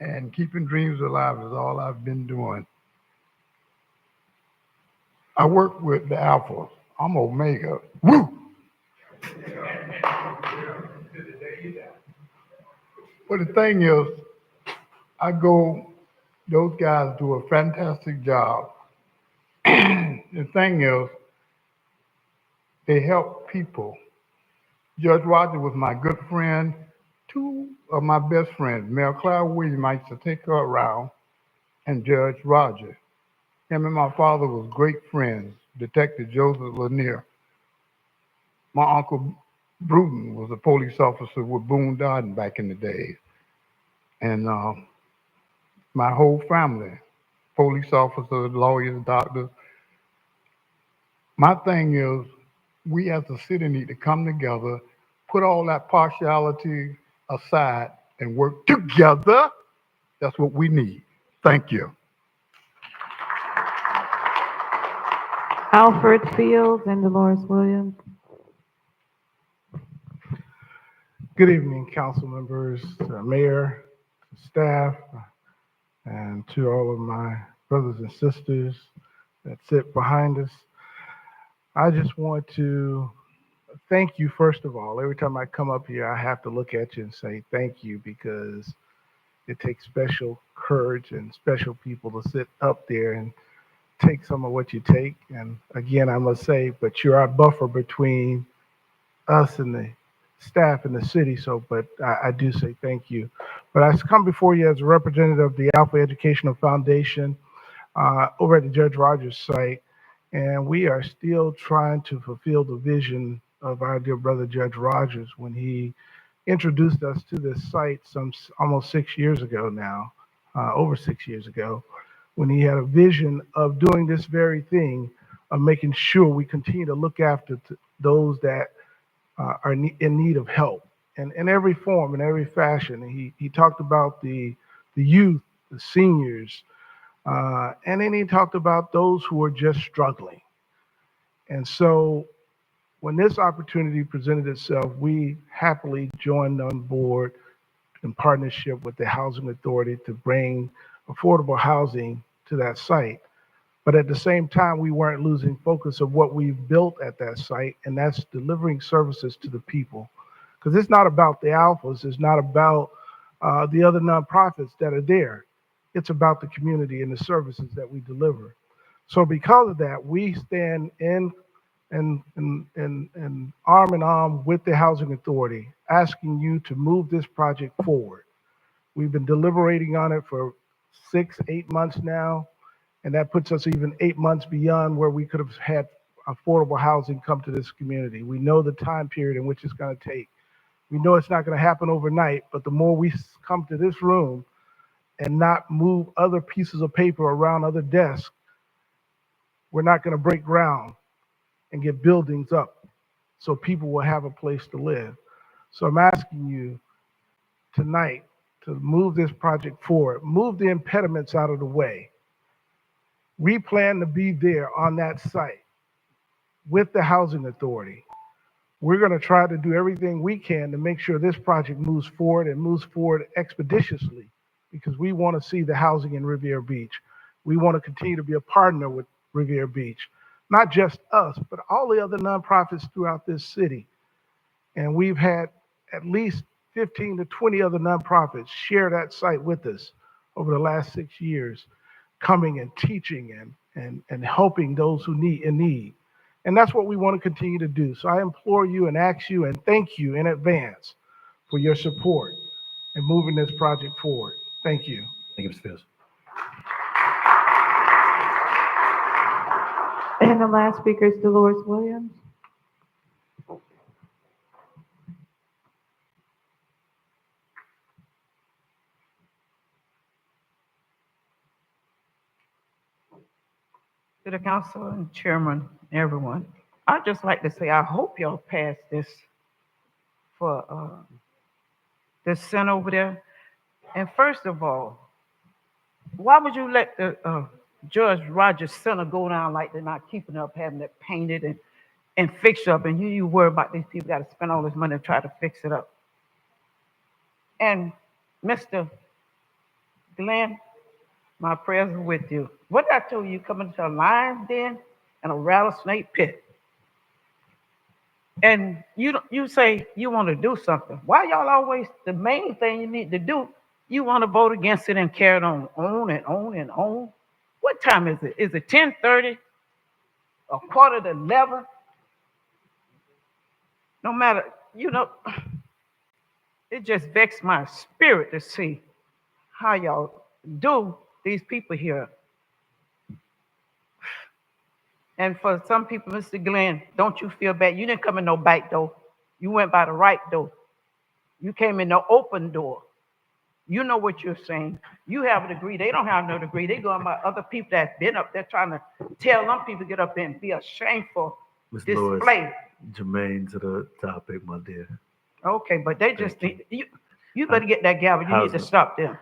And keeping dreams alive is all I've been doing. I work with the Alphas. I'm Omega. Woo! But the thing is, those guys do a fantastic job. The thing is, they help people. Judge Roger was my good friend. Two of my best friends, Mayor Clyde Williams, I used to take her around, and Judge Roger. Him and my father was great friends, Detective Joseph Lanier. My uncle Bruton was a police officer with Boone Dodden back in the days. And my whole family, police officers, lawyers, doctors. My thing is, we as a city need to come together, put all that partiality aside, and work together. That's what we need. Thank you. Alfred Fields and Dolores Williams. Good evening, council members, mayor, staff, and to all of my brothers and sisters that sit behind us. I just want to thank you, first of all. Every time I come up here, I have to look at you and say thank you, because it takes special courage and special people to sit up there and take some of what you take. And again, I must say, but you're our buffer between us and the staff in the city. So, but I do say thank you. But I come before you as a representative of the Alpha Educational Foundation over at the Judge Rogers site. And we are still trying to fulfill the vision of our dear brother, Judge Rogers, when he introduced us to this site almost 6 years ago now, over 6 years ago, when he had a vision of doing this very thing, of making sure we continue to look after those that are in need of help, and in every form, in every fashion. He talked about the youth, the seniors, and then he talked about those who are just struggling. And so when this opportunity presented itself, we happily joined on board in partnership with the Housing Authority to bring affordable housing to that site. But at the same time, we weren't losing focus of what we've built at that site, and that's delivering services to the people. Because it's not about the Alphas, it's not about the other nonprofits that are there. It's about the community and the services that we deliver. So because of that, we stand in arm in arm with the Housing Authority, asking you to move this project forward. We've been deliberating on it for 6-8 months now. And that puts us even 8 months beyond where we could have had affordable housing come to this community. We know the time period in which it's going to take. We know it's not going to happen overnight, but the more we come to this room and not move other pieces of paper around other desks, we're not going to break ground and get buildings up so people will have a place to live. So I'm asking you tonight to move this project forward, move the impediments out of the way. We plan to be there on that site with the Housing Authority. We're going to try to do everything we can to make sure this project moves forward and moves forward expeditiously, because we want to see the housing in Riviera Beach. We want to continue to be a partner with Riviera Beach. Not just us, but all the other nonprofits throughout this city. And we've had at least 15 to 20 other nonprofits share that site with us over the last 6 years, coming and teaching and helping those who need in need. And that's what we want to continue to do. So I implore you and ask you and thank you in advance for your support in moving this project forward. Thank you. Thank you, Mr. Fields. And the last speaker is Dolores Williams. To the council and chairman, everyone. I'd just like to say, I hope y'all pass this for the center over there. And first of all, why would you let the Judge Rogers Center go down like they're not keeping up, having it painted and fixed up, and you worry about these people got to spend all this money to try to fix it up. And Mr. Glenn, my prayers are with you. What did I tell you? Coming to a lion's den and a rattlesnake pit. And you say you want to do something. Why y'all always, the main thing you need to do, you want to vote against it and carry it on and on and on? What time is it? Is it 10:30? A quarter to 11? No matter, it just vexed my spirit to see how y'all do these people here. And for some people, Mr. Glenn, don't you feel bad? You didn't come in no back door. You went by the right door. You came in the open door. You know what you're saying. You have a degree. They don't have no degree. They going by other people that's been up there trying to tell them people to get up there and be a shameful display. Lewis, germane to the topic, my dear. Okay, but they just need you better get that gavel. You need to stop them.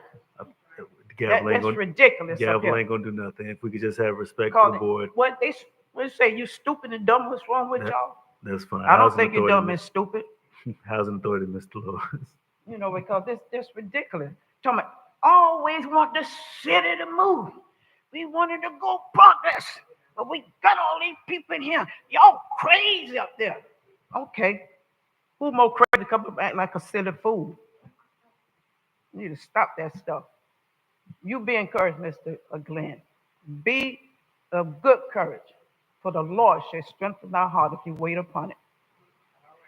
That's ridiculous. Gavel ain't gonna do nothing. If we could just have respect for the board. What they say, you stupid and dumb. What's wrong with y'all? That's fine. I don't think you're dumb and stupid. Housing Authority, Mr. Lewis. Because this ridiculous. Talking about always want the city to move. We wanted to go progress, but we got all these people in here. Y'all crazy up there. Okay. Who more crazy coming back like a silly fool? You need to stop that stuff. You be encouraged, Mr. Glenn. Be of good courage, for the Lord shall strengthen our heart if you wait upon it.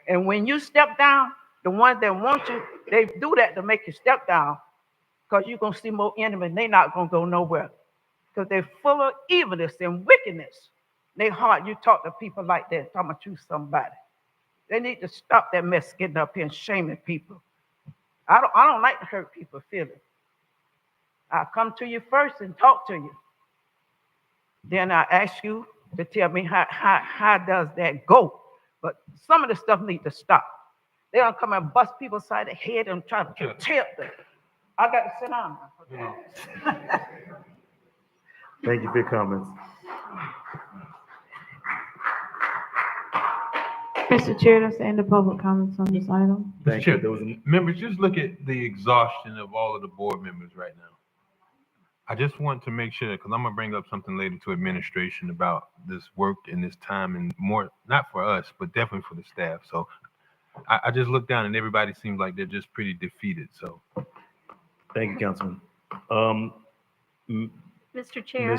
And when you step down, the ones that want you, they do that to make you step down, because you're going to see more enemies, and they're not going to go nowhere, because they're full of evilness and wickedness. They hard you talk to people like that, talking about you somebody. They need to stop that mess getting up here and shaming people. I don't like to hurt people's feelings. I come to you first and talk to you. Then I ask you to tell me how does that go. But some of the stuff needs to stop. They don't come and bust people's side of the head and try to tip them. I got to sit down. Thank you for your comments. Mr. Chair, that's the end of public comments on this item. Thank you. There was a Members, just look at the exhaustion of all of the board members right now. I just want to make sure, because I'm going to bring up something later to administration about this work and this time, and more, not for us, but definitely for the staff. So I just look down and everybody seems like they're just pretty defeated. So thank you, Councilman. Mr. Chair.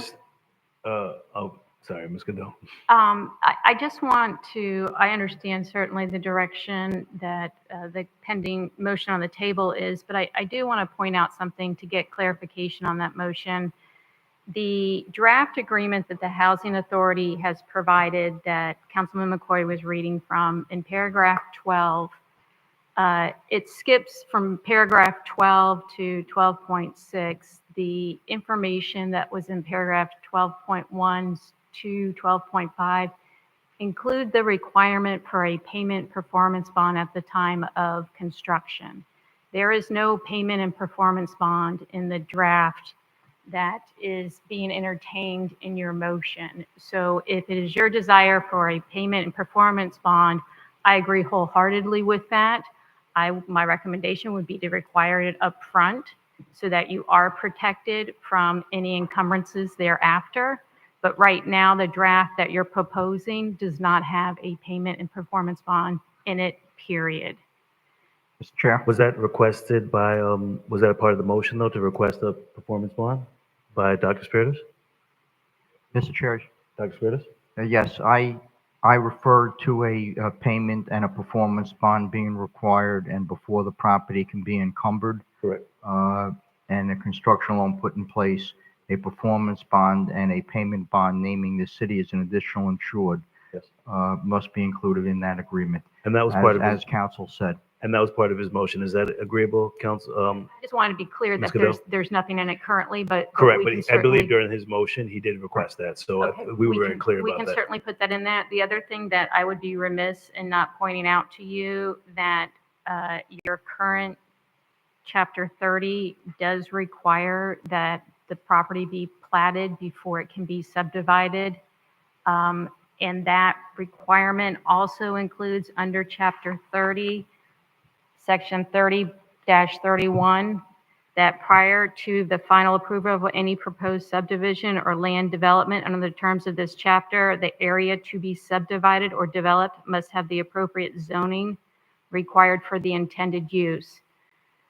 Sorry, Ms. Goodell. I just want to, I understand certainly the direction that the pending motion on the table is, but I do want to point out something to get clarification on that motion. The draft agreement that the Housing Authority has provided that Councilman McCoy was reading from in paragraph 12, it skips from paragraph 12 to 12.6. The information that was in paragraph 12.1 to 12.5 include the requirement for a payment performance bond at the time of construction. There is no payment and performance bond in the draft that is being entertained in your motion. So if it is your desire for a payment and performance bond, I agree wholeheartedly with that. My recommendation would be to require it up front so that you are protected from any encumbrances thereafter. But right now, the draft that you're proposing does not have a payment and performance bond in it, period. Mr. Chair? Was that requested by, was that a part of the motion, though, to request a performance bond by Dr. Spiritus? Mr. Chair, Dr. Spiritus? yes, I referred to a payment and a performance bond being required and before the property can be encumbered. Correct. And a construction loan put in place, a performance bond and a payment bond naming the city as an additional insured Yes. must be included in that agreement. And that was part of As his, council said. and that was part of his motion. Is that agreeable, Council? I just wanted to be clear Ms. that Goodell? there's nothing in it currently, but Correct, we but can I believe certainly. during his motion, he did request that, so Okay, we were very can- clear We about can that. certainly put that in that. The other thing that I would be remiss in not pointing out to you that your current Chapter 30 does require that the property be platted before it can be subdivided. And that requirement also includes under Chapter 30, Section 30-31, that prior to the final approval of any proposed subdivision or land development under the terms of this chapter, the area to be subdivided or developed must have the appropriate zoning required for the intended use.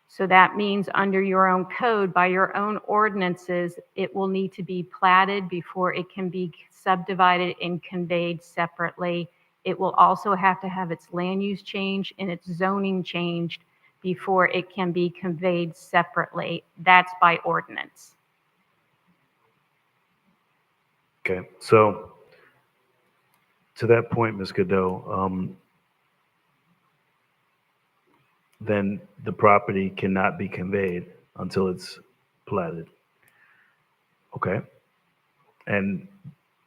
So that means under your own code, by your own ordinances, it will need to be platted before it can be subdivided and conveyed separately. It will also have to have its land use changed and its zoning changed before it can be conveyed separately. That's by ordinance. Okay, so to that point, Ms. Godot, then the property cannot be conveyed until it's platted. Okay? And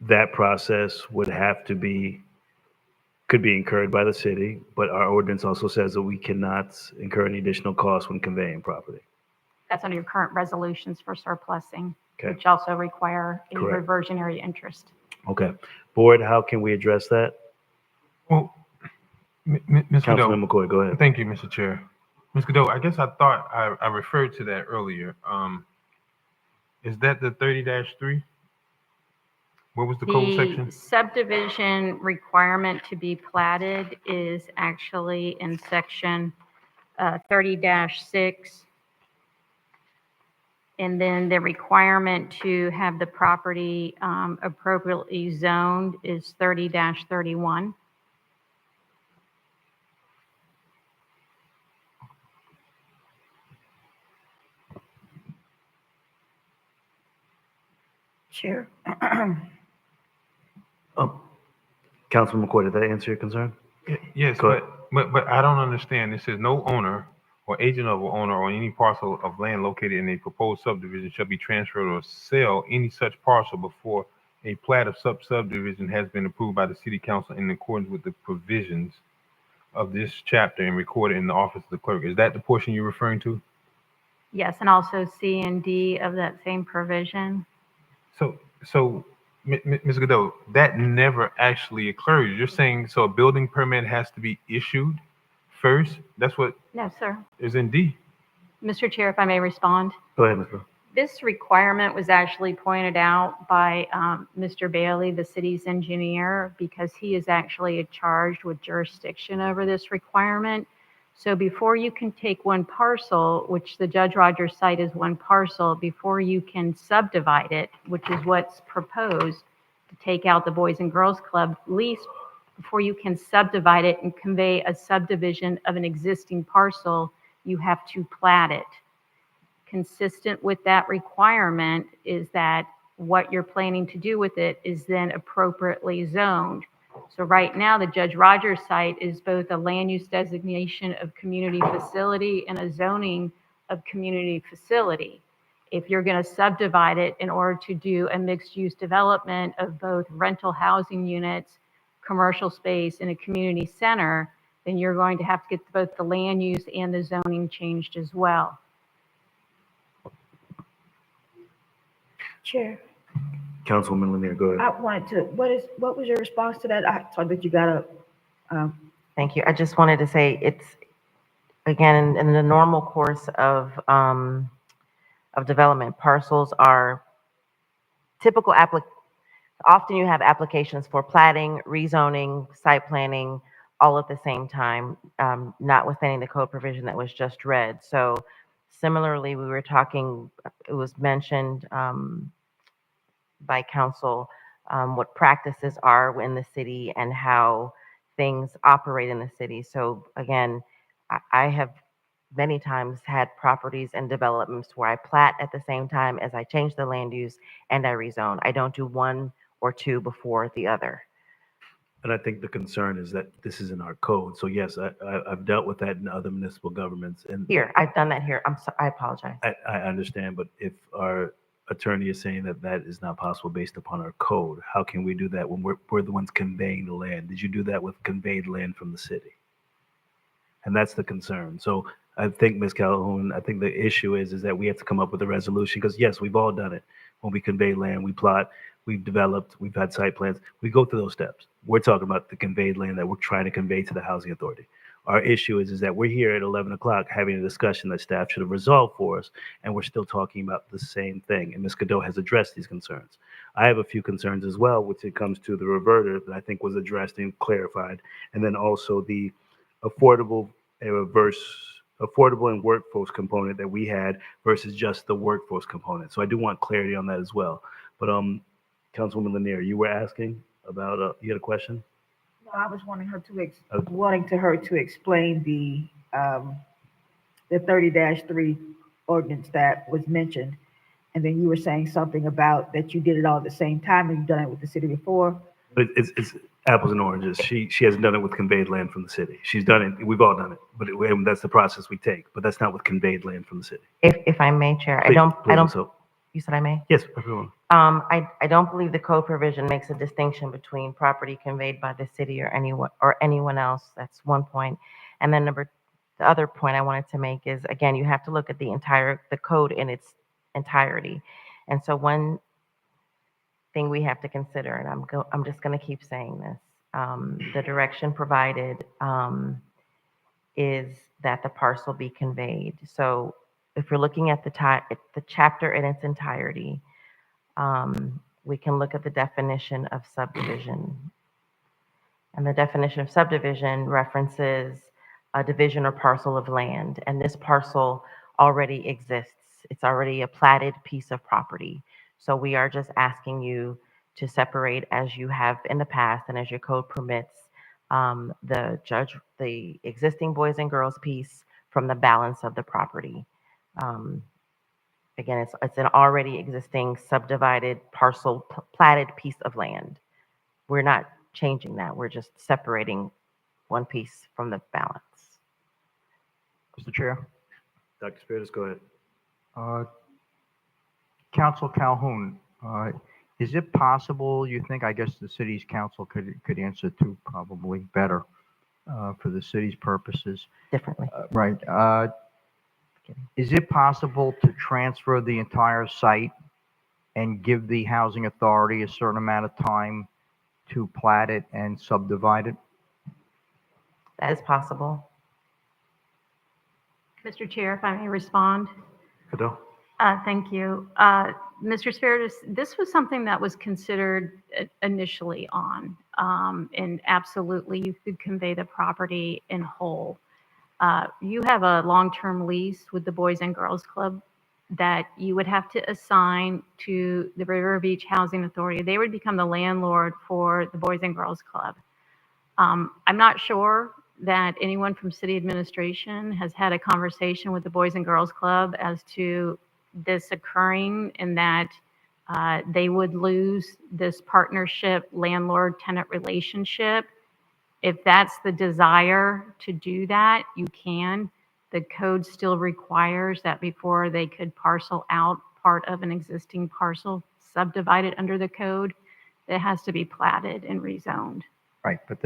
that process would have to be, could be incurred by the city, but our ordinance also says that we cannot incur any additional costs when conveying property. That's under your current resolutions for surplusing, Okay. which also require a Correct. reversionary interest. Okay. Board, how can we address that? Well, Ms. Godot, Councilman McCoy, go ahead. thank you, Mr. Chair. Ms. Godot, I guess I thought I referred to that earlier. Is that the 30-3? What was the code section? The subdivision requirement to be platted is actually in section 30-6. And then the requirement to have the property appropriately zoned is 30-31. Chair. Councilman McCoy, did that answer your concern? Yes, Go ahead. but I don't understand. It says no owner or agent of an owner or any parcel of land located in a proposed subdivision shall be transferred or sell any such parcel before a plat of subdivision has been approved by the city council in accordance with the provisions of this chapter and recorded in the office of the clerk. Is that the portion you're referring to? Yes, and also C and D of that same provision. So, Ms. Godot, that never actually occurs. You're saying so a building permit has to be issued first? That's what No, sir. is in D. Mr. Chair, if I may respond. Go ahead, Ms. Brewer. This requirement was actually pointed out by Mr. Bailey, the city's engineer, because he is actually charged with jurisdiction over this requirement. So before you can take one parcel, which the Judge Rogers site is one parcel, before you can subdivide it, which is what's proposed to take out the Boys and Girls Club lease, before you can subdivide it and convey a subdivision of an existing parcel, you have to plat it. Consistent with that requirement is that what you're planning to do with it is then appropriately zoned. So right now, the Judge Rogers site is both a land use designation of community facility and a zoning of community facility. If you're going to subdivide it in order to do a mixed use development of both rental housing units, commercial space, and a community center, then you're going to have to get both the land use and the zoning changed as well. Chair, Councilwoman Lanier, go ahead. I wanted to, what was your response to that? I thought that you got a, Thank you. I just wanted to say it's, again, in the normal course of development, parcels are typical often you have applications for platting, rezoning, site planning, all at the same time, notwithstanding the code provision that was just read. So similarly, we were talking, it was mentioned by council what practices are in the city and how things operate in the city. So again, I have many times had properties and developments where I plat at the same time as I change the land use and I rezone. I don't do one or two before the other. And I think the concern is that this is in our code. So yes, I've dealt with that in other municipal governments, and Here, I've done that here. I apologize. I understand, but if our attorney is saying that that is not possible based upon our code, how can we do that when we're the ones conveying the land? Did you do that with conveyed land from the city? And that's the concern. So I think, Ms. Calhoun, I think the issue is that we have to come up with a resolution, because yes, we've all done it. When we convey land, we plot, we've developed, we've had site plans, we go through those steps. We're talking about the conveyed land that we're trying to convey to the housing authority. Our issue is that we're here at 11 o'clock having a discussion that staff should have resolved for us, and we're still talking about the same thing. And Ms. Cadeau has addressed these concerns. I have a few concerns as well, which it comes to the reverter that I think was addressed and clarified, and then also the affordable affordable and workforce component that we had versus just the workforce component. So I do want clarity on that as well. But Councilwoman Lanier, you were asking about you had a question? No, I was wanting her to Okay. explain the 30-3 ordinance that was mentioned. And then you were saying something about that you did it all at the same time and you've done it with the city before. But it's apples and oranges. She hasn't done it with conveyed land from the city. She's done it. We've all done it, but and that's the process we take. But that's not with conveyed land from the city. If I may, Chair, I Please, don't, please, so you said I may? yes, everyone. I don't believe the code provision makes a distinction between property conveyed by the city or anyone else. That's one point. And then the other point I wanted to make is, again, you have to look at the code in its entirety. And so one thing we have to consider, and I'm just going to keep saying this, the direction provided is that the parcel be conveyed. So if you're looking at the chapter in its entirety, we can look at the definition of subdivision. And the definition of subdivision references a division or parcel of land. And this parcel already exists. It's already a platted piece of property. So we are just asking you to separate, as you have in the past and as your code permits, the existing boys and girls piece from the balance of the property. Again, it's an already existing subdivided parcel, platted piece of land. We're not changing that. We're just separating one piece from the balance. Mr. Chair, Dr. Spiritus, go ahead. Council Calhoun, is it possible, you think, I guess the city's council could answer too, probably better for the city's purposes. Differently. Right. Is it possible to transfer the entire site and give the housing authority a certain amount of time to plat it and subdivide it? That is possible. Mr. Chair, if I may respond. Cadeau? Thank you. Mr. Spiritus, this was something that was considered initially on, and absolutely you could convey the property in whole. You have a long-term lease with the Boys and Girls Club that you would have to assign to the River Beach Housing Authority. They would become the landlord for the Boys and Girls Club. I'm not sure that anyone from city administration has had a conversation with the Boys and Girls Club as to this occurring, and that they would lose this partnership landlord-tenant relationship. If that's the desire to do that, you can. The code still requires that before they could parcel out part of an existing parcel subdivided under the code, it has to be platted and rezoned. Right, but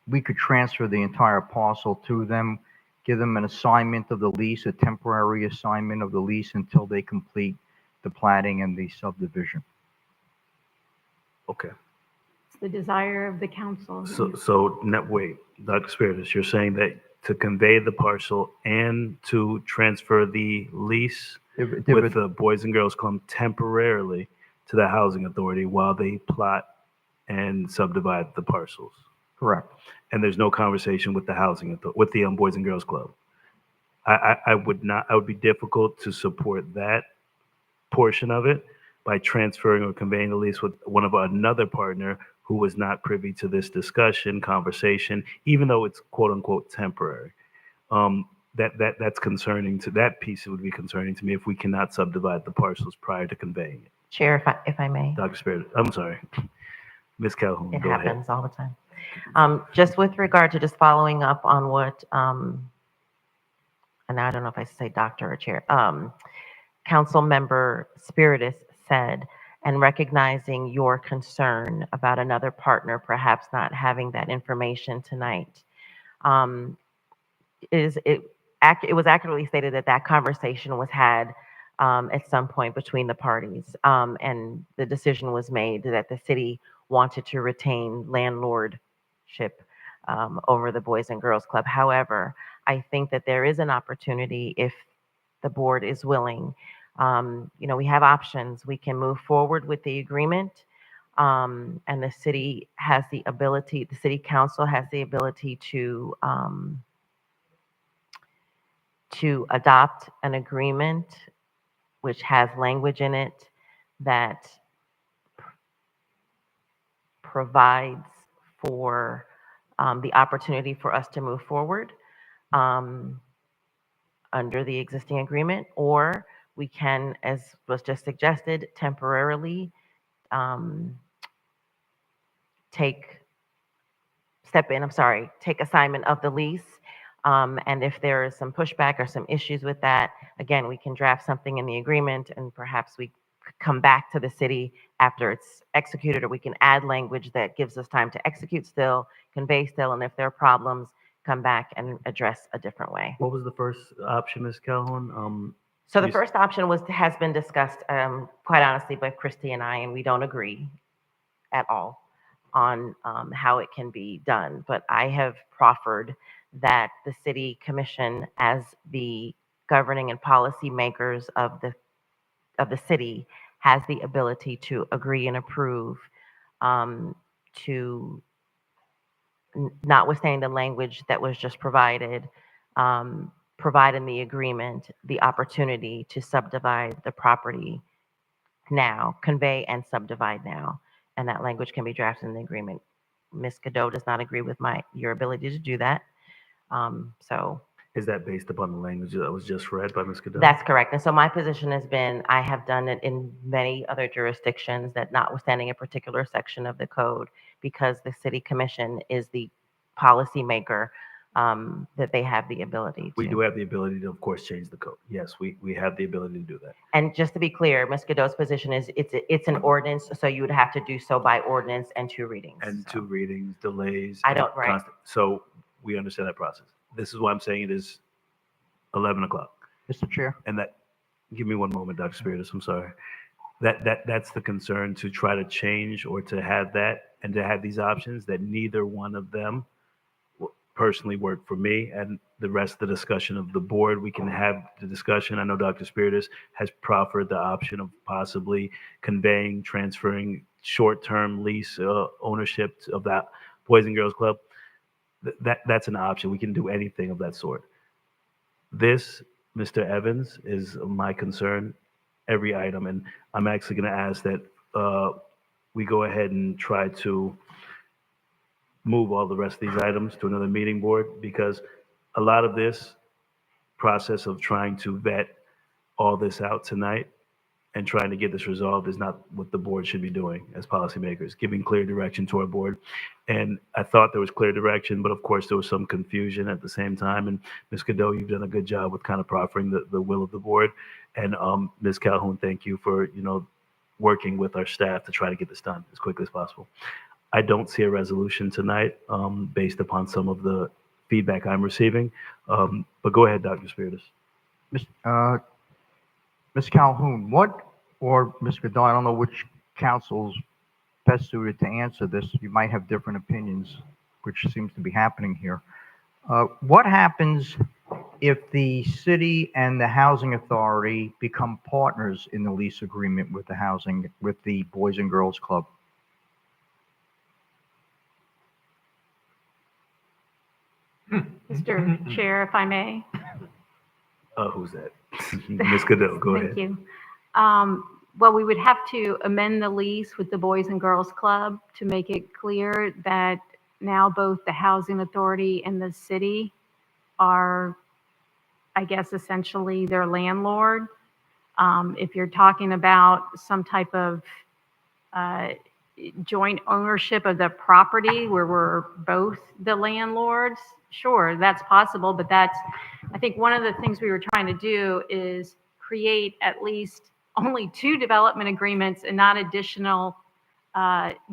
we could transfer the entire parcel to them, give them an assignment of the lease, a temporary assignment of the lease until they complete the platting and the subdivision. Okay. It's the desire of the council. So wait, Dr. Spiritus, you're saying that to convey the parcel and to transfer the lease with the Boys and Girls Club temporarily to the housing authority while they plot and subdivide the parcels, Correct. And there's no conversation with the with the Boys and Girls Club. I would not, I would be difficult to support that portion of it by transferring or conveying the lease with another partner who was not privy to this conversation, even though it's quote unquote temporary. That's concerning to that piece. It would be concerning to me if we cannot subdivide the parcels prior to conveying it. Chair, if I may, Dr. Spirit, I'm sorry, Ms. Calhoun, it go ahead. happens all the time. Just with regard to just following up on what, and I don't know if I say doctor or chair, Council Member Spiritus said, and recognizing your concern about another partner perhaps not having that information tonight. It was accurately stated that that conversation was had at some point between the parties, and the decision was made that the city wanted to retain landlordship over the Boys and Girls Club. However, I think that there is an opportunity if the board is willing. We have options. We can move forward with the agreement, and the city council has the ability to adopt an agreement which has language in it that provides for the opportunity for us to move forward under the existing agreement, or we can, as was just suggested, temporarily take assignment of the lease. And if there is some pushback or some issues with that, again, we can draft something in the agreement and perhaps we come back to the city after it's executed, or we can add language that gives us time to execute still, convey still, and if there are problems, come back and address a different way. What was the first option, Ms. Calhoun? So the first option has been discussed, quite honestly, by Christy and I, and we don't agree at all on how it can be done. But I have proffered that the city commission, as the governing and policy makers of the city, has the ability to agree and approve to, notwithstanding the language that was just provided, provide in the agreement the opportunity to subdivide the property now, convey and subdivide now, and that language can be drafted in the agreement. Ms. Godot does not agree with your ability to do that. So Is that based upon the language that was just read by Ms. Godot? that's correct. And so my position has been, I have done it in many other jurisdictions, that notwithstanding a particular section of the code, because the city commission is the policymaker, that they have the ability to. We do have the ability to, of course, change the code. Yes, we have the ability to do that. And just to be clear, Ms. Godot's position is it's an ordinance, so you would have to do so by ordinance and 2 readings. And so. 2 readings, delays. I don't, right. So we understand that process. This is why I'm saying it is 11 o'clock. Mr. Chair? And give me one moment, Dr. Spiritus, I'm sorry. That's the concern, to try to change or to have that and to have these options that neither one of them personally work for me, and the rest of the discussion of the board, we can have the discussion. I know Dr. Spiritus has proffered the option of possibly conveying, transferring short-term lease ownership of that Boys and Girls Club. That's an option. We can do anything of that sort. This, Mr. Evans, is my concern, every item, and I'm actually going to ask that we go ahead and try to move all the rest of these items to another meeting board, because a lot of this process of trying to vet all this out tonight and trying to get this resolved is not what the board should be doing as policymakers, giving clear direction to our board. And I thought there was clear direction, but of course there was some confusion at the same time. And Ms. Godot, you've done a good job with kind of proffering the will of the board. And Ms. Calhoun, thank you for, working with our staff to try to get this done as quickly as possible. I don't see a resolution tonight based upon some of the feedback I'm receiving. But go ahead, Dr. Spiritus. Ms. Calhoun, or Ms. Godot, I don't know which council's best suited to answer this. You might have different opinions, which seems to be happening here. What happens if the city and the housing authority become partners in the lease agreement with the Boys and Girls Club? Mr. Chair, if I may. Who's that? Ms. Cadeau, go ahead. Thank you. Well, we would have to amend the lease with the Boys and Girls Club to make it clear that now both the Housing Authority and the city are, I guess, essentially their landlord. If you're talking about some type of joint ownership of the property where we're both the landlords, sure, that's possible, but that's, I think one of the things we were trying to do is create at least only 2 development agreements and not additional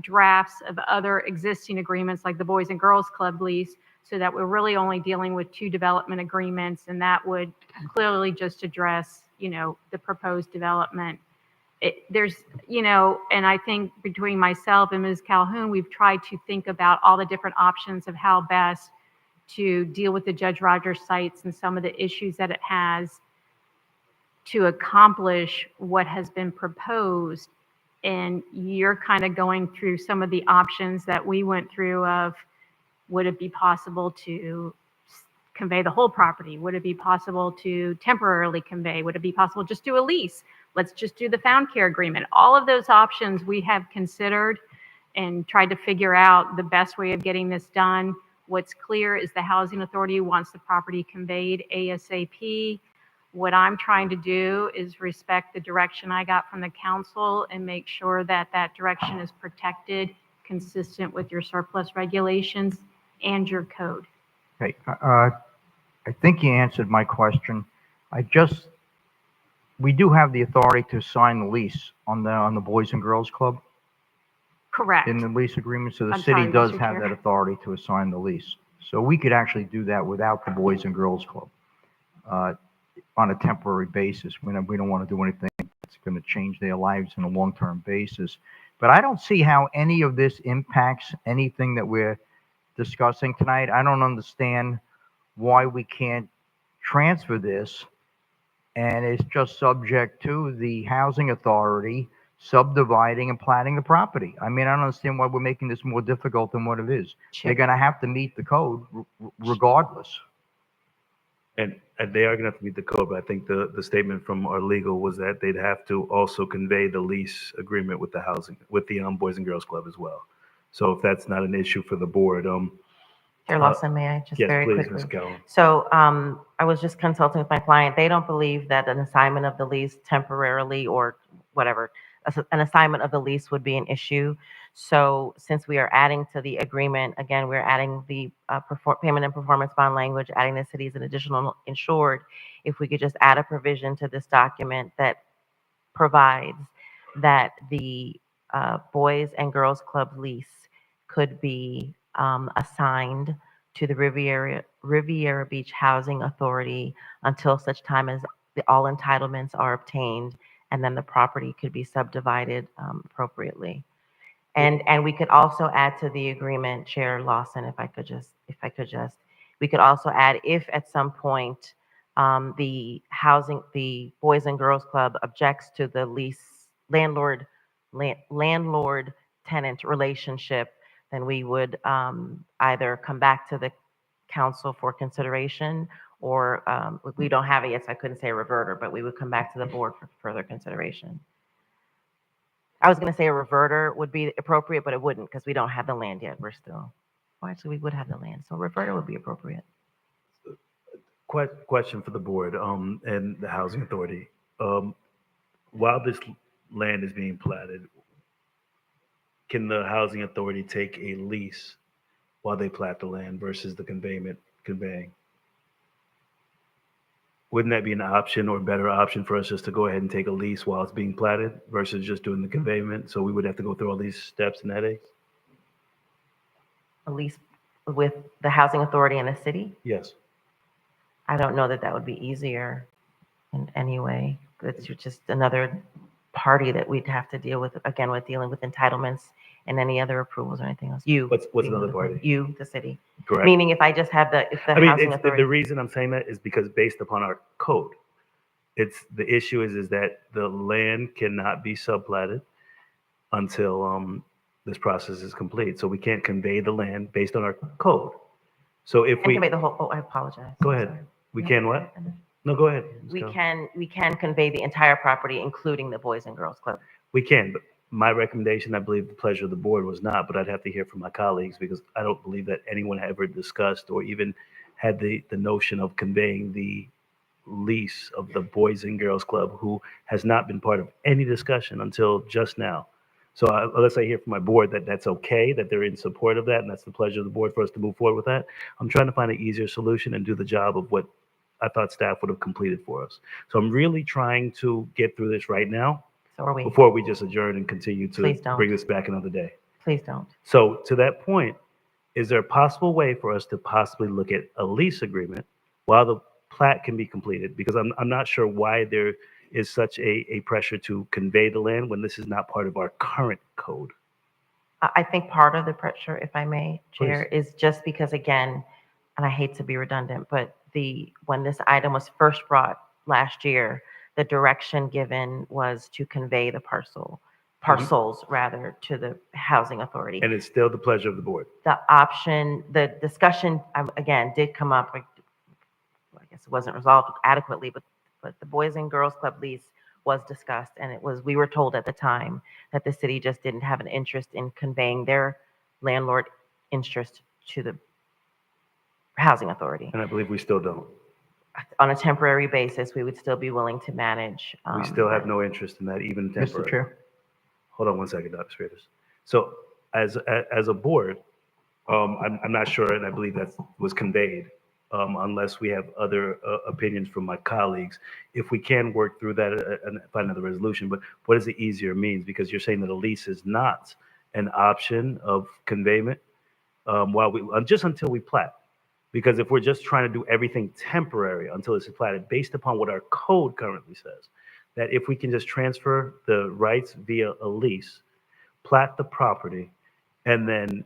drafts of other existing agreements like the Boys and Girls Club lease, so that we're really only dealing with 2 development agreements, and that would clearly just address, the proposed development. There's, and I think between myself and Ms. Calhoun, we've tried to think about all the different options of how best to deal with the Judge Rogers sites and some of the issues that it has to accomplish what has been proposed. And you're kind of going through some of the options that we went through of, would it be possible to convey the whole property? Would it be possible to temporarily convey? Would it be possible just do a lease? Let's just do the found care agreement. All of those options we have considered and tried to figure out the best way of getting this done. What's clear is the Housing Authority wants the property conveyed ASAP. What I'm trying to do is respect the direction I got from the council and make sure that that direction is protected, consistent with your surplus regulations and your code. Okay, I think you answered my question. We do have the authority to sign the lease on the Boys and Girls Club Correct. in the lease agreement, so the I'm city sorry, does Mr. have Chair. that authority to assign the lease. So we could actually do that without the Boys and Girls Club on a temporary basis. We don't want to do anything that's going to change their lives on a long-term basis. But I don't see how any of this impacts anything that we're discussing tonight. I don't understand why we can't transfer this, and it's just subject to the housing authority subdividing and platting the property. I mean, I don't understand why we're making this more difficult than what it is. They're going to have to meet the code regardless. And they are going to have to meet the code, but I think the statement from our legal was that they'd have to also convey the lease agreement with the Boys and Girls Club as well. So if that's not an issue for the board, Chair Lawson, may I just yes, very please, quickly? Ms. Calhoun. So I was just consulting with my client. They don't believe that an assignment of the lease temporarily or whatever, an assignment of the lease would be an issue. So since we are adding to the agreement, again, we're adding the payment and performance bond language, adding the city as an additional insured. If we could just add a provision to this document that provides that the Boys and Girls Club lease could be assigned to the Riviera Beach Housing Authority until such time as all entitlements are obtained, and then the property could be subdivided appropriately. And we could also add to the agreement, Chair Lawson, if I could just, we could also add, if at some point the Boys and Girls Club objects to the lease landlord tenant relationship, then we would either come back to the council for consideration, or we don't have it yet, so I couldn't say a reverter, but we would come back to the board for further consideration. I was going to say a reverter would be appropriate, but it wouldn't, because we don't have the land yet. We're still, well, actually, we would have the land, so a reverter would be appropriate. Question for the board and the Housing Authority. While this land is being platted, can the Housing Authority take a lease while they plat the land versus the conveying? Wouldn't that be an option or better option for us just to go ahead and take a lease while it's being platted versus just doing the conveyment? So we would have to go through all these steps and headaches? A lease with the Housing Authority and the city? Yes. I don't know that that would be easier in any way. It's just another party that we'd have to deal with, again, with dealing with entitlements and any other approvals or anything else. What's another party? You, the city. Correct. Meaning if I just have Housing Authority. The reason I'm saying that is because based upon our code, the issue is that the land cannot be subplatted until this process is complete. So we can't convey the land based on our code. So if And we, convey the whole, oh, I apologize. go I'm ahead. sorry. We No, can go what? ahead, finish. No, go ahead. Ms. We Keller. can convey the entire property, including the Boys and Girls Club. We can, but my recommendation, I believe the pleasure of the board was not, but I'd have to hear from my colleagues because I don't believe that anyone ever discussed or even had the notion of conveying the lease of the Boys and Girls Club, who has not been part of any discussion until just now. So unless I hear from my board that that's okay, that they're in support of that, and that's the pleasure of the board for us to move forward with that, I'm trying to find an easier solution and do the job of what I thought staff would have completed for us. So I'm really trying to get through this right now So are we. before we just adjourn and continue to Please don't. bring this back another day. Please don't. So to that point, is there a possible way for us to possibly look at a lease agreement while the plat can be completed? Because I'm not sure why there is such a pressure to convey the land when this is not part of our current code. I think part of the pressure, if I may, Chair, is just because, again, and I hate to be redundant, but when this item was first brought last year, the direction given was to convey the parcels rather, to the housing authority. And it's still the pleasure of the board. The discussion, again, did come up, I guess it wasn't resolved adequately, but the Boys and Girls Club lease was discussed, and we were told at the time that the city just didn't have an interest in conveying their landlord interest to the housing authority. And I believe we still don't. On a temporary basis, we would still be willing to manage. We still have no interest in that, even temporary. Mr. Chair? Hold on one second, Dr. Spiritus. So as a board, I'm not sure, and I believe that was conveyed, unless we have other opinions from my colleagues, if we can work through that and find another resolution. But what is the easier means? Because you're saying that a lease is not an option of conveyment just until we plat. Because if we're just trying to do everything temporary until it's platted, based upon what our code currently says, that if we can just transfer the rights via a lease, plat the property, and then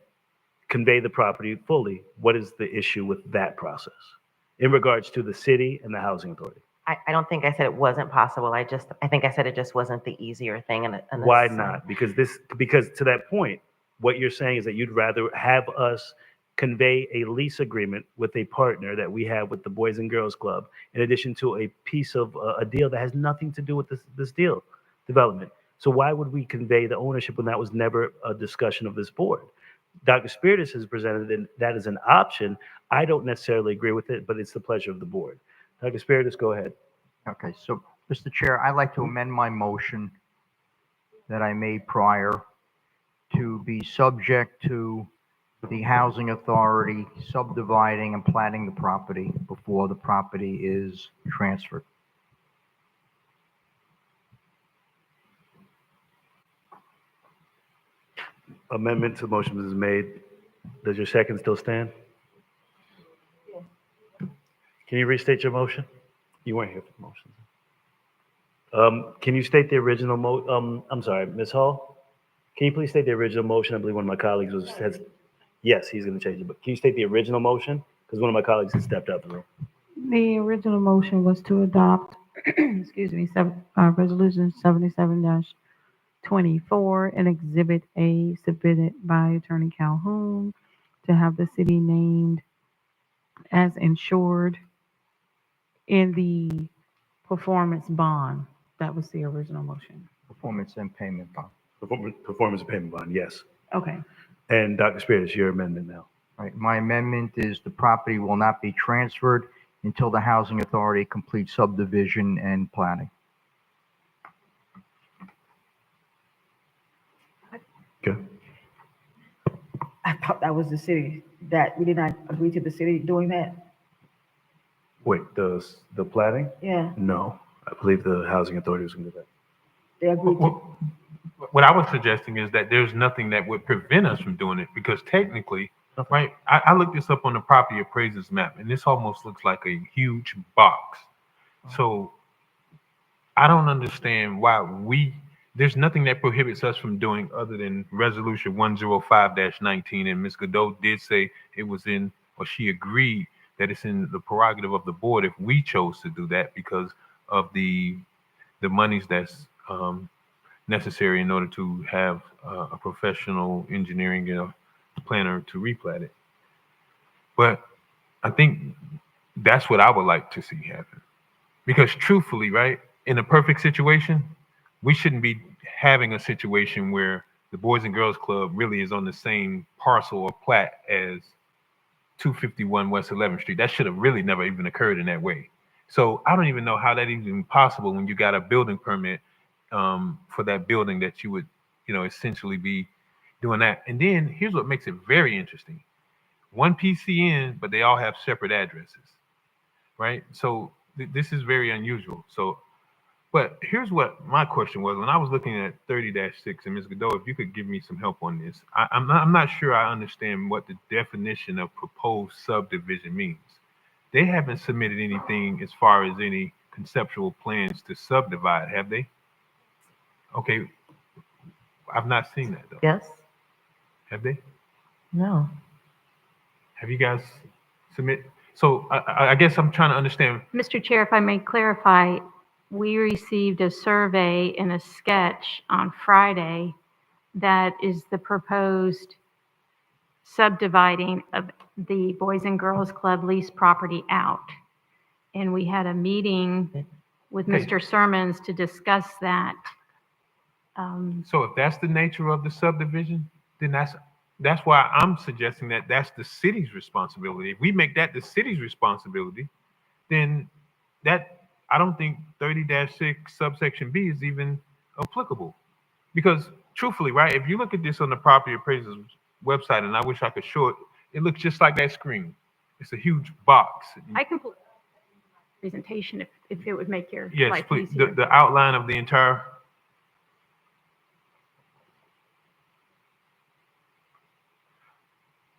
convey the property fully, what is the issue with that process in regards to the city and the housing authority? I don't think I said it wasn't possible. I think I said it just wasn't the easier thing. Why not? Because to that point, what you're saying is that you'd rather have us convey a lease agreement with a partner that we have with the Boys and Girls Club, in addition to a piece of a deal that has nothing to do with this deal development. So why would we convey the ownership when that was never a discussion of this board? Dr. Spiritus has presented that as an option. I don't necessarily agree with it, but it's the pleasure of the board. Dr. Spiritus, go ahead. Okay, so, Mr. Chair, I'd like to amend my motion that I made prior to be subject to the housing authority subdividing and platting the property before the property is transferred. Amendment to the motion is made. Does your second still stand? Can you restate your motion? You weren't here for the motion. Can you state the original I'm sorry, Ms. Hall? Can you please state the original motion? I believe one of my colleagues yes, he's going to change it, but can you state the original motion? Because one of my colleagues has stepped out the room. The original motion was to adopt, excuse me, Resolution 77-24 and Exhibit A submitted by Attorney Calhoun to have the city named as insured in the performance bond. That was the original motion. Performance and payment bond. Performance and payment bond, yes. Okay. And Dr. Spiritus, your amendment now. Right, my amendment is the property will not be transferred until the housing authority completes subdivision and planning. Okay. I thought that was the city, that we did not agree to the city doing that. Wait, the platting? Yeah, No, I believe the housing authority was going to do that. they agreed to. What I was suggesting is that there's nothing that would prevent us from doing it because technically, right, I looked this up on the property appraisers map and this almost looks like a huge box. So I don't understand why there's nothing that prohibits us from doing other than Resolution 105-19. And Ms. Godot did say it was she agreed that it's in the prerogative of the board if we chose to do that because of the monies that's necessary in order to have a professional engineering planner to replat it. But I think that's what I would like to see happen. Because truthfully, right, in a perfect situation, we shouldn't be having a situation where the Boys and Girls Club really is on the same parcel or plat as 251 West 11th Street. That should have really never even occurred in that way. So I don't even know how that is even possible when you got a building permit for that building that you would, essentially be doing that. And then here's what makes it very interesting. One PCN, but they all have separate addresses, right? So this is very unusual. So, but here's what my question was when I was looking at 30-6, and Ms. Godot, if you could give me some help on this. I'm not sure I understand what the definition of proposed subdivision means. They haven't submitted anything as far as any conceptual plans to subdivide, have they? Okay, I've not seen that though. Yes? Have they? No. Have you guys submit? So I guess I'm trying to understand. Mr. Chair, if I may clarify, we received a survey and a sketch on Friday that is the proposed subdividing of the Boys and Girls Club lease property out. And we had a meeting with Okay. Mr. Sermons to discuss that. So if that's the nature of the subdivision, then that's why I'm suggesting that that's the city's responsibility. If we make that the city's responsibility, then that I don't think 30-6 subsection B is even applicable. Because truthfully, right, if you look at this on the property appraiser's website, and I wish I could show it, it looks just like that screen. It's a huge box. I can put presentation if it would make your Yes, life please. easier. The outline of the entire.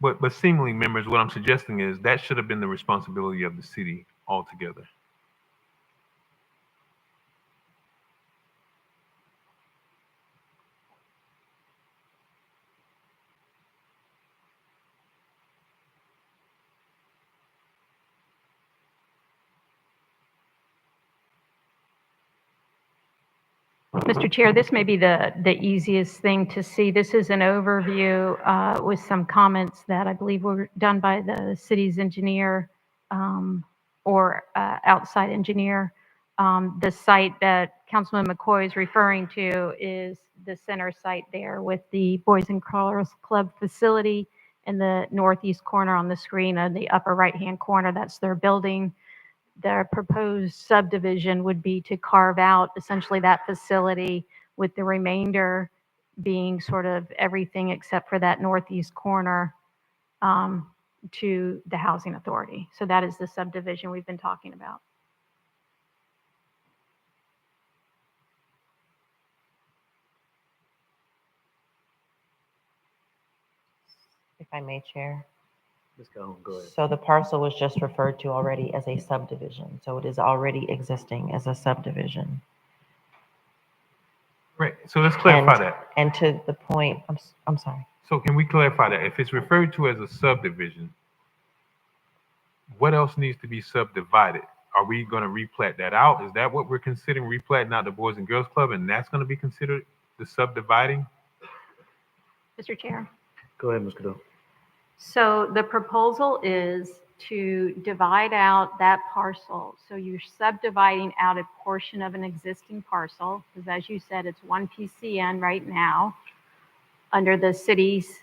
But seemingly, members, what I'm suggesting is that should have been the responsibility of the city altogether. Mr. Chair, this may be the easiest thing to see. This is an overview with some comments that I believe were done by the city's engineer or outside engineer. The site that Councilman McCoy is referring to is the center site there with the Boys and Girls Club facility in the northeast corner on the screen. On the upper right-hand corner, that's their building. The proposed subdivision would be to carve out essentially that facility with the remainder being sort of everything except for that northeast corner to the housing authority. So that is the subdivision we've been talking about. If I may, Chair. Ms. Calhoun, go ahead. So the parcel was just referred to already as a subdivision. So it is already existing as a subdivision. Right. So let's clarify that. And to the point, I'm sorry. So can we clarify that? If it's referred to as a subdivision, what else needs to be subdivided? Are we going to replat that out? Is that what we're considering replatting out the Boys and Girls Club, and that's going to be considered the subdividing? Mr. Chair. Go ahead, Ms. Godot. So the proposal is to divide out that parcel. So you're subdividing out a portion of an existing parcel, because as you said, it's one PCN right now. Under the city's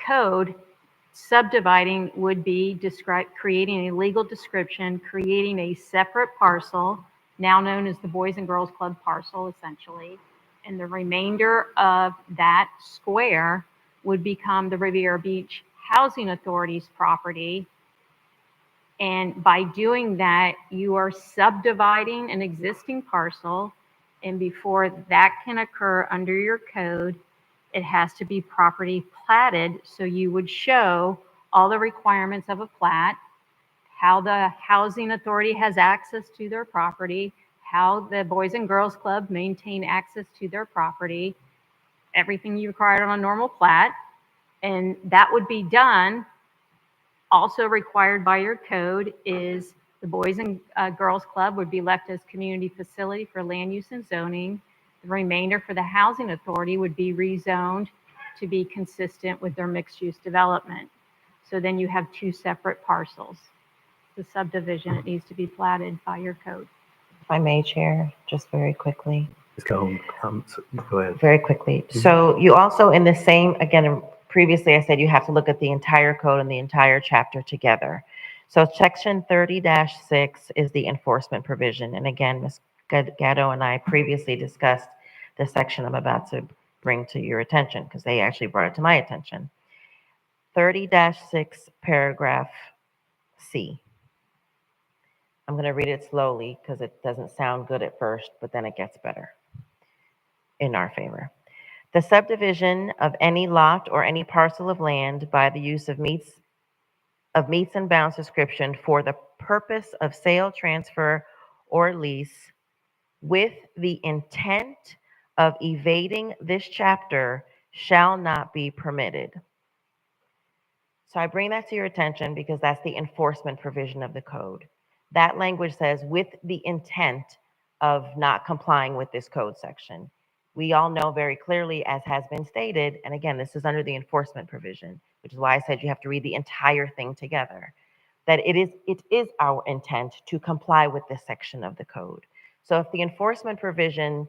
code, subdividing would be creating a legal description, creating a separate parcel, now known as the Boys and Girls Club parcel, essentially. And the remainder of that square would become the Riviera Beach Housing Authority's property. And by doing that, you are subdividing an existing parcel. And before that can occur under your code, it has to be properly platted. So you would show all the requirements of a plat, how the housing authority has access to their property, how the Boys and Girls Club maintain access to their property, everything you require on a normal plat. And that would be done. Also required by your code is the Boys and Girls Club would be left as community facility for land use and zoning. The remainder for the housing authority would be rezoned to be consistent with their mixed use development. So then you have two separate parcels. The subdivision, it needs to be platted by your code. If I may, Chair, just very quickly. Ms. Calhoun, go ahead. Very quickly. So you also in the same, again, previously I said you have to look at the entire code and the entire chapter together. So section 30-6 is the enforcement provision. And again, Ms. Gatto and I previously discussed the section I'm about to bring to your attention because they actually brought it to my attention. 30-6 paragraph C. I'm going to read it slowly because it doesn't sound good at first, but then it gets better in our favor. The subdivision of any lot or any parcel of land by the use of meets and bounds description for the purpose of sale, transfer, or lease with the intent of evading this chapter shall not be permitted. So I bring that to your attention because that's the enforcement provision of the code. That language says with the intent of not complying with this code section. We all know very clearly, as has been stated, and again, this is under the enforcement provision, which is why I said you have to read the entire thing together, that it is our intent to comply with this section of the code. So if the enforcement provision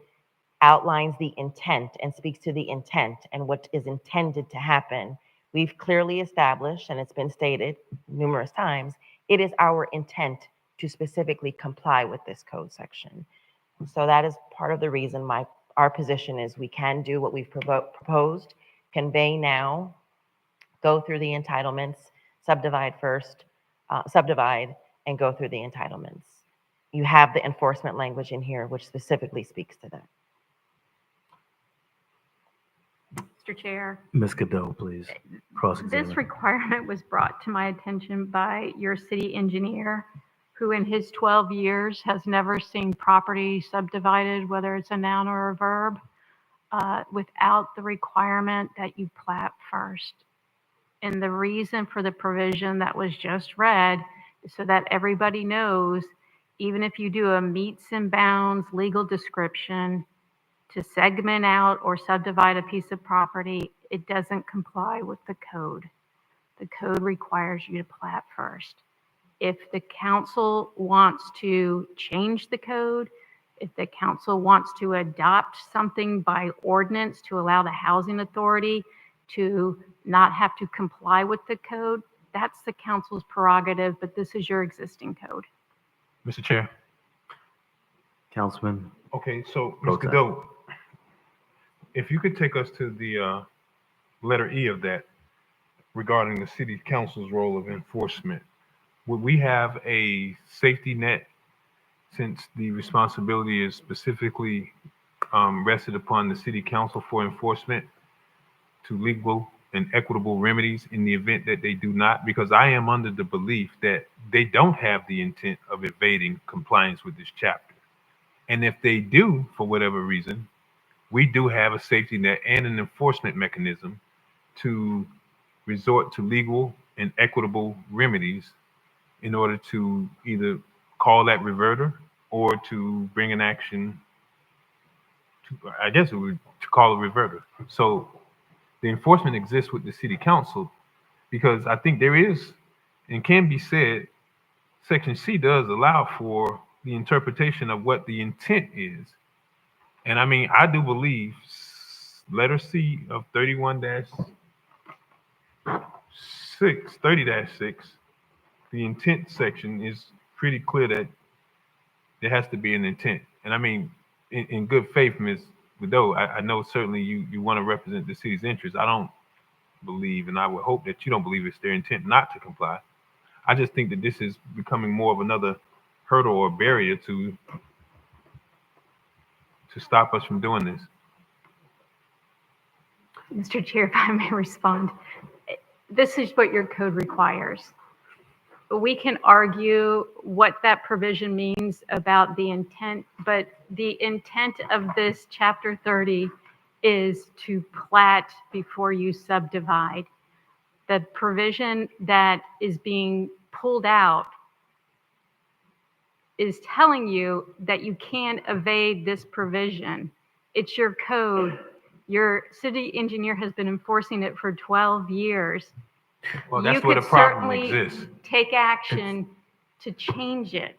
outlines the intent and speaks to the intent and what is intended to happen, we've clearly established, and it's been stated numerous times, it is our intent to specifically comply with this code section. So that is part of the reason our position is we can do what we've proposed, convey now, go through the entitlements, subdivide first, subdivide, and go through the entitlements. You have the enforcement language in here, which specifically speaks to that. Mr. Chair, Ms. Cadeau, please. Cross-examine. this requirement was brought to my attention by your city engineer, who in his 12 years has never seen property subdivided, whether it's a noun or a verb, without the requirement that you plat first. And the reason for the provision that was just read is so that everybody knows, even if you do a meets and bounds legal description to segment out or subdivide a piece of property, it doesn't comply with the code. The code requires you to plat first. If the council wants to change the code, if the council wants to adopt something by ordinance to allow the housing authority to not have to comply with the code, that's the council's prerogative, but this is your existing code. Mr. Chair. Councilman. Okay, so Pro Ms. tem. Cadeau, if you could take us to the letter E of that regarding the city council's role of enforcement. Would we have a safety net since the responsibility is specifically rested upon the city council for enforcement to legal and equitable remedies in the event that they do not? Because I am under the belief that they don't have the intent of evading compliance with this chapter. And if they do, for whatever reason, we do have a safety net and an enforcement mechanism to resort to legal and equitable remedies in order to either call that reverter or to bring an action to, I guess it would, to call a reverter. So the enforcement exists with the city council because I think there is and can be said, section C does allow for the interpretation of what the intent is. And I mean, I do believe letter C of 30-6, the intent section is pretty clear that there has to be an intent. And I mean, in good faith, Ms. Widow, I know certainly you want to represent the city's interests. I don't believe, and I would hope that you don't believe it's their intent not to comply. I just think that this is becoming more of another hurdle or barrier to stop us from doing this. Mr. Chair, if I may respond, this is what your code requires. We can argue what that provision means about the intent, but the intent of this chapter 30 is to plat before you subdivide. The provision that is being pulled out is telling you that you can't evade this provision. It's your code. Your city engineer has been enforcing it for 12 years. Well, You that's where the could problem certainly exists. take action to change it.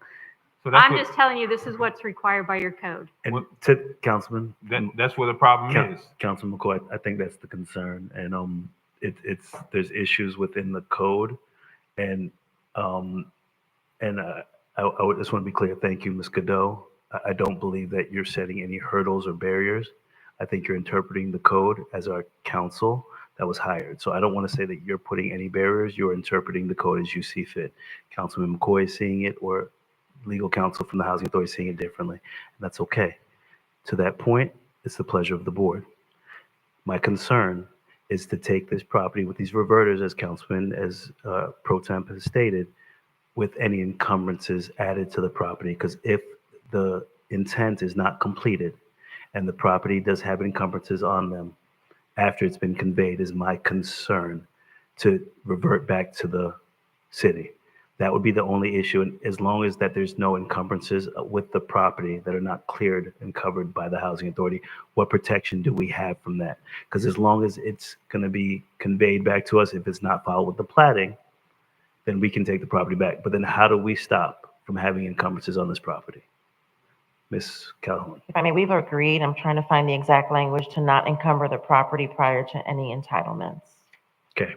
So that's I'm what, just telling you, this is what's required by your code. And Well, to Councilman, that's where the problem is. Councilman McCoy, I think that's the concern, and there's issues within the code, and um, I would just want to be clear. Thank you, Ms. Godot. I don't believe that you're setting any hurdles or barriers. I think you're interpreting the code as our counsel that was hired. So I don't want to say that you're putting any barriers. You're interpreting the code as you see fit. Councilman McCoy is seeing it, or legal counsel from the Housing Authority seeing it differently, and that's okay. To that point, it's the pleasure of the board. My concern is to take this property with these reverters, as Councilman, as Pro Temp has stated, with any encumbrances added to the property, because if the intent is not completed and the property does have encumbrances on them after it's been conveyed, is my concern to revert back to the city. That would be the only issue, and as long as that there's no encumbrances with the property that are not cleared and covered by the Housing Authority, what protection do we have from that? Because as long as it's going to be conveyed back to us, if it's not followed with the platting, then we can take the property back. But then how do we stop from having encumbrances on this property? Ms. Calhoun. If I may, we've agreed, I'm trying to find the exact language, to not encumber the property prior to any entitlements. Okay.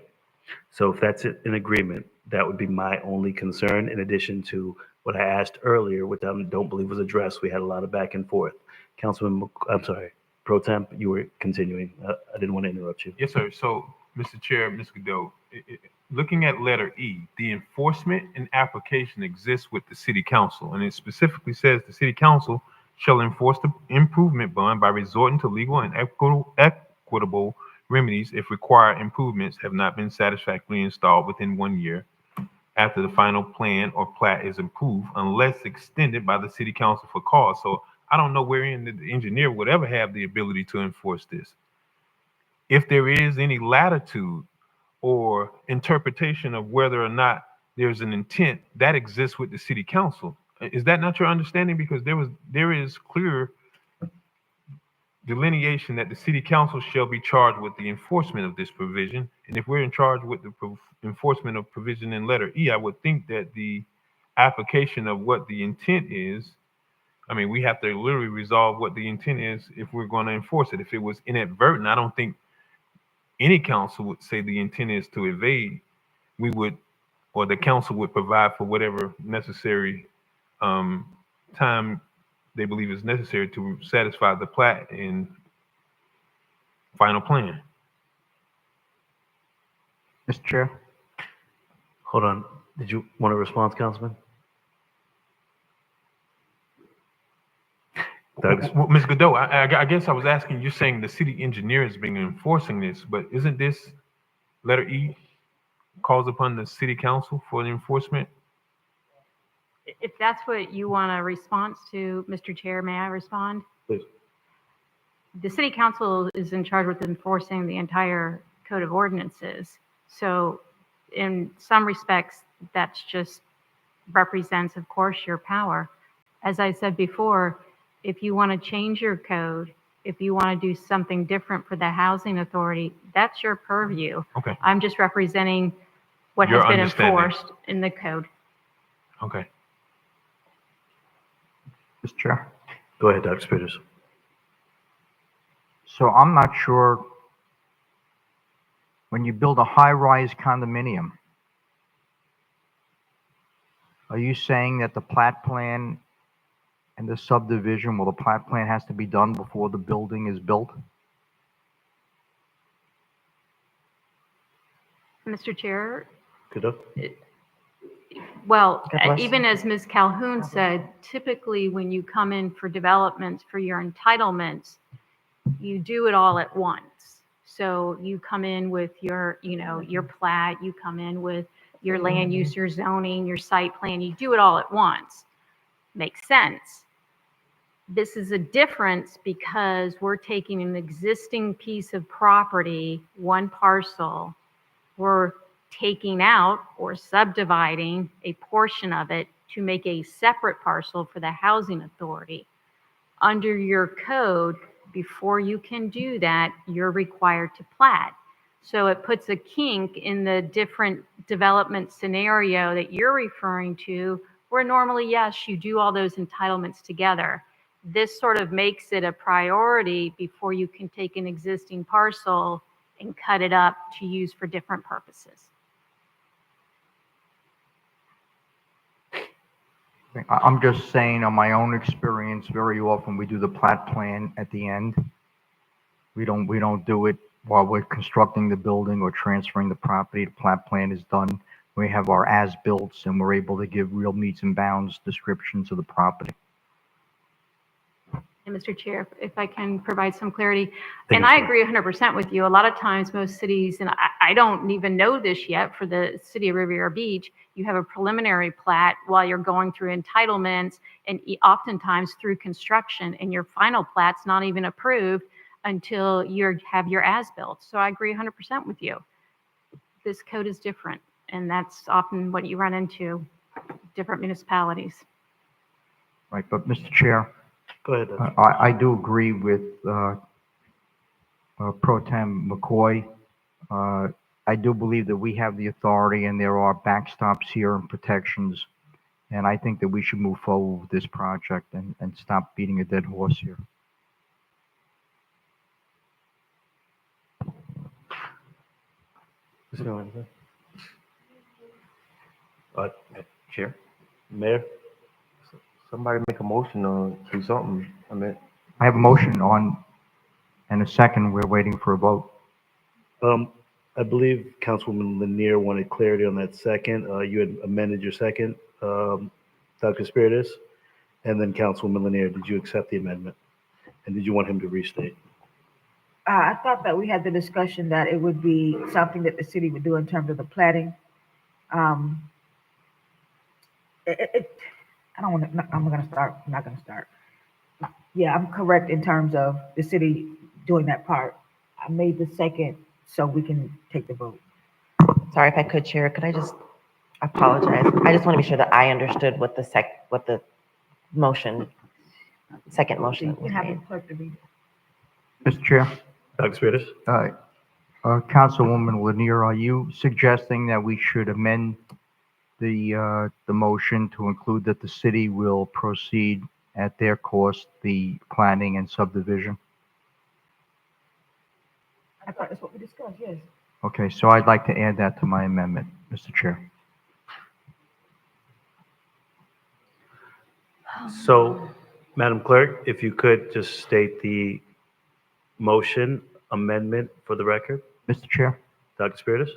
So if that's an agreement, that would be my only concern, in addition to what I asked earlier, which I don't believe was addressed. We had a lot of back and forth. Councilman, I'm sorry, Pro Temp, you were continuing. I didn't want to interrupt you. Yes, sir. So, Mr. Chair, Ms. Godot, looking at letter E, the enforcement and application exists with the city council, and it specifically says the city council shall enforce the improvement bond by resorting to legal and equitable remedies if required improvements have not been satisfactorily installed within 1 year after the final plan or plat is approved, unless extended by the city council for cause. So I don't know wherein the engineer would ever have the ability to enforce this. If there is any latitude or interpretation of whether or not there's an intent, that exists with the city council. Is that not your understanding? Because there is clear delineation that the city council shall be charged with the enforcement of this provision. And if we're in charge with the enforcement of provision in letter E, I would think that the application of what the intent is, I mean, we have to literally resolve what the intent is if we're going to enforce it. If it was inadvertent, I don't think any council would say the intent is to evade. We would, or the council would provide for whatever necessary time they believe is necessary to satisfy the plat and final plan. Mr. Chair? Hold on. Did you want a response, Councilman? Well, Ms. Godot, I guess I was asking, you're saying the city engineer is being enforcing this, but isn't this letter E calls upon the city council for the enforcement? If that's what you want a response to, Mr. Chair, may I respond? Please. The city council is in charge with enforcing the entire code of ordinances. So in some respects, that's just represents, of course, your power. As I said before, if you want to change your code, if you want to do something different for the housing authority, that's your purview. Okay. I'm just representing what Your has been understanding. enforced in the code. Okay. Mr. Chair? Go ahead, Dr. Spitters. So I'm not sure, when you build a high-rise condominium, are you saying that the plat plan and the subdivision, well, the plat plan has to be done before the building is built? Mr. Chair, Good up. well, God bless. even as Ms. Calhoun said, typically when you come in for developments for your entitlements, you do it all at once. So you come in with your, your plat, you come in with your land use, your zoning, your site plan, you do it all at once. Makes sense. This is a difference because we're taking an existing piece of property, one parcel, we're taking out or subdividing a portion of it to make a separate parcel for the housing authority. Under your code, before you can do that, you're required to plat. So it puts a kink in the different development scenario that you're referring to, where normally, yes, you do all those entitlements together. This sort of makes it a priority before you can take an existing parcel and cut it up to use for different purposes. I'm just saying, on my own experience, very often we do the plat plan at the end. We don't do it while we're constructing the building or transferring the property. The plat plan is done. We have our as-builts, and we're able to give real meets and bounds descriptions of the property. And Mr. Chair, if I can provide some clarity, Thank and you, I sir. agree 100% with you. A lot of times, most cities, and I don't even know this yet for the city of Riviera Beach, you have a preliminary plat while you're going through entitlements and oftentimes through construction, and your final plat's not even approved until you have your as-built. So I agree 100% with you. This code is different, and that's often what you run into, different municipalities. Right, but Mr. Chair, Go ahead, Dr. I do agree with Pro Tem McCoy. I do believe that we have the authority and there are backstops here and protections. And I think that we should move forward with this project and stop beating a dead horse here. Chair, Mayor? somebody make a motion or do something. I mean, I have a motion on, and a second, we're waiting for a vote. I believe Councilwoman Lanier wanted clarity on that second. You had amended your second, Dr. Spiritus. And then Councilwoman Lanier, did you accept the amendment? And did you want him to restate? I thought that we had the discussion that it would be something that the city would do in terms of the platting. I don't want to, I'm not going to start. Yeah, I'm correct in terms of the city doing that part. I made the second so we can take the vote. Sorry, if I could, Chair, could I just apologize? I just want to be sure that I understood what the motion, second motion that You was have made. the clerk to read it. Mr. Chair, Dr. Spiritus? Councilwoman Lanier, are you suggesting that we should amend the motion to include that the city will proceed at their cost, the planning and subdivision? I thought that's what we discussed, yes. Okay, so I'd like to add that to my amendment, Mr. Chair. So, Madam Clerk, if you could just state the motion amendment for the record. Mr. Chair, Dr. Spiritus?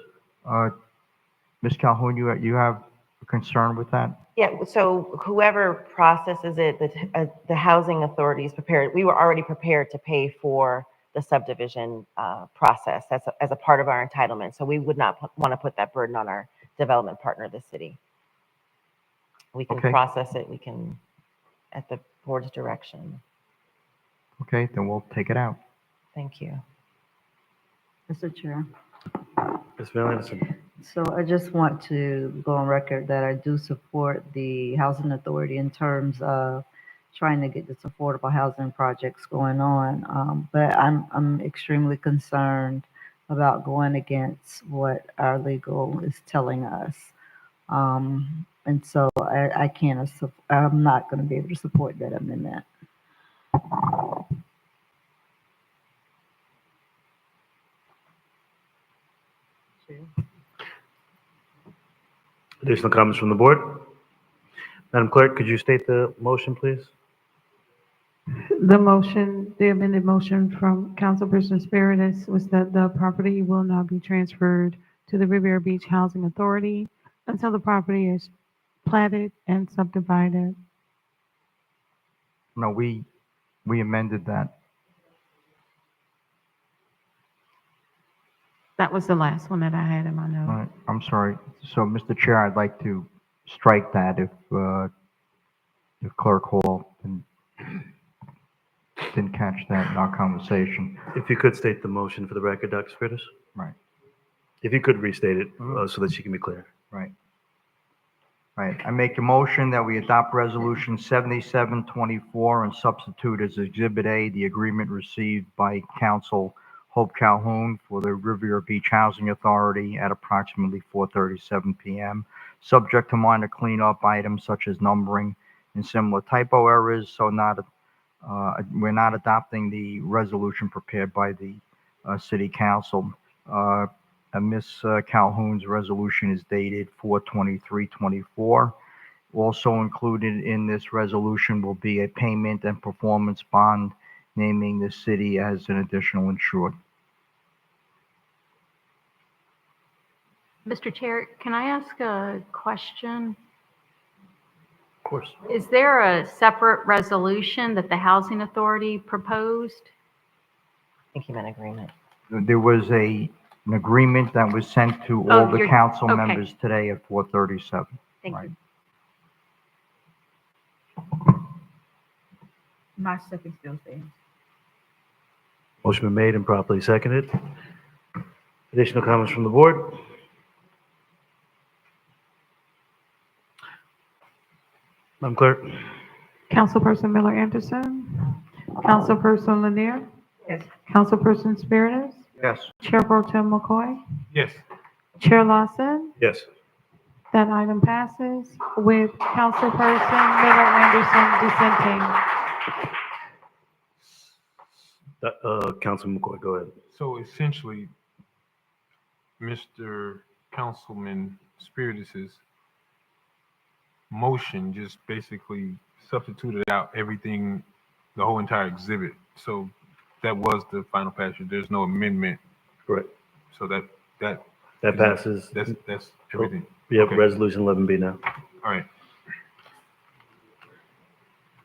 Ms. Calhoun, you have a concern with that? Yeah, so whoever processes it, the housing authority is prepared. We were already prepared to pay for the subdivision process as a part of our entitlement. So we would not want to put that burden on our development partner, the city. We can Okay. process it, we can, at the board's direction. Okay, then we'll take it out. Thank you. Mr. Chair. Ms. Van Anderson? So I just want to go on record that I do support the housing authority in terms of trying to get this affordable housing projects going on. But I'm extremely concerned about going against what our legal is telling us. And so I can't, I'm not going to be able to support that amendment. Additional comments from the board? Madam Clerk, could you state the motion, please? The motion, the amended motion from Councilperson Spiritus was that the property will not be transferred to the Riviera Beach Housing Authority until the property is platted and subdivided. No, we amended that. That was the last one that I had in my All note. right, I'm sorry. So, Mr. Chair, I'd like to strike that if Clerk Hall didn't catch that in our conversation. If you could state the motion for the record, Dr. Spiritus? Right. If you could restate it so that she can be clear. Right. Right. I make a motion that we adopt Resolution 7724 and substitute as Exhibit A the agreement received by Council Hope Calhoun for the Riviera Beach Housing Authority at approximately 4:37 p.m., subject to minor cleanup items such as numbering and similar typo errors. So we're not adopting the resolution prepared by the City Council. Ms. Calhoun's resolution is dated 4/23/24. Also included in this resolution will be a payment and performance bond naming the city as an additional insured. Mr. Chair, can I ask a question? Of course. Is there a separate resolution that the Housing Authority proposed? I think you meant agreement. There was an agreement that was sent to all the council okay. members today at 4:37. Thank Right. you. My second still stands. Motion been made and properly seconded. Additional comments from the board? Madam Clerk? Councilperson Miller Anderson, Councilperson Lanier, Yes. Councilperson Spiritus, Yes. Chair Pro Tem McCoy, Yes. Chair Lawson. Yes. That item passes with Councilperson Miller Anderson dissenting. Councilman McCoy, go ahead. So essentially, Mr. Councilman Spiritus's motion just basically substituted out everything, the whole entire exhibit. So that was the final passage. There's no amendment. Correct. So that passes. That's everything. We have Okay. Resolution 11B now. All right.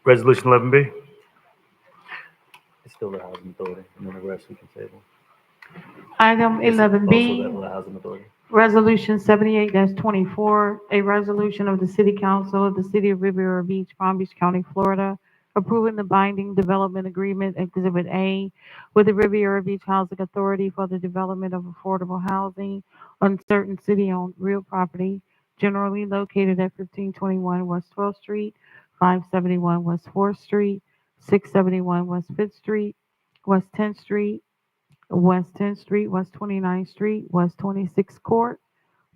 Resolution 11B? It's still the Housing Authority, and then the rest we can table. Item This is also 11B. the Housing Authority. Resolution 78-24, a resolution of the City Council of the City of Riviera Beach, Palm Beach County, Florida, approving the binding development agreement, Exhibit A, with the Riviera Beach Housing Authority for the development of affordable housing on certain city-owned real property, generally located at 1521 West 12th Street, 571 West 4th Street, 671 West 5th Street, West 10th Street, West 10th Street, West 29th Street, West 26th Court,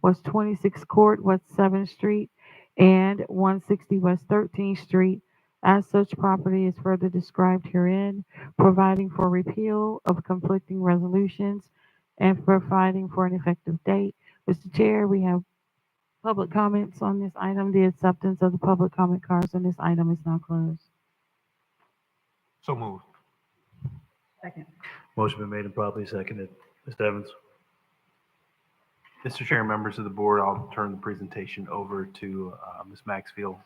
West 26th Court, West 7th Street, and 160 West 13th Street. As such property is further described herein, providing for repeal of conflicting resolutions and providing for an effective date. Mr. Chair, we have public comments on this item. The acceptance of the public comment cards on this item is now closed. So moved. Second. Motion been made and properly seconded. Mr. Evans? Mr. Chair, members of the board, I'll turn the presentation over to Ms. Maxfield.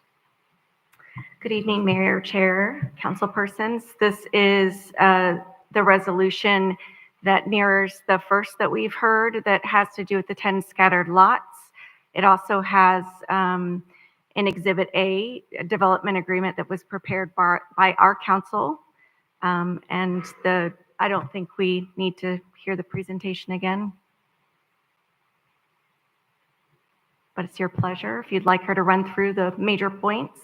Good evening, Mayor, Chair, councilpersons. This is the resolution that mirrors the first that we've heard that has to do with the 10 scattered lots. It also has an Exhibit A, a development agreement that was prepared by our council. I don't think we need to hear the presentation again. But it's your pleasure if you'd like her to run through the major points.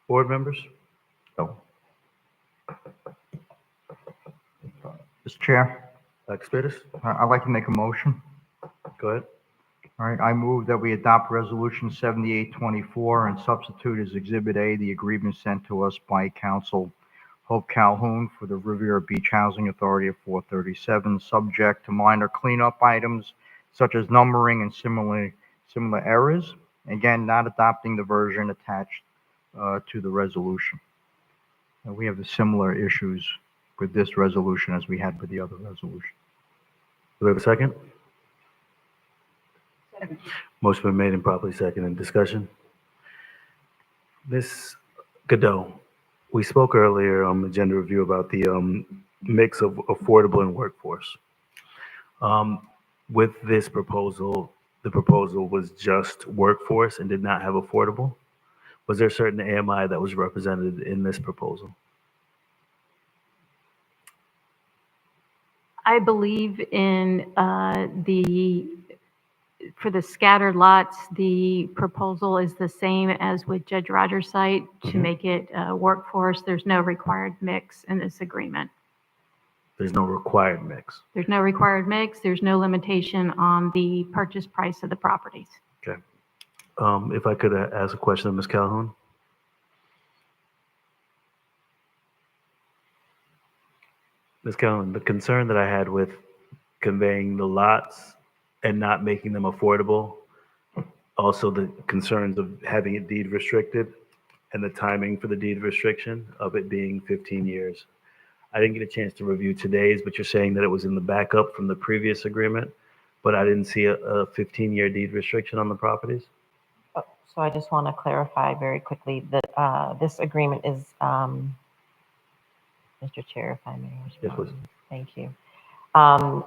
Board members? No. Mr. Chair, Dr. Spiritus? I'd like to make a motion. Go ahead. All right, I move that we adopt Resolution 78-24 and substitute as Exhibit A the agreement sent to us by Council Hope Calhoun for the Riviera Beach Housing Authority of 437, subject to minor cleanup items such as numbering and similar errors. Again, not adopting the version attached to the resolution. We have the similar issues with this resolution as we had with the other resolution. Do we have a second? Second. Motion been made and properly seconded. Discussion? Ms. Godot, we spoke earlier on the agenda review about the mix of affordable and workforce. With this proposal, the proposal was just workforce and did not have affordable. Was there a certain AMI that was represented in this proposal? I believe in for the scattered lots, the proposal is the same as with Judge Rogers' site to make it workforce. There's no required mix in this agreement. There's no required mix. There's no required mix. There's no limitation on the purchase price of the properties. Okay. If I could ask a question of Ms. Calhoun? Ms. Calhoun, the concern that I had with conveying the lots and not making them affordable, also the concerns of having it deed restricted and the timing for the deed restriction of it being 15 years. I didn't get a chance to review today's, but you're saying that it was in the backup from the previous agreement, but I didn't see a 15-year deed restriction on the properties? So I just want to clarify very quickly that this agreement is, Mr. Chair, if I may respond. Yes, please. Thank you.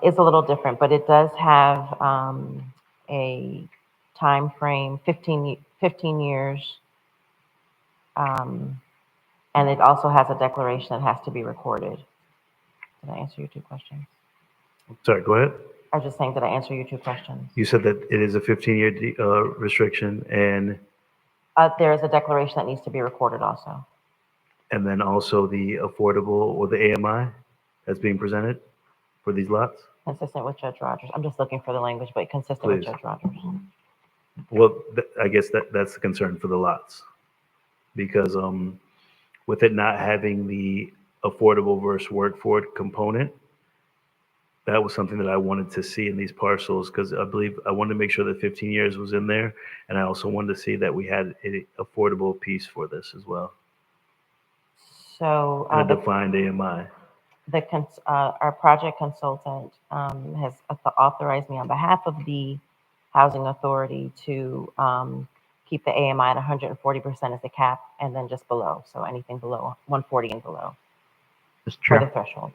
It's a little different, but it does have a time frame, 15 years. And it also has a declaration that has to be recorded. Did I answer your two questions? Sorry, go ahead. I was just saying, did I answer your two questions? You said that it is a 15-year restriction and There is a declaration that needs to be recorded also. then also the affordable or the AMI that's being presented for these lots? Consistent with Judge Rogers. I'm just looking for the language, but consistent with Please. Judge Rogers. Well, I guess that's the concern for the lots. Because with it not having the affordable versus workforce component, that was something that I wanted to see in these parcels because I believe I wanted to make sure that 15 years was in there. And I also wanted to see that we had an affordable piece for this as well. So And a defined AMI. our project consultant has authorized me on behalf of the Housing Authority to keep the AMI at 140% as the cap, and then just below. So anything below 140 and below Mr. for the Chair, threshold.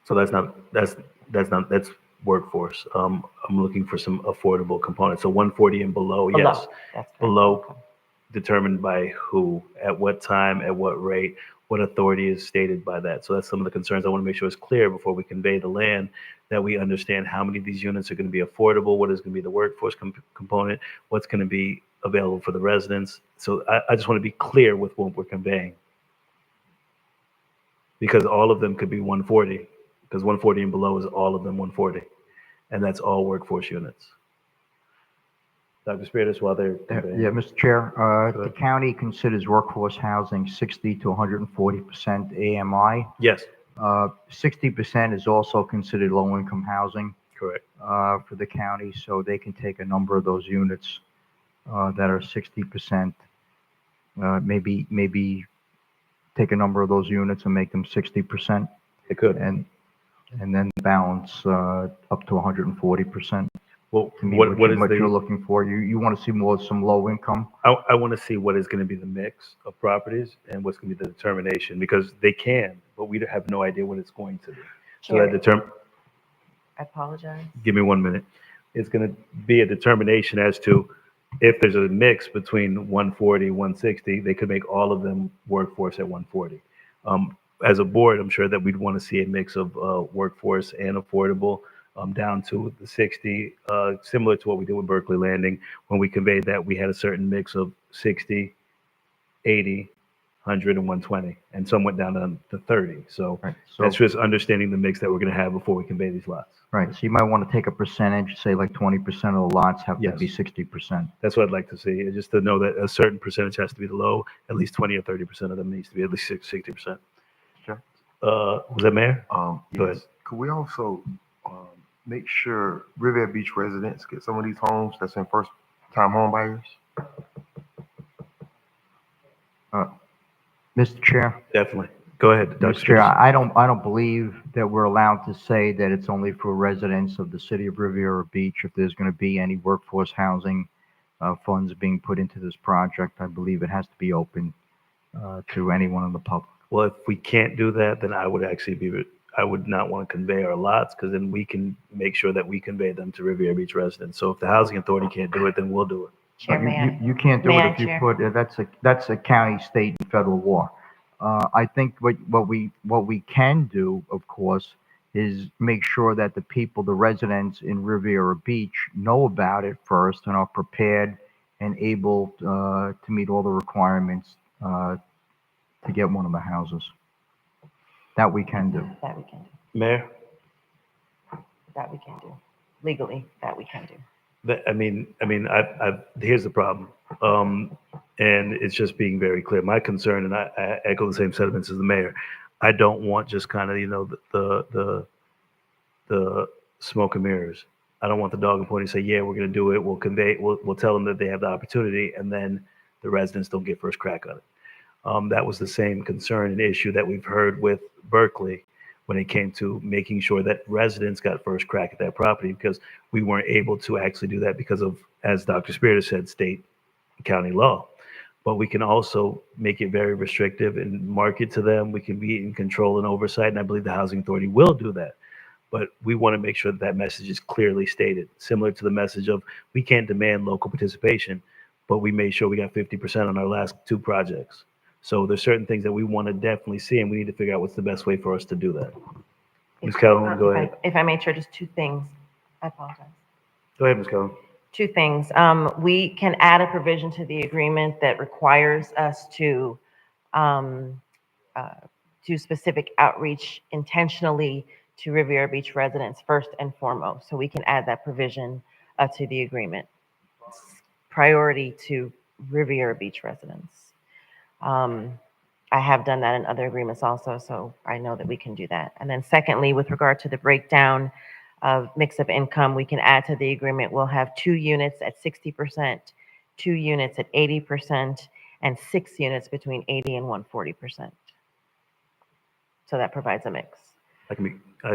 So that's workforce. I'm looking for some affordable components. So 140 and below, Below, yes. that's correct. Below, determined by who, at what time, at what rate, what authority is stated by that. So that's some of the concerns I want to make sure is clear before we convey the land, that we understand how many of these units are going to be affordable, what is going to be the workforce component, what's going to be available for the residents. So I just want to be clear with what we're conveying. Because all of them could be 140, because 140 and below is all of them 140. And that's all workforce units. Dr. Spiritus, while they're conveying. yeah, Mr. Chair, Go the ahead. county considers workforce housing 60 to 140% AMI. Yes, 60% is also considered low-income housing correct. for the county, so they can take a number of those units that are 60%, maybe take a number of those units and make them 60%, They could. and then balance up to 140%. Well, To me, what is what you're the, looking for, you want to see more some low income. I want to see what is going to be the mix of properties and what's going to be the determination, because they can, but we have no idea what it's going to be. So that I apologize. give me 1 minute. It's going to be a determination as to if there's a mix between 140, 160, they could make all of them workforce at 140. As a board, I'm sure that we'd want to see a mix of workforce and affordable down to the 60, similar to what we did with Berkeley Landing. When we conveyed that, we had a certain mix of 60, 80, 100, and 120, and some went down to 30. So Right. that's just understanding the mix that we're going to have before we convey these lots. Right, so you might want to take a percentage, say like 20% of the lots have to Yes. be 60%. That's what I'd like to see, is just to know that a certain percentage has to be the low, at least 20 or 30% of them needs to be at least 60%. Sure. Was that Mayor? Go ahead. Yes. Could we also make sure Riviera Beach residents get some of these homes that's in first-time home buyers? Mr. Chair? Definitely. Go ahead, Dr. Mr. Chair, I don't believe that we're allowed to say that it's only for residents of the city of Riviera Beach. If there's going to be any workforce housing funds being put into this project, I believe it has to be open to anyone in the public. Well, if we can't do that, then I would not want to convey our lots, because then we can make sure that we convey them to Riviera Beach residents. So if the housing authority can't do it, then we'll do it. Chair, may I? You can't do May it I, if you Chair? put, that's a county, state, and federal law. I think what we can do, of course, is make sure that the people, the residents in Riviera Beach, know about it first and are prepared and able to meet all the requirements to get one of the houses. That we can do. That we can do. Mayor? that we can do. Legally, that we can do. Here's the problem. And it's just being very clear. My concern, and I echo the same sentiments as the mayor. I don't want just kind of, the smoke and mirrors. I don't want the dog and pony to say, yeah, we're going to do it. We'll tell them that they have the opportunity, and then the residents don't get first crack on it. That was the same concern and issue that we've heard with Berkeley when it came to making sure that residents got first crack at that property, because we weren't able to actually do that because of, as Dr. Spear said, state and county law. But we can also make it very restrictive and market to them. We can be in control and oversight, and I believe the Housing Authority will do that. But we want to make sure that that message is clearly stated, similar to the message of we can't demand local participation, but we made sure we got 50% on our last 2 projects. So there's certain things that we want to definitely see, and we need to figure out what's the best way for us to do that. Ms. Calhoun, go ahead. If I may, Chair, just 2 things. I apologize. Go ahead, Ms. Calhoun. 2 things. We can add a provision to the agreement that requires us to do specific outreach intentionally to Riviera Beach residents first and foremost. So we can add that provision to the agreement. Priority to Riviera Beach residents. I have done that in other agreements also, so I know that we can do that. And then secondly, with regard to the breakdown of mix of income, we can add to the agreement, we'll have 2 units at 60%, 2 units at 80%, and 6 units between 80 and 140%. So that provides a mix. I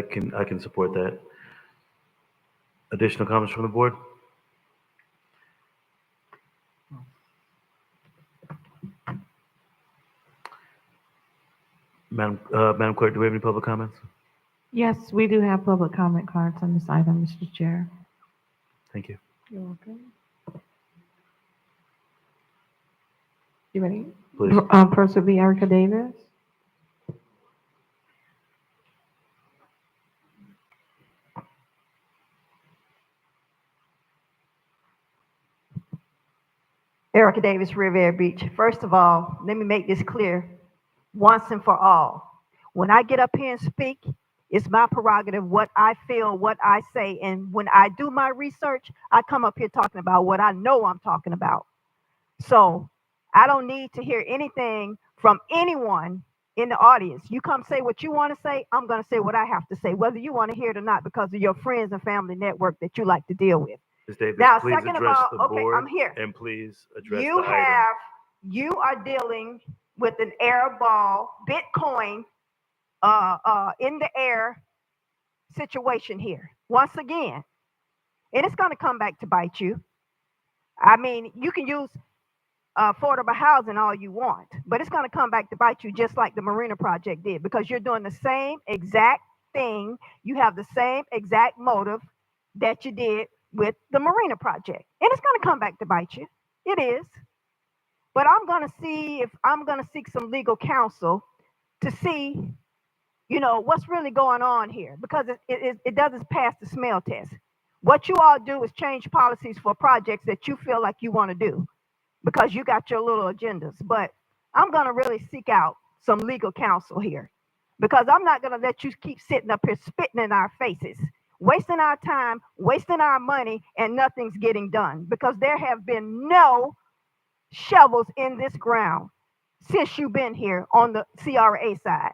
can support that. Additional comments from the board? Madam Clerk, do we have any public comments? Yes, we do have public comment cards on this item, Mr. Chair. Thank you. You're welcome. You ready? Please. First would be Erica Davis. Erica Davis, Riviera Beach. First of all, let me make this clear once and for all. When I get up here and speak, it's my prerogative what I feel, what I say. And when I do my research, I come up here talking about what I know I'm talking about. So I don't need to hear anything from anyone in the audience. You come say what you want to say, I'm going to say what I have to say, whether you want to hear it or not, because of your friends and family network that you like to deal with. Ms. Davis, Now, please second address of the all, okay, board. I'm here. And please address You the item. You are dealing with an air ball, Bitcoin, in the air situation here. Once again, and it's going to come back to bite you. I mean, you can use affordable housing all you want, but it's going to come back to bite you just like the Marina Project did, because you're doing the same exact thing. You have the same exact motive that you did with the Marina Project, and it's going to come back to bite you. It is. But I'm going to see if I'm going to seek some legal counsel to see, what's really going on here, because it doesn't pass the smell test. What you all do is change policies for projects that you feel like you want to do because you got your little agendas. But I'm going to really seek out some legal counsel here, because I'm not going to let you keep sitting up here spitting in our faces, wasting our time, wasting our money, and nothing's getting done, because there have been no shovels in this ground since you've been here on the CRA side.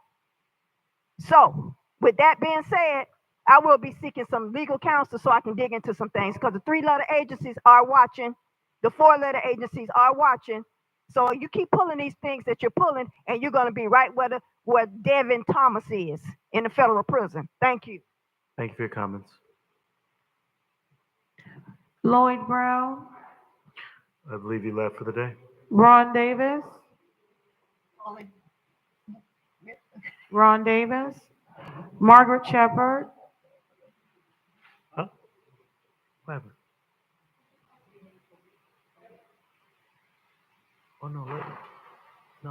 So with that being said, I will be seeking some legal counsel so I can dig into some things, because the 3-letter agencies are watching, the 4-letter agencies are watching. So you keep pulling these things that you're pulling, and you're going to be right where Devin Thomas is in the federal prison. Thank you. Thank you for your comments. Lloyd Brown. I believe you left for the day. Ron Davis. Ron Davis. Margaret Shepard. Huh? What happened? Oh, no,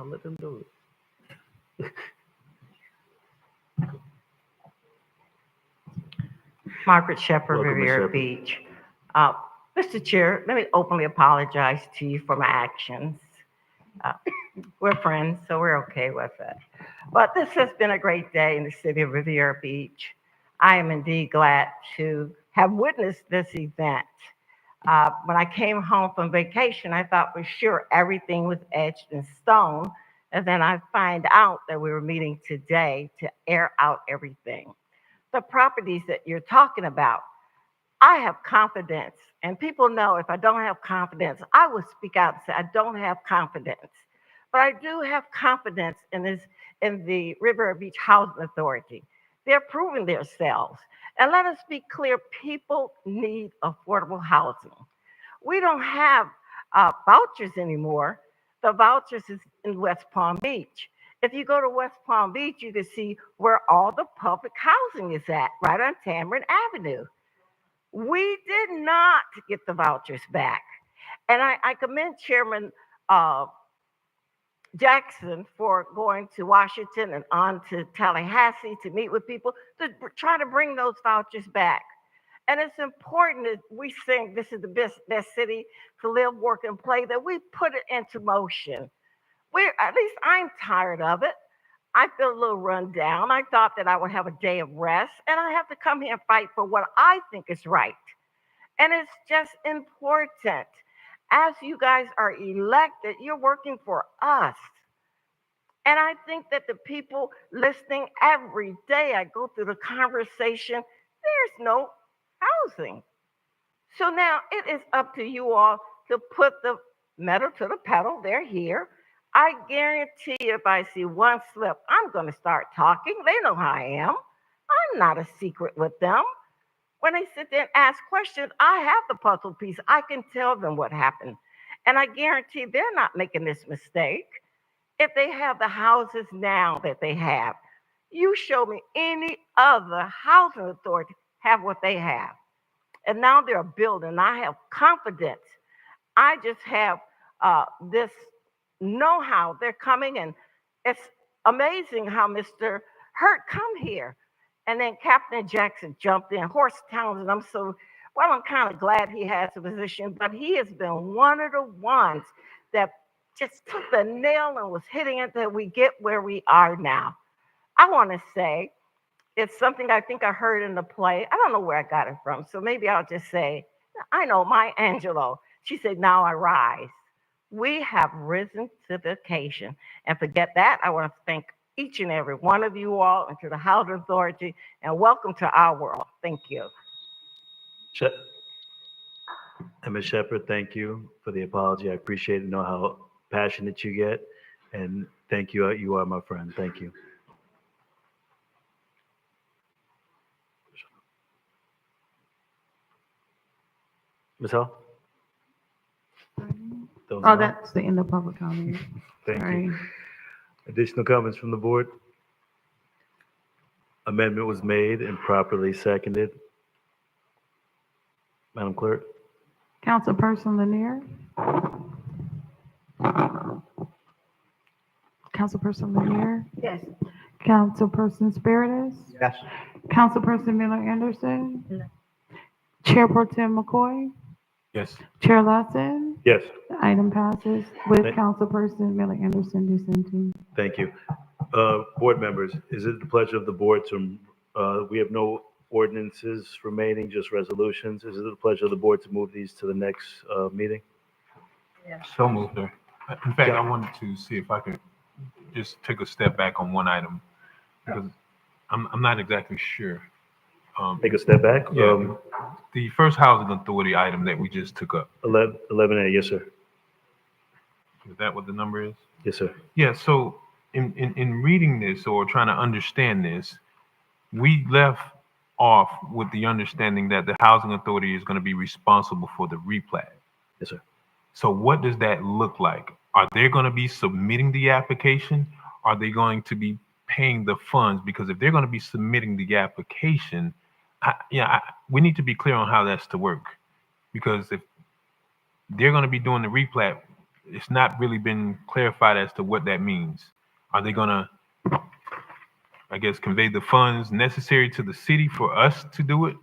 let them do it. Margaret Shepard, Welcome, Ms. Riviera Shepard. Beach. Mr. Chair, let me openly apologize to you for my actions. We're friends, so we're okay with it. But this has been a great day in the city of Riviera Beach. I am indeed glad to have witnessed this event. When I came home from vacation, I thought for sure everything was etched in stone. And then I find out that we were meeting today to air out everything. The properties that you're talking about, I have confidence. And people know if I don't have confidence, I will speak out and say, I don't have confidence. But I do have confidence in the Riviera Beach Housing Authority. They're proving themselves. And let us be clear, people need affordable housing. We don't have vouchers anymore. The vouchers is in West Palm Beach. If you go to West Palm Beach, you can see where all the public housing is at, right on Tamarind Avenue. We did not get the vouchers back. And I commend Chairman uh, Jackson for going to Washington and on to Tallahassee to meet with people to try to bring those vouchers back. And it's important that we think this is the best city to live, work, and play, that we put it into motion. At least I'm tired of it. I feel a little run down. I thought that I would have a day of rest, and I have to come here and fight for what I think is right. And it's just important. As you guys are elected, you're working for us. And I think that the people listening every day, I go through the conversation, there's no housing. So now it is up to you all to put the metal to the pedal. They're here. I guarantee you, if I see one slip, I'm going to start talking. They know how I am. I'm not a secret with them. When they sit there and ask questions, I have the puzzle piece. I can tell them what happened. And I guarantee they're not making this mistake. If they have the houses now that they have, you show me any other housing authority have what they have. And now they're building. I have confidence. I just have this know-how. They're coming, and it's amazing how Mr. Hurt come here. And then Captain Jackson jumped in. Horse Townsend, I'm kind of glad he has a position, but he has been one of the ones that just took the nail and was hitting it that we get where we are now. I want to say it's something I think I heard in the play. I don't know where I got it from, so maybe I'll just say, I know Maya Angelou. She said, now I rise. We have risen to the occasion. And forget that, I want to thank each and every one of you all and to the Housing Authority, and welcome to our world. Thank you. And Ms. Shepherd, thank you for the apology. I appreciate it. Know how passionate you get. And thank you. You are my friend. Thank you. Ms. Hall? Oh, that's the end of public comment. Thank Sorry. you. Additional comments from the board? Amendment was made and properly seconded. Madam Clerk? Councilperson Lanier? Councilperson Lanier? Yes. Councilperson Spiritus? Yes. Councilperson Miller Anderson? No. Chair Pro Tem McCoy? Yes. Chair Lawson? Yes. The item passes with Thank- Councilperson Miller Anderson dissenting. Thank you. Board members, is it the pleasure of the board to, we have no ordinances remaining, just resolutions. Is it the pleasure of the board to move these to the next meeting? So moved, sir. In fact, I wanted to see if I could just take a step back on one item, because I'm not exactly sure. Take a step back? Yeah, the first housing authority item that we just took up. 11A, yes, sir. Is that what the number is? Yes, sir. Yeah, so in reading this or trying to understand this, we left off with the understanding that the housing authority is going to be responsible for the replat. Yes, sir. So what does that look like? Are they going to be submitting the application? Are they going to be paying the funds? Because if they're going to be submitting the application, we need to be clear on how that's to work. Because if they're going to be doing the replat, it's not really been clarified as to what that means. Are they going to, I guess, convey the funds necessary to the city for us to do it?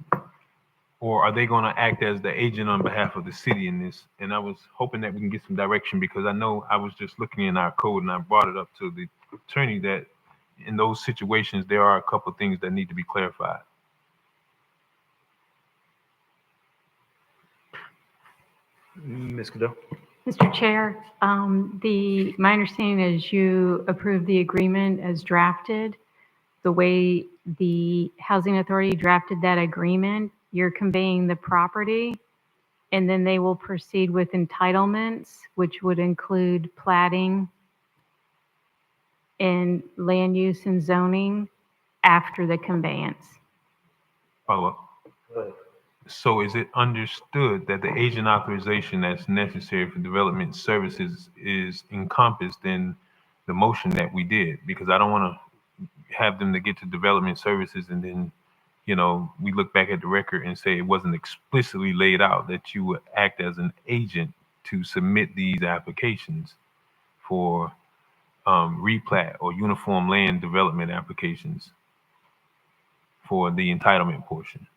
Or are they going to act as the agent on behalf of the city in this? And I was hoping that we can get some direction, because I know I was just looking in our code and I brought it up to the attorney that in those situations, there are a couple of things that need to be clarified. Ms. Cadeau? Mr. Chair, my understanding is you approved the agreement as drafted. The way the Housing Authority drafted that agreement, you're conveying the property, and then they will proceed with entitlements, which would include platting and land use and zoning after the conveyance. Follow up. So is it understood that the agent authorization that's necessary for development services is encompassed in the motion that we did? Because I don't want to have them to get to development services and then, we look back at the record and say it wasn't explicitly laid out that you would act as an agent to submit these applications for replat or uniform land development applications for the entitlement portion.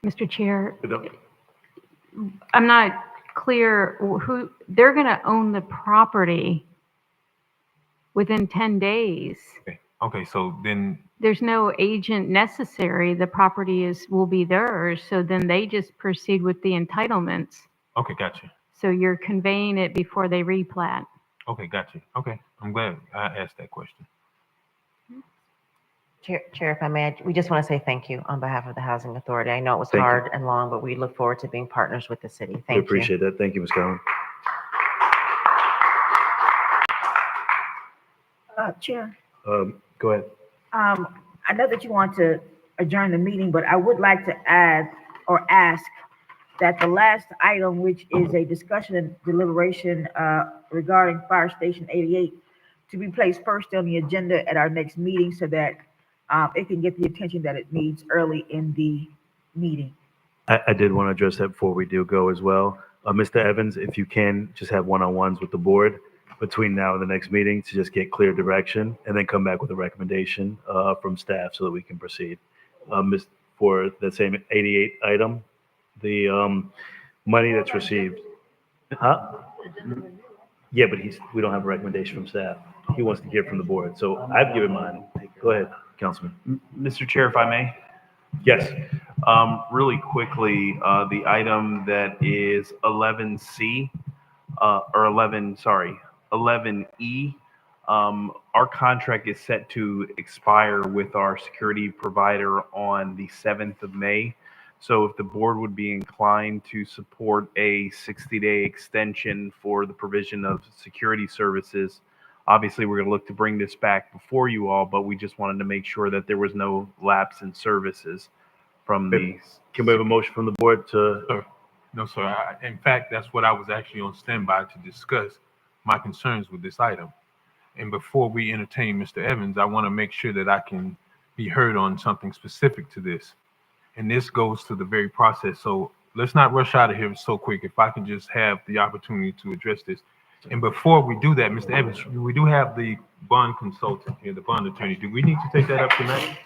Mr. Chair, I'm not clear who, they're going to own the property within 10 days. Okay, so then There's no agent necessary. The property will be theirs. So then they just proceed with the entitlements. okay, gotcha. So you're conveying it before they replat. Okay, gotcha. Okay, I'm glad I asked that question. Chair, if I may, we just want to say thank you on behalf of the Housing Authority. I know it was Thank you. hard and long, but we look forward to being partners with the city. Thank you. We appreciate that. Thank you, Ms. Cohen. Chair, Go ahead. I know that you want to adjourn the meeting, but I would like to add or ask that the last item, which is a discussion and deliberation regarding Fire Station 88, to be placed first on the agenda at our next meeting so that it can get the attention that it needs early in the meeting. I did want to address that before we do go as well. Mr. Evans, if you can, just have one-on-ones with the board between now and the next meeting to just get clear direction and then come back with a recommendation from staff so that we can proceed. For the same 88 item, the money that's received. Huh? Yeah, but we don't have a recommendation from staff. He wants to hear from the board. So I've given mine. Go ahead, Councilman. Mr. Chair, if I may? Yes. Really quickly, the item that is 11C, or 11E, our contract is set to expire with our security provider on the 7th of May. So if the board would be inclined to support a 60-day extension for the provision of security services, obviously we're going to look to bring this back before you all, but we just wanted to make sure that there was no lapse in services from the. Can we have a motion from the board to? Sir, no, sir. In fact, that's what I was actually on standby to discuss my concerns with this item. And before we entertain Mr. Evans, I want to make sure that I can be heard on something specific to this. And this goes to the very process. So let's not rush out of here so quick. If I can just have the opportunity to address this. And before we do that, Mr. Evans, we do have the bond consultant here, the bond attorney. Do we need to take that up tonight?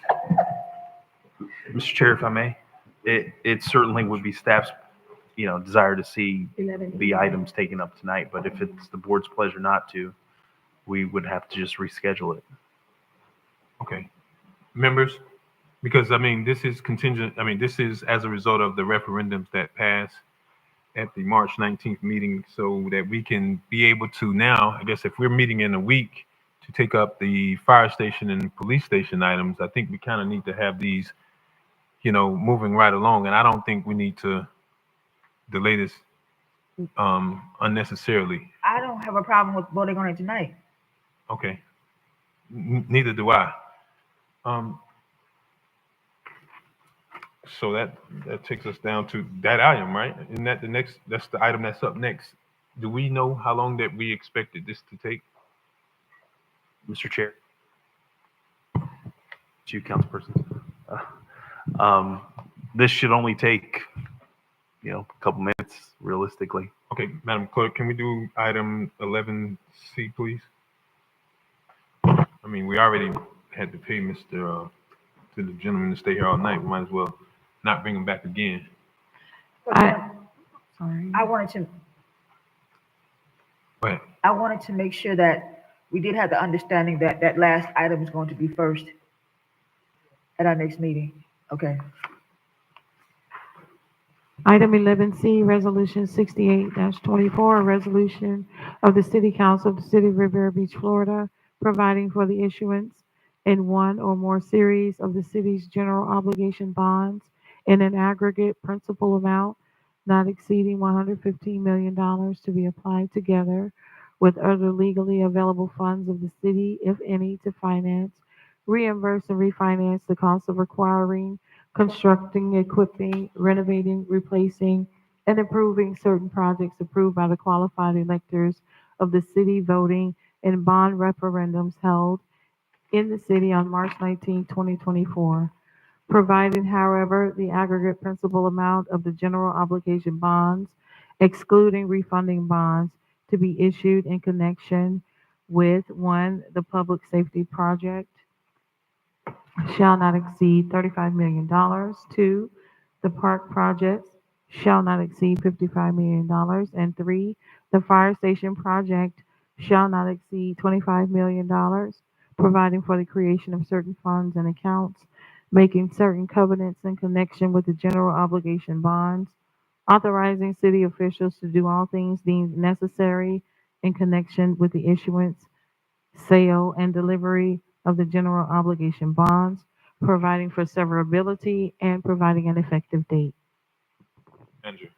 Mr. Chair, if I may, it certainly would be staff's, desire to see the items taken up tonight, but if it's the board's pleasure not to, we would have to just reschedule it. Okay. Members, because this is contingent, this is as a result of the referendums that passed at the March 19th meeting, so that we can be able to now, I guess if we're meeting in a week to take up the fire station and police station items, I think we kind of need to have these, moving right along. And I don't think we need to delay this unnecessarily. I don't have a problem with voting on it tonight. Okay. Neither do I. So that takes us down to that item, right? Isn't that that's the item that's up next? Do we know how long that we expected this to take? Mr. Chair. To you, councilperson. This should only take, a couple minutes, realistically. Okay, Madam Clerk, can we do item 11C, please? We already had to pay to the gentleman to stay here all night. We might as well not bring him back again. I wanted to. Go ahead. I wanted to make sure that we did have the understanding that that last item is going to be first at our next meeting. Okay. Item 11C, Resolution 68-24, a resolution of the City Council of the City of Riviera Beach, Florida, providing for the issuance in one or more series of the city's general obligation bonds in an aggregate principal amount not exceeding $115 million to be applied together with other legally available funds of the city, if any, to finance, reimburse, and refinance the cost of acquiring, constructing, equipping, renovating, replacing, and improving certain projects approved by the qualified electors of the city voting in bond referendums held in the city on March 19, 2024. Provided, however, the aggregate principal amount of the general obligation bonds, excluding refunding bonds, to be issued in connection with: one, the public safety project shall not exceed $35 million. Two, the park projects shall not exceed $55 million. And three, the fire station project shall not exceed $25 million, providing for the creation of certain funds and accounts, making certain covenants in connection with the general obligation bonds, authorizing city officials to do all things deemed necessary in connection with the issuance, sale, and delivery of the general obligation bonds, providing for severability, and providing an effective date. Andrew.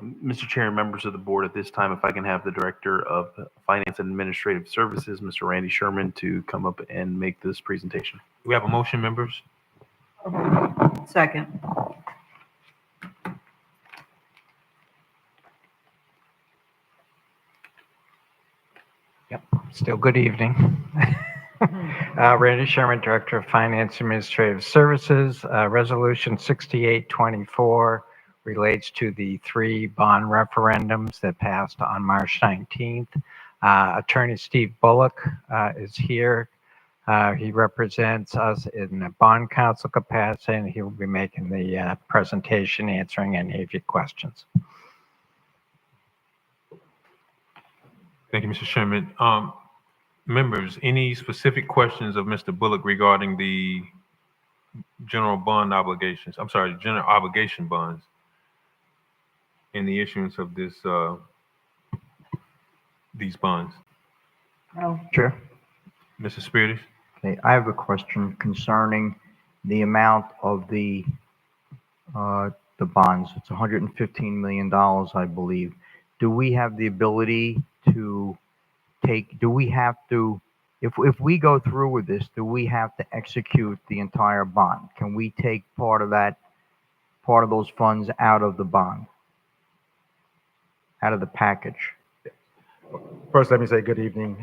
Mr. Chair and members of the board, at this time, if I can have the Director of Finance and Administrative Services, Mr. Randy Sherman, to come up and make this presentation. Do we have a motion, members? Second. Still good evening. Randy Sherman, Director of Finance Administrative Services. Resolution 6824 relates to the 3 bond referendums that passed on March 19th. Attorney Steve Bullock is here. He represents us in a bond counsel capacity, and he will be making the presentation, answering any of your questions. Thank you, Mr. Sherman. Members, any specific questions of Mr. Bullock regarding the general bond obligations? I'm sorry, general obligation bonds and the issuance of this these bonds? No. Chair. Mr. Spiritus? Okay, I have a question concerning the amount of the bonds. It's $115 million, I believe. Do we have the ability to if we go through with this, do we have to execute the entire bond? Can we take part of those funds out of the bond, out of the package? First, let me say good evening,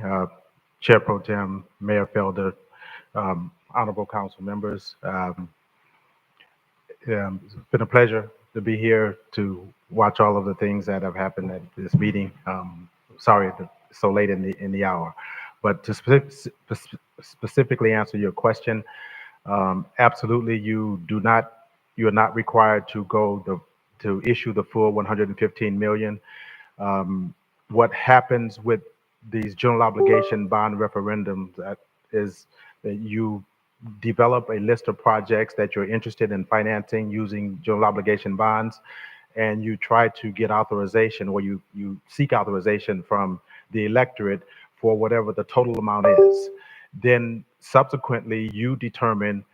Chair Pro Tem, Mayor Felder, honorable council members. It's been a pleasure to be here to watch all of the things that have happened at this meeting. Sorry it's so late in the hour, but to specifically answer your question, absolutely, you are not required to issue the full 115 million. What happens with these general obligation bond referendums is that you develop a list of projects that you're interested in financing using general obligation bonds, and you try to get authorization, or you seek authorization from the electorate for whatever the total amount is. Then subsequently, you determine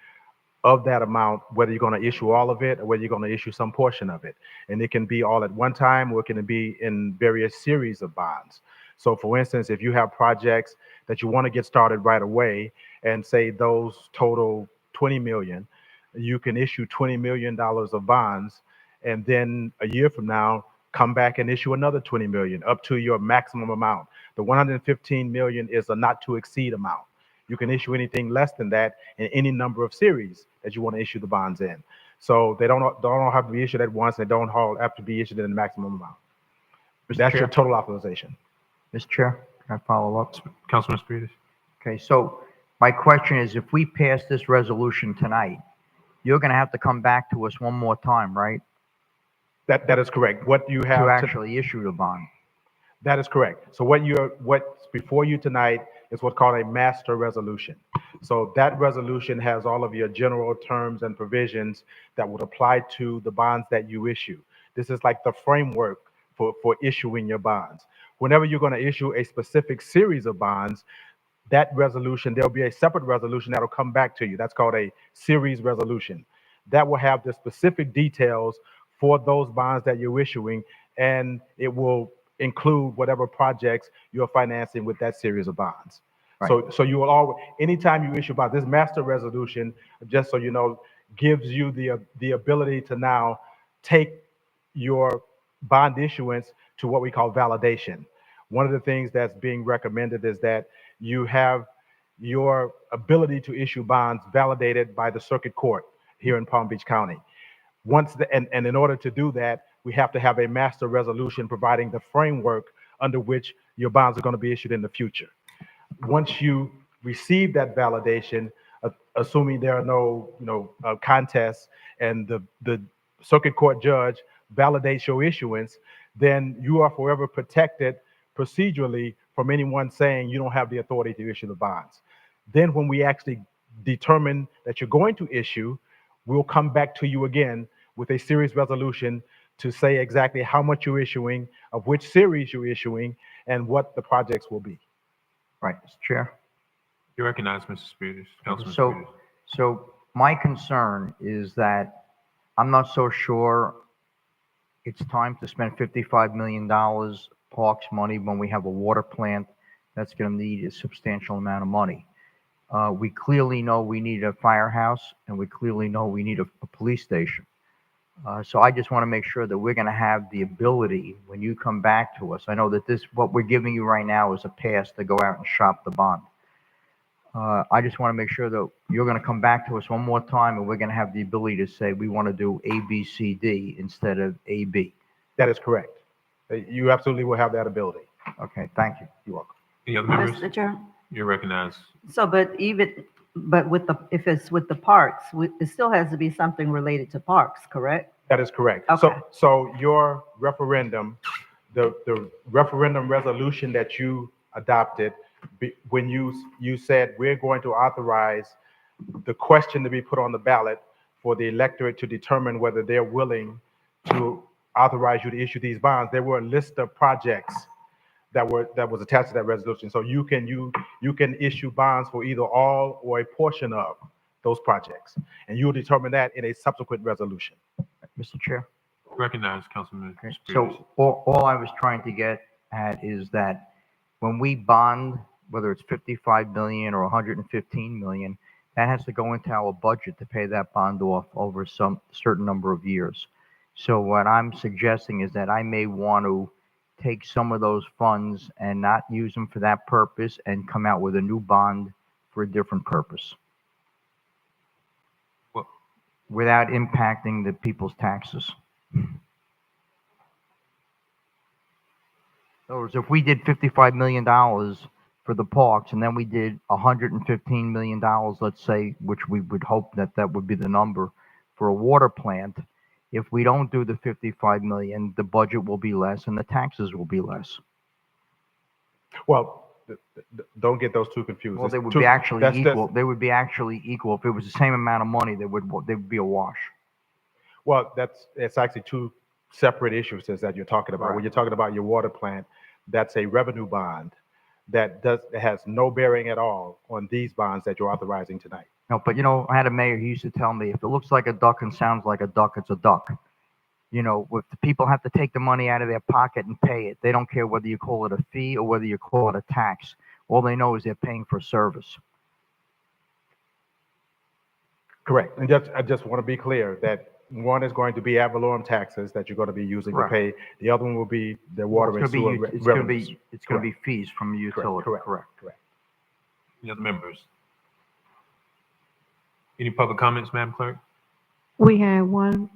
of that amount whether you're going to issue all of it or whether you're going to issue some portion of it. And it can be all at one time, or it can be in various series of bonds. So for instance, if you have projects that you want to get started right away, and say those total 20 million, you can issue $20 million of bonds, and then a year from now, come back and issue another 20 million up to your maximum amount. The 115 million is a not to exceed amount. You can issue anything less than that in any number of series that you want to issue the bonds in. So they don't have to be issued at once. They don't all have to be issued in the maximum amount. That's your total authorization. Mr. Chair, can I follow up? Councilman Spiritus? Okay, so my question is, if we pass this resolution tonight, you're going to have to come back to us one more time, right? That is correct. What you have to actually issue the bond. That is correct. So what's before you tonight is what's called a master resolution. So that resolution has all of your general terms and provisions that would apply to the bonds that you issue. This is like the framework for issuing your bonds. Whenever you're going to issue a specific series of bonds, that resolution, there'll be a separate resolution that'll come back to you. That's called a series resolution. That will have the specific details for those bonds that you're issuing, and it will include whatever projects you're financing with that series of bonds. Right. So you will always, anytime you issue bonds, this master resolution, just so you know, gives you the ability to now take your bond issuance to what we call validation. One of the things that's being recommended is that you have your ability to issue bonds validated by the circuit court here in Palm Beach County. And in order to do that, we have to have a master resolution providing the framework under which your bonds are going to be issued in the future. Once you receive that validation, assuming there are no contests, and the circuit court judge validates your issuance, then you are forever protected procedurally from anyone saying you don't have the authority to issue the bonds. Then when we actually determine that you're going to issue, we'll come back to you again with a series resolution to say exactly how much you're issuing, of which series you're issuing, and what the projects will be. Right, Mr. Chair. You recognize Mr. Spears, Councilman So, Spears. so my concern is that I'm not so sure it's time to spend $55 million parks money when we have a water plant that's going to need a substantial amount of money. We clearly know we need a firehouse, and we clearly know we need a police station. So I just want to make sure that we're going to have the ability, when you come back to us, I know that what we're giving you right now is a pass to go out and shop the bond. I just want to make sure that you're going to come back to us one more time, and we're going to have the ability to say we want to do A, B, C, D instead of A, B. That is correct. You absolutely will have that ability. Okay, thank you. You're welcome. Any other members? Mr. Chair. You recognize. So, but if it's with the parks, it still has to be something related to parks, correct? That is correct. Okay. So your referendum, the referendum resolution that you adopted, when you said we're going to authorize the question to be put on the ballot for the electorate to determine whether they're willing to authorize you to issue these bonds, there were a list of projects that was attached to that resolution. So you can issue bonds for either all or a portion of those projects, and you'll determine that in a subsequent resolution. Mr. Chair. Recognize Councilman Spears. So all I was trying to get at is that when we bond, whether it's 55 million or 115 million, that has to go into our budget to pay that bond off over some certain number of years. So what I'm suggesting is that I may want to take some of those funds and not use them for that purpose and come out with a new bond for a different purpose. Well, without impacting the people's taxes. In other words, if we did $55 million for the parks, and then we did $115 million, let's say, which we would hope that would be the number for a water plant, if we don't do the 55 million, the budget will be less and the taxes will be less. Well, don't get those two confused. Well, they would be actually equal. They would be actually equal. If it was the same amount of money, they would be a wash. Well, it's actually two separate issues that you're talking about. Right. When you're talking about your water plant, that's a revenue bond that has no bearing at all on these bonds that you're authorizing tonight. No, but I had a mayor who used to tell me, if it looks like a duck and sounds like a duck, it's a duck. If the people have to take the money out of their pocket and pay it, they don't care whether you call it a fee or whether you call it a tax. All they know is they're paying for service. Correct. And I just want to be clear that one is going to be ad valorem taxes that you're going to be using to pay. The other one will be the water and sewer revenues. It's going to be fees from the utility. Correct. Any other members? Any public comments, Madam Clerk? We had one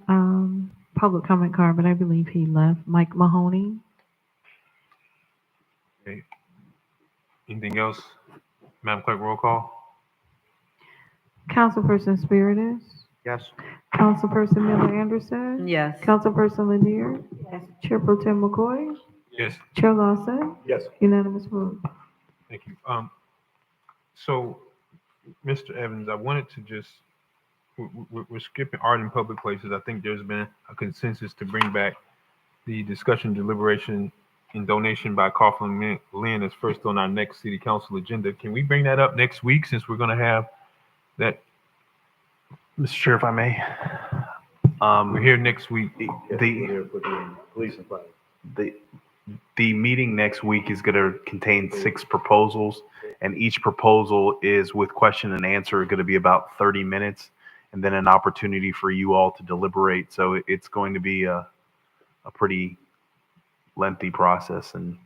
public comment card, but I believe he left. Mike Mahoney. Okay. Anything else? Madam Clerk, roll call. Councilperson Spiritus. Yes. Councilperson Miller Anderson. Yes. Councilperson Lanier. Yes. Chair Pro Tem McCoy. Yes. Chair Lawson. Yes. Unanimous vote. Thank you. So Mr. Evans, I wanted to just, we're skipping art in public places. I think there's been a consensus to bring back the discussion, deliberation, and donation by Coughlin Lynn as first on our next city council agenda. Can we bring that up next week since we're going to have that? Mr. Chair, if I may. We're here next week. Police and fire. The meeting next week is going to contain 6 proposals, and each proposal is with question and answer going to be about 30 minutes, and then an opportunity for you all to deliberate. So it's going to be a pretty lengthy process. And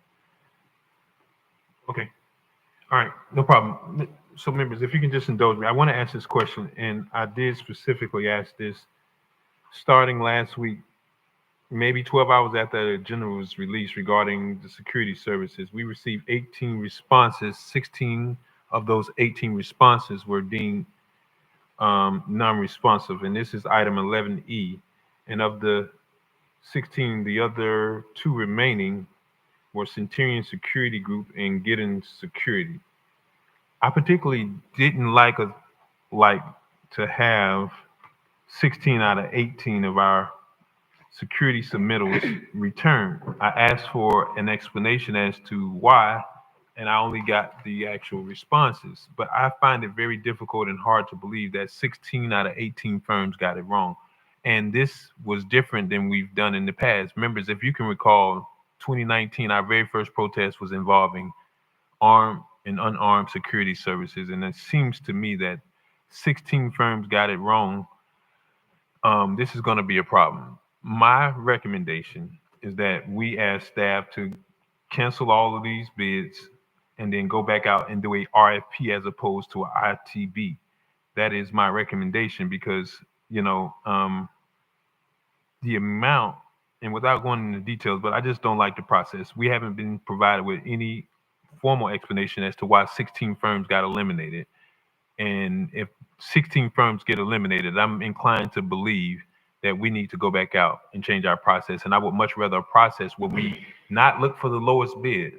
Okay. All right. No problem. So members, if you can just indulge me, I want to ask this question, and I did specifically ask this starting last week, maybe 12 hours after the agenda was released regarding the security services. We received 18 responses. 16 of those 18 responses were deemed non-responsive, and this is item 11E. And of the 16, the other 2 remaining were Centurion Security Group and Giddens Security. I particularly didn't like to have 16 out of 18 of our security submittals returned. I asked for an explanation as to why, and I only got the actual responses. But I find it very difficult and hard to believe that 16 out of 18 firms got it wrong. And this was different than we've done in the past. Members, if you can recall, 2019, our very first protest was involving armed and unarmed security services. And it seems to me that 16 firms got it wrong. This is going to be a problem. My recommendation is that we ask staff to cancel all of these bids and then go back out and do a RFP as opposed to a ITB. That is my recommendation because, the amount, and without going into details, but I just don't like the process. We haven't been provided with any formal explanation as to why 16 firms got eliminated. And if 16 firms get eliminated, I'm inclined to believe that we need to go back out and change our process. And I would much rather a process where we not look for the lowest bid,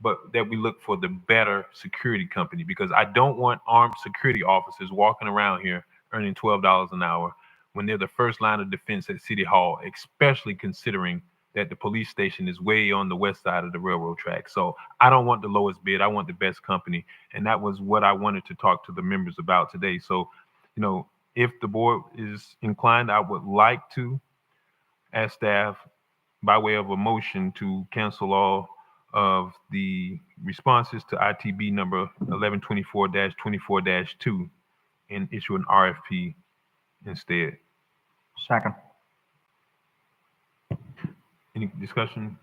but that we look for the better security company, because I don't want armed security officers walking around here earning $12 an hour when they're the first line of defense at City Hall, especially considering that the police station is way on the west side of the railroad track. So I don't want the lowest bid. I want the best company. And that was what I wanted to talk to the members about today. So, if the board is inclined, I would like to ask staff by way of a motion to cancel all of the responses to ITB number 1124-24-2 and issue an RFP instead. Second. Any discussion?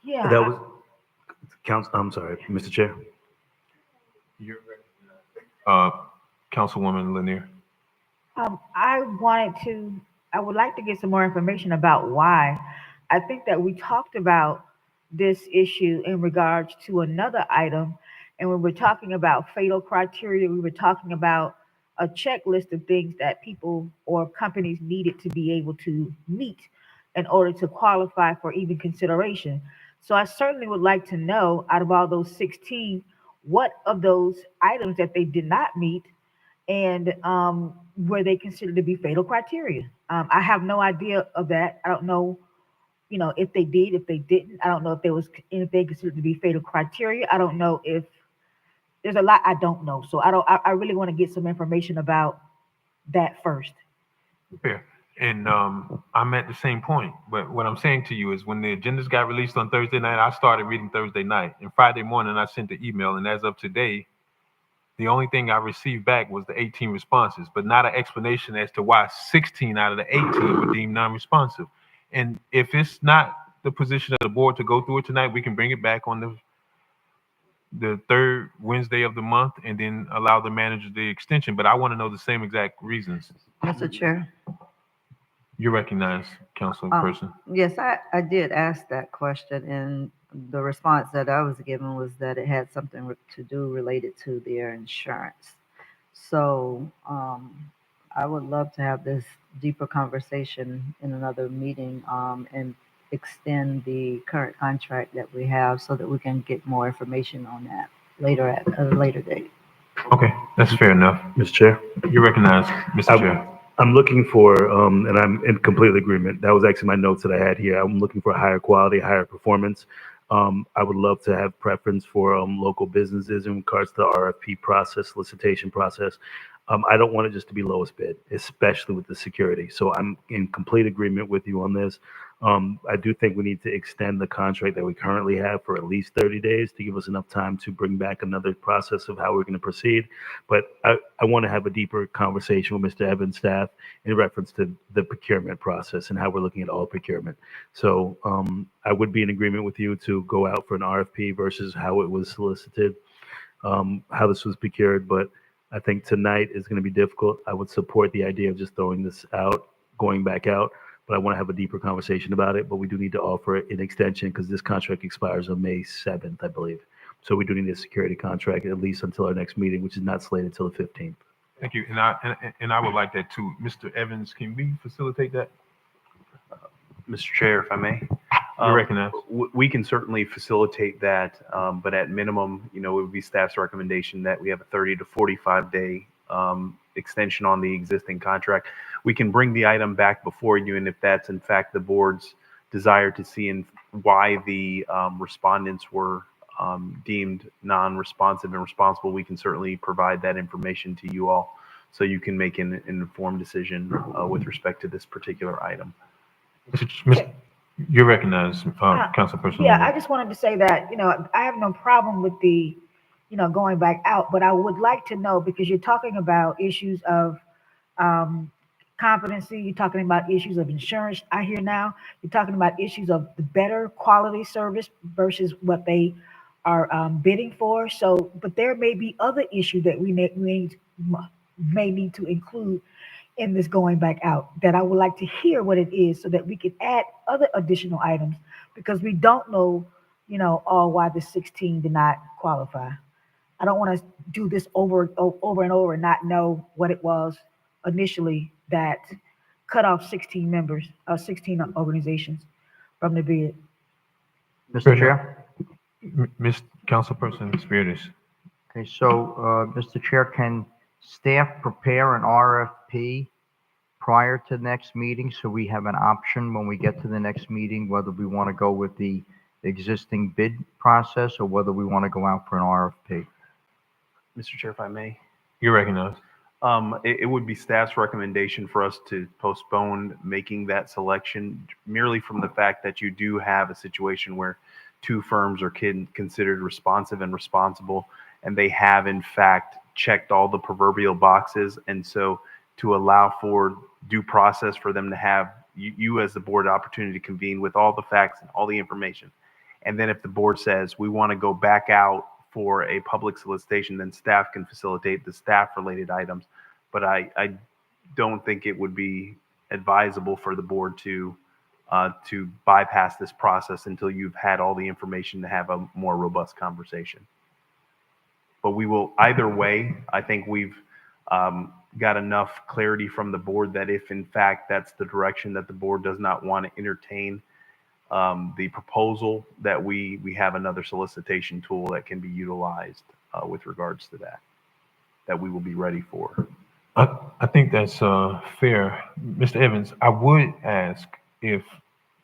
Yeah. that was I'm sorry, Mr. Chair. Councilwoman Lanier. I would like to get some more information about why. I think that we talked about this issue in regards to another item. And when we're talking about fatal criteria, we were talking about a checklist of things that people or companies needed to be able to meet in order to qualify for even consideration. So I certainly would like to know, out of all those 16, what of those items that they did not meet and were they considered to be fatal criteria. I have no idea of that. I don't know, if they did, if they didn't. I don't know if there was anything considered to be fatal criteria. I don't know if there's a lot I don't know. So I really want to get some information about that first. Fair. And I'm at the same point. But what I'm saying to you is when the agendas got released on Thursday night, I started reading Thursday night. And Friday morning, I sent the email. And as of today, the only thing I received back was the 18 responses, but not an explanation as to why 16 out of the 18 were deemed non-responsive. And if it's not the position of the board to go through it tonight, we can bring it back on the third Wednesday of the month and then allow the manager the extension. But I want to know the same exact reasons. Mr. Chair. You recognize, Councilperson. Yes, I did ask that question, and the response that I was given was that it had something to do related to their insurance. So I would love to have this deeper conversation in another meeting and extend the current contract that we have so that we can get more information on that later at a later date. Okay, that's fair enough. Mr. Chair? You recognize, Mr. Chair. I'm looking for, and I'm in complete agreement. That was actually my notes that I had here. I'm looking for higher quality, higher performance. I would love to have preference for local businesses in regards to the RFP process, solicitation process. I don't want it just to be lowest bid, especially with the security. So I'm in complete agreement with you on this. I do think we need to extend the contract that we currently have for at least 30 days to give us enough time to bring back another process of how we're going to proceed. But I want to have a deeper conversation with Mr. Evans' staff in reference to the procurement process and how we're looking at all procurement. So I would be in agreement with you to go out for an RFP versus how it was solicited, how this was procured. But I think tonight is going to be difficult. I would support the idea of just throwing this out, going back out, but I want to have a deeper conversation about it. But we do need to offer an extension because this contract expires on May 7th, I believe. So we do need a security contract at least until our next meeting, which is not slated till the 15th. Thank you. And I would like that too. Mr. Evans, can we facilitate that? Mr. Chair, if I may. You recognize. We can certainly facilitate that, but at minimum, it would be staff's recommendation that we have a 30 to 45 day extension on the existing contract. We can bring the item back before you, and if that's in fact the board's desire to see and why the respondents were deemed non-responsive and responsible, we can certainly provide that information to you all so you can make an informed decision with respect to this particular item. You recognize, Councilperson. Yeah, I just wanted to say that, I have no problem with the, going back out, but I would like to know, because you're talking about issues of competency, you're talking about issues of insurance, I hear now, you're talking about issues of the better quality service versus what they are bidding for. So, but there may be other issues that we may need to include in this going back out, that I would like to hear what it is so that we can add other additional items, because we don't know, all why the 16 did not qualify. I don't want to do this over and over and not know what it was initially that cut off 16 members, 16 organizations from the bid. Mr. Chair? Ms. Councilperson Spiritus. Okay, so, Mr. Chair, can staff prepare an RFP prior to the next meeting so we have an option when we get to the next meeting, whether we want to go with the existing bid process or whether we want to go out for an RFP? Mr. Chair, if I may. You recognize. It would be staff's recommendation for us to postpone making that selection merely from the fact that you do have a situation where two firms are considered responsive and responsible, and they have in fact checked all the proverbial boxes. And so to allow for due process for them to have you as the board opportunity to convene with all the facts and all the information. And then if the board says we want to go back out for a public solicitation, then staff can facilitate the staff related items. But I don't think it would be advisable for the board to bypass this process until you've had all the information to have a more robust conversation. But we will, either way, I think we've got enough clarity from the board that if in fact that's the direction that the board does not want to entertain the proposal, that we have another solicitation tool that can be utilized with regards to that we will be ready for. I think that's fair. Mr. Evans, I would ask, if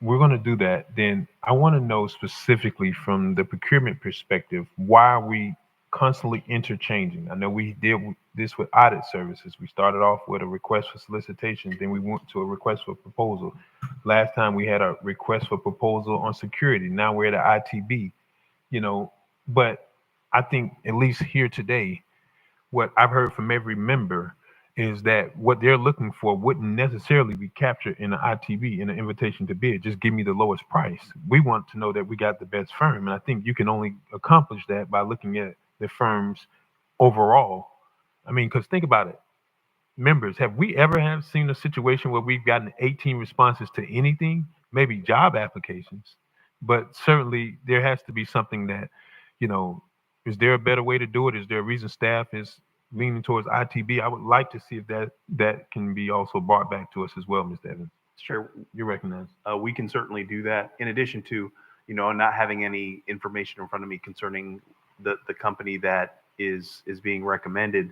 we're going to do that, then I want to know specifically from the procurement perspective, why are we constantly interchanging? I know we did this with audit services. We started off with a request for solicitation, then we went to a request for proposal. Last time we had a request for proposal on security. Now we're at an ITB, but I think at least here today, what I've heard from every member is that what they're looking for wouldn't necessarily be captured in an ITB, in an invitation to bid. Just give me the lowest price. We want to know that we got the best firm. And I think you can only accomplish that by looking at the firms overall. I mean, because think about it. Members, have we ever seen a situation where we've gotten 18 responses to anything? Maybe job applications, but certainly there has to be something that, is there a better way to do it? Is there a reason staff is leaning towards ITB? I would like to see if that can be also brought back to us as well, Mr. Evans. Sure. You recognize. We can certainly do that. In addition to, not having any information in front of me concerning the company that is being recommended,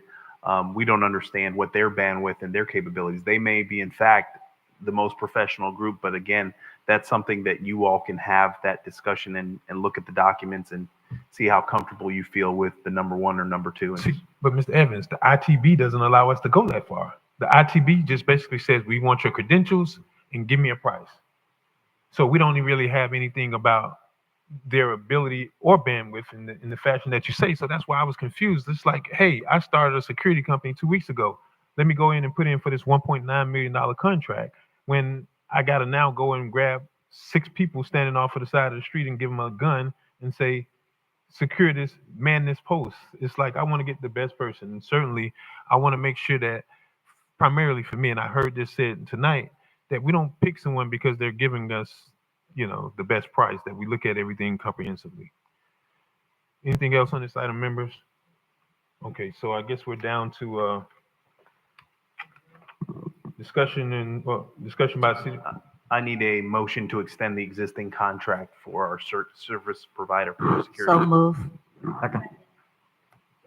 we don't understand what their bandwidth and their capabilities. They may be, in fact, the most professional group, but again, that's something that you all can have that discussion and look at the documents and see how comfortable you feel with the number one or number two. See, but Mr. Evans, the ITB doesn't allow us to go that far. The ITB just basically says, we want your credentials and give me a price. So we don't really have anything about their ability or bandwidth in the fashion that you say. So that's why I was confused. It's like, hey, I started a security company 2 weeks ago. Let me go in and put in for this $1.9 million contract, when I got to now go and grab 6 people standing off of the side of the street and give them a gun and say, secure this, man this post. It's like, I want to get the best person. And certainly I want to make sure that, primarily for me, and I heard this said tonight, that we don't pick someone because they're giving us, the best price, that we look at everything comprehensively. Anything else on this item, members? Okay, so I guess we're down to discussion by city. I need a motion to extend the existing contract for our service provider for security. So move.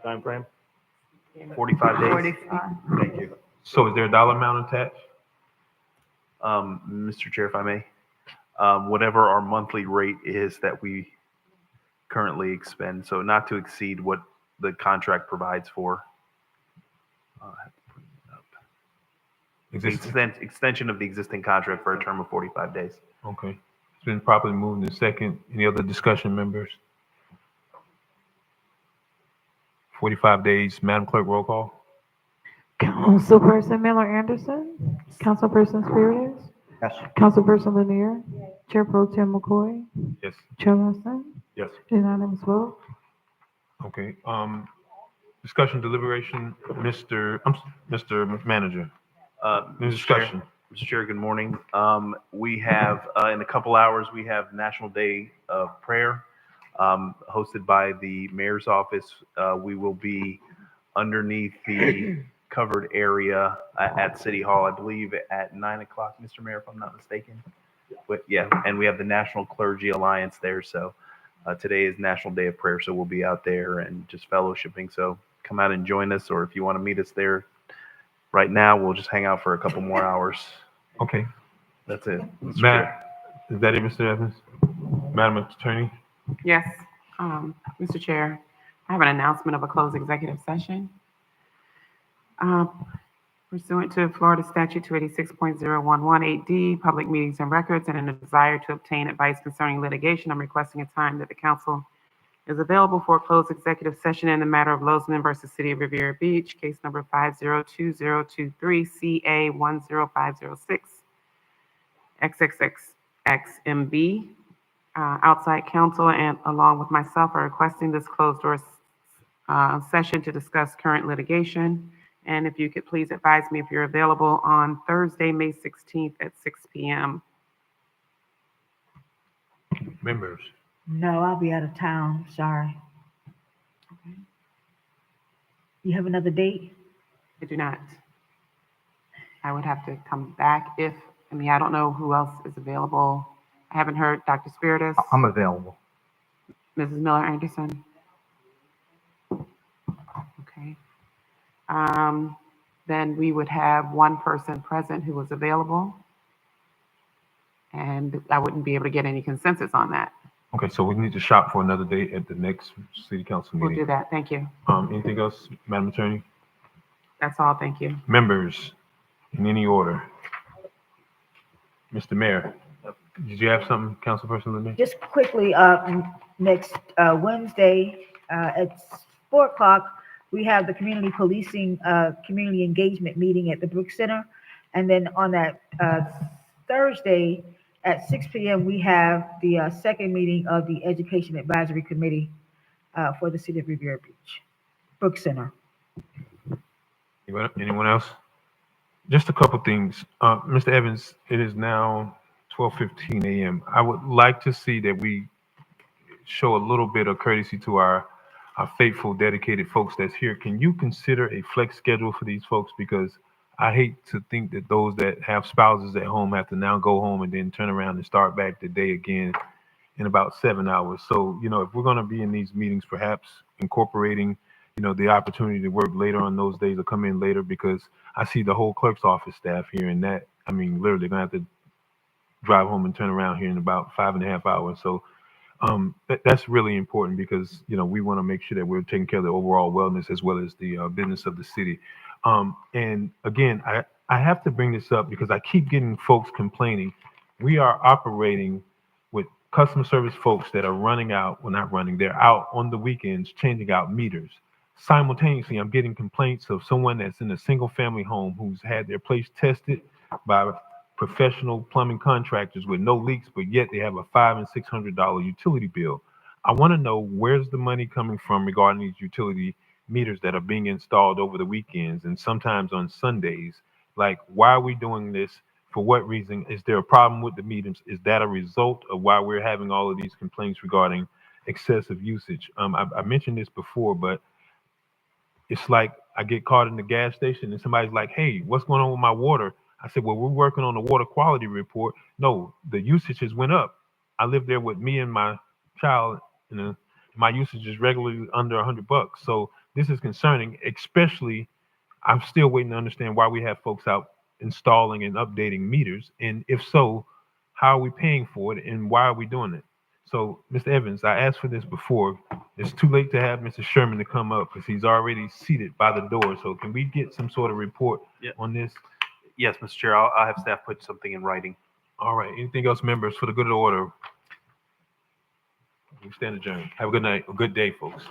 Time frame? 45 days. 45. Thank you. So is there a dollar amount attached? Mr. Chair, if I may, whatever our monthly rate is that we currently expend, so not to exceed what the contract provides for. Extension of the existing contract for a term of 45 days. Okay. It's been properly moved in second. Any other discussion, members? 45 days. Madam Clerk, roll call. Councilperson Miller Anderson. Councilperson Spiritus. Yes. Councilperson Lanier. Chair Pro Tem McCoy. Yes. Chair Wilson. Yes. Unanimous vote. Okay. Discussion, deliberation, Mr. Manager. Discussion. Mr. Chair, good morning. We have, in a couple hours, we have National Day of Prayer, hosted by the Mayor's Office. We will be underneath the covered area at City Hall, I believe at 9 o'clock, Mr. Mayor, if I'm not mistaken. But yeah, and we have the National Clergy Alliance there. So today is National Day of Prayer. So we'll be out there and just fellowshipping. So come out and join us, or if you want to meet us there right now, we'll just hang out for a couple more hours. Okay. That's it. Matt, is that it, Mr. Evans? Madam Attorney? Yes, Mr. Chair, I have an announcement of a closed executive session. Pursuant to Florida Statute 286.0118D, public meetings and records, and in a desire to obtain advice concerning litigation, I'm requesting a time that the council is available for a closed executive session in the matter of Lozman versus City of Riviera Beach, case number 502023 CA 10506 XXXXMB. Outside counsel and along with myself are requesting this closed door session to discuss current litigation. And if you could please advise me if you're available on Thursday, May 16th at 6 p.m. Members? No, I'll be out of town. Sorry. Okay. You have another date? I do not. I would have to come back I don't know who else is available. I haven't heard Dr. Spiritus. I'm available. Mrs. Miller Anderson. Okay. Then we would have one person present who was available. And I wouldn't be able to get any consensus on that. Okay, so we need to shop for another date at the next city council meeting. We'll do that. Thank you. Anything else, Madam Attorney? That's all. Thank you. Members, in any order. Mr. Mayor, did you have something, Councilperson Lanier? Just quickly, next Wednesday at 4 o'clock, we have the community policing, community engagement meeting at the Brook Center. And then on that Thursday at 6 p.m., we have the second meeting of the Education Advisory Committee for the City of Riviera Beach, Brook Center. Anyone else? Just a couple things. Mr. Evans, it is now 12:15 a.m. I would like to see that we show a little bit of courtesy to our faithful, dedicated folks that's here. Can you consider a flex schedule for these folks? Because I hate to think that those that have spouses at home have to now go home and then turn around and start back the day again in about 7 hours. So, if we're going to be in these meetings, perhaps incorporating the opportunity to work later on those days or come in later, because I see the whole clerk's office staff here, and that, I mean, literally gonna have to drive home and turn around here in about 5.5 hours. So that's really important because, we want to make sure that we're taking care of the overall wellness as well as the business of the city. And again, I have to bring this up because I keep getting folks complaining. We are operating with customer service folks that are running out, well, not running, they're out on the weekends changing out meters. Simultaneously, I'm getting complaints of someone that's in a single family home who's had their place tested by professional plumbing contractors with no leaks, but yet they have a $500 and $600 utility bill. I want to know, where's the money coming from regarding these utility meters that are being installed over the weekends and sometimes on Sundays? Like, why are we doing this? For what reason? Is there a problem with the meters? Is that a result of why we're having all of these complaints regarding excessive usage? I mentioned this before, but it's like I get caught in the gas station and somebody's like, "Hey, what's going on with my water?" I said, "Well, we're working on a water quality report." No, the usage has went up. I live there with me and my child, and my usage is regularly under $100. So this is concerning, especially I'm still waiting to understand why we have folks out installing and updating meters. And if so, how are we paying for it and why are we doing it? So, Mr. Evans, I asked for this before. It's too late to have Mr. Sherman to come up because he's already seated by the door. So can we get some sort of report on this? Yes, Mr. Chair, I'll have staff put something in writing. All right. Anything else, members, for the good of the order? We stand adjourned. Have a good night, a good day, folks.